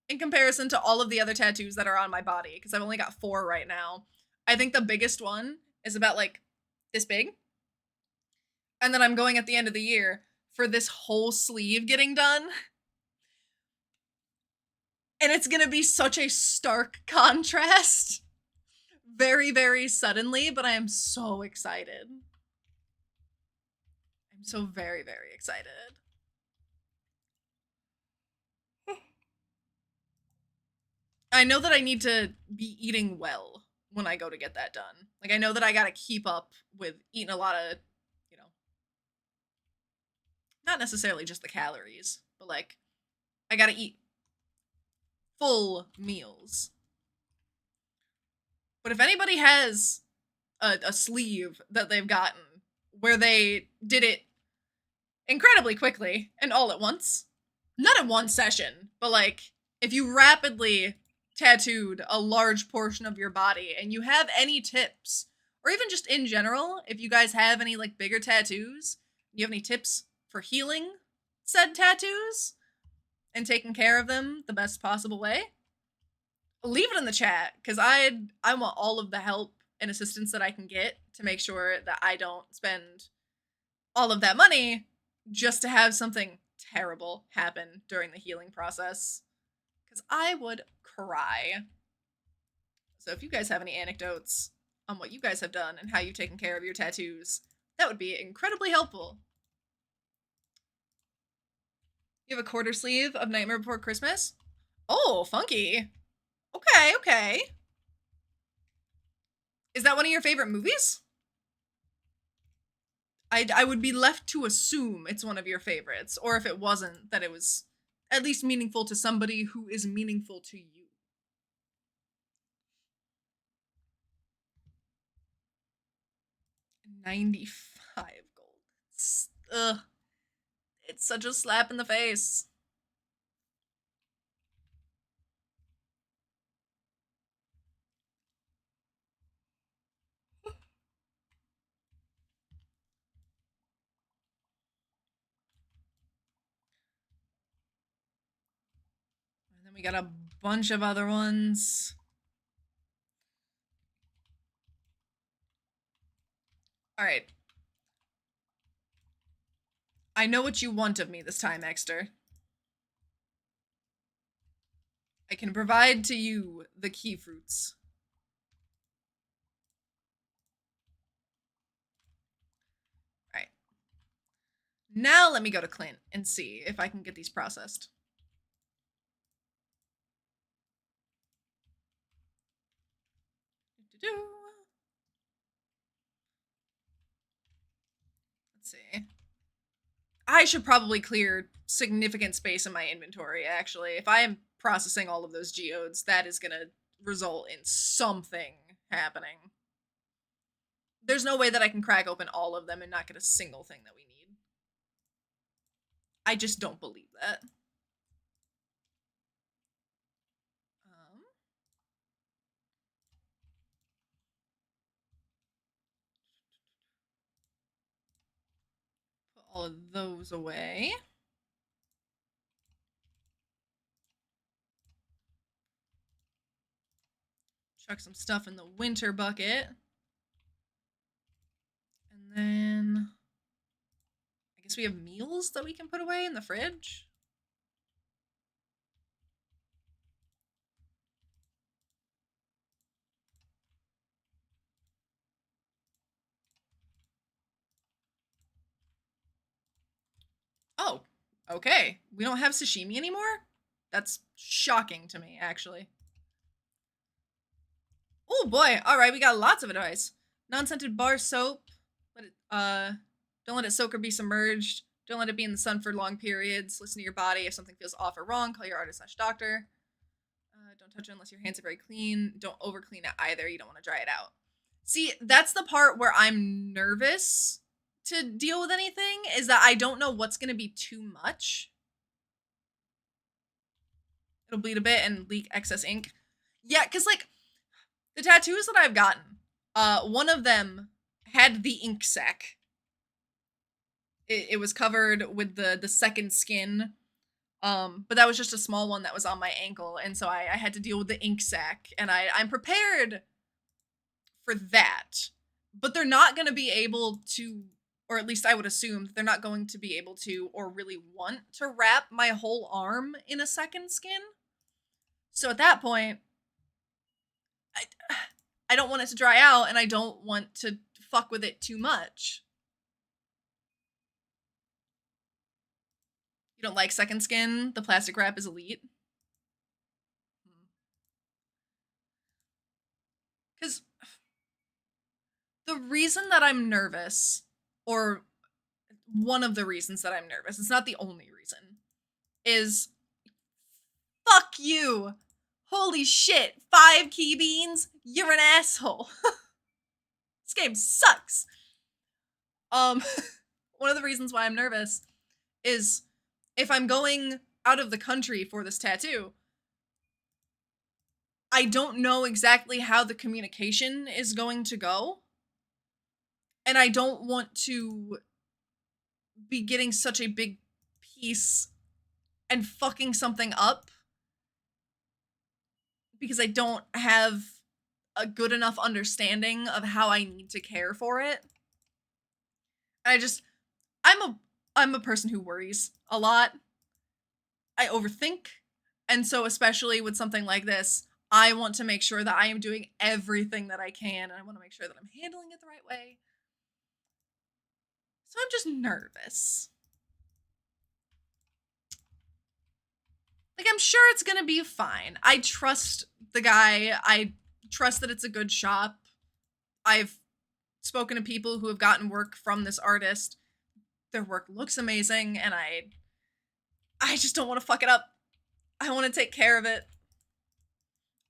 S1: In comparison to all of the other tattoos that are on my body, because I've only got 4 right now. I think the biggest one is about like this big. And then I'm going at the end of the year for this whole sleeve getting done. And it's gonna be such a stark contrast. Very, very suddenly, but I am so excited. I'm so very, very excited. I know that I need to be eating well when I go to get that done. Like, I know that I gotta keep up with eating a lot of, you know, not necessarily just the calories, but like, I gotta eat full meals. But if anybody has a sleeve that they've gotten where they did it incredibly quickly and all at once, not in one session, but like, if you rapidly tattooed a large portion of your body and you have any tips, or even just in general, if you guys have any like bigger tattoos, you have any tips for healing said tattoos and taking care of them the best possible way, leave it in the chat, because I want all of the help and assistance that I can get to make sure that I don't spend all of that money just to have something terrible happen during the healing process, because I would cry. So if you guys have any anecdotes on what you guys have done and how you've taken care of your tattoos, that would be incredibly helpful. You have a quarter sleeve of Nightmare Before Christmas? Oh, funky. Okay. Is that one of your favorite movies? I would be left to assume it's one of your favorites, or if it wasn't, that it was at least meaningful to somebody who is meaningful to you. $95 gold. It's such a slap in the face. And then we got a bunch of other ones. All right. I know what you want of me this time, Exter. I can provide to you the key fruits. All right. Now let me go to Clint and see if I can get these processed. Let's see. I should probably clear significant space in my inventory, actually. If I am processing all of those geodes, that is gonna result in something happening. There's no way that I can crack open all of them and not get a single thing that we need. I just don't believe that. Put all of those away. Chuck some stuff in the winter bucket. And then I guess we have meals that we can put away in the fridge. Oh, okay. We don't have sashimi anymore? That's shocking to me, actually. Oh boy, alright, we got lots of advice. Non-scented bar soap. Don't let it soak or be submerged. Don't let it be in the sun for long periods. Listen to your body. If something feels off or wrong, call your artist/doctor. Don't touch it unless your hands are very clean. Don't over clean it either. You don't want to dry it out. See, that's the part where I'm nervous to deal with anything, is that I don't know what's going to be too much. It'll bleed a bit and leak excess ink. Yeah, because, like, the tattoos that I've gotten, one of them had the ink sac. It was covered with the second skin, but that was just a small one that was on my ankle, and so I had to deal with the ink sac, and I'm prepared for that. But they're not going to be able to, or at least I would assume they're not going to be able to or really want to wrap my whole arm in a second skin. So at that point, I don't want it to dry out, and I don't want to fuck with it too much. You don't like second skin? The plastic wrap is elite. Because the reason that I'm nervous, or one of the reasons that I'm nervous, it's not the only reason, is fuck you. Holy shit, 5 key beans? You're an asshole. This game sucks. One of the reasons why I'm nervous is if I'm going out of the country for this tattoo, I don't know exactly how the communication is going to go. And I don't want to be getting such a big piece and fucking something up because I don't have a good enough understanding of how I need to care for it. I'm a person who worries a lot. I overthink. And so especially with something like this, I want to make sure that I am doing everything that I can, and I want to make sure that I'm handling it the right way. So I'm just nervous. Like, I'm sure it's gonna be fine. I trust the guy. I trust that it's a good shop. I've spoken to people who have gotten work from this artist. Their work looks amazing, and I just don't want to fuck it up. I want to take care of it.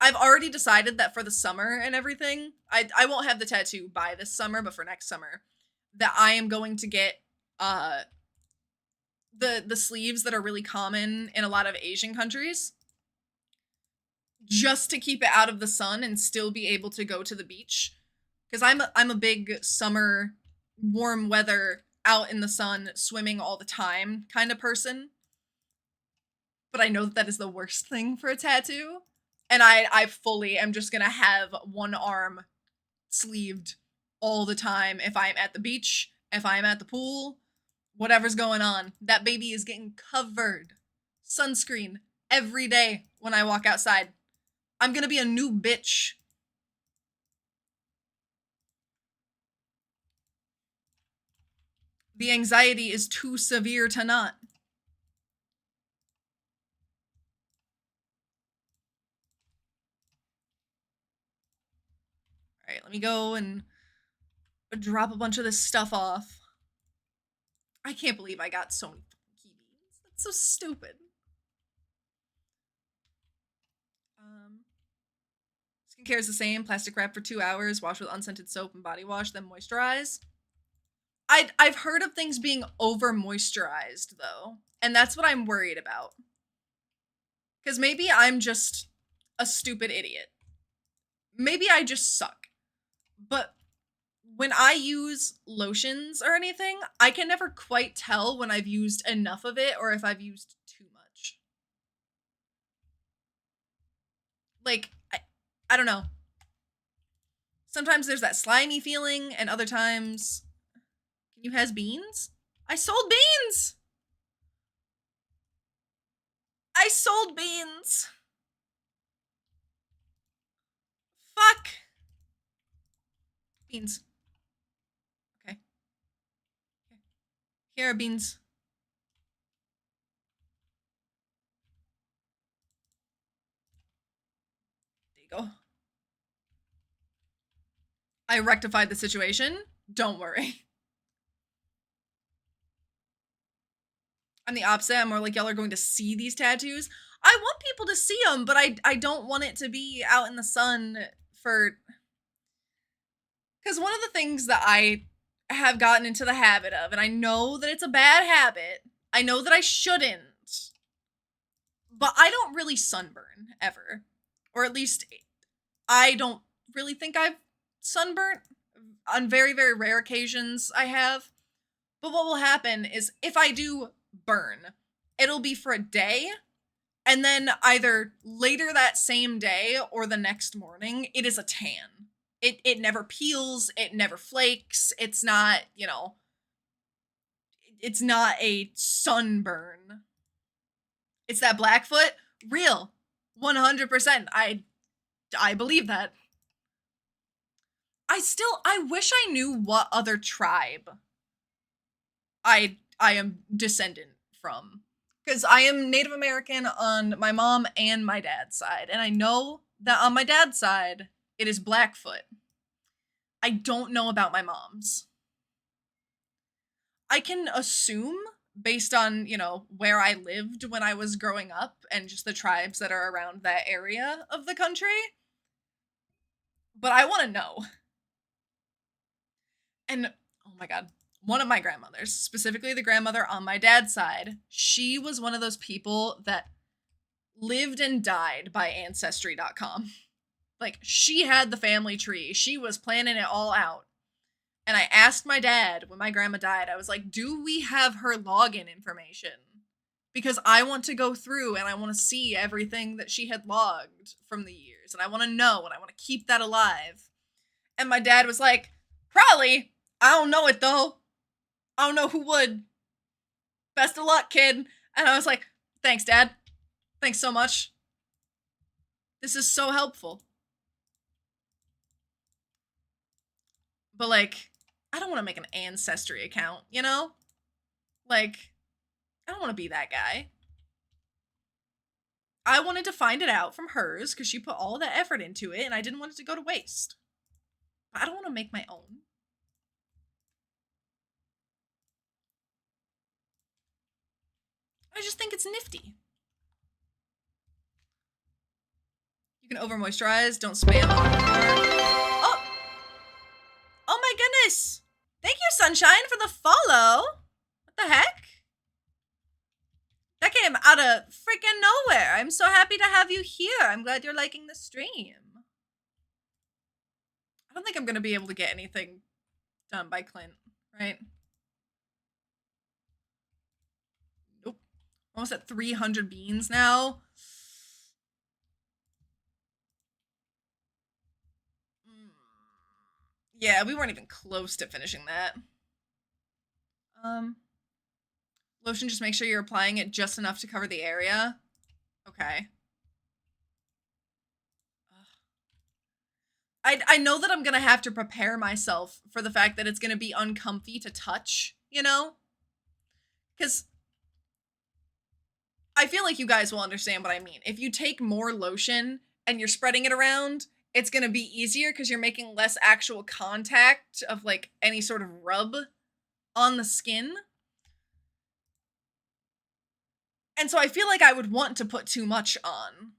S1: I've already decided that for the summer and everything, I won't have the tattoo by this summer, but for next summer, that I am going to get the sleeves that are really common in a lot of Asian countries, just to keep it out of the sun and still be able to go to the beach. Because I'm a big summer, warm weather, out in the sun, swimming all the time kind of person. but I know that that is the worst thing for a tattoo. And I fully am just gonna have one arm sleeved all the time if I'm at the beach, if I'm at the pool, whatever's going on. That baby is getting covered. Sunscreen every day when I walk outside. I'm gonna be a new bitch. The anxiety is too severe to not. All right, let me go and drop a bunch of this stuff off. I can't believe I got so many key beans. That's so stupid. Skincare is the same. Plastic wrap for 2 hours. Wash with unscented soap and body wash. Then moisturize. I've heard of things being over moisturized though, and that's what I'm worried about. Because maybe I'm just a stupid idiot. Maybe I just suck. But when I use lotions or anything, I can never quite tell when I've used enough of it or if I've used too much. Like, I don't know. Sometimes there's that slimy feeling, and other times... Can you has beans? I sold beans! I sold beans! Fuck! Beans. Okay. Here are beans. There you go. I rectified the situation. Don't worry. I'm the opposite. I'm more like, y'all are going to see these tattoos. I want people to see them, but I don't want it to be out in the sun for... Because one of the things that I have gotten into the habit of, and I know that it's a bad habit, I know that I shouldn't, but I don't really sunburn, ever. Or at least, I don't really think I've sunburnt. On very, very rare occasions, I have. But what will happen is, if I do burn, it'll be for a day, and then either later that same day or the next morning, it is a tan. It never peels, it never flakes, it's not, you know, it's not a sunburn. It's that Blackfoot, real, 100%. I believe that. I wish I knew what other tribe I am descendant from. Because I am Native American on my mom and my dad's side. And I know that on my dad's side, it is Blackfoot. I don't know about my mom's. I can assume, based on, you know, where I lived when I was growing up and just the tribes that are around that area of the country. But I want to know. And, oh my god, one of my grandmothers, specifically the grandmother on my dad's side, she was one of those people that lived and died by Ancestry.com. Like, she had the family tree. She was planning it all out. And I asked my dad when my grandma died, I was like, do we have her login information? Because I want to go through and I want to see everything that she had logged from the years. And I want to know and I want to keep that alive. And my dad was like, probably. I don't know it though. I don't know who would. Best of luck, kid. And I was like, thanks, Dad. Thanks so much. This is so helpful. But, like, I don't want to make an Ancestry account, you know? Like, I don't want to be that guy. I wanted to find it out from hers because she put all that effort into it and I didn't want it to go to waste. But I don't want to make my own. I just think it's nifty. You can over moisturize, don't spam. Oh! Oh my goodness! Thank you, Sunshine, for the follow! What the heck? That came out of freaking nowhere. I'm so happy to have you here. I'm glad you're liking the stream. I don't think I'm gonna be able to get anything done by Clint, right? Almost at 300 beans now. Yeah, we weren't even close to finishing that. Lotion, just make sure you're applying it just enough to cover the area. Okay. I know that I'm gonna have to prepare myself for the fact that it's gonna be uncomfy to touch, you know? Because I feel like you guys will understand what I mean. If you take more lotion and you're spreading it around, it's gonna be easier because you're making less actual contact of like any sort of rub on the skin. And so I feel like I would want to put too much on.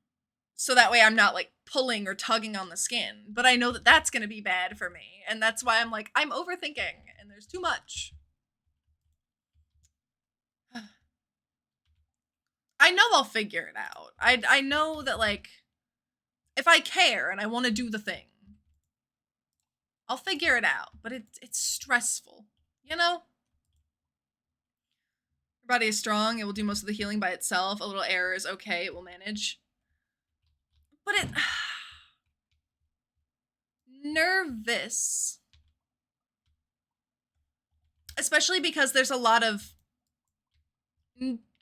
S1: So that way I'm not like pulling or tugging on the skin. But I know that that's going to be bad for me. And that's why I'm like, I'm overthinking and there's too much. I know I'll figure it out. I know that like, if I care and I want to do the thing, I'll figure it out. But it's stressful, you know? Your body is strong. It will do most of the healing by itself. A little error is okay. It will manage. But it... nervous. Especially because there's a lot of...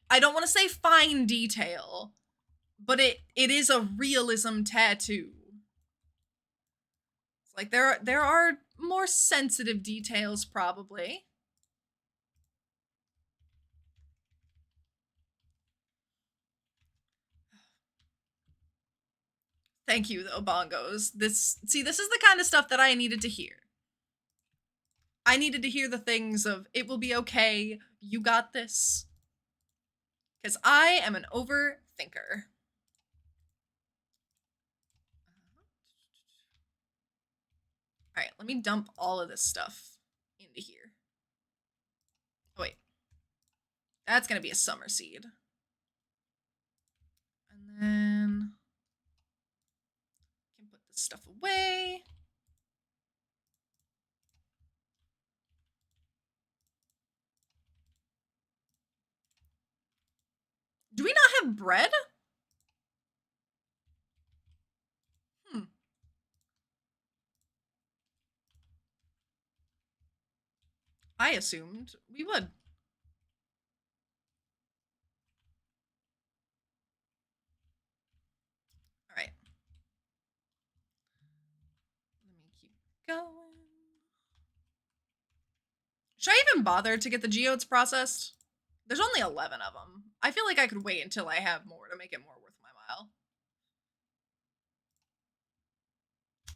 S1: I don't want to say fine detail, but it is a realism tattoo. It's like there are more sensitive details probably. Thank you, though, Bongos. This is the kind of stuff that I needed to hear. I needed to hear the things of, it will be okay, you got this. Because I am an overthinker. Alright, let me dump all of this stuff into here. Oh, wait. That's gonna be a summer seed. And then... stuff away. Do we not have bread? I assumed we would. All right. Let me keep going. Should I even bother to get the geodes processed? There's only 11 of them. I feel like I could wait until I have more to make it more worth my while.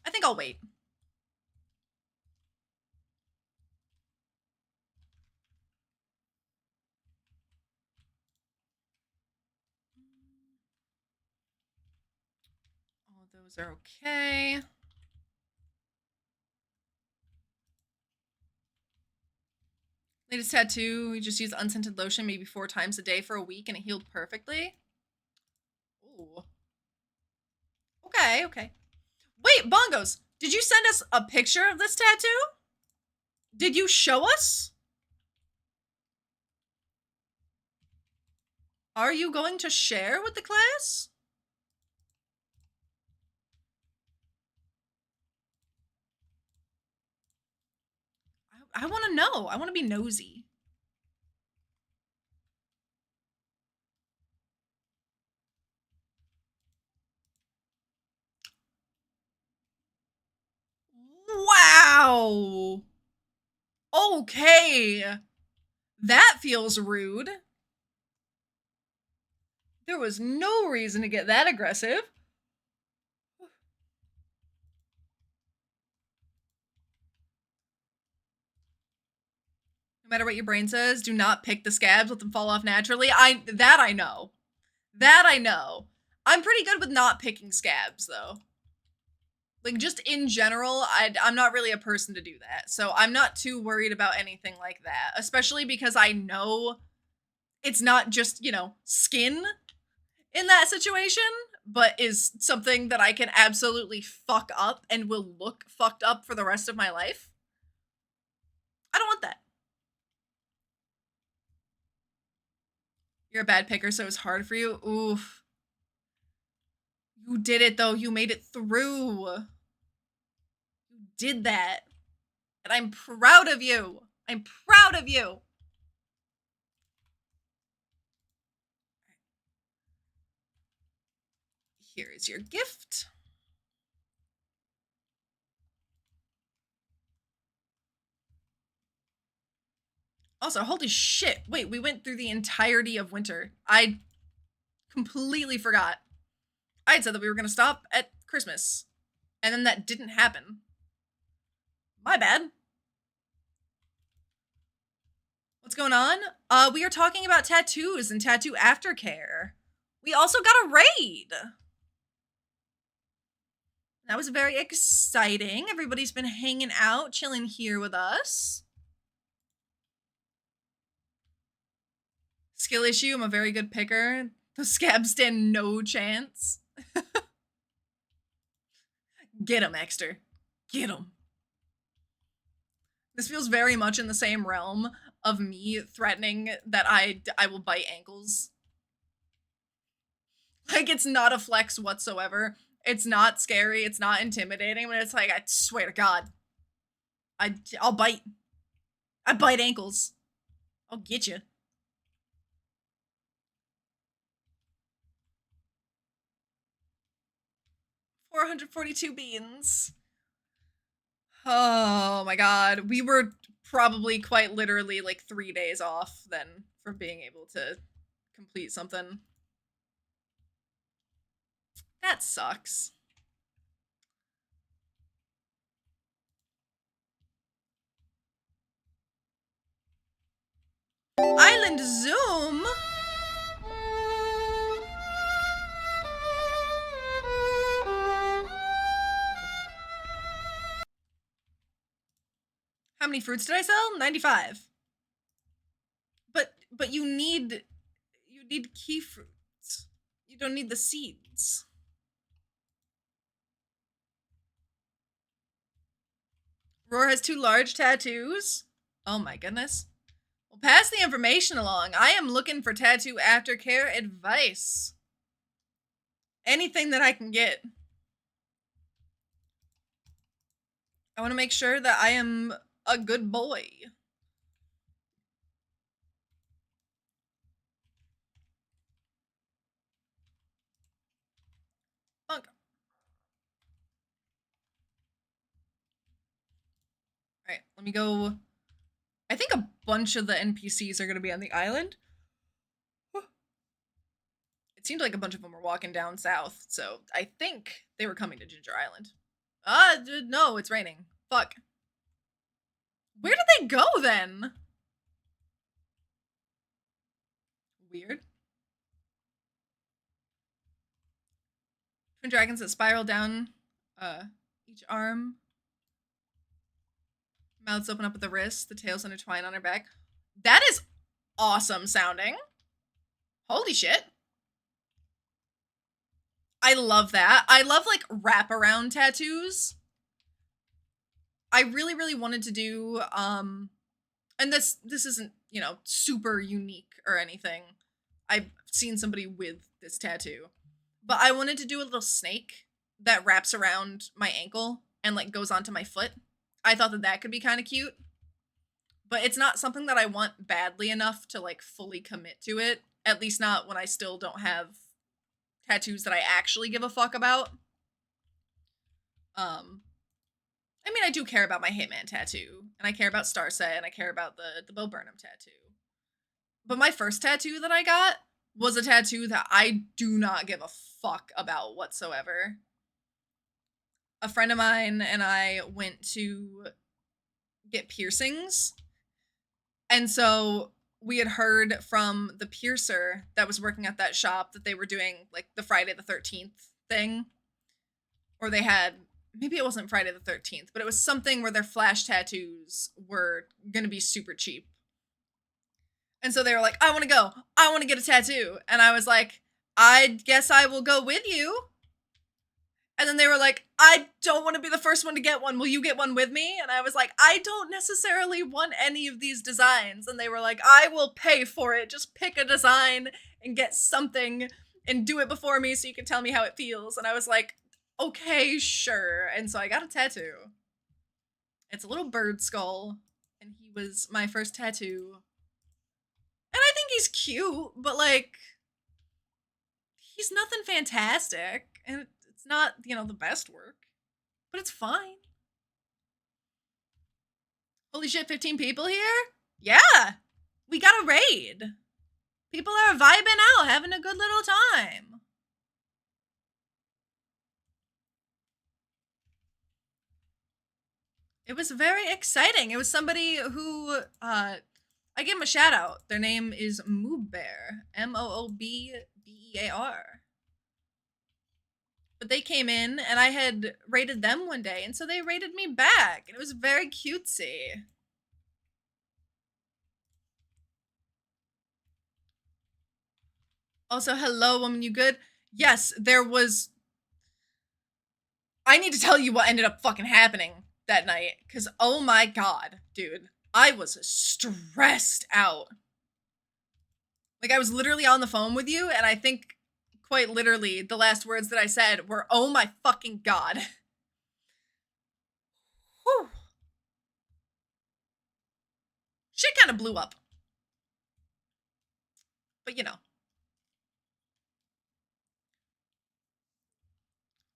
S1: I think I'll wait. All of those are okay. Latest tattoo, we just used unscented lotion maybe 4 times a day for a week and it healed perfectly. Ooh. Okay, okay. Wait, Bongos, did you send us a picture of this tattoo? Did you show us? Are you going to share with the class? I want to know. I want to be nosy. Wow. Okay. That feels rude. There was no reason to get that aggressive. No matter what your brain says, do not pick the scabs, let them fall off naturally. That I know. That I know. I'm pretty good with not picking scabs, though. Like, just in general, I'm not really a person to do that. So I'm not too worried about anything like that. Especially because I know it's not just, you know, skin in that situation, but is something that I can absolutely fuck up and will look fucked up for the rest of my life. I don't want that. You're a bad picker, so it's hard for you. Oof. You did it, though. You made it through. You did that. And I'm proud of you. I'm proud of you. Here is your gift. Also, holy shit. Wait, we went through the entirety of winter. I completely forgot. I had said that we were going to stop at Christmas. And then that didn't happen. My bad. What's going on? We are talking about tattoos and tattoo aftercare. We also got a raid. That was very exciting. Everybody's been hanging out, chilling here with us. Skill issue, I'm a very good picker. The scabs stand no chance. Get him, Exter. Get him. This feels very much in the same realm of me threatening that I will bite ankles. Like, it's not a flex whatsoever. It's not scary. It's not intimidating, but it's like, I swear to God. I'll bite. I bite ankles. I'll get you. $442 beans. Oh my God. We were probably quite literally like 3 days off then from being able to complete something. That sucks. Island Zoom? How many fruits did I sell? 95. But you need key fruits. You don't need the seeds. Roar has 2 large tattoos. Oh my goodness. Well, pass the information along. I am looking for tattoo aftercare advice. Anything that I can get. I want to make sure that I am a good boy. Funk. Alright, let me go. I think a bunch of the NPCs are going to be on the island. It seemed like a bunch of them were walking down south, so I think they were coming to Ginger Island. No, it's raining. Fuck. Where did they go then? Weird. Twin dragons that spiral down each arm. Mouths open up at the wrist, the tails intertwine on her back. That is awesome sounding. Holy shit. I love that. I love like wraparound tattoos. I really, really wanted to do, and this isn't, you know, super unique or anything. I've seen somebody with this tattoo, but I wanted to do a little snake that wraps around my ankle and like goes onto my foot. I thought that that could be kind of cute, but it's not something that I want badly enough to like fully commit to it. At least not when I still don't have tattoos that I actually give a fuck about. I mean, I do care about my Hitman tattoo, and I care about Starset, and I care about the Bo Burnham tattoo. But my first tattoo that I got was a tattoo that I do not give a fuck about whatsoever. A friend of mine and I went to get piercings, and so we had heard from the piercer that was working at that shop that they were doing like the Friday the 13th thing, or they had, maybe it wasn't Friday the 13th, but it was something where their flash tattoos were gonna be super cheap. And so they were like, I want to get a tattoo. And I was like, I guess I will go with you. And then they were like, I don't want to be the first one to get one. Will you get one with me? And I was like, I don't necessarily want any of these designs. And they were like, I will pay for it. Just pick a design and get something and do it before me so you can tell me how it feels. And I was like, okay, sure. And so I got a tattoo. It's a little bird skull. And he was my first tattoo. And I think he's cute, but like, he's nothing fantastic. And it's not, you know, the best work, but it's fine. Holy shit, 15 people here? Yeah, we got a raid. People are vibing out, having a good little time. It was very exciting. It was somebody who, I give him a shout out. Their name is Moobbear, Moobbear. But they came in and I had rated them one day, and so they rated me back, and it was very cutesy. Also, hello, woman, you good? Yes, there was... I need to tell you what ended up fucking happening that night, because oh my god, dude. I was stressed out. Like, I was literally on the phone with you, and I think quite literally the last words that I said were, oh my fucking god. Whew. Shit kind of blew up. But you know.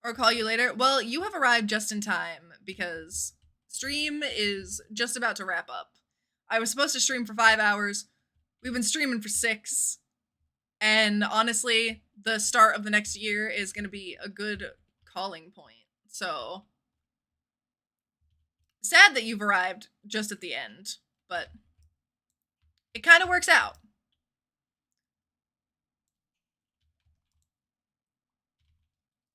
S1: Or call you later. Well, you have arrived just in time because stream is just about to wrap up. I was supposed to stream for 5 hours. We've been streaming for 6. And honestly, the start of the next year is going to be a good calling point. So, sad that you've arrived just at the end, but it kind of works out.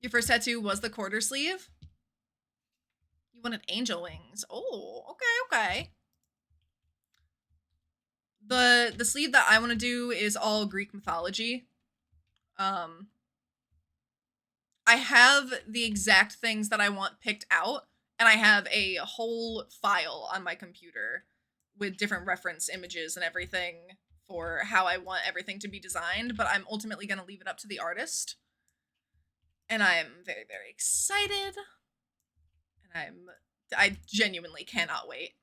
S1: Your first tattoo was the quarter sleeve? You wanted angel wings. Oh, okay. The sleeve that I want to do is all Greek mythology. I have the exact things that I want picked out, and I have a whole file on my computer with different reference images and everything for how I want everything to be designed, but I'm ultimately going to leave it up to the artist. And I'm very, very excited. And I genuinely cannot wait.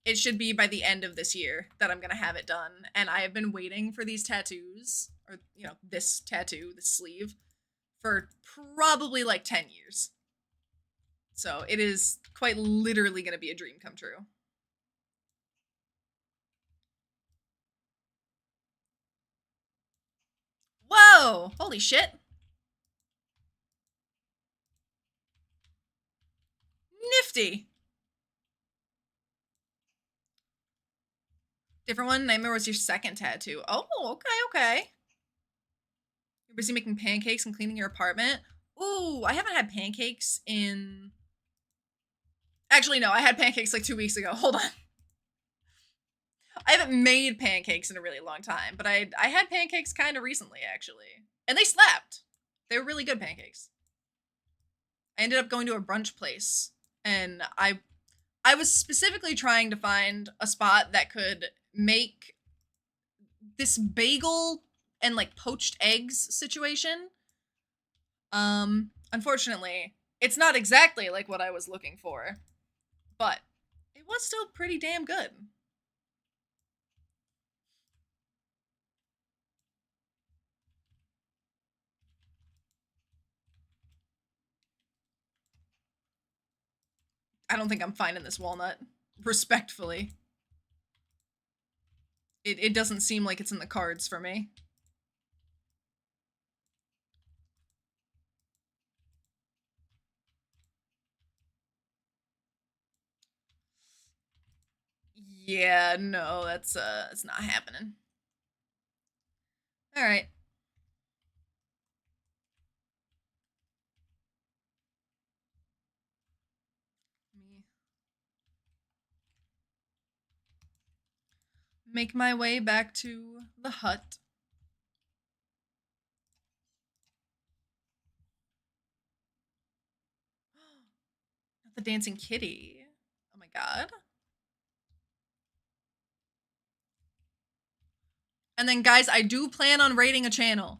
S1: It should be by the end of this year that I'm going to have it done. And I have been waiting for these tattoos, or, you know, this tattoo, this sleeve, for probably like 10 years. So it is quite literally going to be a dream come true. Whoa! Holy shit. Nifty. Different one? Nightmare was your second tattoo. Oh, okay. You're busy making pancakes and cleaning your apartment? Ooh, I haven't had pancakes in... Actually, no, I had pancakes like 2 weeks ago. Hold on. I haven't made pancakes in a really long time, but I had pancakes kind of recently, actually. And they slapped. They were really good pancakes. I ended up going to a brunch place, and I was specifically trying to find a spot that could make this bagel and like poached eggs situation. Unfortunately, it's not exactly like what I was looking for, but it was still pretty damn good. I don't think I'm finding this walnut. Respectfully. It doesn't seem like it's in the cards for me. Yeah, no, that's it's not happening. All right. Make my way back to the hut. The dancing kitty. Oh my god. And then guys, I do plan on raiding a channel.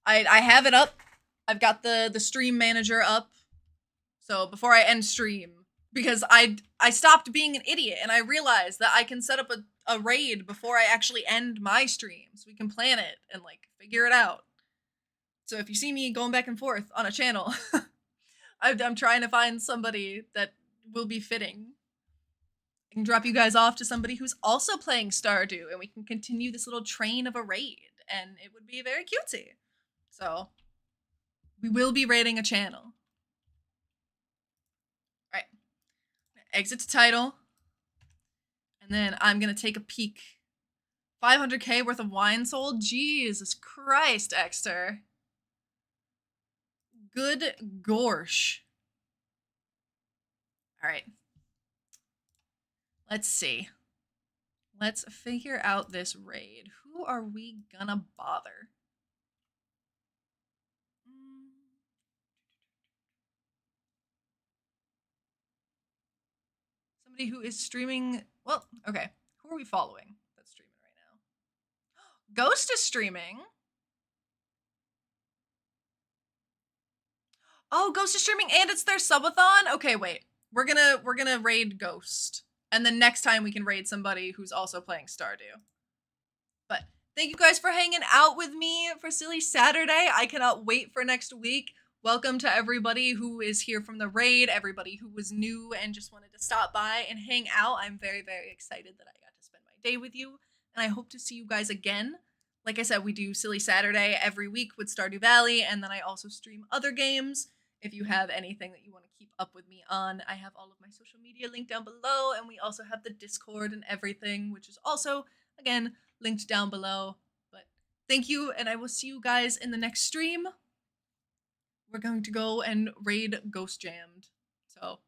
S1: I have it up. I've got the stream manager up. So before I end stream, because I stopped being an idiot and I realized that I can set up a raid before I actually end my stream, so we can plan it and like figure it out. So if you see me going back and forth on a channel, I'm trying to find somebody that will be fitting. I can drop you guys off to somebody who's also playing Stardew, and we can continue this little train of a raid, and it would be very cutesy. So we will be raiding a channel. All right, exit to title, and then I'm gonna take a peek. 500k worth of wine sold. Jesus Christ, Exter. Good gorsh. All right. Let's see. Let's figure out this raid. Who are we gonna bother? Somebody who is streaming. Well, okay. Who are we following that's streaming right now? Ghost is streaming. Oh, Ghost is streaming and it's their subathon? Okay, wait. We're gonna raid Ghost. And then next time we can raid somebody who's also playing Stardew. But thank you guys for hanging out with me for Silly Saturday. I cannot wait for next week. Welcome to everybody who is here from the raid, everybody who was new and just wanted to stop by and hang out. I'm very, very excited that I got to spend my day with you. And I hope to see you guys again. Like I said, we do Silly Saturday every week with Stardew Valley. And then I also stream other games. If you have anything that you want to keep up with me on, I have all of my social media linked down below, and we also have the Discord and everything, which is also, again, linked down below. But thank you, and I will see you guys in the next stream. We're going to go and raid Ghost Jammed. So,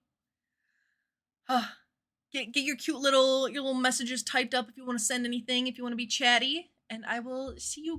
S1: get your cute little messages typed up if you want to send anything, if you want to be chatty, and I will see you guys.